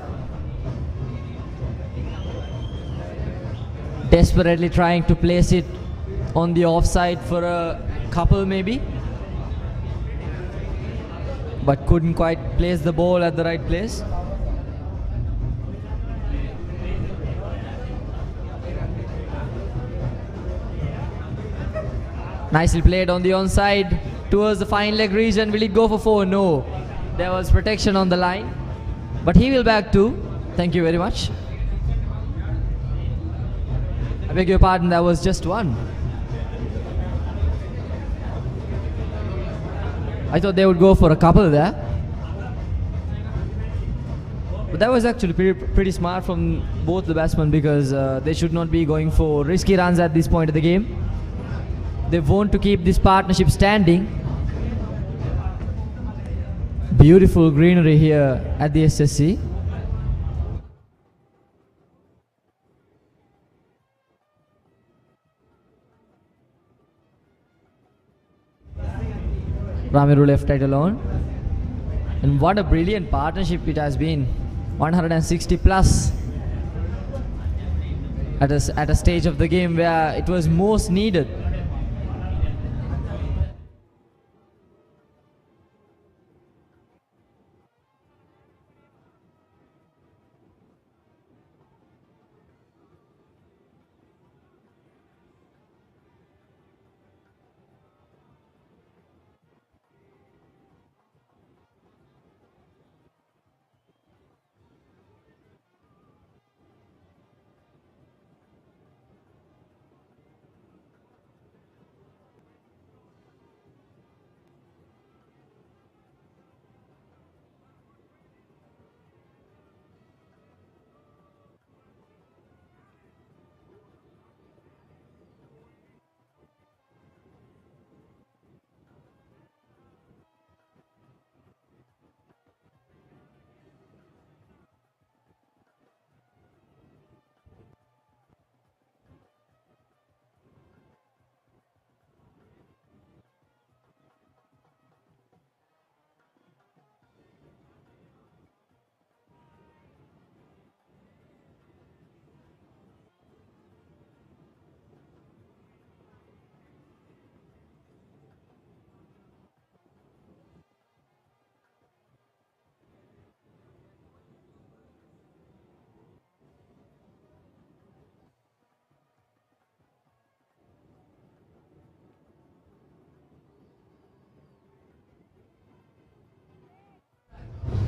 Desperately trying to place it on the offside for a couple maybe. But couldn't quite place the ball at the right place. Nicely played on the onside towards the fine leg region. Will he go for 4? No. There was protection on the line. But he will back 2. Thank you very much. I beg your pardon, that was just 1. I thought they would go for a couple there. But that was actually pretty smart from both the batsmen because they should not be going for risky runs at this point of the game. They want to keep this partnership standing. Beautiful greenery here at the SSC. Ramiru left right alone. And what a brilliant partnership it has been. 160 plus at a stage of the game where it was most needed.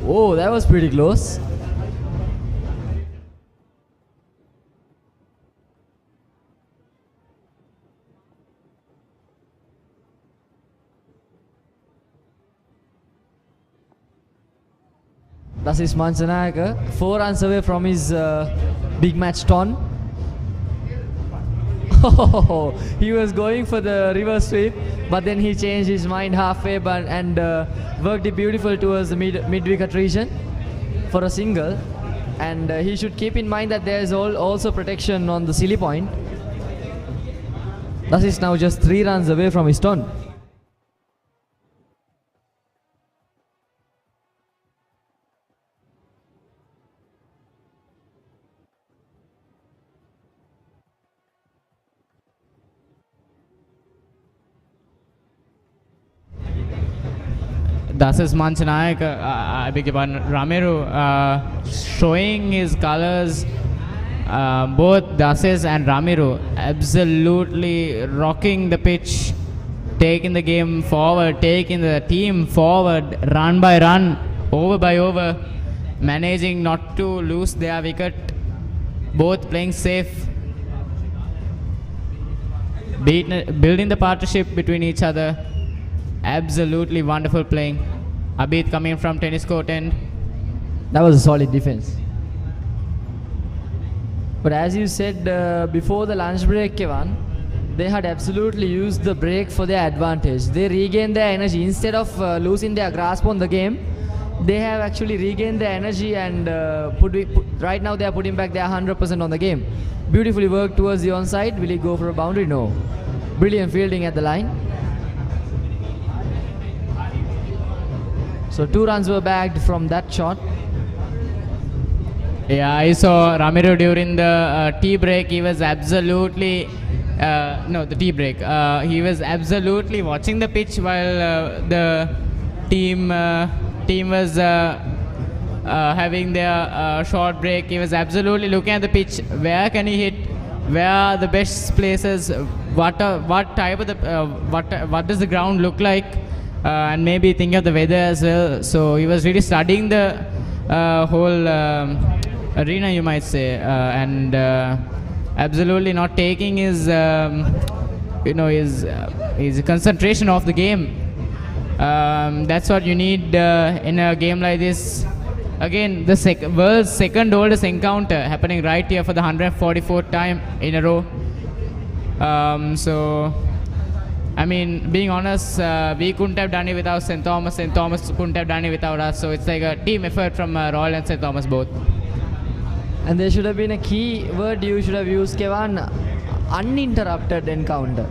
Oh, that was pretty close. Dasis Manchanayaka, 4 runs away from his big match ton. He was going for the reverse sweep, but then he changed his mind halfway and worked it beautiful towards the mid-wicket region for a single. And he should keep in mind that there is also protection on the silly point. Thus is now just 3 runs away from his ton. Dasis Manchanayaka, I beg your pardon, Ramiro, showing his colors. Both Dasis and Ramiro absolutely rocking the pitch, taking the game forward, taking the team forward, run by run, over by over, managing not to lose their wicket. Both playing safe, building the partnership between each other. Absolutely wonderful playing. Abid coming from tennis court end. That was a solid defense. But as you said before the lunch break, Kevin, they had absolutely used the break for their advantage. They regained their energy. Instead of losing their grasp on the game, they have actually regained their energy and right now they are putting back their 100% on the game. Beautifully worked towards the onside. Will he go for a boundary? No. Brilliant fielding at the line. So 2 runs were bagged from that shot. Yeah, I saw Ramiro during the tea break. He was absolutely the tea break. He was absolutely watching the pitch while the team was having their short break. He was absolutely looking at the pitch. Where can he hit? Where are the best places? What type of the what does the ground look like? And maybe thinking of the weather as well. So he was really studying the whole arena, you might say, and absolutely not taking his his concentration off the game. That's what you need in a game like this. Again, the world's second oldest encounter happening right here for the 144th time in a row. So I mean, being honest, we couldn't have done it without St. Thomas. St. Thomas couldn't have done it without us. So it's like a team effort from Royal and St. Thomas both. And there should have been a key word you should have used, Kevin. Uninterrupted encounter.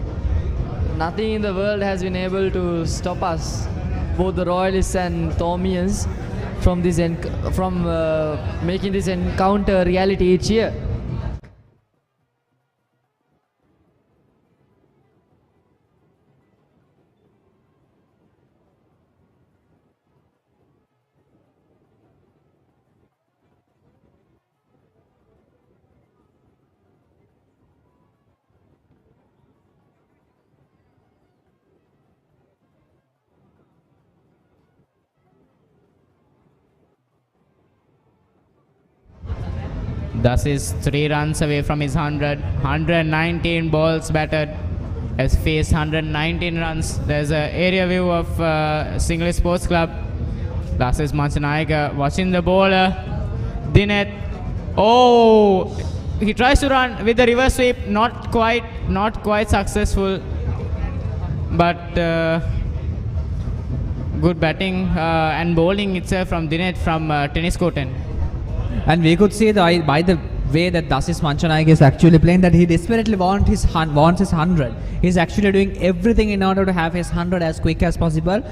Nothing in the world has been able to stop us, both the Royalists and Thomians, from this making this encounter reality each year. Thus is 3 runs away from his 100. 119 balls batted. Has faced 119 runs. There's an area view of Single Sports Club. Thus is Manchanayaka watching the bowler. Dinet. Oh! He tries to run with the reverse sweep. Not quite successful. But good batting and bowling itself from Dinet from tennis court end. And we could see by the way that Dasis Manchanayaka is actually playing that he desperately wants his 100. He's actually doing everything in order to have his 100 as quick as possible,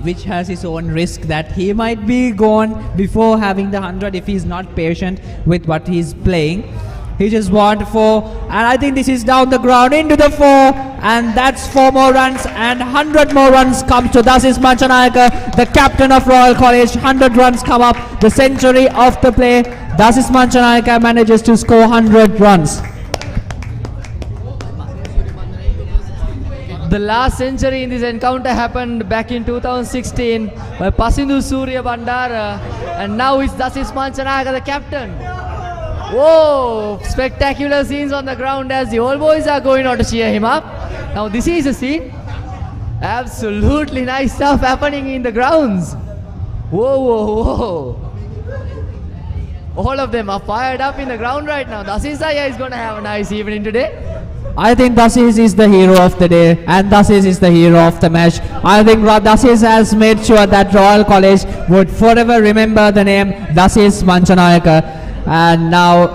which has his own risk that he might be gone before having the 100 if he's not patient with what he's playing. He just won 4, and I think this is down the ground into the 4, and that's 4 more runs, and 100 more runs comes to Dasis Manchanayaka, the captain of Royal College. 100 runs come up, the century of the play. Dasis Manchanayaka manages to score 100 runs. The last century in this encounter happened back in 2016 by Pasindu Surya Bandara, and now it's Dasis Manchanayaka, the captain. Whoa! Spectacular scenes on the ground as the old boys are going out to cheer him up. Now this is a scene. Absolutely nice stuff happening in the grounds. Whoa, whoa, whoa. All of them are fired up in the ground right now. Dasisaya is going to have a nice evening today. I think Dasis is the hero of the day and Dasis is the hero of the match. I think Dasis has made sure that Royal College would forever remember the name Dasis Manchanayaka. And now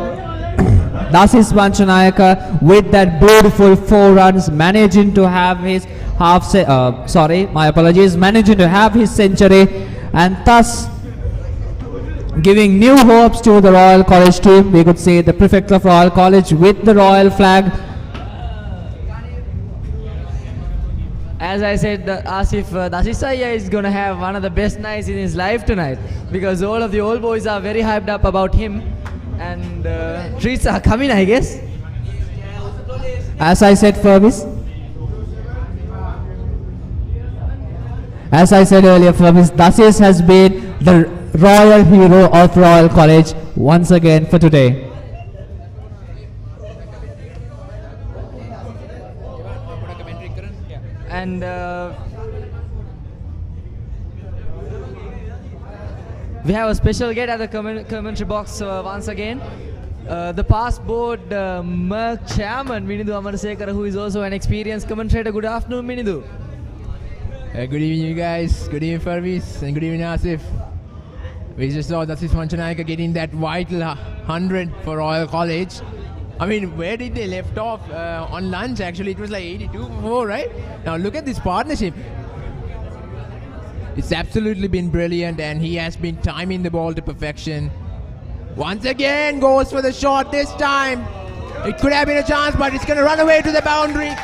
Dasis Manchanayaka with that beautiful 4 runs managing to have his managing to have his century and thus giving new hopes to the Royal College team. We could see the prefect of Royal College with the royal flag. As I said, Asif, Dasisaya is going to have one of the best nights in his life tonight because all of the old boys are very hyped up about him and treats are coming, I guess. As I said, Fergus. As I said earlier, Fergus, Dasis has been the royal hero of Royal College once again for today. And we have a special guest at the commentary box once again. The past board Merck chairman Minidu Amarsekara, who is also an experienced commentator. Good afternoon, Minidu. Good evening, you guys. Good evening, Fervis, and good evening, Asif. We just saw Dasis Manchanayaka getting that vital 100 for Royal College. I mean, where did they left off? On lunch, actually, it was like 82 before, right? Now look at this partnership. It's absolutely been brilliant, and he has been timing the ball to perfection. Once again, goes for the shot this time. It could have been a chance, but it's going to run away to the boundary.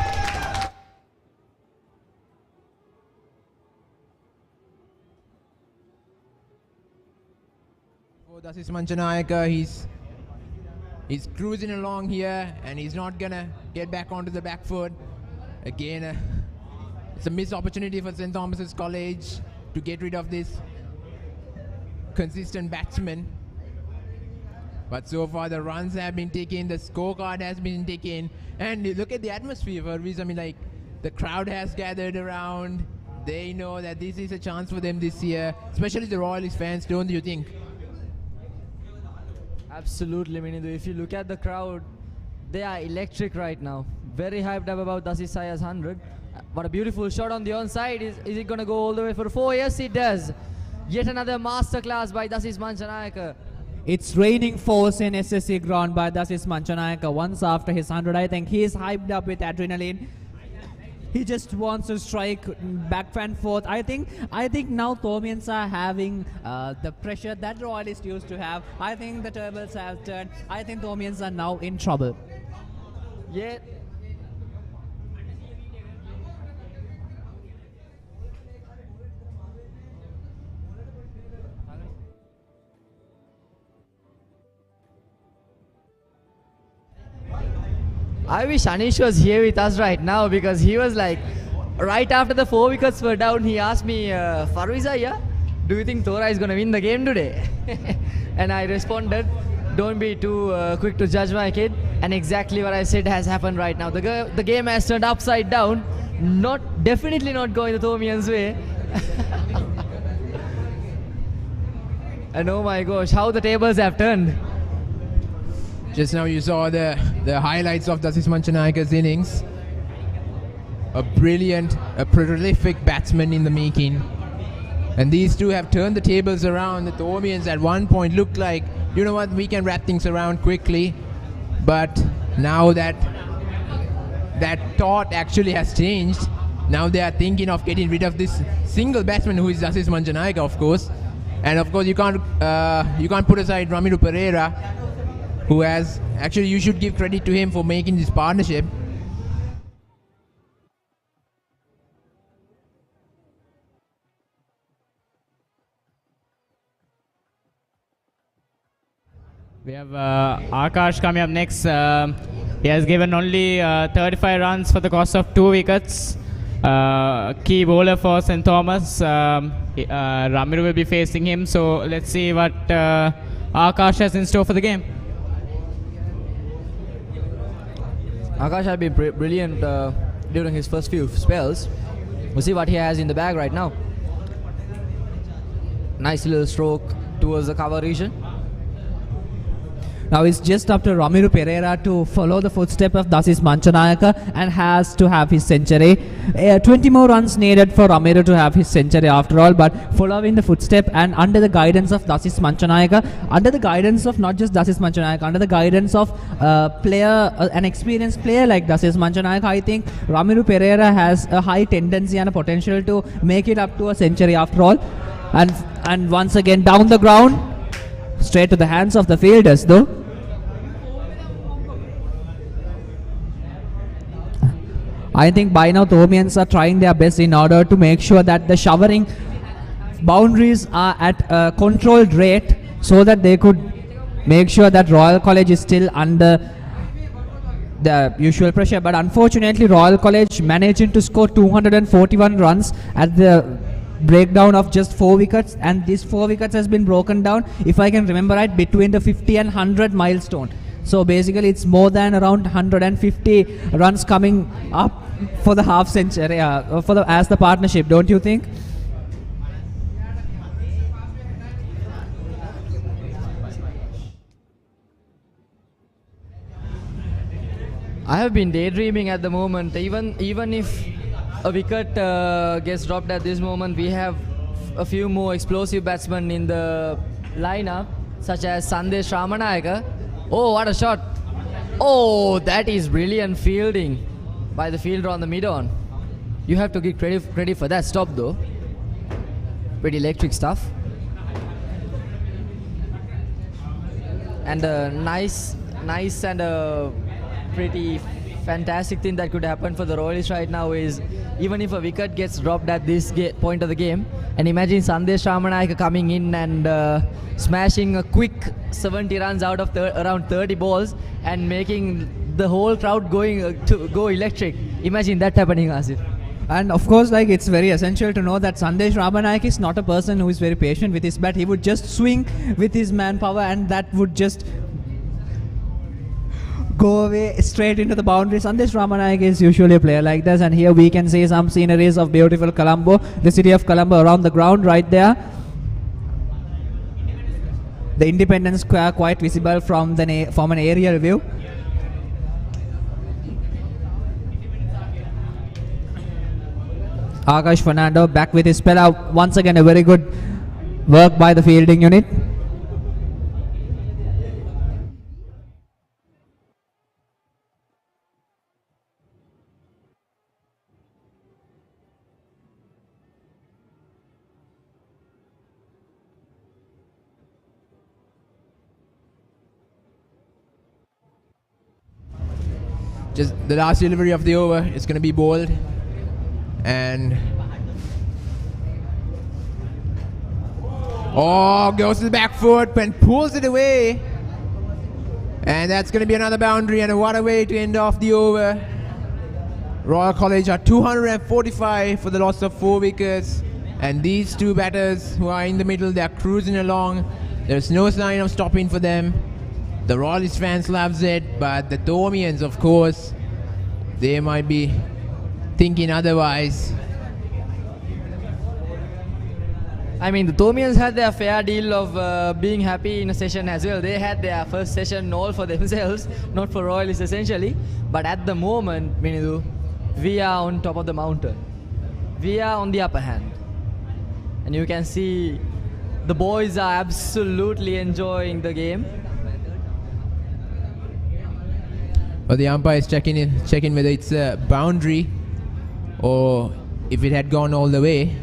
For Dasis Manchanayaka, he's cruising along here, and he's not gonna get back onto the back foot. Again, it's a missed opportunity for St. Thomas's College to get rid of this consistent batsman. But so far the runs have been taken, the scorecard has been taken, and look at the atmosphere for I mean, like, the crowd has gathered around. They know that this is a chance for them this year, especially the Royalist fans, don't you think? Absolutely, Minidu. If you look at the crowd, they are electric right now. Very hyped up about Dasisaya's 100. What a beautiful shot on the onside. Is it going to go all the way for 4? Yes, it does. Yet another masterclass by Dasis Manchanayaka. It's raining force in SSC ground by Dasis Manchanayaka once after his 100. I think he is hyped up with adrenaline. He just wants to strike back and forth. I think now Thomians are having the pressure that Royalists used to have. I think the tables have turned. I think Thomians are now in trouble. Yeah. I wish Anish was here with us right now because he was like, right after the 4 wickets were down, he asked me, Farwiza, yeah, do you think Thora is going to win the game today? And I responded, don't be too quick to judge my kid. And exactly what I said has happened right now. The game has turned upside down, definitely not going the Thomian's way. And oh my gosh, how the tables have turned. Just now you saw the highlights of Dasis Manchanayaka's innings. A brilliant, a prolific batsman in the making. And these two have turned the tables around. The Thomians at one point looked like, you know what, we can wrap things around quickly. But now that thought actually has changed. Now they are thinking of getting rid of this single batsman who is Dasis Manchanayaka, of course. And of course you can't put aside Ramiru Pereira, who has, actually you should give credit to him for making this partnership. We have Akash coming up next. He has given only 35 runs for the cost of 2 wickets. Key bowler for St. Thomas. Ramiru will be facing him, so let's see what Akash has in store for the game. Akash has been brilliant during his first few spells. We'll see what he has in the bag right now. Nice little stroke, 2 towards the cover region. Now it's just up to Ramiro Pereira to follow the footstep of Dasis Manchanayaka and has to have his century. 20 more runs needed for Ramiro to have his century after all, but following the footstep and under the guidance of Dasis Manchanayaka, under the guidance of not just Dasis Manchanayaka, under the guidance of an experienced player like Dasis Manchanayaka, I think Ramiro Pereira has a high tendency and a potential to make it up to a century after all. And once again down the ground, straight to the hands of the fielders though. I think by now Thomians are trying their best in order to make sure that the showering boundaries are at a controlled rate so that they could make sure that Royal College is still under the usual pressure. But unfortunately Royal College managing to score 241 runs at the breakdown of just 4 wickets, and these 4 wickets has been broken down, if I can remember right, between the 50 and 100 milestone. So basically it's more than around 150 runs coming up for the half century as the partnership, don't you think? I have been daydreaming at the moment. Even if a wicket gets dropped at this moment, we have a few more explosive batsmen in the lineup, such as Sandesh Ramanayaka. Oh, what a shot! Oh, that is brilliant fielding by the fielder on the mid-on. You have to give credit for that stop though. Pretty electric stuff. And a nice and a pretty fantastic thing that could happen for the Royalists right now is, even if a wicket gets dropped at this point of the game, and imagine Sandesh Ramanayaka coming in and smashing a quick 70 runs out of around 30 balls and making the whole crowd to go electric. Imagine that happening, Asif. And of course, like, it's very essential to know that Sandesh Ramanayake is not a person who is very patient with his bat. He would just swing with his manpower and that would just go away straight into the boundary. Sandesh Ramanayake is usually a player like this, and here we can see some sceneries of beautiful Colombo, the city of Colombo around the ground right there. The Independence Square quite visible from an aerial view. Akash Fernando back with his spell out. Once again, a very good work by the fielding unit. Just the last delivery of the over is going to be bowled, and goes to the back foot and pulls it away, and that's going to be another boundary. And what a way to end off the over. Royal College are 245 for the loss of 4 wickets, and these two batters who are in the middle, they are cruising along. There's no sign of stopping for them. The Royalist fans loves it, but the Thomians, of course, they might be thinking otherwise. I mean, the Thomians had their fair deal of being happy in a session as well. They had their first session all for themselves, not for Royalists essentially. But at the moment, Minidu, we are on top of the mountain. We are on the upper hand. And you can see the boys are absolutely enjoying the game. But the umpire is checking whether it's a boundary or if it had gone all the way.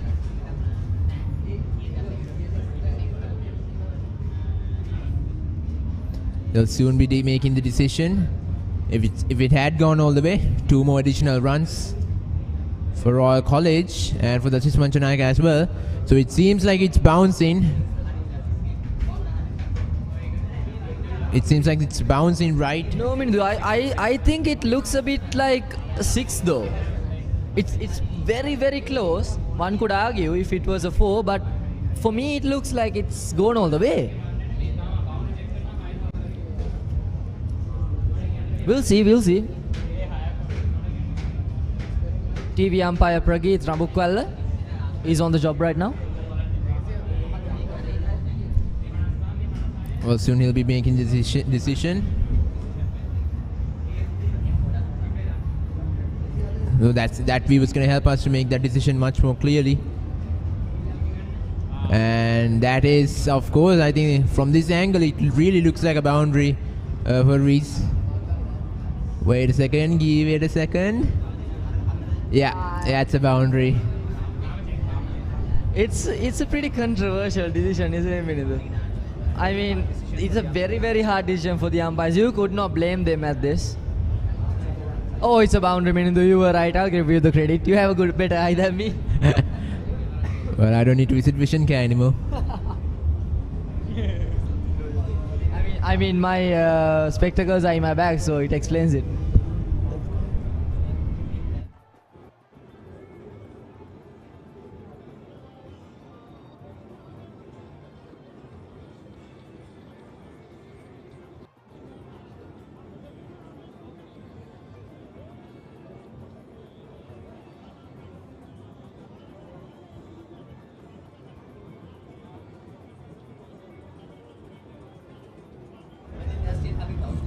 They'll soon be making the decision. If it had gone all the way, 2 more additional runs for Royal College and for the Dasis Manchanayaka as well. So it seems like it's bouncing. It seems like it's bouncing right. No, I think it looks a bit like 6 though. It's very, very close. One could argue if it was a 4, but for me it looks like it's gone all the way. We'll see. TV umpire Prageet Rambukwalla is on the job right now. Well, soon he'll be making the decision. So that view is going to help us to make that decision much more clearly. And that is, of course, I think from this angle, it really looks like a boundary for Reese. Wait a second, give it a second. Yeah, it's a boundary. It's a pretty controversial decision, isn't it, Minidu? I mean, it's a very, very hard decision for the umpires. You could not blame them at this. Oh, it's a boundary, Minidu. You were right. I'll give you the credit. You have a better eye than me. Well, I don't need to visit Vision Care anymore. I mean, my spectacles are in my bag, so it explains it.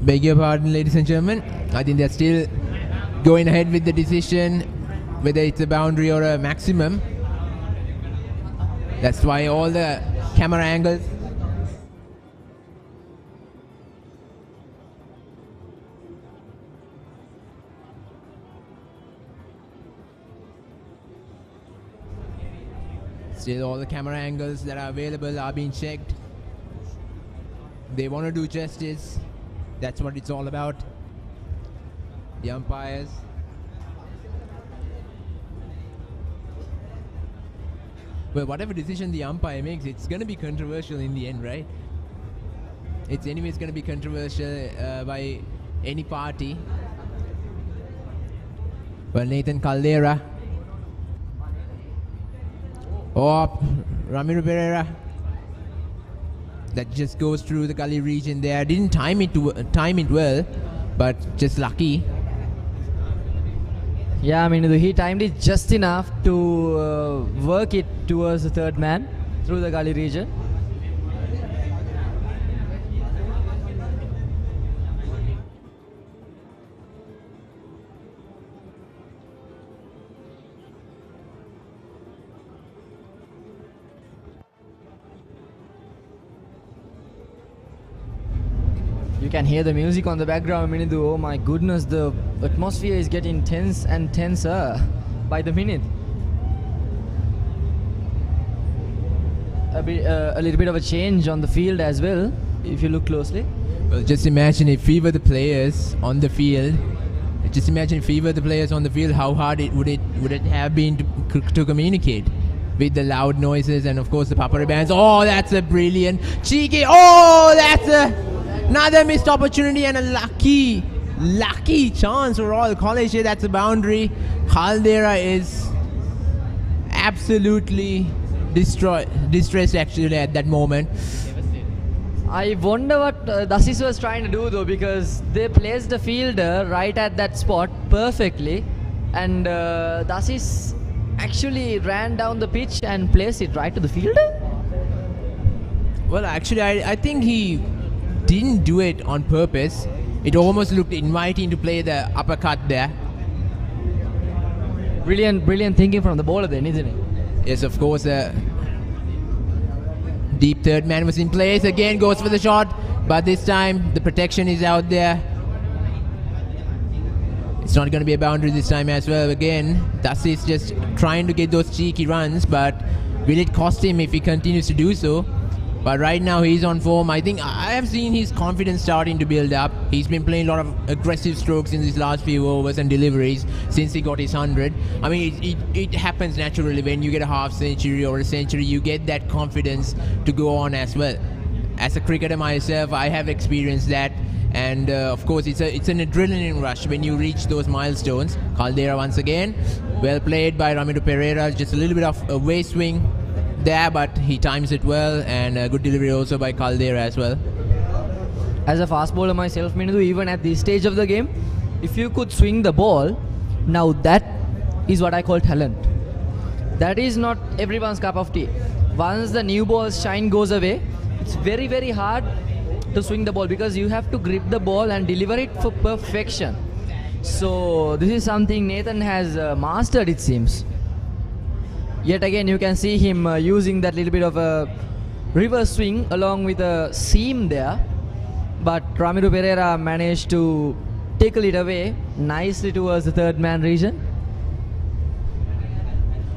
Beg your pardon, ladies and gentlemen. I think they're still going ahead with the decision, whether it's a boundary or a maximum. That's why all the camera angles. Still all the camera angles that are available are being checked. They want to do justice. That's what it's all about. The umpires. Well, whatever decision the umpire makes, it's going to be controversial in the end, right? It's anyways going to be controversial by any party. Well, Nathan Caldera. Oh, Ramiro Pereira. That just goes through the gully region there. Didn't time it well, but just lucky. Yeah, I mean, he timed it just enough to work it towards the third man through the gully region. You can hear the music on the background, Minidu. Oh my goodness, the atmosphere is getting tense and tenser by the minute. A little bit of a change on the field as well, if you look closely. Well, just imagine if we were the players on the field. Just imagine if we were the players on the field, how hard would it have been to communicate with the loud noises and of course the papare bands. Oh, that's a brilliant cheeky. Oh, that's another missed opportunity and a lucky chance for Royal College here. That's a boundary. Caldera is absolutely distressed actually at that moment. I wonder what Dasis was trying to do though, because they placed the fielder right at that spot perfectly, and Dasis actually ran down the pitch and placed it right to the fielder. Well, actually, I think he didn't do it on purpose. It almost looked inviting to play the uppercut there. Brilliant thinking from the bowler then, isn't it? Yes, of course. Deep third man was in place. Again goes for the shot, but this time the protection is out there. It's not going to be a boundary this time as well. Again, Dasis just trying to get those cheeky runs, but will it cost him if he continues to do so? But right now he's on form. I think I have seen his confidence starting to build up. He's been playing a lot of aggressive strokes in these last few overs and deliveries since he got his 100. I mean, it happens naturally when you get a half century or a century. You get that confidence to go on as well. As a cricketer myself, I have experienced that. And of course, it's an adrenaline rush when you reach those milestones. Caldera once again. Well played by Ramiro Pereira. Just a little bit of a way swing there, but he times it well, and a good delivery also by Caldera as well. As a fast bowler myself, Minidu, even at this stage of the game, if you could swing the ball, now that is what I call talent. That is not everyone's cup of tea. Once the new ball's shine goes away, it's very, very hard to swing the ball, because you have to grip the ball and deliver it for perfection. So this is something Nathan has mastered, it seems. Yet again, you can see him using that little bit of a reverse swing along with a seam there. But Ramiro Pereira managed to tickle it away nicely towards the third man region.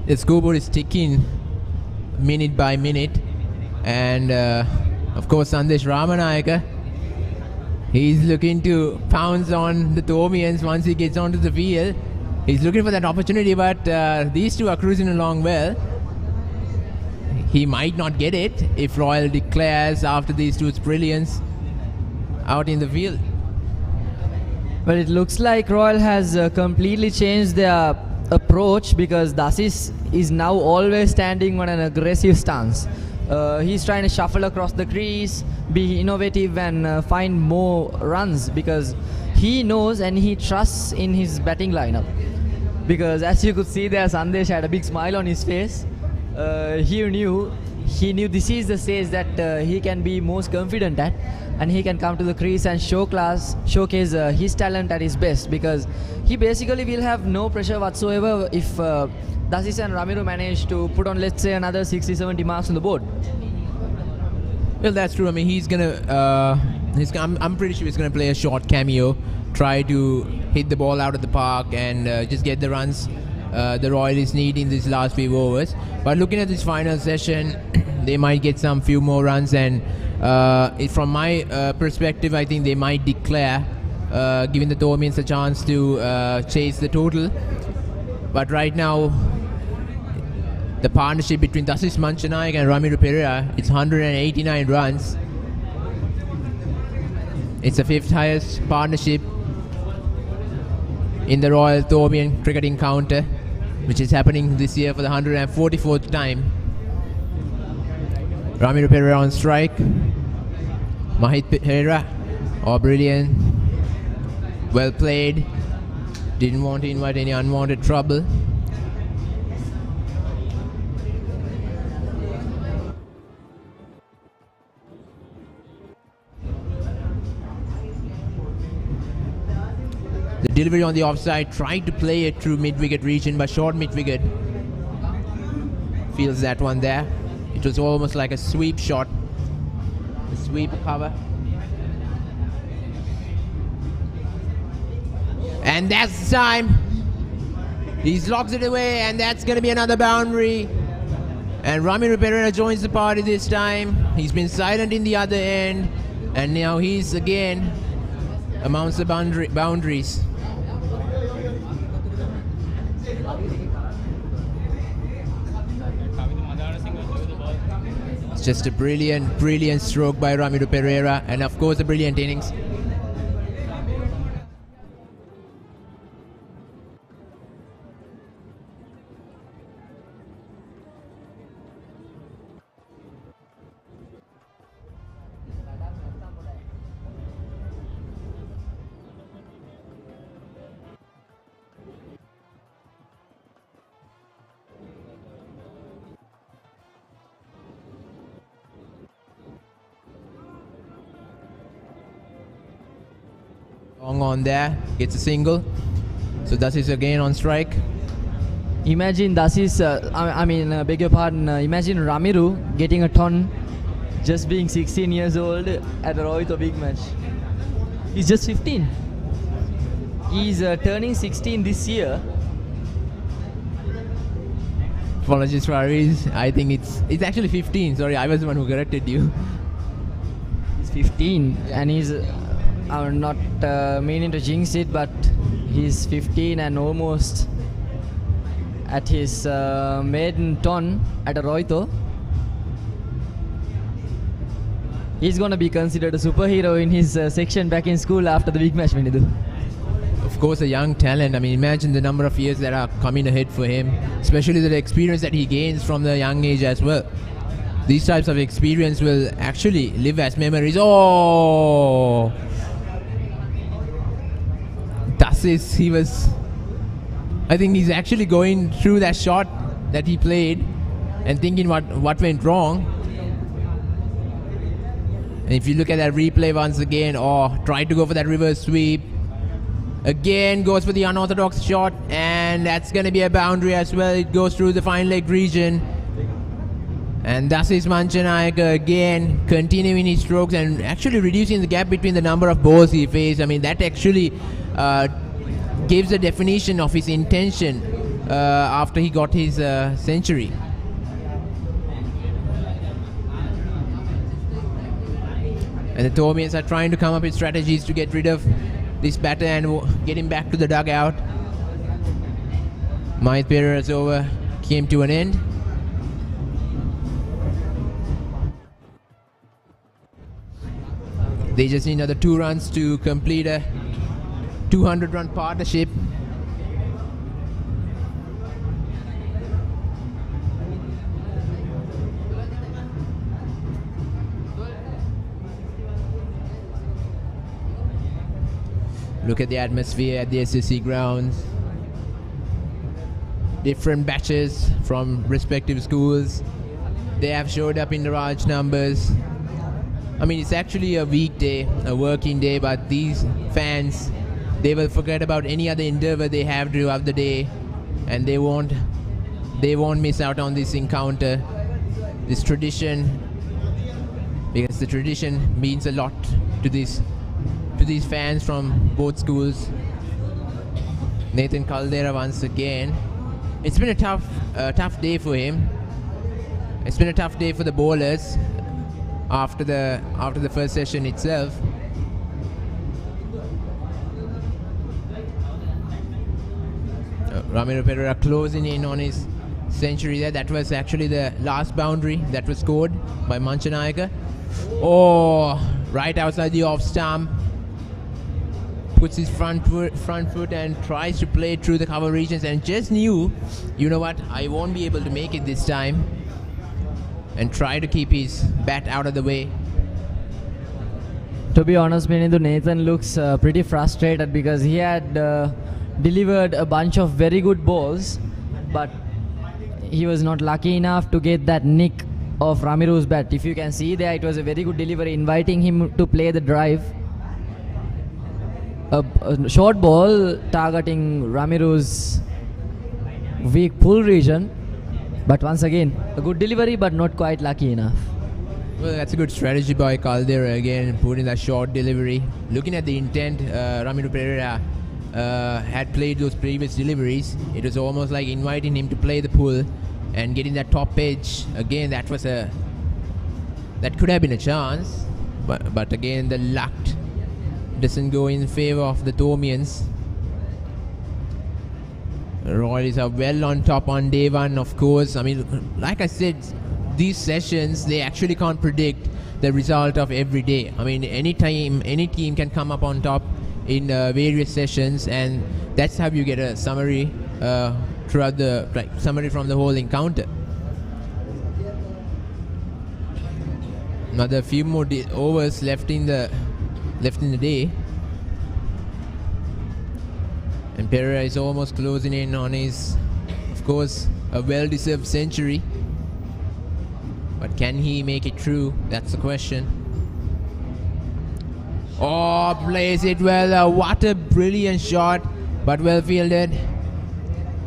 The scoreboard is ticking minute by minute. And of course, Sandesh Ramanayaka, he's looking to pounce on the Thomians once he gets onto the field. He's looking for that opportunity, but these two are cruising along well. He might not get it if Royal declares after these two's brilliance out in the field. But it looks like Royal has completely changed their approach, because Dasis is now always standing on an aggressive stance. He's trying to shuffle across the crease, be innovative and find more runs, because he knows and he trusts in his batting lineup. Because as you could see there, Sandesh had a big smile on his face. He knew this is the stage that he can be most confident at, and he can come to the crease and showcase his talent at his best, because he basically will have no pressure whatsoever if Dasis and Ramiro manage to put on, let's say, another 60-70 marks on the board. Well, that's true. I mean, he's gonna. I'm pretty sure he's gonna play a short cameo, try to hit the ball out of the park and just get the runs the Royalists need in these last few overs. But looking at this final session, they might get some few more runs, and from my perspective, I think they might declare, giving the Thomians a chance to chase the total. But right now, the partnership between Dasis Manchanayak and Ramiro Pereira, it's 189 runs. It's the 5th highest partnership in the Royal Thomian cricketing counter, which is happening this year for the 144th time. Ramiro Pereira on strike. Mahit Pereira, brilliant. Well played. Didn't want to invite any unwanted trouble. The delivery on the offside, tried to play it through mid-wicket region, but short mid-wicket. Feels that one there. It was almost like a sweep shot. A sweep cover. And that's the time. He locks it away, and that's going to be another boundary. And Ramiro Pereira joins the party this time. He's been silent in the other end, and now he's again amongst the boundaries. It's just a brilliant stroke by Ramiro Pereira, and of course a brilliant innings. Long on there, gets a single. So Dasis again on strike. Imagine Dasis, beg your pardon, imagine Ramiro getting a ton, just being 16 years old at the Rohito big match. He's just 15. He's turning 16 this year. Apologies, Faris. I think it's actually 15. Sorry, I was the one who corrected you. He's 15, and he's I'm not meaning to jinx it, but he's 15 and almost at his maiden ton at a Rohito. He's gonna be considered a superhero in his section back in school after the big match, Vinidu. Of course, a young talent. I mean, imagine the number of years that are coming ahead for him, especially the experience that he gains from the young age as well. These types of experience will actually live as memories. Oh! Dasis, I think he's actually going through that shot that he played and thinking what went wrong. And if you look at that replay once again, tried to go for that reverse sweep. Again goes for the unorthodox shot, and that's going to be a boundary as well. It goes through the fine leg region. And thus is Manchanayaka again continuing his strokes and actually reducing the gap between the number of balls he faced. I mean, that actually gives a definition of his intention after he got his century. And the Thomians are trying to come up with strategies to get rid of this batter and get him back to the dugout. Mahith Pereira's over came to an end. They just need another 2 runs to complete a 200-run partnership. Look at the atmosphere at the SSC grounds. Different batches from respective schools. They have showed up in large numbers. I mean, it's actually a weekday, a working day, but these fans, they will forget about any other endeavor they have throughout the day, and they won't miss out on this encounter, this tradition, because the tradition means a lot to these fans from both schools. Nathan Caldera once again. It's been a tough day for him. It's been a tough day for the bowlers after the first session itself. Ramiro Pereira closing in on his century there. That was actually the last boundary that was scored by Manchanayaka. Right outside the off stump. Puts his front foot and tries to play through the cover regions, and just knew, you know what, I won't be able to make it this time, and try to keep his bat out of the way. To be honest, Nathan looks pretty frustrated because he had delivered a bunch of very good balls, but he was not lucky enough to get that nick of Ramiro's bat. If you can see there, it was a very good delivery, inviting him to play the drive. A short ball targeting Ramiro's weak pull region, but once again a good delivery, but not quite lucky enough. Well, that's a good strategy by Caldera again, putting that short delivery. Looking at the intent, Ramiro Pereira had played those previous deliveries. It was almost like inviting him to play the pull and getting that top edge. Again, that could have been a chance, but again the luck doesn't go in favor of the Thomians. Royals are well on top on day one, of course. I mean, like I said, these sessions, they actually can't predict the result of every day. I mean, any team can come up on top in various sessions, and that's how you get a summary throughout the summary from the whole encounter. Another few more overs left in the day, and Pereira is almost closing in on his, of course, a well-deserved century, but can he make it through? That's the question. Plays it well. What a brilliant shot, but well fielded.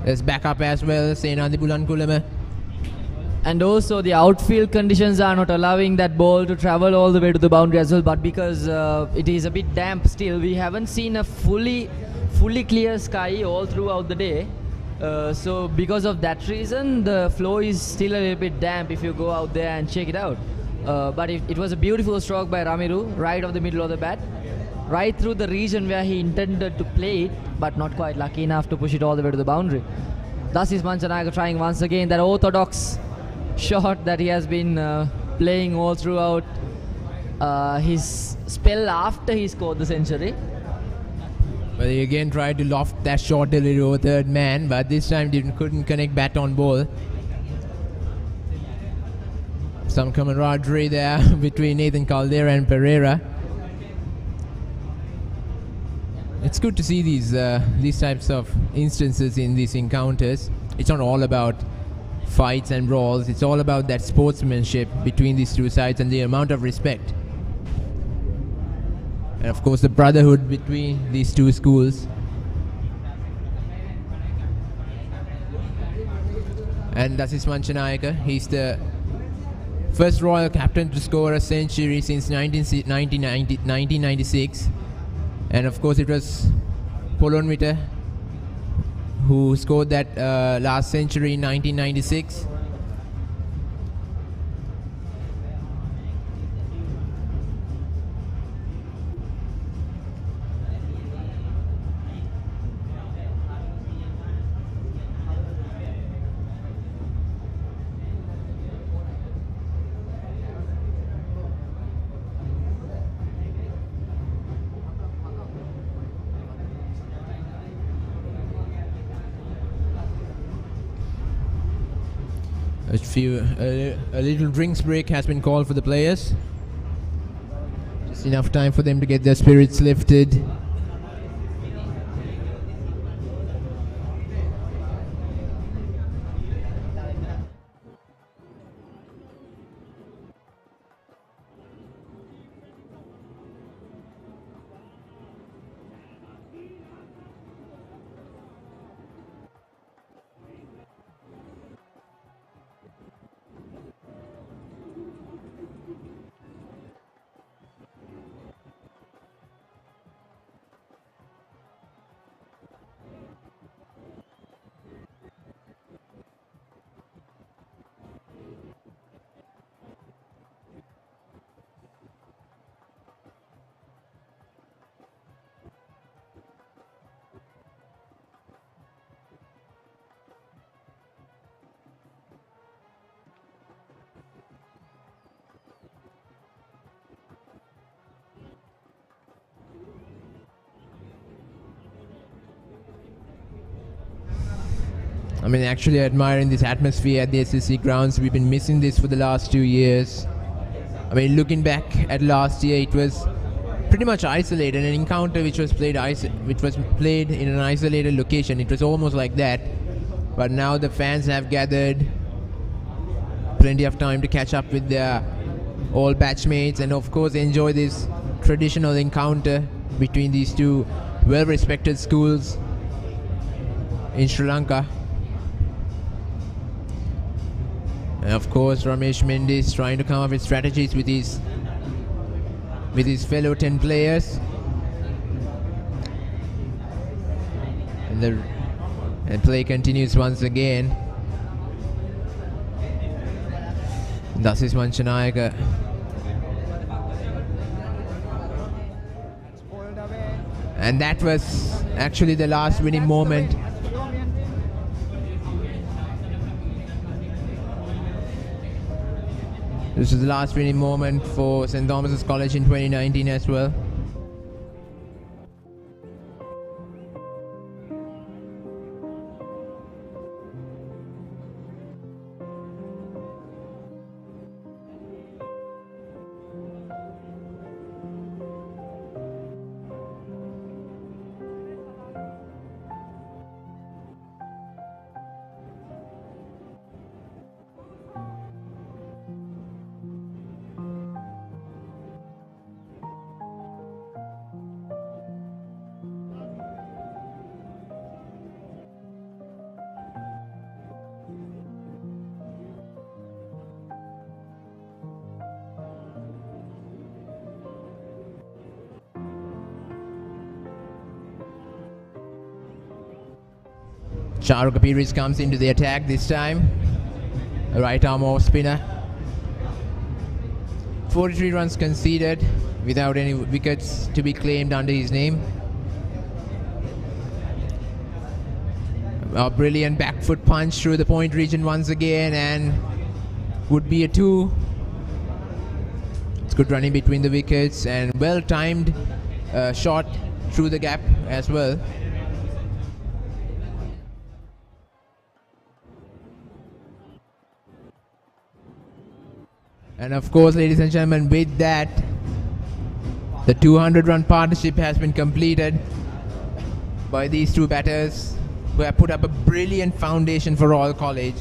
There's backup as well, Senandi Bulankulama. And also the outfield conditions are not allowing that ball to travel all the way to the boundary as well, but because it is a bit damp still, we haven't seen a fully clear sky all throughout the day. So because of that reason, the flow is still a little bit damp if you go out there and check it out. But it was a beautiful stroke by Ramiro, right off the middle of the bat, right through the region where he intended to play it, but not quite lucky enough to push it all the way to the boundary. Thus is Manchanayaka trying once again that orthodox shot that he has been playing all throughout his spell after he scored the century. Well, he again tried to loft that short delivery over third man, but this time couldn't connect bat on ball. Some camaraderie there between Nathan Caldera and Pereira. It's good to see these types of instances in these encounters. It's not all about fights and brawls. It's all about that sportsmanship between these two sides and the amount of respect. And of course the brotherhood between these two schools. And that's his Manchanayaka. He's the first Royal captain to score a century since 1996. And of course it was Polonvita who scored that last century in 1996. A little drinks break has been called for the players. Just enough time for them to get their spirits lifted. I mean, actually admiring this atmosphere at the SSC grounds. We've been missing this for the last 2 years. I mean, looking back at last year, it was pretty much isolated, an encounter which was played in an isolated location. It was almost like that. But now the fans have gathered, plenty of time to catch up with their old batchmates and of course enjoy this traditional encounter between these two well-respected schools in Sri Lanka. And of course Ramesh Mendis trying to come up with strategies with his fellow 10 players. And play continues once again. Thus is Manchanayaka. And that was actually the last winning moment. This is the last winning moment for St. Thomas's College in 2019 as well. Charu Kapiris comes into the attack this time. A right arm off spinner. 43 runs conceded without any wickets to be claimed under his name. A brilliant back foot punch through the point region once again and would be a 2. It's good running between the wickets and well timed shot through the gap as well. And of course, ladies and gentlemen, with that, the 200-run partnership has been completed by these two batters who have put up a brilliant foundation for Royal College.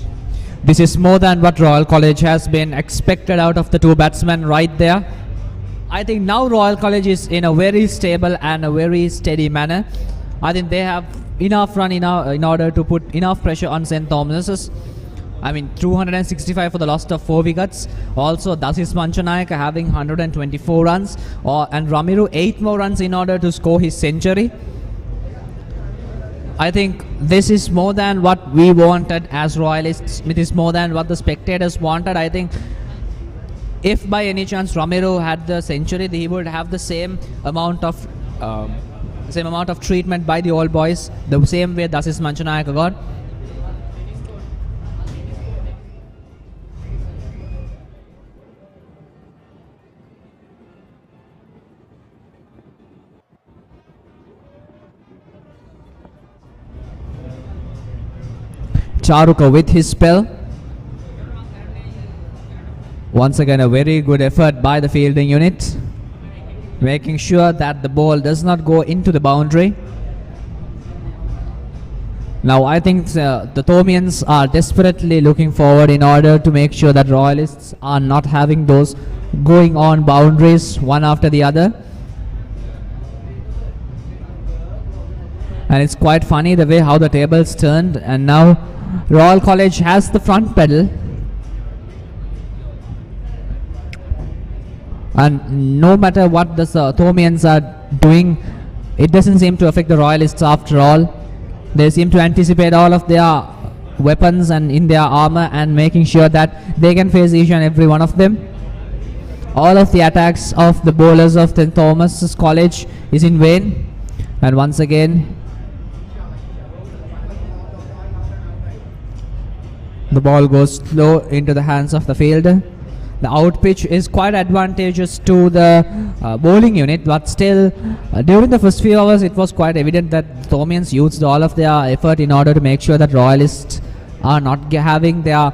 This is more than what Royal College has been expected out of the two batsmen right there. I think now Royal College is in a very stable and a very steady manner. I think they have enough run in order to put enough pressure on St. Thomas's. I mean, 265 for the loss of 4 wickets. Also, Dasis Manchanayaka having 124 runs. And Ramiro 8 more runs in order to score his century. I think this is more than what we wanted as Royalists. It is more than what the spectators wanted. I think if by any chance Ramiro had the century, he would have the same amount of treatment by the old boys, the same way Dasis Manchanayaka got. Charuka with his spell. Once again, a very good effort by the fielding unit, making sure that the ball does not go into the boundary. Now I think the Thomians are desperately looking forward in order to make sure that Royalists are not having those going on boundaries one after the other. And it's quite funny the way how the tables turned, and now Royal College has the front pedal, and no matter what the Thomians are doing, it doesn't seem to affect the Royalists after all. They seem to anticipate all of their weapons and in their armor and making sure that they can face each and every one of them. All of the attacks of the bowlers of St. Thomas's College is in vain, and once again the ball goes slow into the hands of the fielder. The out pitch is quite advantageous to the bowling unit, but still during the first few hours it was quite evident that Thomians used all of their effort in order to make sure that Royalists are not having their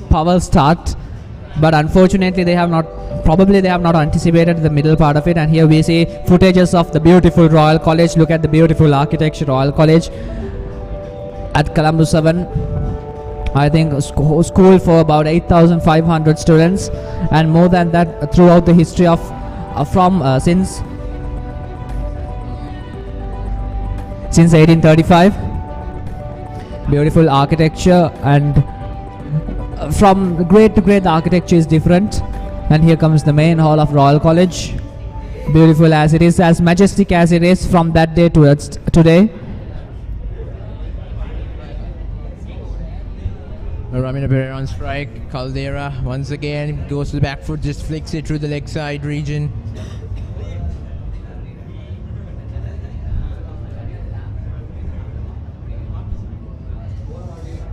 power start. But unfortunately they have not anticipated the middle part of it, and here we see footages of the beautiful Royal College. Look at the beautiful architecture, Royal College at Colombo 7. I think a school for about 8,500 students, and more than that throughout the history of since 1835. Beautiful architecture, and from grade to grade the architecture is different. And here comes the main hall of Royal College, beautiful as it is, as majestic as it is from that day to today. Ramiro Pereira on strike. Caldera once again goes to the back foot, just flicks it through the leg side region.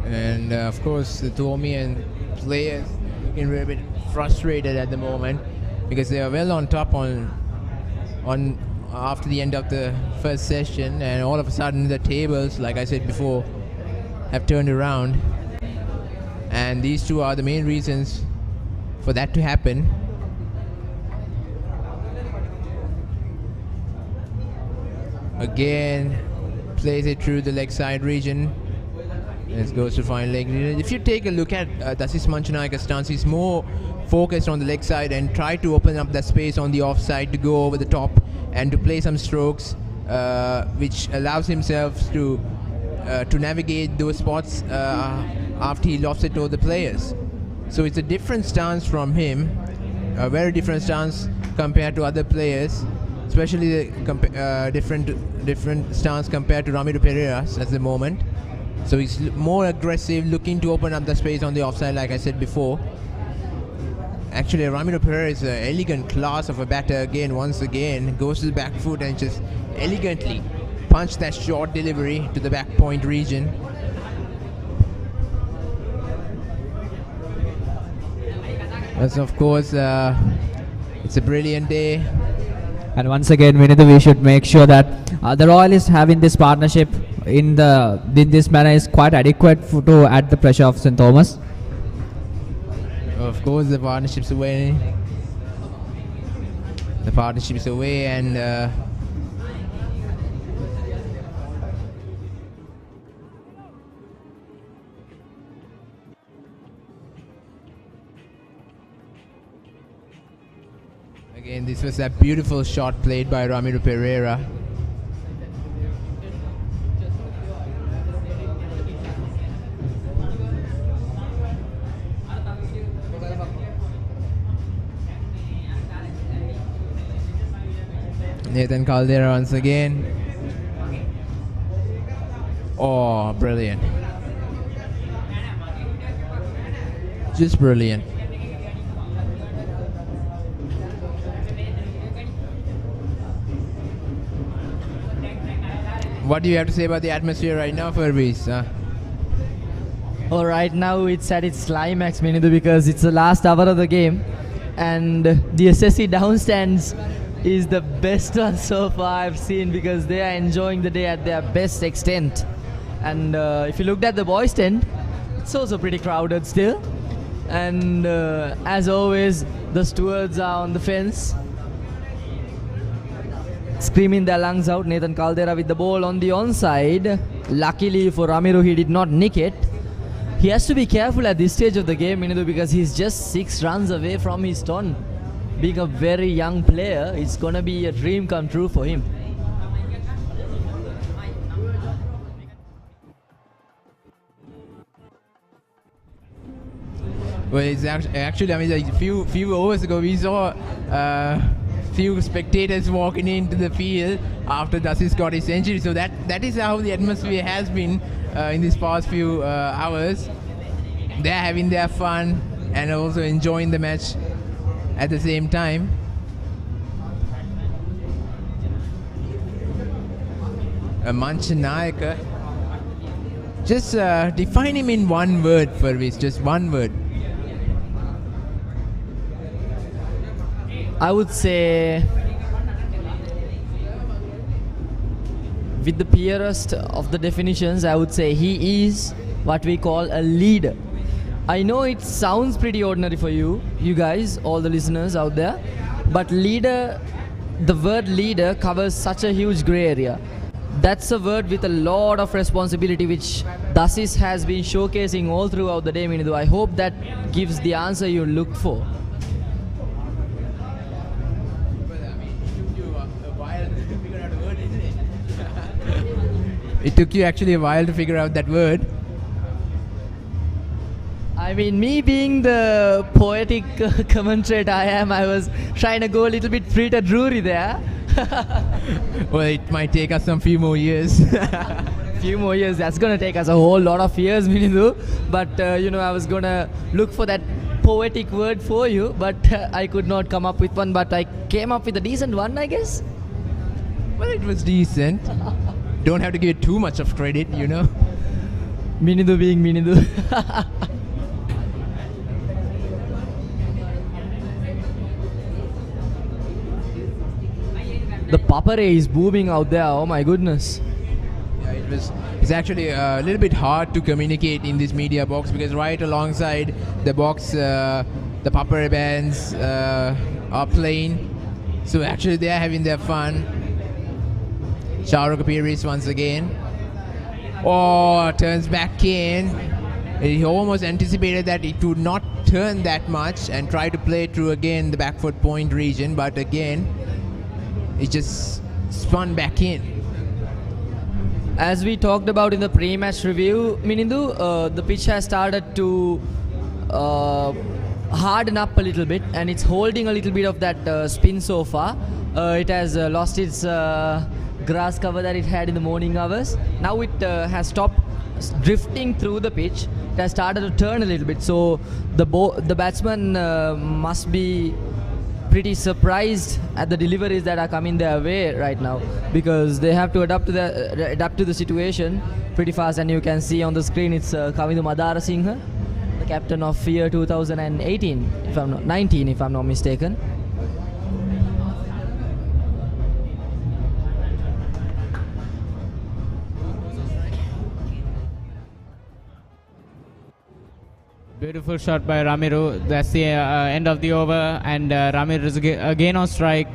And of course the Thomian players looking a bit frustrated at the moment because they are well on top on after the end of the first session, and all of a sudden the tables, like I said before, have turned around. And these two are the main reasons for that to happen. Again, plays it through the leg side region. It goes to final leg. If you take a look at Dasis Manchanayaka's stance, he's more focused on the leg side and try to open up that space on the offside to go over the top and to play some strokes, which allows himself to navigate those spots after he lofts it to the players. So it's a different stance from him, a very different stance compared to other players, especially the different stance compared to Ramiro Pereira's at the moment. So he's more aggressive, looking to open up the space on the offside, like I said before. Actually, Ramiro Pereira is an elegant class of a batter. Once again, goes to the back foot and just elegantly punch that short delivery to the back point region. Yes, of course, it's a brilliant day. And once again, Vinithu, we should make sure that the Royalists having this partnership in this manner is quite adequate to add the pressure of St. Thomas. Of course, the partnership's away. The partnership's away, and Again, this was a beautiful shot played by Ramiro Pereira. Nathan Caldera once again. Oh, brilliant. Just brilliant. What do you have to say about the atmosphere right now, Furbies? Oh, right now it's at its climax, Minidu, because it's the last hour of the game, and the SSC downstands is the best one so far I've seen, because they are enjoying the day at their best extent. And if you looked at the boys' tent, it's also pretty crowded still. And as always, the stewards are on the fence, screaming their lungs out. Nathan Caldera with the ball on the onside. Luckily for Ramiro, he did not nick it. He has to be careful at this stage of the game, Minidu, because he's just 6 runs away from his ton. Being a very young player, it's gonna be a dream come true for him. Well, it's actually, I mean, like few overs ago, we saw few spectators walking into the field after Dasis got his century. So that is how the atmosphere has been in these past few hours. They're having their fun and also enjoying the match at the same time. Manchanayaka. Just define him in one word, Furvis, just one word. I would say, with the purest of the definitions, I would say he is what we call a leader. I know it sounds pretty ordinary for you guys, all the listeners out there, but leader, the word leader covers such a huge grey area. That's a word with a lot of responsibility, which Dasis has been showcasing all throughout the day, Minidu. I hope that gives the answer you looked for. It took you actually a while to figure out that word. I mean, me being the poetic commentator I am, I was trying to go a little bit Frida Drury there. Well, it might take us some few more years. Few more years, that's gonna take us a whole lot of years, Minidu. But I was gonna look for that poetic word for you, but I could not come up with one. But I came up with a decent one, I guess. Well, it was decent. Don't have to give it too much of credit, you know. Minidu being Minidu. The papare is booming out there. Oh my goodness. Yeah, it's actually a little bit hard to communicate in this media box, because right alongside the box, the papare bands are playing. So actually they are having their fun. Shahrukh Piris once again. Oh, turns back in. He almost anticipated that it would not turn that much and try to play through again the back foot point region, but again it just spun back in. As we talked about in the pre-match review, Minindu, the pitch has started to harden up a little bit, and it's holding a little bit of that spin so far. It has lost its grass cover that it had in the morning hours. Now it has stopped drifting through the pitch. It has started to turn a little bit, so the batsman must be pretty surprised at the deliveries that are coming their way right now, because they have to adapt to the situation pretty fast. And you can see on the screen it's Kavindu Madara Singha, the captain of year 2018, if I'm not mistaken. Beautiful shot by Ramiro. That's the end of the over, and Ramiro is again on strike.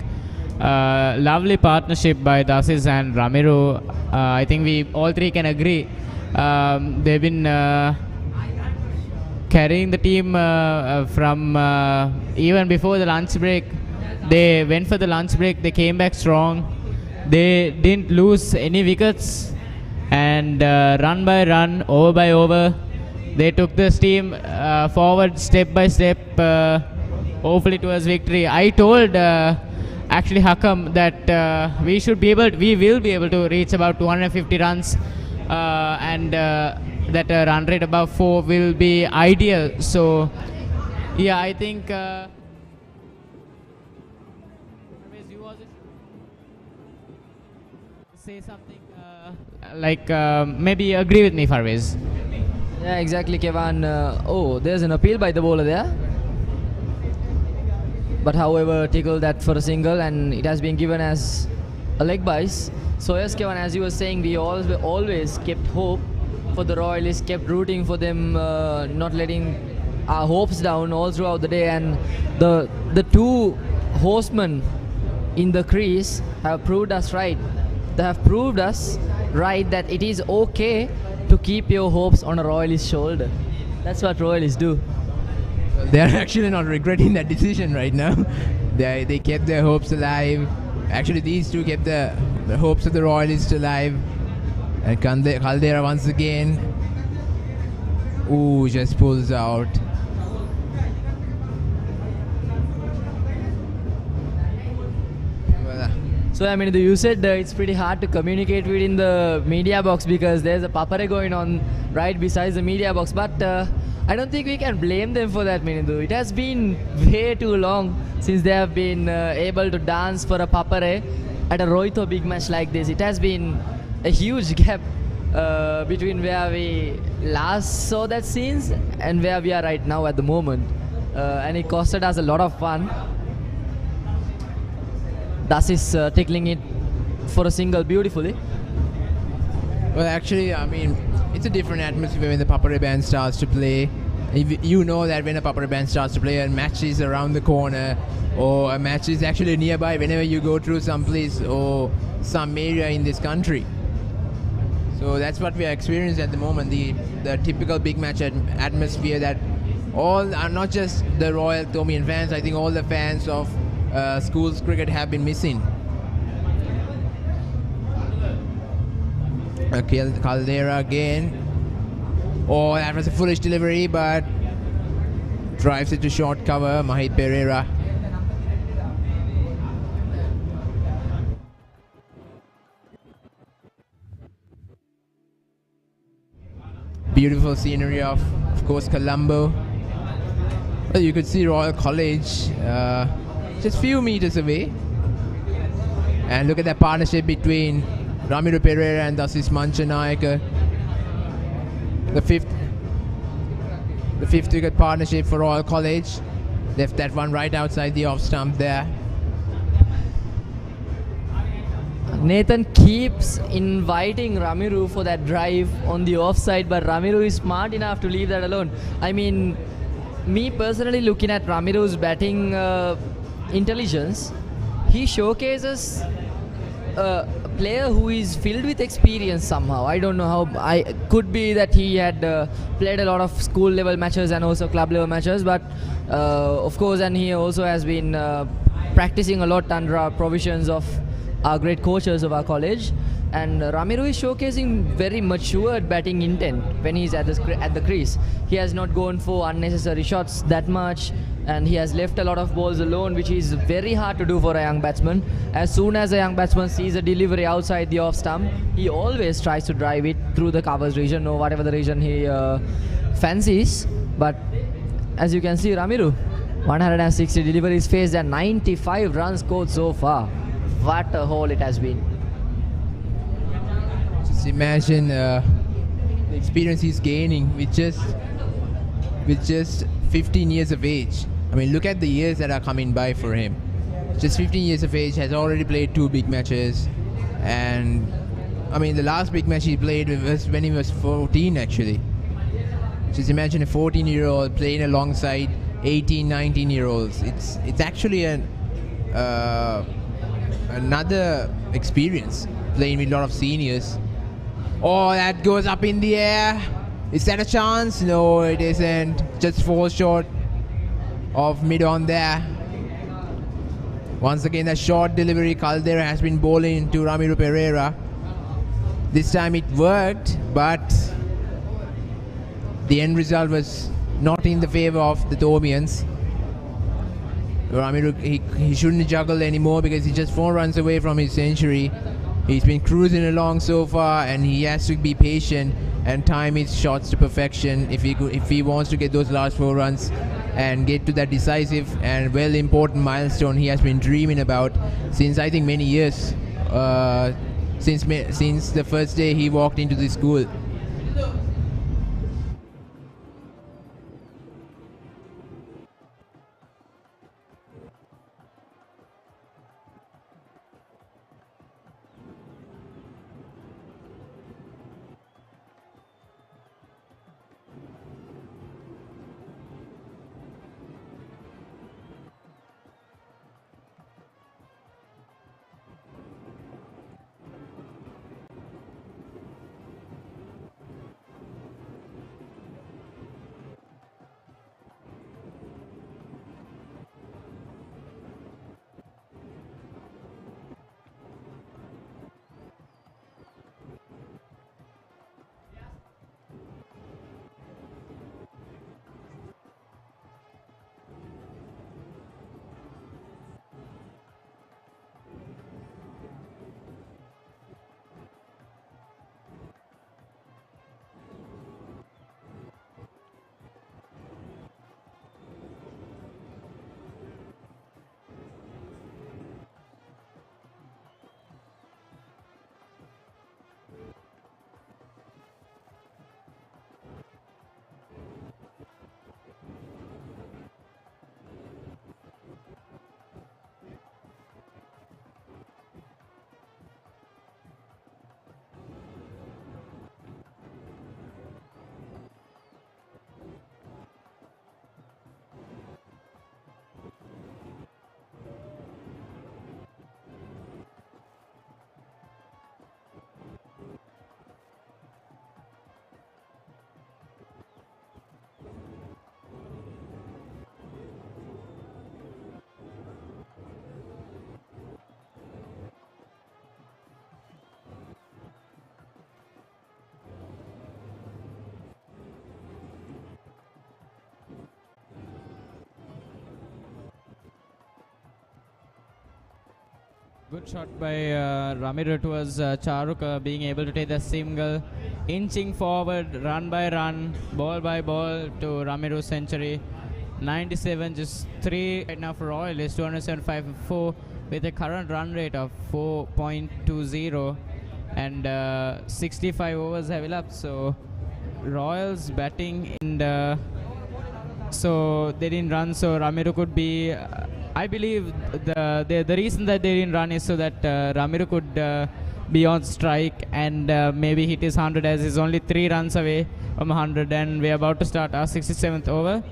Lovely partnership by Dasis and Ramiro. I think we all three can agree. They've been carrying the team from even before the lunch break. They went for the lunch break. They came back strong. They didn't lose any wickets, and run by run, over by over, they took this team forward step by step, hopefully towards victory. I told actually Hakam that we will be able to reach about 250 runs, and that run rate above 4 will be ideal. So yeah, I think say something like maybe agree with me, Farvez. Yeah, exactly, Kevan. Oh, there's an appeal by the bowler there. But however, tickled that for a single, and it has been given as a leg bias. So yes, Kevan, as you were saying, we always kept hope for the Royalists, kept rooting for them, not letting our hopes down all throughout the day. And the two horsemen in the crease have proved us right. They have proved us right that it is okay to keep your hopes on a Royalist shoulder. That's what Royalists do. They're actually not regretting that decision right now. They kept their hopes alive. Actually, these two kept the hopes of the Royalists alive. And Caldera once again. Ooh, just pulls out. So I mean, you said it's pretty hard to communicate within the media box because there's a papare going on right besides the media box. But I don't think we can blame them for that, Minidu. It has been way too long since they have been able to dance for a papare at a Rohito big match like this. It has been a huge gap between where we last saw that scenes and where we are right now at the moment. And it costed us a lot of fun. Das is tickling it for a single beautifully. Well, actually, I mean, it's a different atmosphere when the papare band starts to play. You know that when a papare band starts to play, a match is around the corner, or a match is actually nearby whenever you go through some place or some area in this country. So that's what we are experiencing at the moment, the typical big match atmosphere that all are not just the Royal Thomian fans, I think all the fans of schools cricket have been missing. Caldera again. Oh, that was a foolish delivery, but drives it to short cover. Mahit Pereira. Beautiful scenery of course, Colombo. Well, you could see Royal College just few meters away. And look at that partnership between Ramiro Pereira and Dasis Manchanayaka. The fifth wicket partnership for Royal College. Left that one right outside the off stump there. Nathan keeps inviting Ramiro for that drive on the offside, but Ramiro is smart enough to leave that alone. I mean, me personally looking at Ramiro's batting intelligence, he showcases a player who is filled with experience somehow. I don't know how. Could be that he had played a lot of school level matches and also club level matches, but of course, and he also has been practicing a lot under our provisions of our great coaches of our college. And Ramiro is showcasing very matured batting intent when he's at the crease. He has not gone for unnecessary shots that much, and he has left a lot of balls alone, which is very hard to do for a young batsman. As soon as a young batsman sees a delivery outside the off stump, he always tries to drive it through the covers region or whatever the region he fancies. But as you can see, Ramiro, 160 deliveries faced and 95 runs scored so far. What a haul it has been. Just imagine the experience he's gaining with just 15 years of age. I mean, look at the years that are coming by for him. Just 15 years of age, has already played 2 big matches. And I mean, the last big match he played was when he was 14 actually. Just imagine a 14-year-old playing alongside 18, 19-year-olds. It's actually another experience playing with a lot of seniors. Oh, that goes up in the air. Is that a chance? No, it isn't. Just falls short of mid-on there. Once again, a short delivery. Caldera has been bowling into Ramiro Pereira. This time it worked, but the end result was not in the favor of the Thomians. Ramiro, he shouldn't juggle anymore because he's just 4 runs away from his century. He's been cruising along so far, and he has to be patient and time his shots to perfection if he wants to get those last 4 runs and get to that decisive and well important milestone he has been dreaming about since I think many years, since the first day he walked into the school. Good shot by Ramiro towards Charuk, being able to take the single, inching forward, run by run, ball by ball to Ramiro's century. 97, just 3 right now for Royal is 275 for 4 with a current run rate of 4.20 and 65 overs have elapsed. So Royals batting in the, so they didn't run, so Ramiro could be I believe the reason that they didn't run is so that Ramiro could be on strike and maybe hit his 100, as he's only 3 runs away from 100, and we're about to start our 67th over.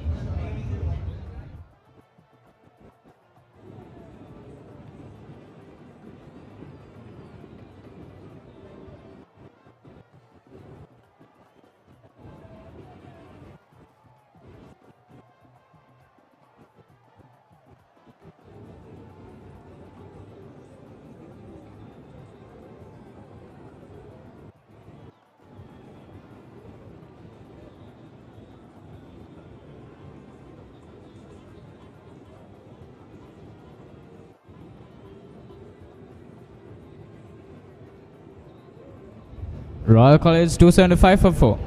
Royal College 275 for 4.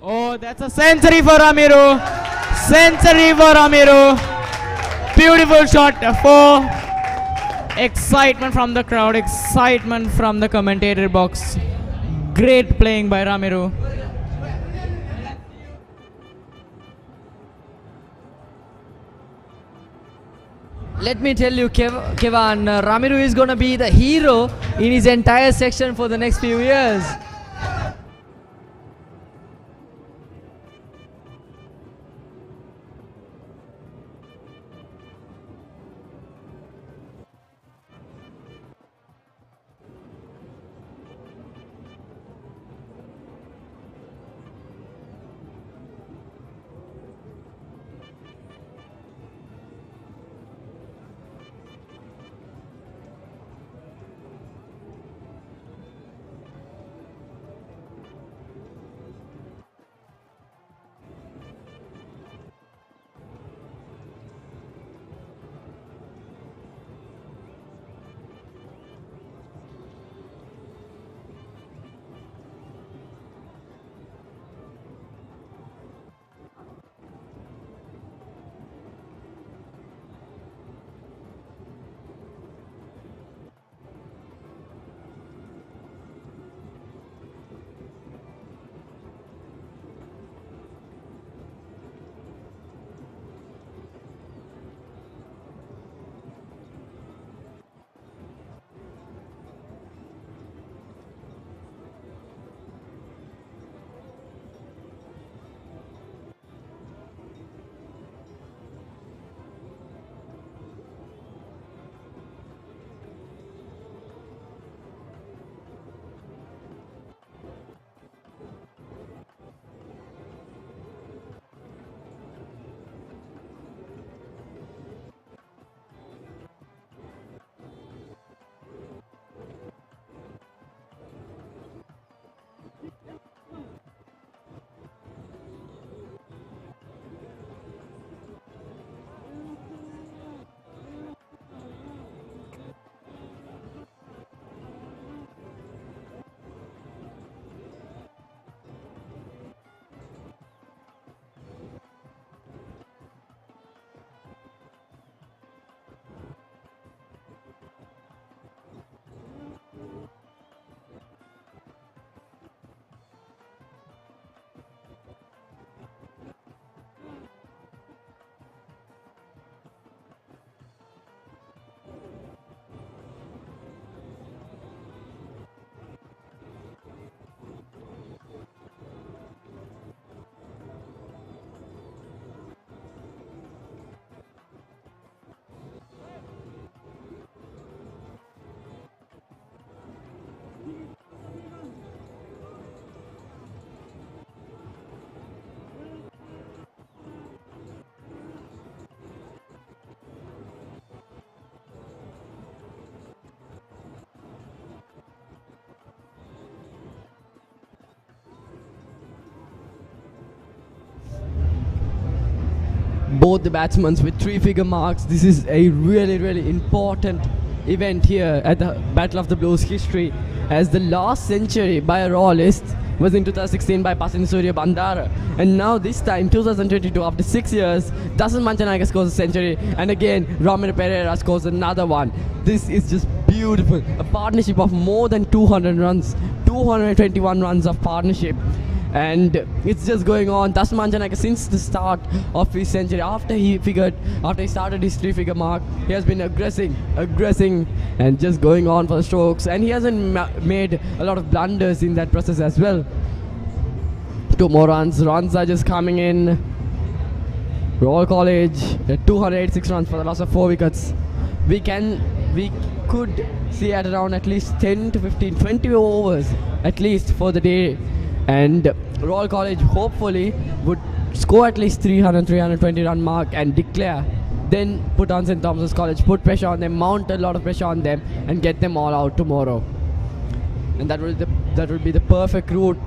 Oh, that's a century for Ramiro. Century for Ramiro. Beautiful shot for excitement from the crowd, excitement from the commentator box. Great playing by Ramiro. Let me tell you, Kevan, Ramiro is going to be the hero in his entire section for the next few years. both the batsmen with 3-figure marks. This is a really, really important event here at the Battle of the Blues history, as the last century by a royalist was in 2016 by Pasin Surya Bandara, and now this time 2022, after 6 years, Dasan Manchanaika scores a century, and again Ramir Pereira scores another one. This is just beautiful. A partnership of more than 200 runs, 221 runs of partnership, and it's just going on. Dasan Manchanaika, since the start of his century, after he started his 3-figure mark, he has been aggressing, and just going on for the strokes, and he hasn't made a lot of blunders in that process as well. 2 more runs are just coming in. Royal College 286 runs for the loss of 4 wickets. We could see at around at least 10 to 15, 20 overs at least for the day, and Royal College hopefully would score at least 320 run mark and declare, then put on St. Thomas's College, put pressure on them, mount a lot of pressure on them, and get them all out tomorrow. And that will be the perfect route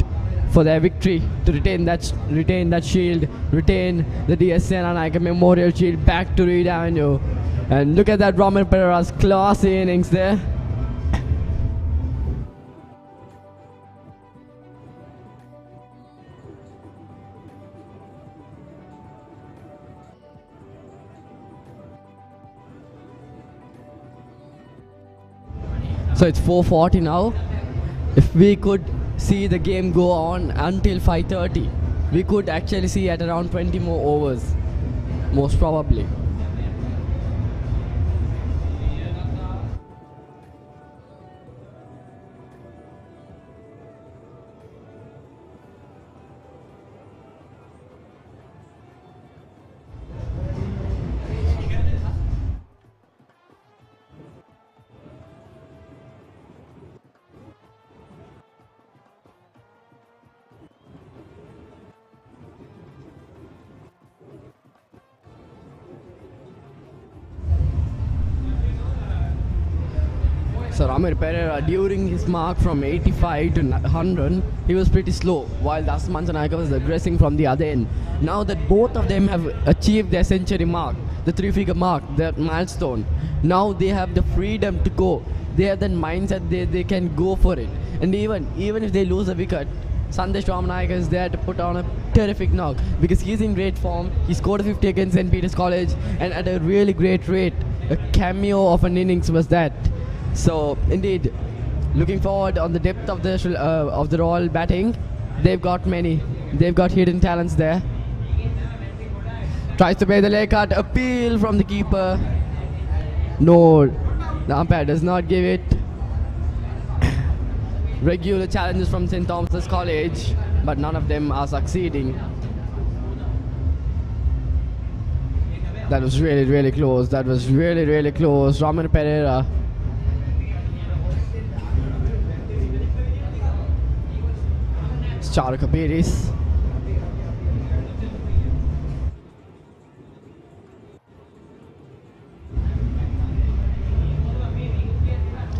for their victory, to retain that shield, retain the DS Senanayake Memorial Shield back to Reed Avenue. And look at that Ramir Pereira's classy innings there. So it's 4:40 now. If we could see the game go on until 5:30, we could actually see at around 20 more overs, most probably. So Ramir Pereira, during his mark from 85 to 100, he was pretty slow, while Dasan Manchanaika was aggressing from the other end. Now that both of them have achieved their century mark, the 3-figure mark, that milestone, now they have the freedom to go. They have that mindset, they can go for it. And even if they lose a wicket, Sandesh Ramanaika is there to put on a terrific knock, because he's in great form. He scored a 50 against St. Peter's College, and at a really great rate. A cameo of an innings was that. So indeed, looking forward on the depth of the Royal batting. They've got hidden talents there. Tries to play the leg cut, appeal from the keeper. No, the umpire does not give it. Regular challenges from St. Thomas's College, but none of them are succeeding. That was really, really close. Ramir Pereira. Charaka Beris.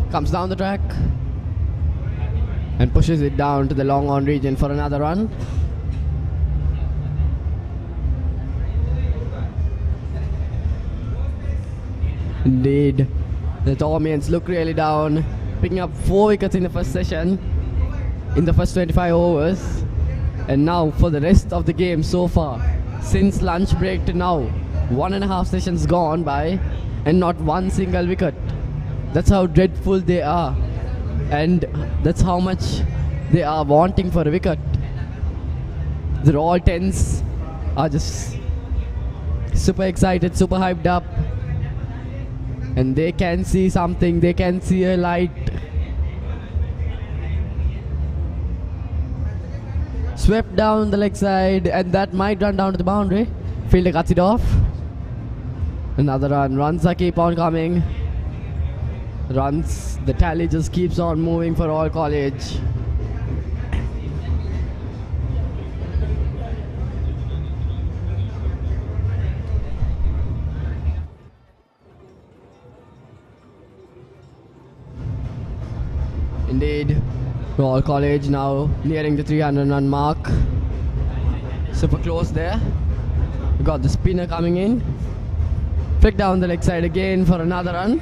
Comes down the track and pushes it down to the long on region for another run. Indeed, the Thomians look really down, picking up 4 wickets in the first session, in the first 25 overs. And now for the rest of the game so far, since lunch break to now, 1.5 sessions gone by and not one single wicket. That's how dreadful they are, and that's how much they are wanting for a wicket. The Royal Tens are just super excited, super hyped up, and they can see something, they can see a light. Swept down the leg side, and that might run down to the boundary. Fielder cuts it off. Another run. Runs are keep on coming. Runs. The tally just keeps on moving for Royal College. Indeed, Royal College now nearing the 300 run mark. Super close there. We got the spinner coming in. Flick down the leg side again for another run.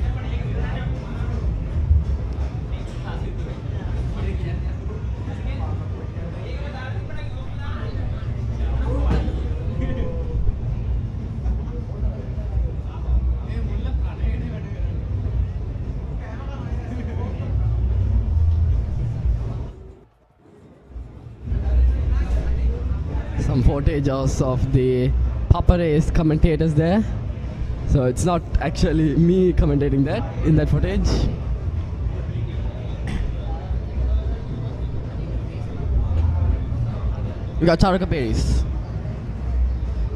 Some footages of the Papa Race commentators there. So it's not actually me commentating that in that footage. We got Charaka Paris.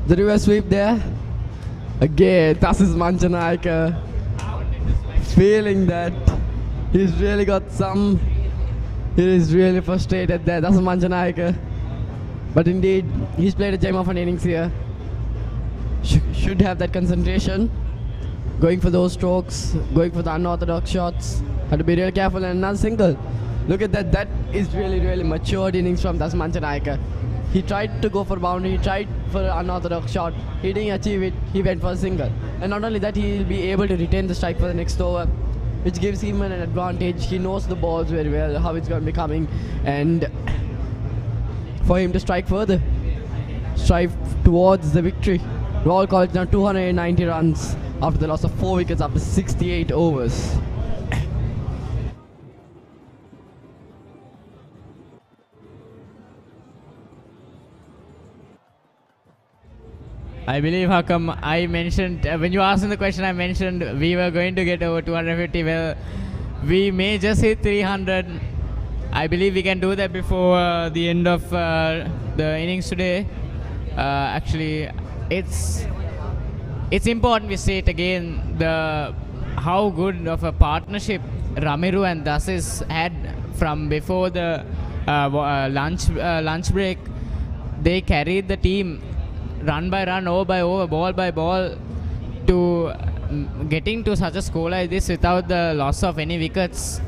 The reverse sweep there. Again, Tassis Manchanaika feeling that he's really got some. He is really frustrated there. Tassis Manchanaika. But indeed, he's played a gem of an innings here. Should have that concentration. Going for those strokes, going for the unorthodox shots. Have to be real careful, and another single. Look at that. That is really, really matured innings from Das Manchanaika. He tried to go for boundary, he tried for an unorthodox shot. He didn't achieve it, he went for a single. And not only that, he will be able to retain the strike for the next over, which gives him an advantage. He knows the balls very well, how it's going to be coming. And for him to strike further, strive towards the victory. Royal College now 290 runs after the loss of 4 wickets after 68 overs. I believe, how come I mentioned, when you asked me the question, I mentioned we were going to get over 250. Well, we may just hit 300. I believe we can do that before the end of the innings today. Actually, it's important we say it again, how good of a partnership Ramiru and Dasis had from before the lunch break. They carried the team run by run, over by over, ball by ball, to getting to such a score like this without the loss of any wickets.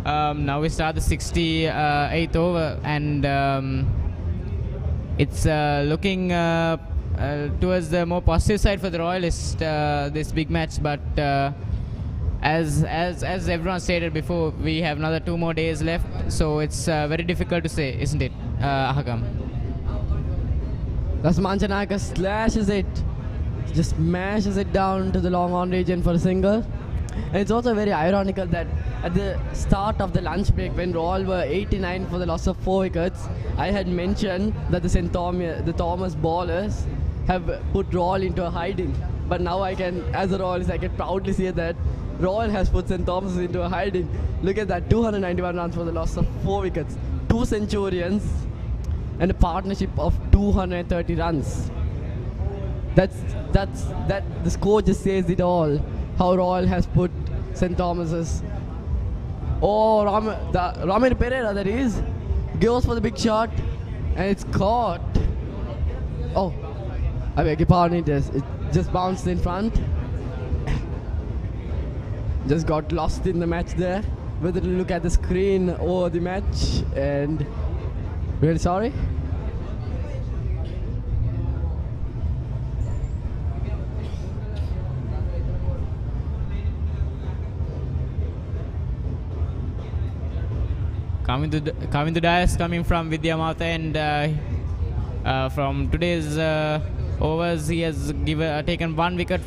Now we start the 68th over, and it's looking towards the more positive side for the Royalists, this big match. But as everyone stated before, we have another 2 more days left, so it's very difficult to say, isn't it, Hakam? Das Manchanaika slashes it, just smashes it down to the long on region for a single. And it's also very ironical that at the start of the lunch break, when Royal were 89 for the loss of 4 wickets, I had mentioned that the Thomas bowlers have put Royal into a hiding. But now I can, as a Royalist, I can proudly say that Royal has put St. Thomas into a hiding. Look at that, 291 runs for the loss of 4 wickets, 2 centurions, and a partnership of 230 runs. That the score just says it all. How Royal has put St. Thomas's. Oh, Ramir Pereira, that is, goes for the big shot, and it's caught. Oh, I beg your pardon, it just bounced in front. Just got lost in the match there. Whether to look at the screen or the match, and really sorry. Coming to Dias, coming from Vidyamatha, and from today's overs, he has taken 1 wicket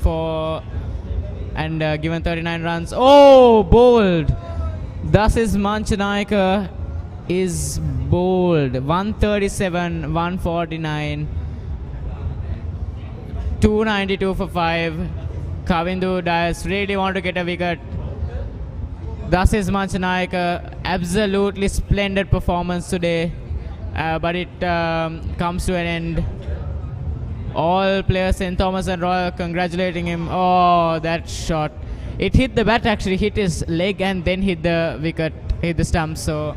and given 39 runs. Oh, bowled! Thus is Manchanaika is bowled. 137, 149, 292 for 5. Kavindu Dias really want to get a wicket. Thus is Manchanaika. Absolutely splendid performance today, but it comes to an end. All players, St. Thomas and Royal, congratulating him. Oh, that shot. It hit the bat, actually, hit his leg and then hit the wicket, hit the stump. So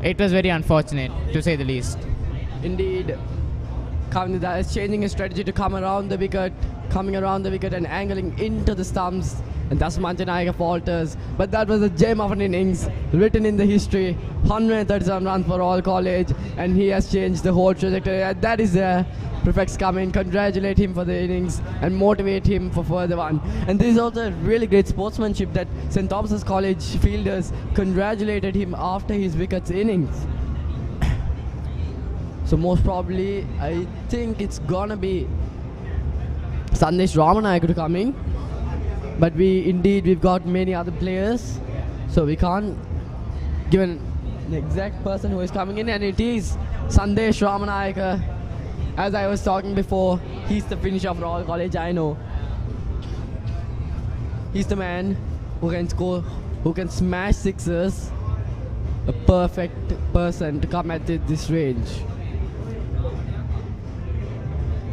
it was very unfortunate, to say the least. Indeed. Kavinda is changing his strategy to come around the wicket, coming around the wicket and angling into the stumps. and thus Manjanayaka falters. But that was a gem of an innings written in the history. 137 runs for Royal College, and he has changed the whole trajectory. And that is there. Prefects come in, congratulate him for the innings and motivate him for further one. And this is also a really great sportsmanship that St. Thomas's College fielders congratulated him after his wickets innings. So most probably, I think it's gonna be Sandesh Ramanayaka to come in. But we've got many other players, so we can't give an exact person who is coming in, and it is Sandesh Ramanayaka. As I was talking before, he's the finisher of Royal College, I know. He's the man who can score, who can smash sixes. A perfect person to come at this range.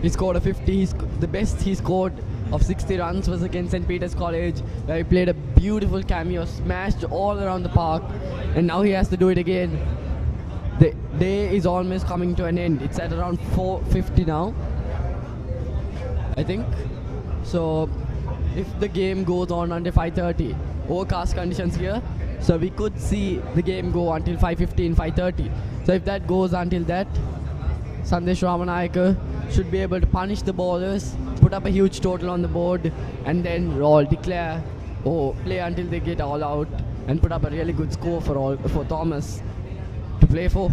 He scored a 50, the best he scored of 60 runs was against St. Peter's College, where he played a beautiful cameo, smashed all around the park, and now he has to do it again. The day is almost coming to an end. It's at around 4:50 now, I think. So if the game goes on until 5:30, overcast conditions here, so we could see the game go until 5:15, 5:30. So if that goes until that, Sandesh Ramanayaka should be able to punish the bowlers, put up a huge total on the board, and then declare or play until they get all out and put up a really good score for Thomas to play for.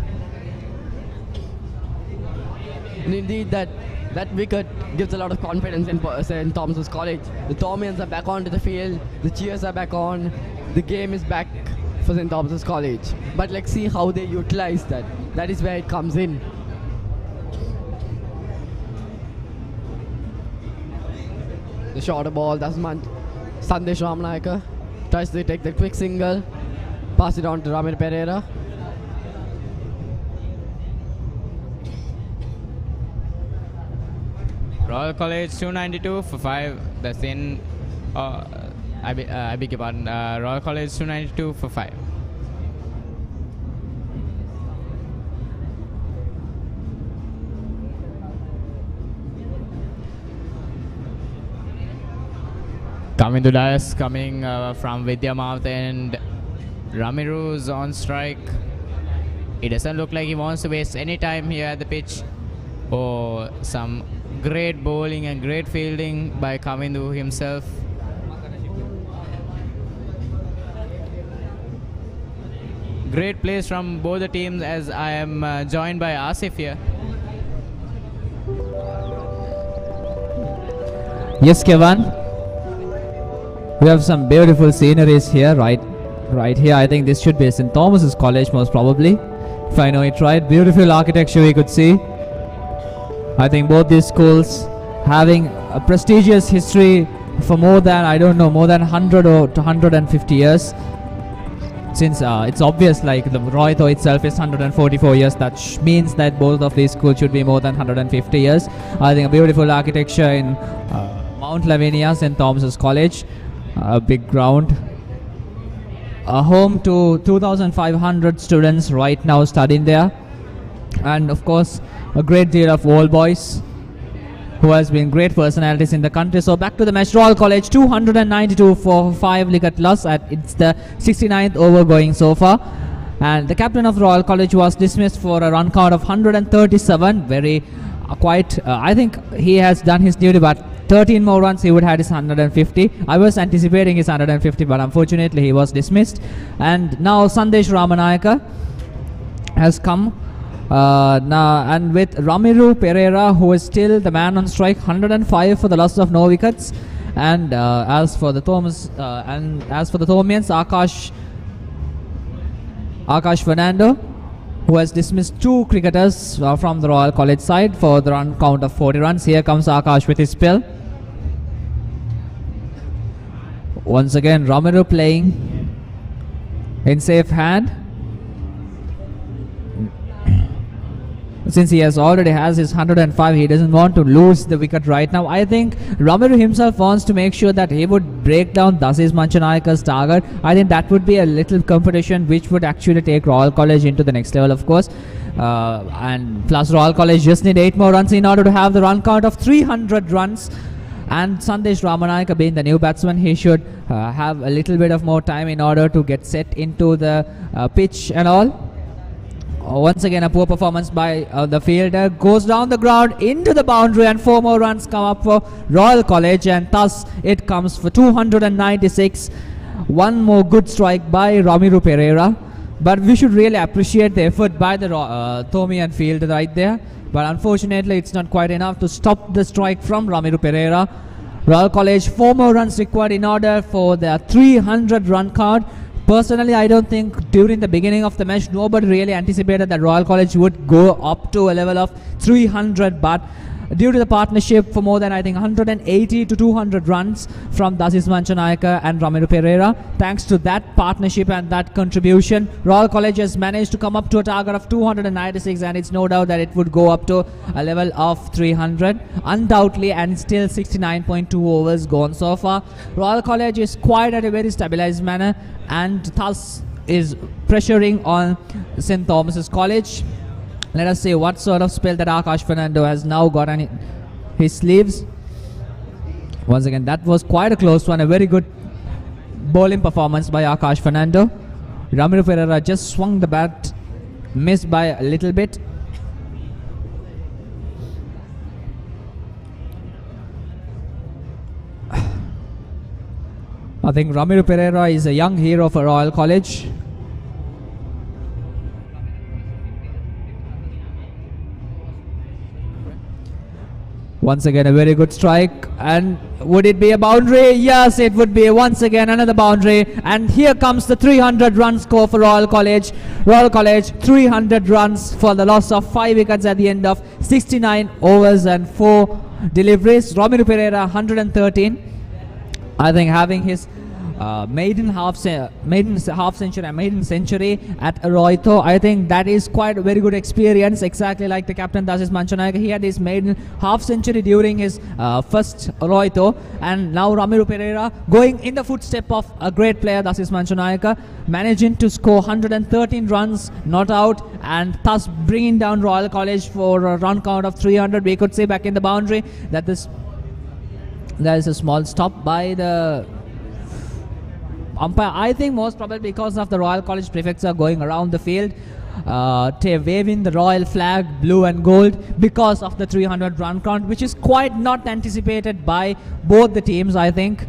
And indeed, that wicket gives a lot of confidence in St. Thomas's College. The Thomians are back onto the field, the cheers are back on, the game is back for St. Thomas's College. But let's see how they utilize that. That is where it comes in. The shorter ball, that's Sandesh Ramanayaka tries to take the quick single, pass it on to Ramir Pereira. Royal College 292 for 5. That's in. I beg your pardon. Royal College 292 for 5. Coming to Dallas, coming from Vidyamouth, and Ramiru's on strike. It doesn't look like he wants to waste any time here at the pitch. Oh, some great bowling and great fielding by Kamindu himself. Great plays from both the teams, as I am joined by Asif here. Yes, Kevin. We have some beautiful sceneries here, right here. I think this should be St. Thomas's College, most probably, if I know it right. Beautiful architecture we could see. I think both these schools having a prestigious history for more than 100 or 150 years. Since it's obvious, like the Royto itself is 144 years, that means that both of these schools should be more than 150 years. I think a beautiful architecture in Mount Lavinia, St. Thomas's College. A big ground, a home to 2,500 students right now studying there, and of course a great deal of old boys who has been great personalities in the country. So back to the match. Royal College 292 for 5 wicket loss, at it's the 69th over going so far, and the captain of Royal College was dismissed for a run count of 137. Very I think he has done his duty, but 13 more runs he would have his 150. I was anticipating his 150, but unfortunately he was dismissed. And now Sandesh Ramanayaka has come now, and with Ramiru Pereira, who is still the man on strike, 105 for the loss of no wickets. And as for the Thomians, Akash Fernando, who has dismissed 2 cricketers from the Royal College side for the run count of 40 runs. Here comes Akash with his spell. Once again, Ramiru playing in safe hand. Since he already has his 105, he doesn't want to lose the wicket right now. I think Ramiru himself wants to make sure that he would break down Dasis Manchanayaka's target. I think that would be a little competition which would actually take Royal College into the next level, of course. And plus Royal College just need 8 more runs in order to have the run count of 300 runs. And Sandesh Ramanayaka being the new batsman, he should have a little bit of more time in order to get set into the pitch and all. Once again, a poor performance by the fielder. Goes down the ground into the boundary, and 4 more runs come up for Royal College, and thus it comes for 296. One more good strike by Ramiru Pereira. But we should really appreciate the effort by the Thomian fielder right there. But unfortunately, it's not quite enough to stop the strike from Ramiru Pereira. Royal College, 4 more runs required in order for their 300 run card. Personally, I don't think during the beginning of the match, nobody really anticipated that Royal College would go up to a level of 300, but due to the partnership for more than, I think, 180 to 200 runs from Dasis Manchanayaka and Ramiru Pereira, thanks to that partnership and that contribution, Royal College has managed to come up to a target of 296, and it's no doubt that it would go up to a level of 300 undoubtedly, and still 69.2 overs gone so far. Royal College is quite at a very stabilized manner, and thus is pressuring on St. Thomas's College. Let us see what sort of spell that Akash Fernando has now got on his sleeves. Once again, that was quite a close one. A very good bowling performance by Akash Fernando. Ramiru Pereira just swung the bat, missed by a little bit. I think Ramiru Pereira is a young hero for Royal College. Once again, a very good strike. And would it be a boundary? Yes, it would be once again another boundary. And here comes the 300 run score for Royal College. Royal College, 300 runs for the loss of 5 wickets at the end of 69 overs and 4 deliveries. Ramiru Pereira, 113. I think having his maiden century at Roito, I think that is quite a very good experience, exactly like the captain Dasis Manchanayaka. He had his maiden half century during his first Roito, and now Ramiru Pereira going in the footstep of a great player Dasis Manchanayaka, managing to score 113 runs not out, and thus bringing down Royal College for a run count of 300. We could say back in the boundary that there is a small stop by the umpire. I think most probably because of the Royal College prefects are going around the field waving the royal flag blue and gold because of the 300 run count, which is quite not anticipated by both the teams, I think.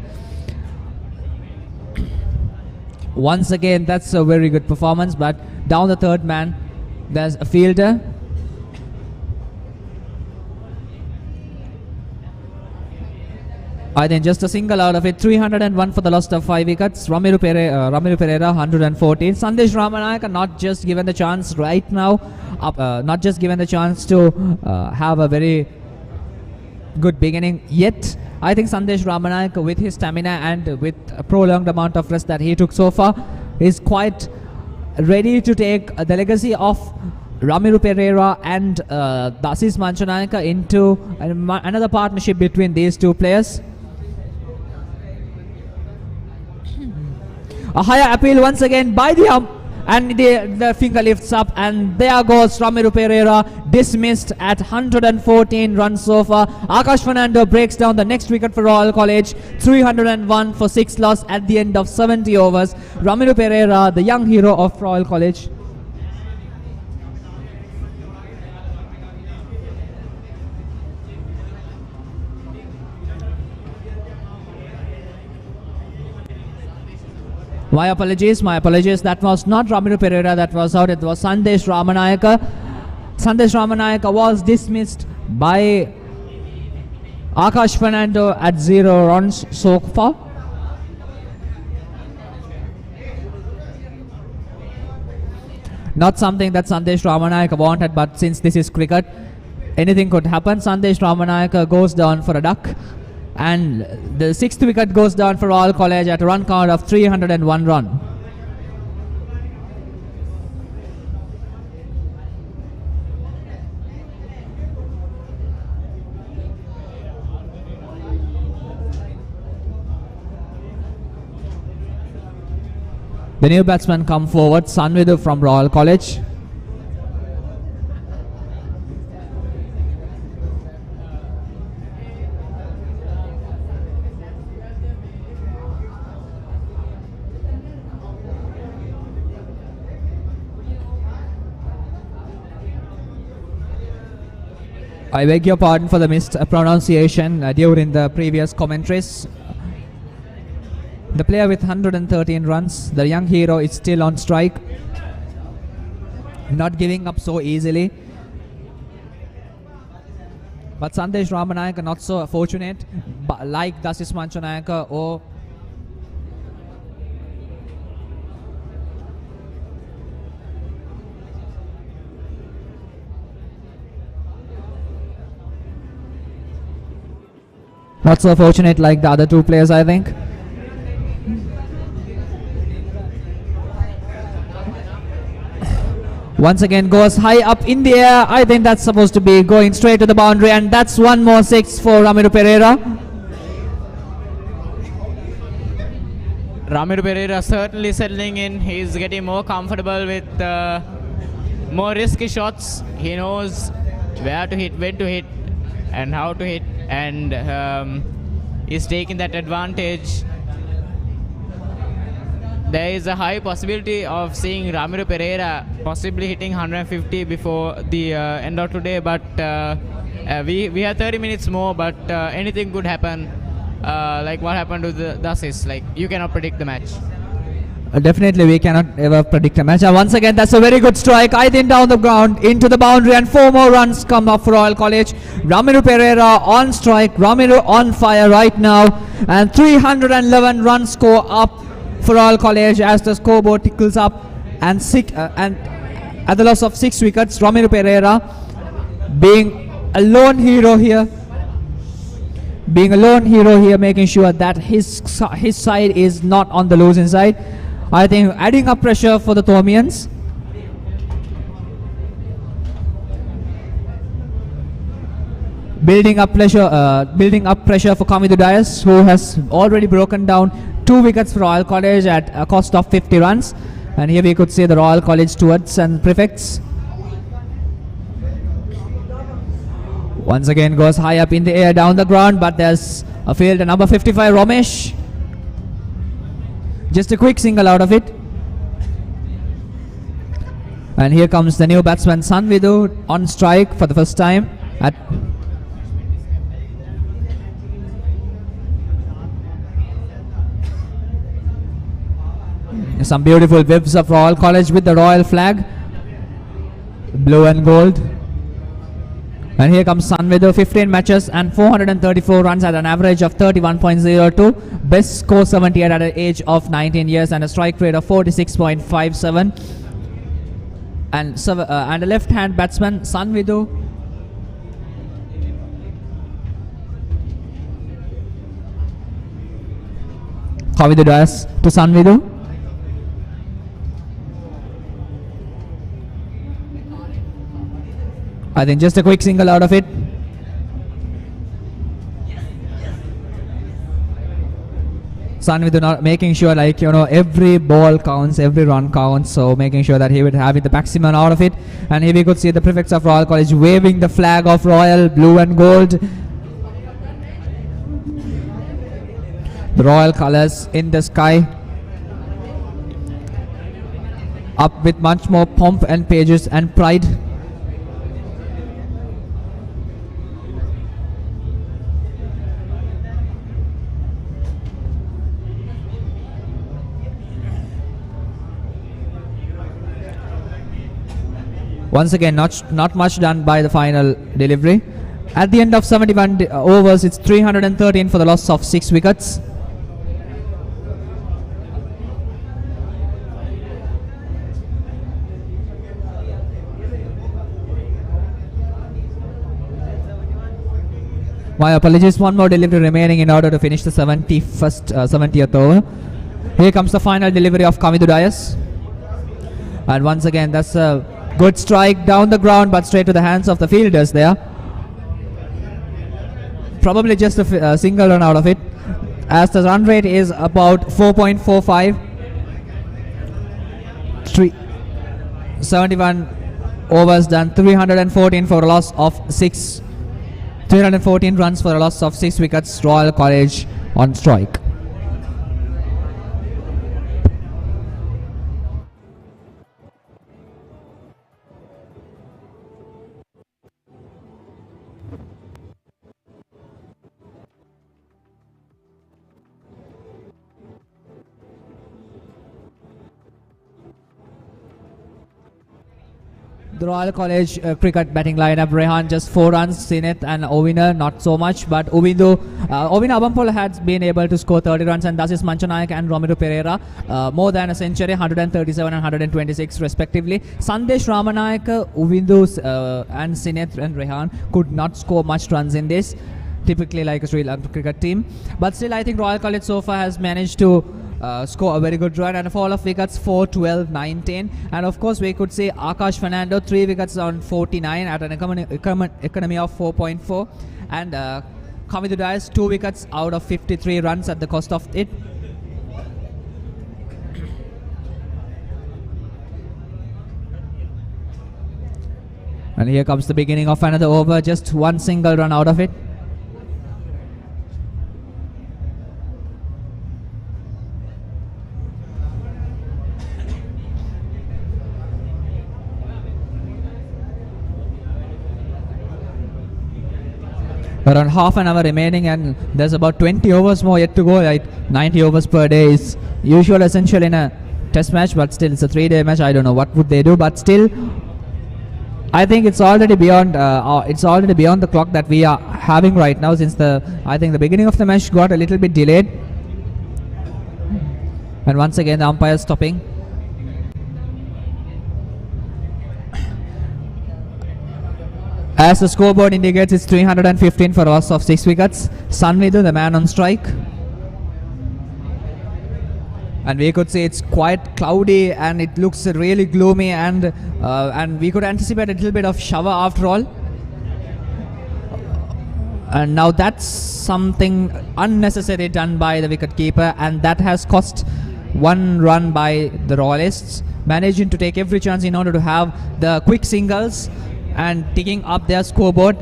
Once again, that's a very good performance, but down the third man there's a fielder. I think just a single out of it. 301 for the loss of 5 wickets. Ramiru Pereira 114. Sandesh Ramanayaka not just given the chance right now, not just given the chance to have a very good beginning yet. I think Sandesh Ramanayaka, with his stamina and with a prolonged amount of rest that he took so far, is quite ready to take the legacy of Ramiru Pereira and Dasis Manchanayaka into another partnership between these two players. A higher appeal once again by the ump, and the finger lifts up, and there goes Ramiru Pereira, dismissed at 114 runs so far. Akash Fernando breaks down the next wicket for Royal College. 301 for 6 loss at the end of 70 overs. Ramiru Pereira, the young hero of Royal College. My apologies. That was not Ramiru Pereira that was out. It was Sandesh Ramanayaka. Sandesh Ramanayaka was dismissed by Akash Fernando at 0 runs so far. Not something that Sandesh Ramanayaka wanted, but since this is cricket, anything could happen. Sandesh Ramanayaka goes down for a duck. And the 6th wicket goes down for Royal College at a run count of 301 run. The new batsman come forward, Sanvidu from Royal College. I beg your pardon for the mispronunciation during the previous commentaries. The player with 113 runs, the young hero, is still on strike. Not giving up so easily. But Sandesh Ramanayaka not so fortunate, but like Dasis Manchanayaka or not so fortunate like the other two players, I think. Once again goes high up in the air. I think that's supposed to be going straight to the boundary, and that's one more six for Ramiro Pereira. Ramiro Pereira certainly settling in. He's getting more comfortable with more risky shots. He knows where to hit, when to hit, and how to hit, and he's taking that advantage. There is a high possibility of seeing Ramiro Pereira possibly hitting 150 before the end of today, but we have 30 minutes more, but anything could happen. Like what happened to the Dasis, like you cannot predict the match. Definitely we cannot ever predict a match. Once again, that's a very good strike. I think down the ground into the boundary, and 4 more runs come up for Royal College. Ramiro Pereira on strike. Ramiro on fire right now, and 311 runs score up for Royal College as the scoreboard tickles up, and at the loss of 6 wickets, Ramiro Pereira being a lone hero here, making sure that his side is not on the losing side. I think adding up pressure for the Thomians. Building up pressure for Kamidu Dias, who has already broken down 2 wickets for Royal College at a cost of 50 runs. And here we could see the Royal College stewards and prefects. Once again goes high up in the air down the ground, but there's a field, number 55 Romesh. Just a quick single out of it. And here comes the new batsman Sanvidu on strike for the first time at some beautiful whips of Royal College with the royal flag, blue and gold. And here comes Sanvidu, 15 matches and 434 runs at an average of 31.02, best score 78 at an age of 19 years, and a strike rate of 46.57. And a left-hand batsman Sanvidu. Kamidu Dias to Sanvidu. I think just a quick single out of it. Sanvidu not making sure, like, every ball counts, every run counts, so making sure that he would have it the maximum out of it. And here we could see the prefects of Royal College waving the flag of Royal, blue and gold. The Royal colours in the sky, up with much more pomp and pages and pride. Once again, not much done by the final delivery. At the end of 71 overs, it's 313 for the loss of 6 wickets. My apologies, one more delivery remaining in order to finish the 70th over. Here comes the final delivery of Kamidu Dias. And once again, that's a good strike down the ground, but straight to the hands of the fielders there. Probably just a single run out of it, as the run rate is about 4.45. 71 overs done, 314 for a loss of 6. 314 runs for a loss of 6 wickets. Royal College on strike. The Royal College cricket batting lineup: Rehan just 4 runs, Sineth and Ovina not so much, but Ovina Abampol has been able to score 30 runs, and Dasis Manchanayak and Romero Pereira more than a century, 137 and 126 respectively. Sandesh Ramanayaka, Uvindu and Sineth and Rehan could not score much runs in this, typically like a Sri Lankan cricket team. But still, I think Royal College so far has managed to score a very good run, and a fall of wickets 4, 12, 19. And of course, we could say Akash Fernando 3 wickets on 49 at an economy of 4.4, and Kamidu Dias 2 wickets out of 53 runs at the cost of it. And here comes the beginning of another over, just 1 single run out of it. Around half an hour remaining, and there's about 20 overs more yet to go. Right, 90 overs per day is usual, essential in a test match, but still it's a 3-day match. I don't know what would they do, but still I think it's already beyond the clock that we are having right now, since I think the beginning of the match got a little bit delayed. And once again the umpire stopping. As the scoreboard indicates, it's 315 for a loss of 6 wickets. Sanvidu, the man on strike. And we could say it's quite cloudy and it looks really gloomy, and we could anticipate a little bit of shower after all. And now that's something unnecessary done by the wicketkeeper, and that has cost 1 run by the Royalists, managing to take every chance in order to have the quick singles and ticking up their scoreboard.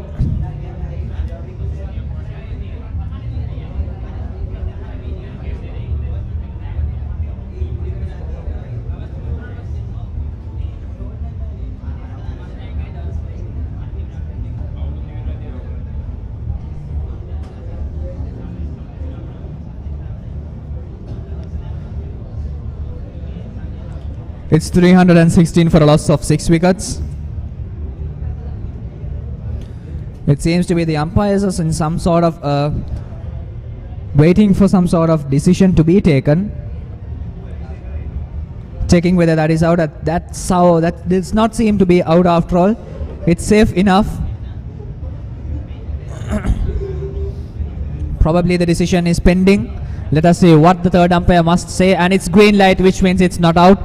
It's 316 for a loss of 6 wickets. It seems to be the umpires are in some sort of waiting for some sort of decision to be taken, checking whether that is out. That does not seem to be out after all. It's safe enough. Probably the decision is pending. Let us see what the third umpire must say, and it's green light, which means it's not out.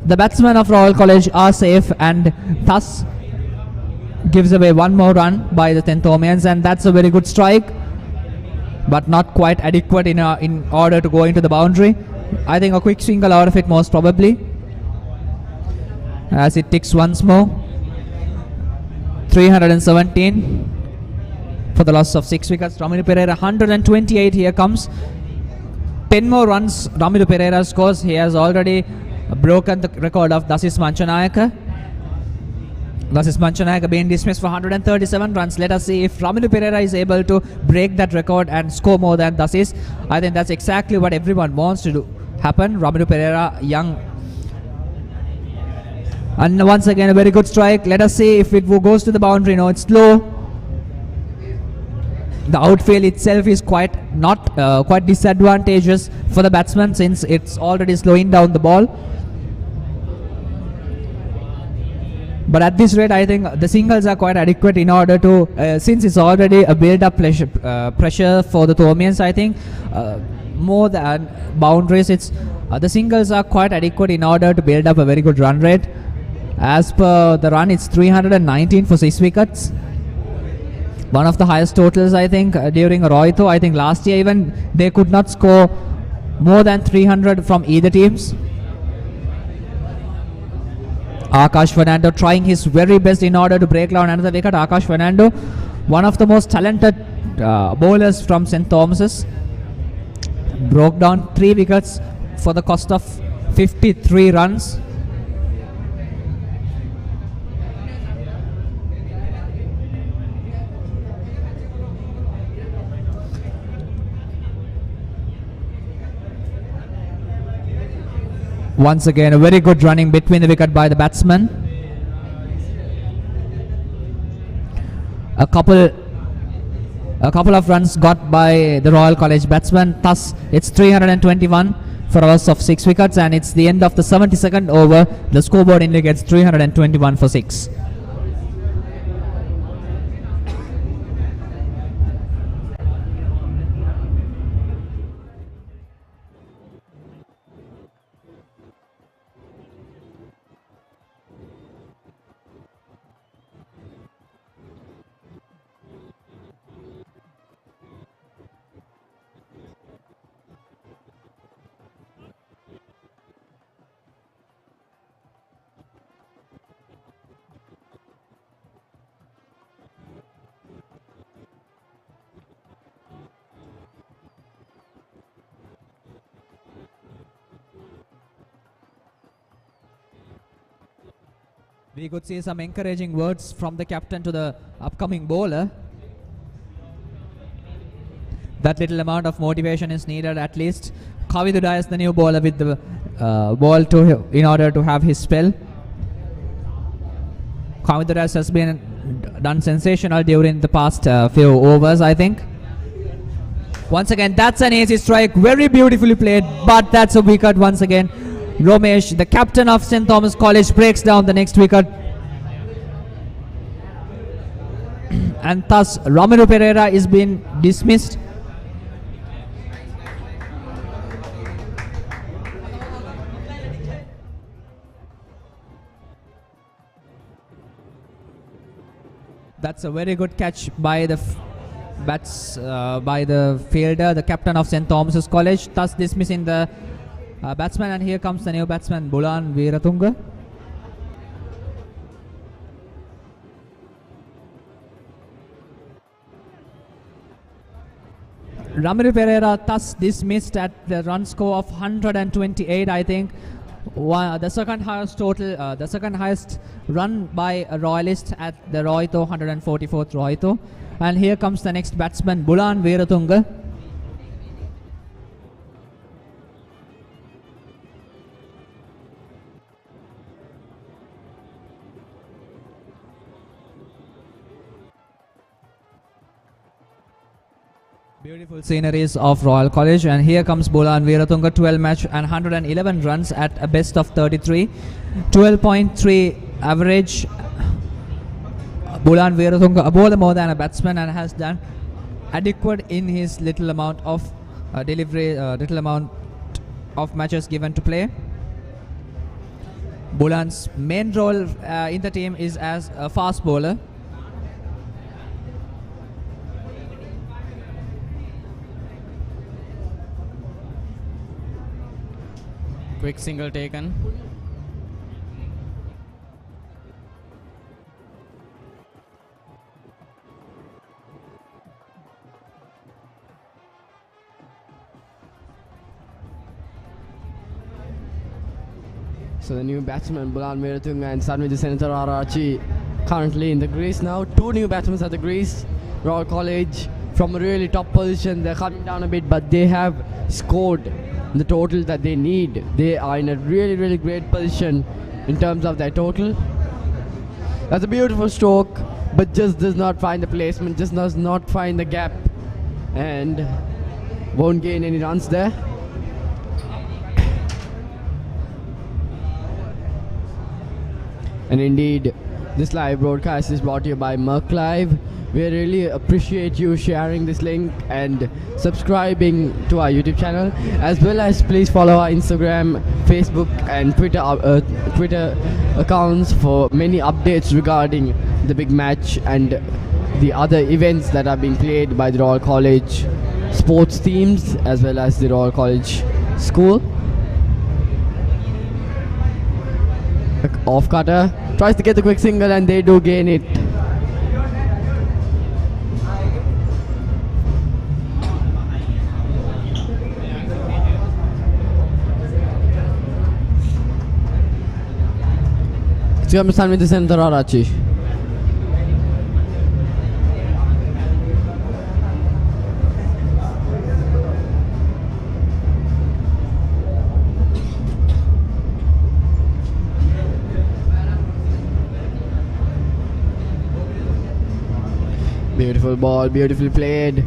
The batsmen of Royal College are safe, and thus gives away 1 more run by the Thomians, and that's a very good strike, but not quite adequate in order to go into the boundary. I think a quick single out of it most probably, as it ticks once more. 317 for the loss of 6 wickets. Ramiro Pereira 128. Here comes 10 more runs Ramiro Pereira scores. He has already broken the record of Dasis Manchanayaka. Dasis Manchanayaka being dismissed for 137 runs. Let us see if Ramiro Pereira is able to break that record and score more than Dasis. I think that's exactly what everyone wants to do happen. Ramiro Pereira, young. And once again a very good strike. Let us see if it goes to the boundary. No, it's low. The outfield itself is quite disadvantageous for the batsman, since it's already slowing down the ball. But at this rate, I think the singles are quite adequate in order to, since it's already a build-up pressure for the Thomians. I think more than boundaries, the singles are quite adequate in order to build up a very good run rate. As per the run, it's 319 for 6 wickets. One of the highest totals, I think, during Rohito. I think last year even they could not score more than 300 from either teams. Akash Fernando trying his very best in order to break down another wicket. Akash Fernando, one of the most talented bowlers from St. Thomas's, broke down 3 wickets for the cost of 53 runs. Once again, a very good running between the wicket by the batsman. a couple of runs got by the Royal College batsman. Thus, it's 321 for a loss of 6 wickets, and it's the end of the 72nd over. The scoreboard indicates 321 for 6. We could see some encouraging words from the captain to the upcoming bowler. That little amount of motivation is needed at least. Kaviduda is the new bowler with the ball in order to have his spell. Kaviduda has been done sensational during the past few overs, I think. Once again, that's an easy strike, very beautifully played, but that's a wicket once again. Romesh, the captain of St. Thomas College, breaks down the next wicket. And thus, Ramiro Pereira is being dismissed. That's a very good catch by the fielder, the captain of St. Thomas College, thus dismissing the batsman. And here comes the new batsman, Bulan Veeratunga. Ramiro Pereira thus dismissed at the run score of 128, I think. The second highest total, the second highest run by a Royalist at the Rohito, 144th Rohito. And here comes the next batsman, Bulan Veeratunga. Beautiful sceneries of Royal College, and here comes Bulan Veeratunga, 12 match and 111 runs at a best of 33, 12.3 average. Bulan Veeratunga, a bowler more than a batsman, and has done adequate in his little amount of delivery, little amount of matches given to play. Bulan's main role in the team is as a fast bowler. Quick single taken. So the new batsman Bulan Veeratunga and Sanvij Senator Arachi currently in the crease now. Two new batsmen at the crease. Royal College from a really top position. They're coming down a bit, but they have scored the total that they need. They are in a really great position in terms of their total. That's a beautiful stroke, but just does not find the placement, just does not find the gap, and won't gain any runs there. And indeed, this live broadcast is brought to you by Merc Live. We really appreciate you sharing this link and subscribing to our YouTube channel, as well as please follow our Instagram, Facebook and Twitter accounts for many updates regarding the big match and the other events that are being played by the Royal College sports teams as well as the Royal College school. Off cutter tries to get the quick single, and they do gain it. With the center Arachi. Beautiful ball, beautifully played.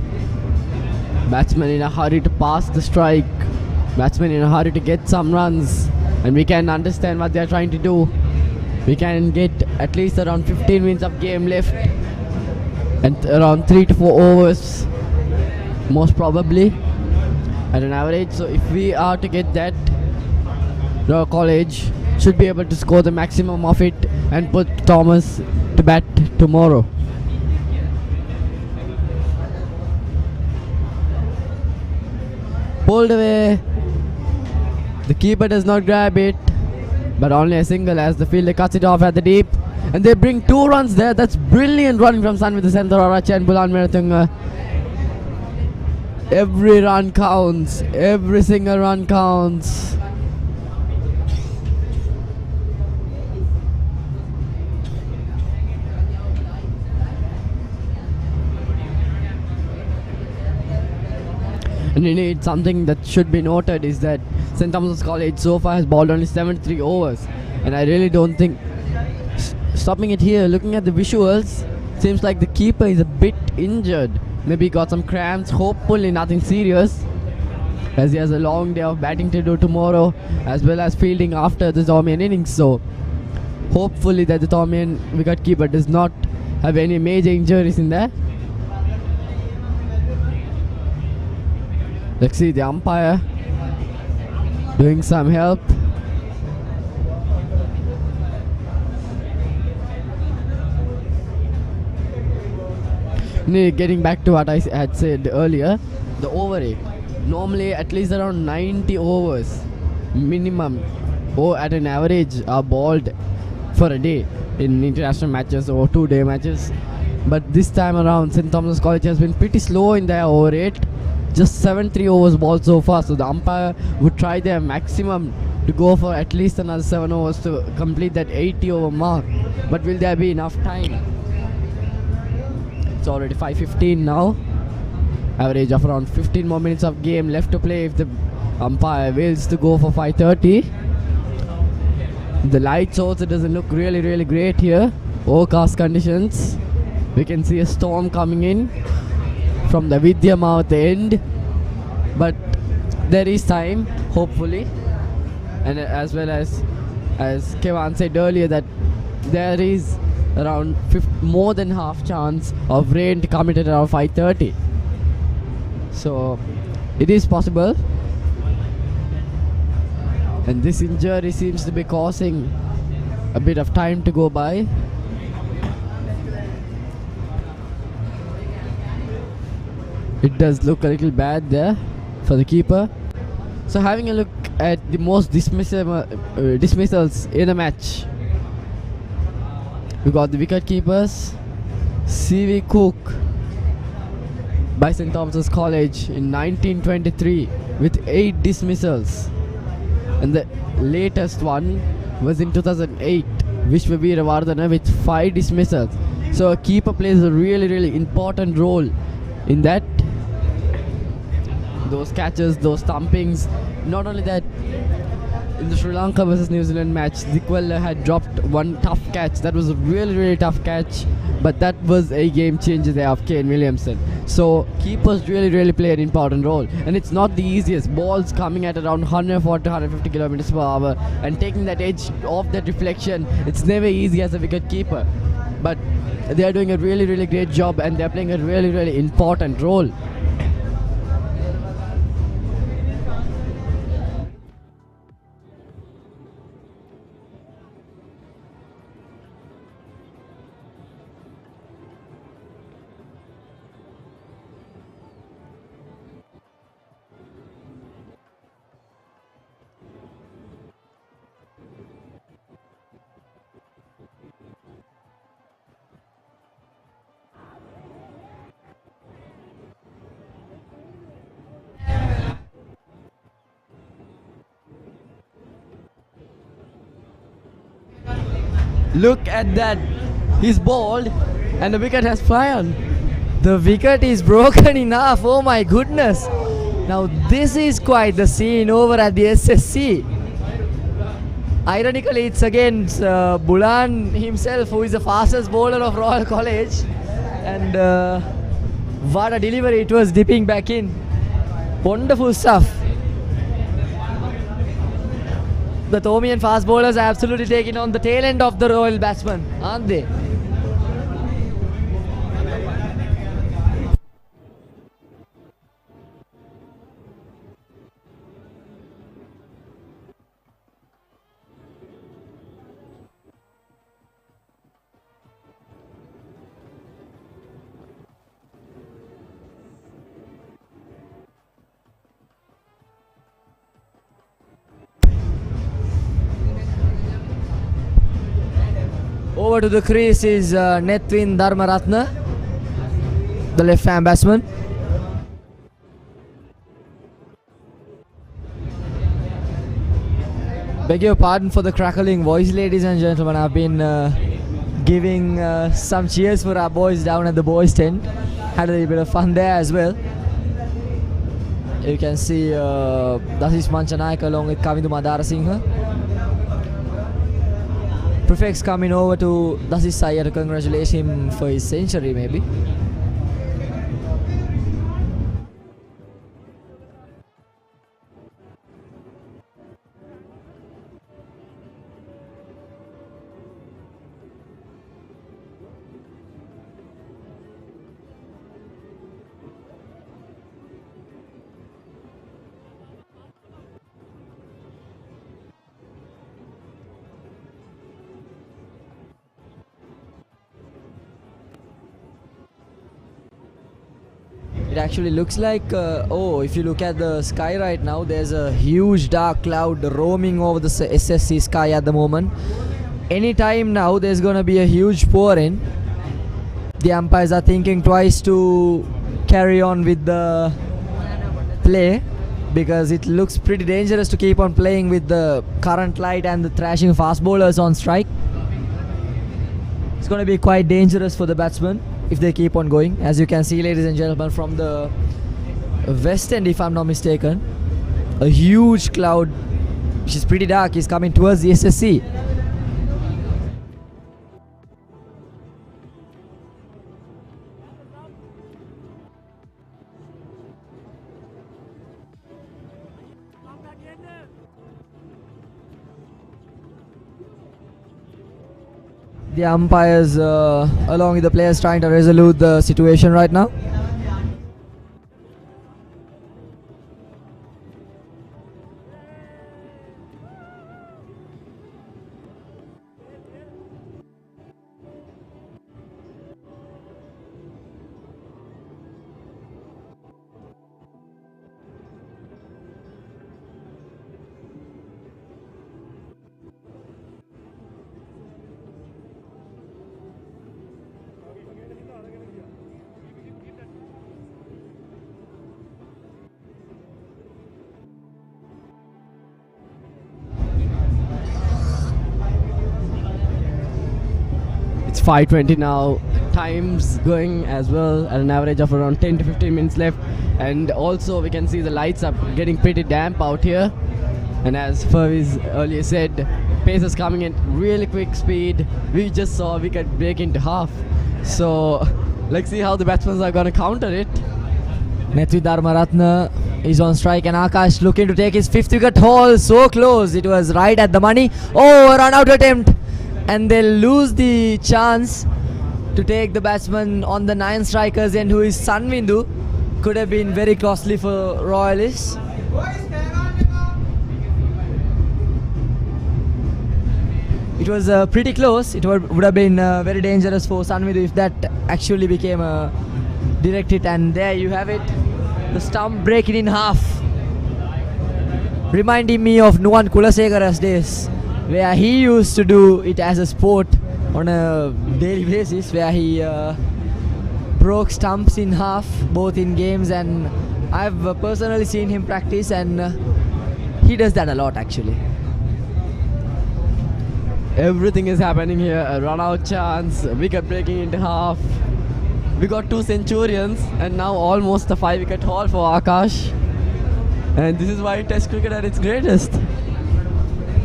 Batsman in a hurry to pass the strike. Batsman in a hurry to get some runs. And we can understand what they are trying to do. We can get at least around 15 minutes of game left. And around 3 to 4 overs. Most probably. At an average. So if we are to get that, Royal College should be able to score the maximum of it and put Thomas to bat tomorrow. Pulled away. The keeper does not grab it, but only a single as the fielder cuts it off at the deep. And they bring 2 runs there. That's brilliant running from Sanvita Sentharacha and Bulan Merathunga. Every run counts. Every single run counts. And indeed, something that should be noted is that St. Thomas's College so far has bowled only 73 overs. And I really don't think, stopping it here, looking at the visuals, seems like the keeper is a bit injured. Maybe got some cramps, hopefully nothing serious, as he has a long day of batting to do tomorrow, as well as fielding after the Thomian innings. So hopefully that the Thomian wicketkeeper does not have any major injuries in there. Let's see the umpire doing some help. Getting back to what I had said earlier, the over rate. Normally at least around 90 overs minimum or at an average are bowled for a day in international matches or 2-day matches. But this time around St. Thomas College has been pretty slow in their over rate. Just 73 overs bowled so far, so the umpire would try their maximum to go for at least another 7 overs to complete that 80 over mark. But will there be enough time? It's already 5:15 now. Average of around 15 more minutes of game left to play if the umpire wills to go for 5:30. The lights also doesn't look really great here. Overcast conditions. We can see a storm coming in from the Vidya mouth end, but there is time, hopefully. And as well as Kevan said earlier, that there is around more than half chance of rain to come at around 5:30. So it is possible. And this injury seems to be causing a bit of time to go by. It does look a little bad there for the keeper. So having a look at the most dismissals in the match. We got the wicket keepers. C.V. Cook by St. Thomas's College in 1923 with 8 dismissals. And the latest one was in 2008, Vishwabir Vardhana with 5 dismissals. So a keeper plays a really important role in that. Those catches, those thumpings. Not only that, in the Sri Lanka versus New Zealand match, Dikwella had dropped one tough catch. That was a really tough catch, but that was a game changer there of Kane Williamson. So keepers really play an important role, and it's not the easiest. Balls coming at around 140 to 150 kilometers per hour, and taking that edge off that reflection, it's never easy as a wicket keeper. But they are doing a really great job, and they are playing a really important role. Look at that. He's bowled and the wicket has flown. The wicket is broken enough. Oh my goodness. Now this is quite the scene over at the SSC. Ironically, it's against Bulan himself, who is the fastest bowler of Royal College. And What a delivery, it was dipping back in. Wonderful stuff. The Thomian fast bowlers are absolutely taking on the tail end of the Royal batsmen, aren't they? Over to the crease is Nethwin Dharmaratna, the left-hand batsman. Beg your pardon for the crackling voice, ladies and gentlemen. I've been giving some cheers for our boys down at the boys' tent. Had a little bit of fun there as well. You can see Dasis Manchanayaka along with Kavindu Madarasinghe. Prefects coming over to Dasis Saya to congratulate him for his century, maybe. It actually looks like, if you look at the sky right now, there's a huge dark cloud roaming over the SSC sky at the moment. Anytime now, there's going to be a huge pour in. The umpires are thinking twice to carry on with the play because it looks pretty dangerous to keep on playing with the current light and the thrashing fast bowlers on strike. It's going to be quite dangerous for the batsmen if they keep on going. As you can see, ladies and gentlemen, from the west end, if I'm not mistaken, a huge cloud which is pretty dark is coming towards the SSC. The umpires along with the players trying to resolve the situation right now. It's 5:20 now. Time's going as well at an average of around 10 to 15 minutes left. And also we can see the lights are getting pretty damp out here. And as Furviz earlier said, pace is coming at really quick speed. We just saw a wicket break into half. So let's see how the batsmen are going to counter it. Nethwin Dharmaratna is on strike and Akash looking to take his 5th wicket haul. So close. It was right at the money. Oh, a run out attempt. And they'll lose the chance to take the batsman on the 9 strikers end, who is Sanvindu. Could have been very costly for Royalists. It was pretty close. It would have been very dangerous for Sanvindu if that actually became a direct hit. And there you have it. The stump breaking in half. Reminding me of Nuwan Kulasekara's days, where he used to do it as a sport on a daily basis, where he broke stumps in half, both in games, and I've personally seen him practice, and he does that a lot actually. Everything is happening here. A run out chance, a wicket breaking into half. We got 2 centurions and now almost a 5 wicket haul for Akash. And this is why Test cricket at its greatest.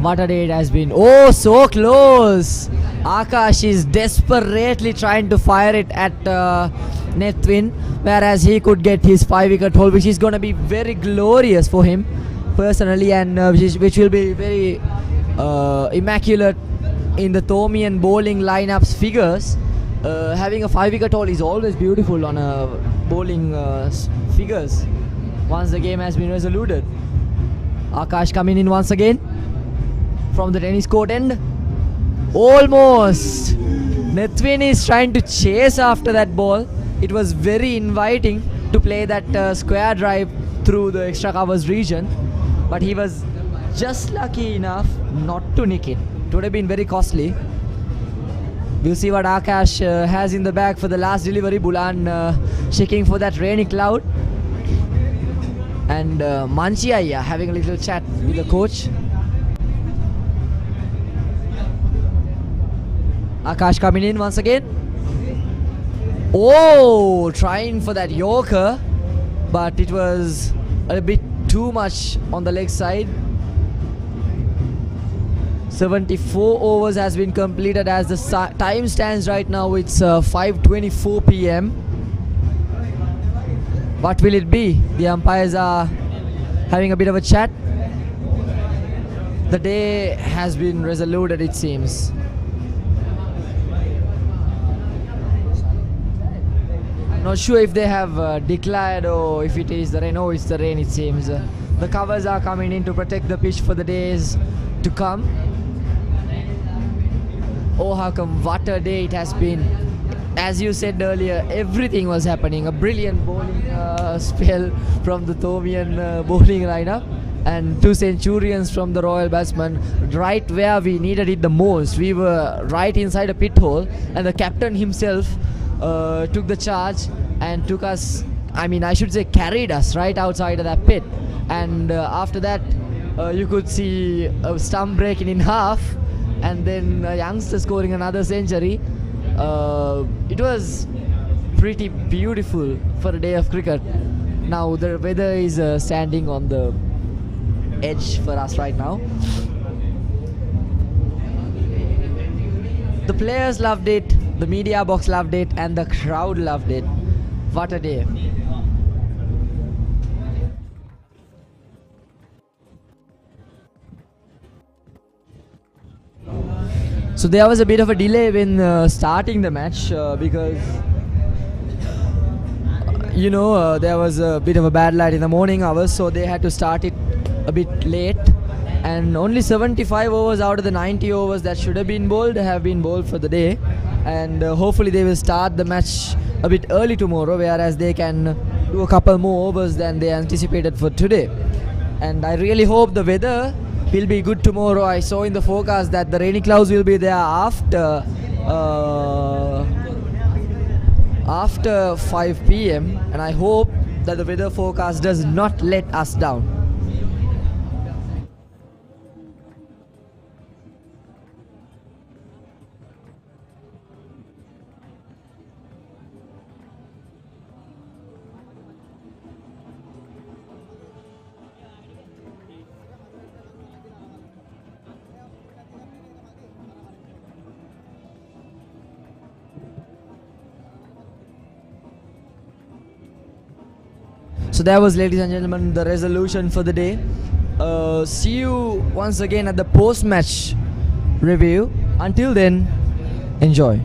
What a day it has been. Oh, so close. Akash is desperately trying to fire it at Nethwin, whereas he could get his 5-wicket haul, which is going to be very glorious for him personally, and which will be very immaculate in the Thomian bowling lineup's figures. Having a 5-wicket haul is always beautiful on a bowling figures once the game has been resoluted. Akash coming in once again from the tennis court end. Almost. Nethwin is trying to chase after that ball. It was very inviting to play that square drive through the extra covers region, but he was just lucky enough not to nick it. It would have been very costly. We'll see what Akash has in the bag for the last delivery. Bulan shaking for that rainy cloud. And Manchiaya having a little chat with the coach. Akash coming in once again. Oh, trying for that Yorker, but it was a bit too much on the leg side. 74 overs has been completed as the time stands right now. It's 5:24 p.m. What will it be? The umpires are having a bit of a chat. The day has been resoluted, it seems. Not sure if they have declared or if it is the rain. Oh, it's the rain, it seems. The covers are coming in to protect the pitch for the days to come. Oh, how come, what a day it has been. As you said earlier, everything was happening. A brilliant bowling spell from the Thomian bowling lineup, and 2 centurions from the Royal batsmen, right where we needed it the most. We were right inside a pit hole, and the captain himself took the charge and took us, I should say carried us right outside of that pit. And after that, you could see a stump breaking in half, and then a youngster scoring another century. It was pretty beautiful for a day of cricket. Now the weather is standing on the edge for us right now. The players loved it, the media box loved it, and the crowd loved it. What a day. So there was a bit of a delay when starting the match because there was a bit of a bad light in the morning hours, so they had to start it a bit late, and only 75 overs out of the 90 overs that should have been bowled have been bowled for the day, and hopefully they will start the match a bit early tomorrow, whereas they can do a couple more overs than they anticipated for today. And I really hope the weather will be good tomorrow. I saw in the forecast that the rainy clouds will be there after 5 p.m. and I hope that the weather forecast does not let us down. So that was, ladies and gentlemen, the resolution for the day. See you once again at the post-match review. Until then, enjoy.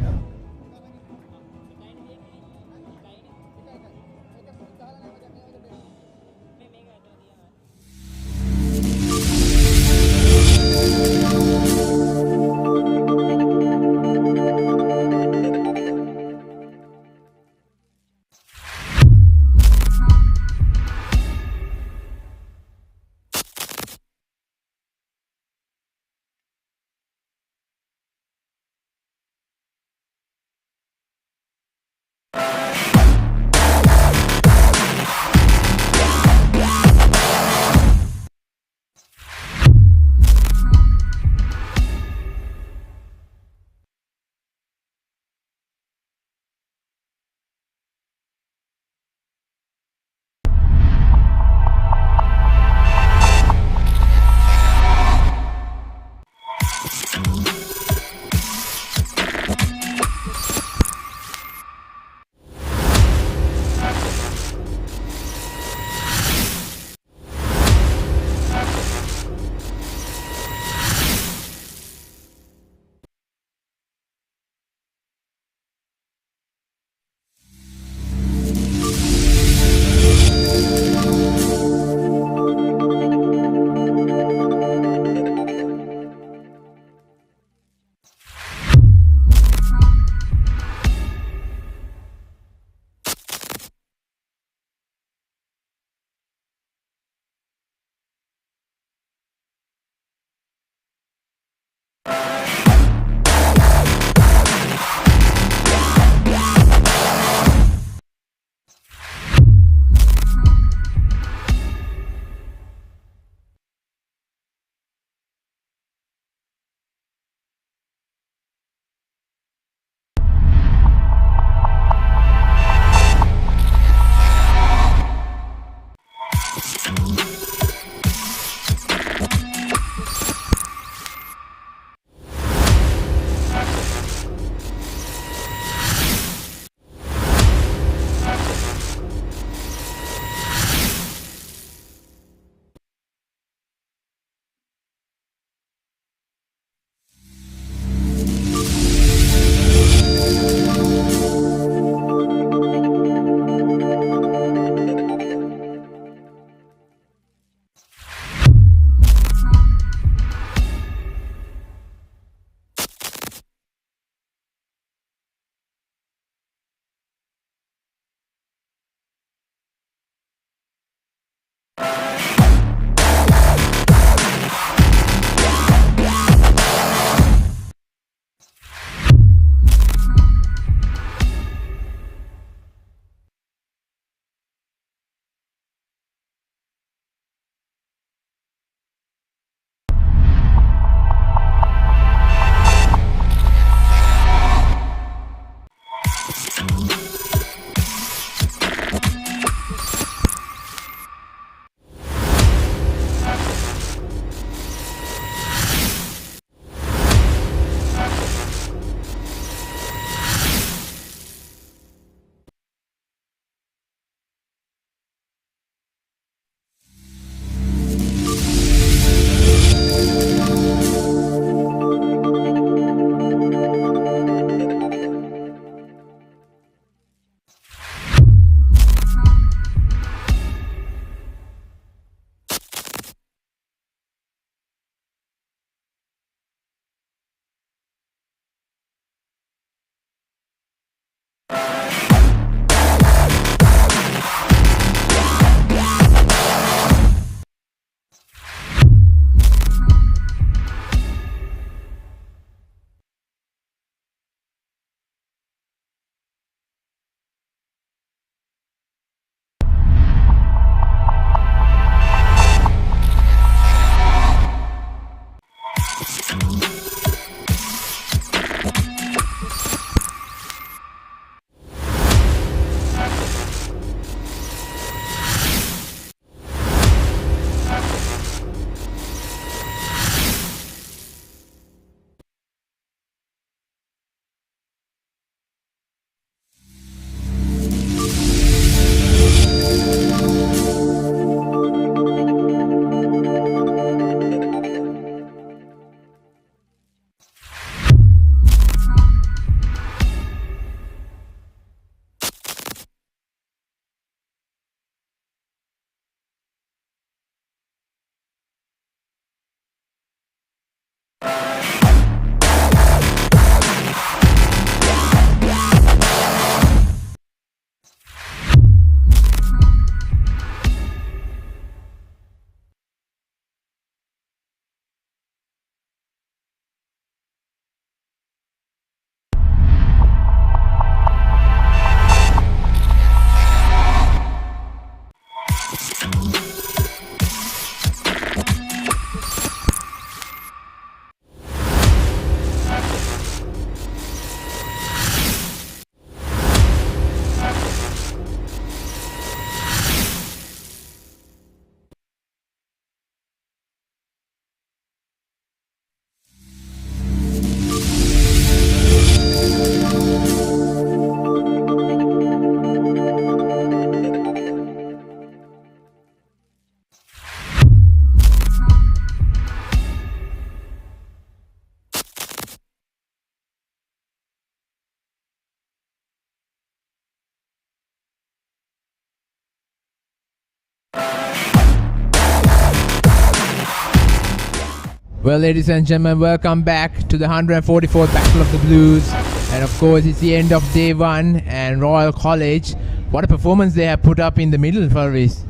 Well, ladies and gentlemen, welcome back to the 144th Battle of the Blues. And of course, it's the end of day one, and Royal College, what a performance they have put up in the middle, Farvis.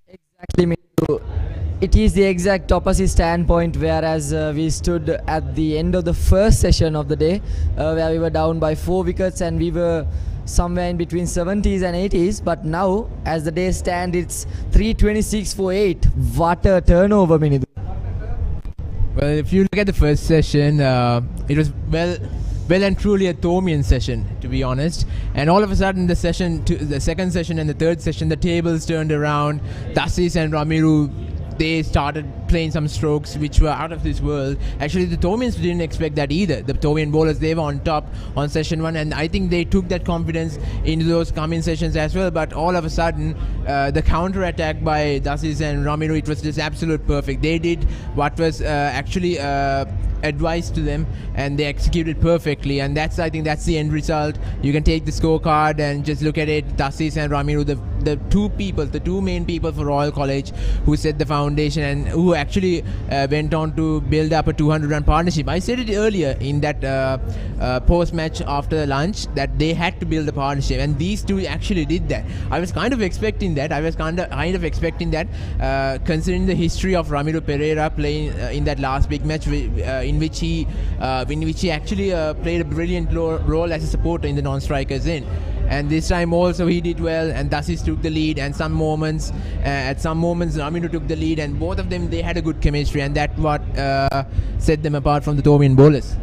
Exactly, Mithu. It is the exact opposite standpoint, whereas we stood at the end of the first session of the day, where we were down by 4 wickets and we were somewhere in between 70s and 80s. But now, as the day stands, it's 326 for 8. What a turnover, Minidu. Well, if you look at the first session, it was well and truly a Thomian session, to be honest. And all of a sudden, the second session and the third session, the tables turned around. Dasis and Ramiru, they started playing some strokes which were out of this world. Actually, the Thomians didn't expect that either. The Thomian bowlers, they were on top on session 1, and I think they took that confidence into those coming sessions as well. But all of a sudden, the counter attack by Dasis and Ramiru, it was just absolute perfect. They did what was actually advised to them, and they executed perfectly, and I think that's the end result. You can take the scorecard and just look at it. Dasis and Ramiru, the two main people for Royal College who set the foundation and who actually went on to build up a 200-run partnership. I said it earlier in that post-match after lunch that they had to build a partnership, and these two actually did that. I was kind of expecting that. Considering the history of Ramiro Pereira playing in that last big match in which he actually played a brilliant role as a supporter in the non-strikers end. And this time also he did well, and Dasis took the lead, and at some moments Ramiro took the lead, and both of them, they had a good chemistry, and that's what set them apart from the Thomian bowlers.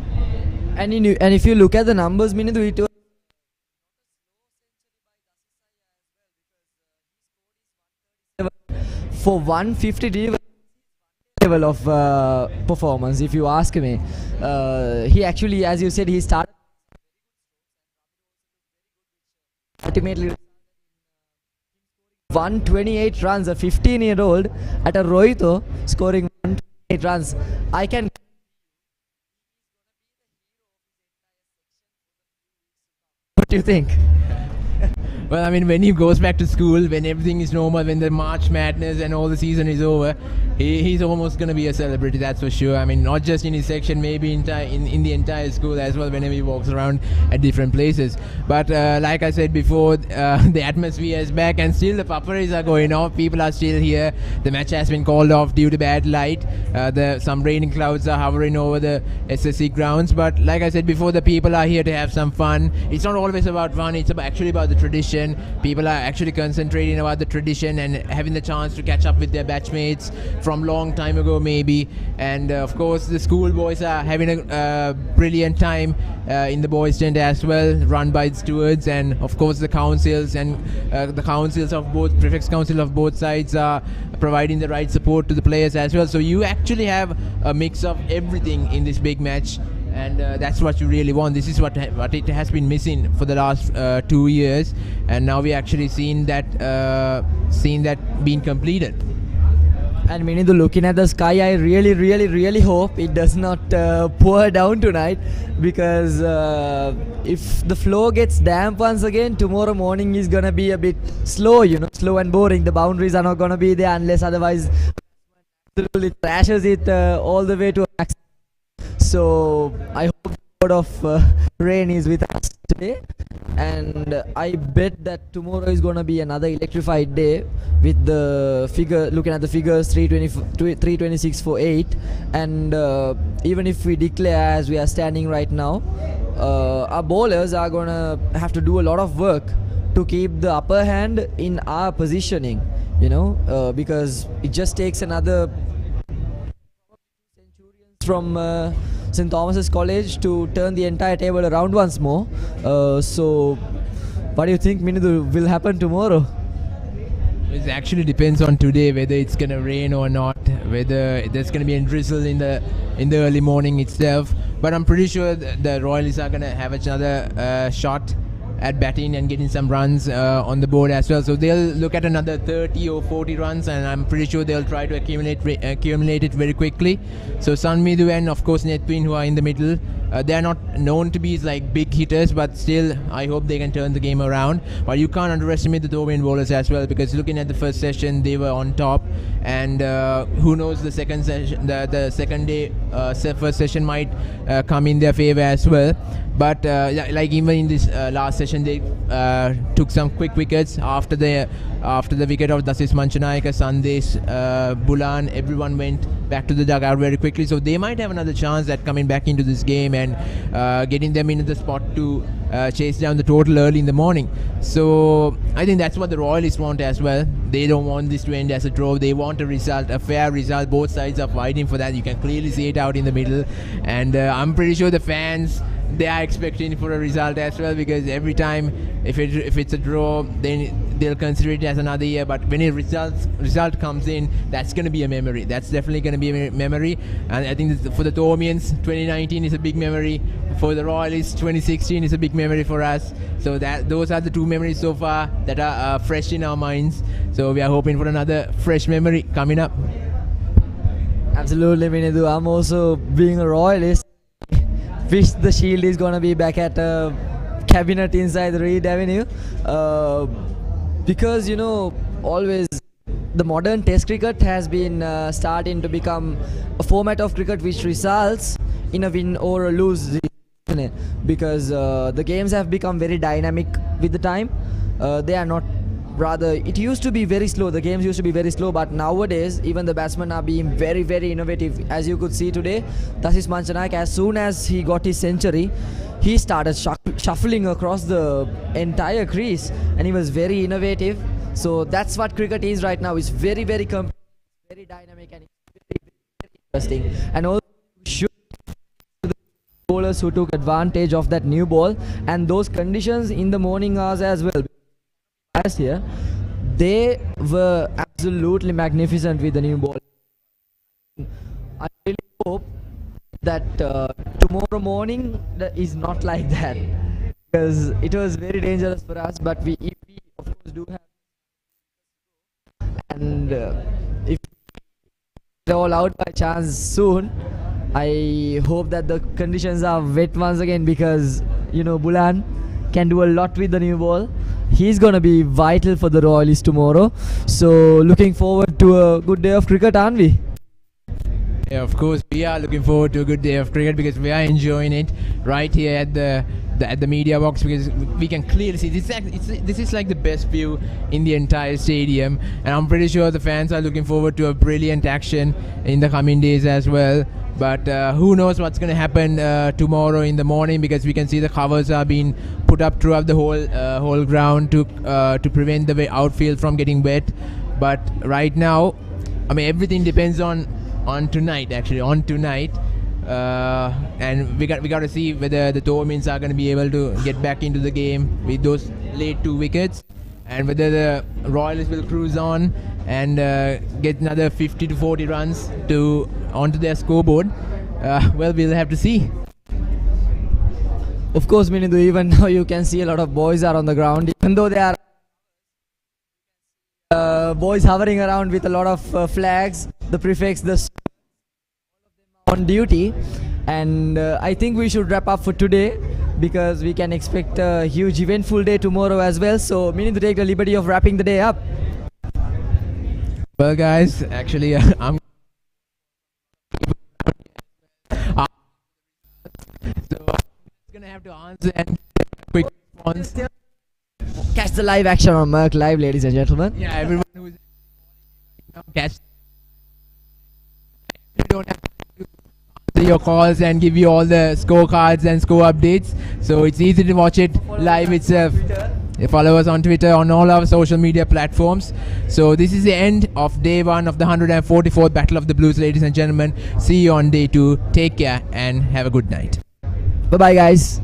And if you look at the numbers, Minidu, it was for 150 level of performance, if you ask me. He actually, as you said, he started ultimately 128 runs, a 15-year-old at a Rohito scoring 128 runs. What do you think? Well, I mean, when he goes back to school, when everything is normal, when the March Madness and all the season is over, he's almost going to be a celebrity, that's for sure. I mean, not just in his section, maybe in the entire school as well, whenever he walks around at different places. But like I said before, the atmosphere is back, and still the paparazzi are going off. People are still here. The match has been called off due to bad light. Some raining clouds are hovering over the SSC grounds. But like I said before, the people are here to have some fun. It's not always about fun, it's actually about the tradition. People are actually concentrating about the tradition and having the chance to catch up with their batchmates from long time ago maybe. And of course the school boys are having a brilliant time in the boys tent as well, run by the stewards, and of course the councils and the councils of both, prefects council of both sides are providing the right support to the players as well. So you actually have a mix of everything in this big match, and that's what you really want. This is what it has been missing for the last 2 years, and now we actually seen that being completed. And Minidu, looking at the sky, I really hope it does not pour down tonight, because if the flow gets damp once again, tomorrow morning is gonna be a bit slow, slow and boring. The boundaries are not gonna be there unless otherwise absolutely trashes it all the way to max. So I hope a lot of rain is with us today, and I bet that tomorrow is gonna be another electrified day with the figure. Looking at the figures, 326 for 8, and even if we declare as we are standing right now, our bowlers are gonna have to do a lot of work to keep the upper hand in our positioning, because it just takes another from St. Thomas's College to turn the entire table around once more. So what do you think, Minidu, will happen tomorrow? It actually depends on today whether it's gonna rain or not, whether there's gonna be a drizzle in the early morning itself. But I'm pretty sure the Royalists are gonna have another shot at batting and getting some runs on the board as well. So they'll look at another 30 or 40 runs, and I'm pretty sure they'll try to accumulate it very quickly. So Sunmidu and of course Netwin, who are in the middle, They're not known to be like big hitters, but still, I hope they can turn the game around. But you can't underestimate the Thomian bowlers as well, because looking at the first session, they were on top, and who knows, the second session, the second day, first session might come in their favor as well. But like even in this last session, they took some quick wickets after the wicket of Dasis Manchanayaka, Sandesh, Bulan. Everyone went back to the dugout very quickly, so they might have another chance at coming back into this game and getting them into the spot to chase down the total early in the morning. So I think that's what the Royalists want as well. They don't want this to end as a draw. They want a result, a fair result. Both sides are fighting for that. You can clearly see it out in the middle, and I'm pretty sure the fans, they are expecting for a result as well, because every time if it's a draw, then they'll consider it as another year. But when a result comes in, that's going to be a memory. That's definitely going to be a memory. And I think for the Thomians, 2019 is a big memory. For the Royalists, 2016 is a big memory for us. So those are the two memories so far that are fresh in our minds. So we are hoping for another fresh memory coming up. Absolutely, Minidu. I'm also, being a Royalist, wish the Shield is gonna be back at a cabinet inside the Reed Avenue, because always the modern Test cricket has been starting to become a format of cricket which results in a win or a lose, because the games have become very dynamic with the time. They are not, rather, it used to be very slow. The games used to be very slow, but nowadays even the batsmen are being very, very innovative. As you could see today, Dasis Manchanayaka, as soon as he got his century, he started shuffling across the entire crease, and he was very innovative. So that's what cricket is right now. It's very, very very dynamic, and it's very, very interesting. And also should the bowlers who took advantage of that new ball and those conditions in the morning hours as well. Last year, they were absolutely magnificent with the new ball. I really hope that tomorrow morning is not like that, because it was very dangerous for us. But we of course do have, and if they're all out by chance soon, I hope that the conditions are wet once again, because Bulan can do a lot with the new ball. He's gonna be vital for the Royalists tomorrow. So looking forward to a good day of cricket, aren't we? Yeah, of course we are looking forward to a good day of cricket, because we are enjoying it right here at the media box, because we can clearly see this is like the best view in the entire stadium, and I'm pretty sure the fans are looking forward to a brilliant action in the coming days as well. But who knows what's going to happen tomorrow in the morning, because we can see the covers are being put up throughout the whole ground to prevent the outfield from getting wet. But right now, I mean, everything depends on tonight. Actually, on tonight, and we got to see whether the Thomians are going to be able to get back into the game with those late 2 wickets, and whether the Royalists will cruise on and get another 50 to 40 runs onto their scoreboard. Well, we'll have to see. Of course, Minidu, even now you can see a lot of boys are on the ground, even though they are boys hovering around with a lot of flags, the prefix, on duty. And I think we should wrap up for today, because we can expect a huge eventful day tomorrow as well. So meaning to take the liberty of wrapping the day up. Well guys, actually I'm gonna have to answer and quick response. Catch the live action on Merc Live, ladies and gentlemen. Yeah, everyone who's catch. You don't have to answer your calls and give you all the scorecards and score updates, so it's easy to watch it live itself. Follow us on Twitter, on all our social media platforms. So this is the end of day 1 of the 144th Battle of the Blues, ladies and gentlemen. See you on day 2. Take care and have a good night. Bye bye, guys.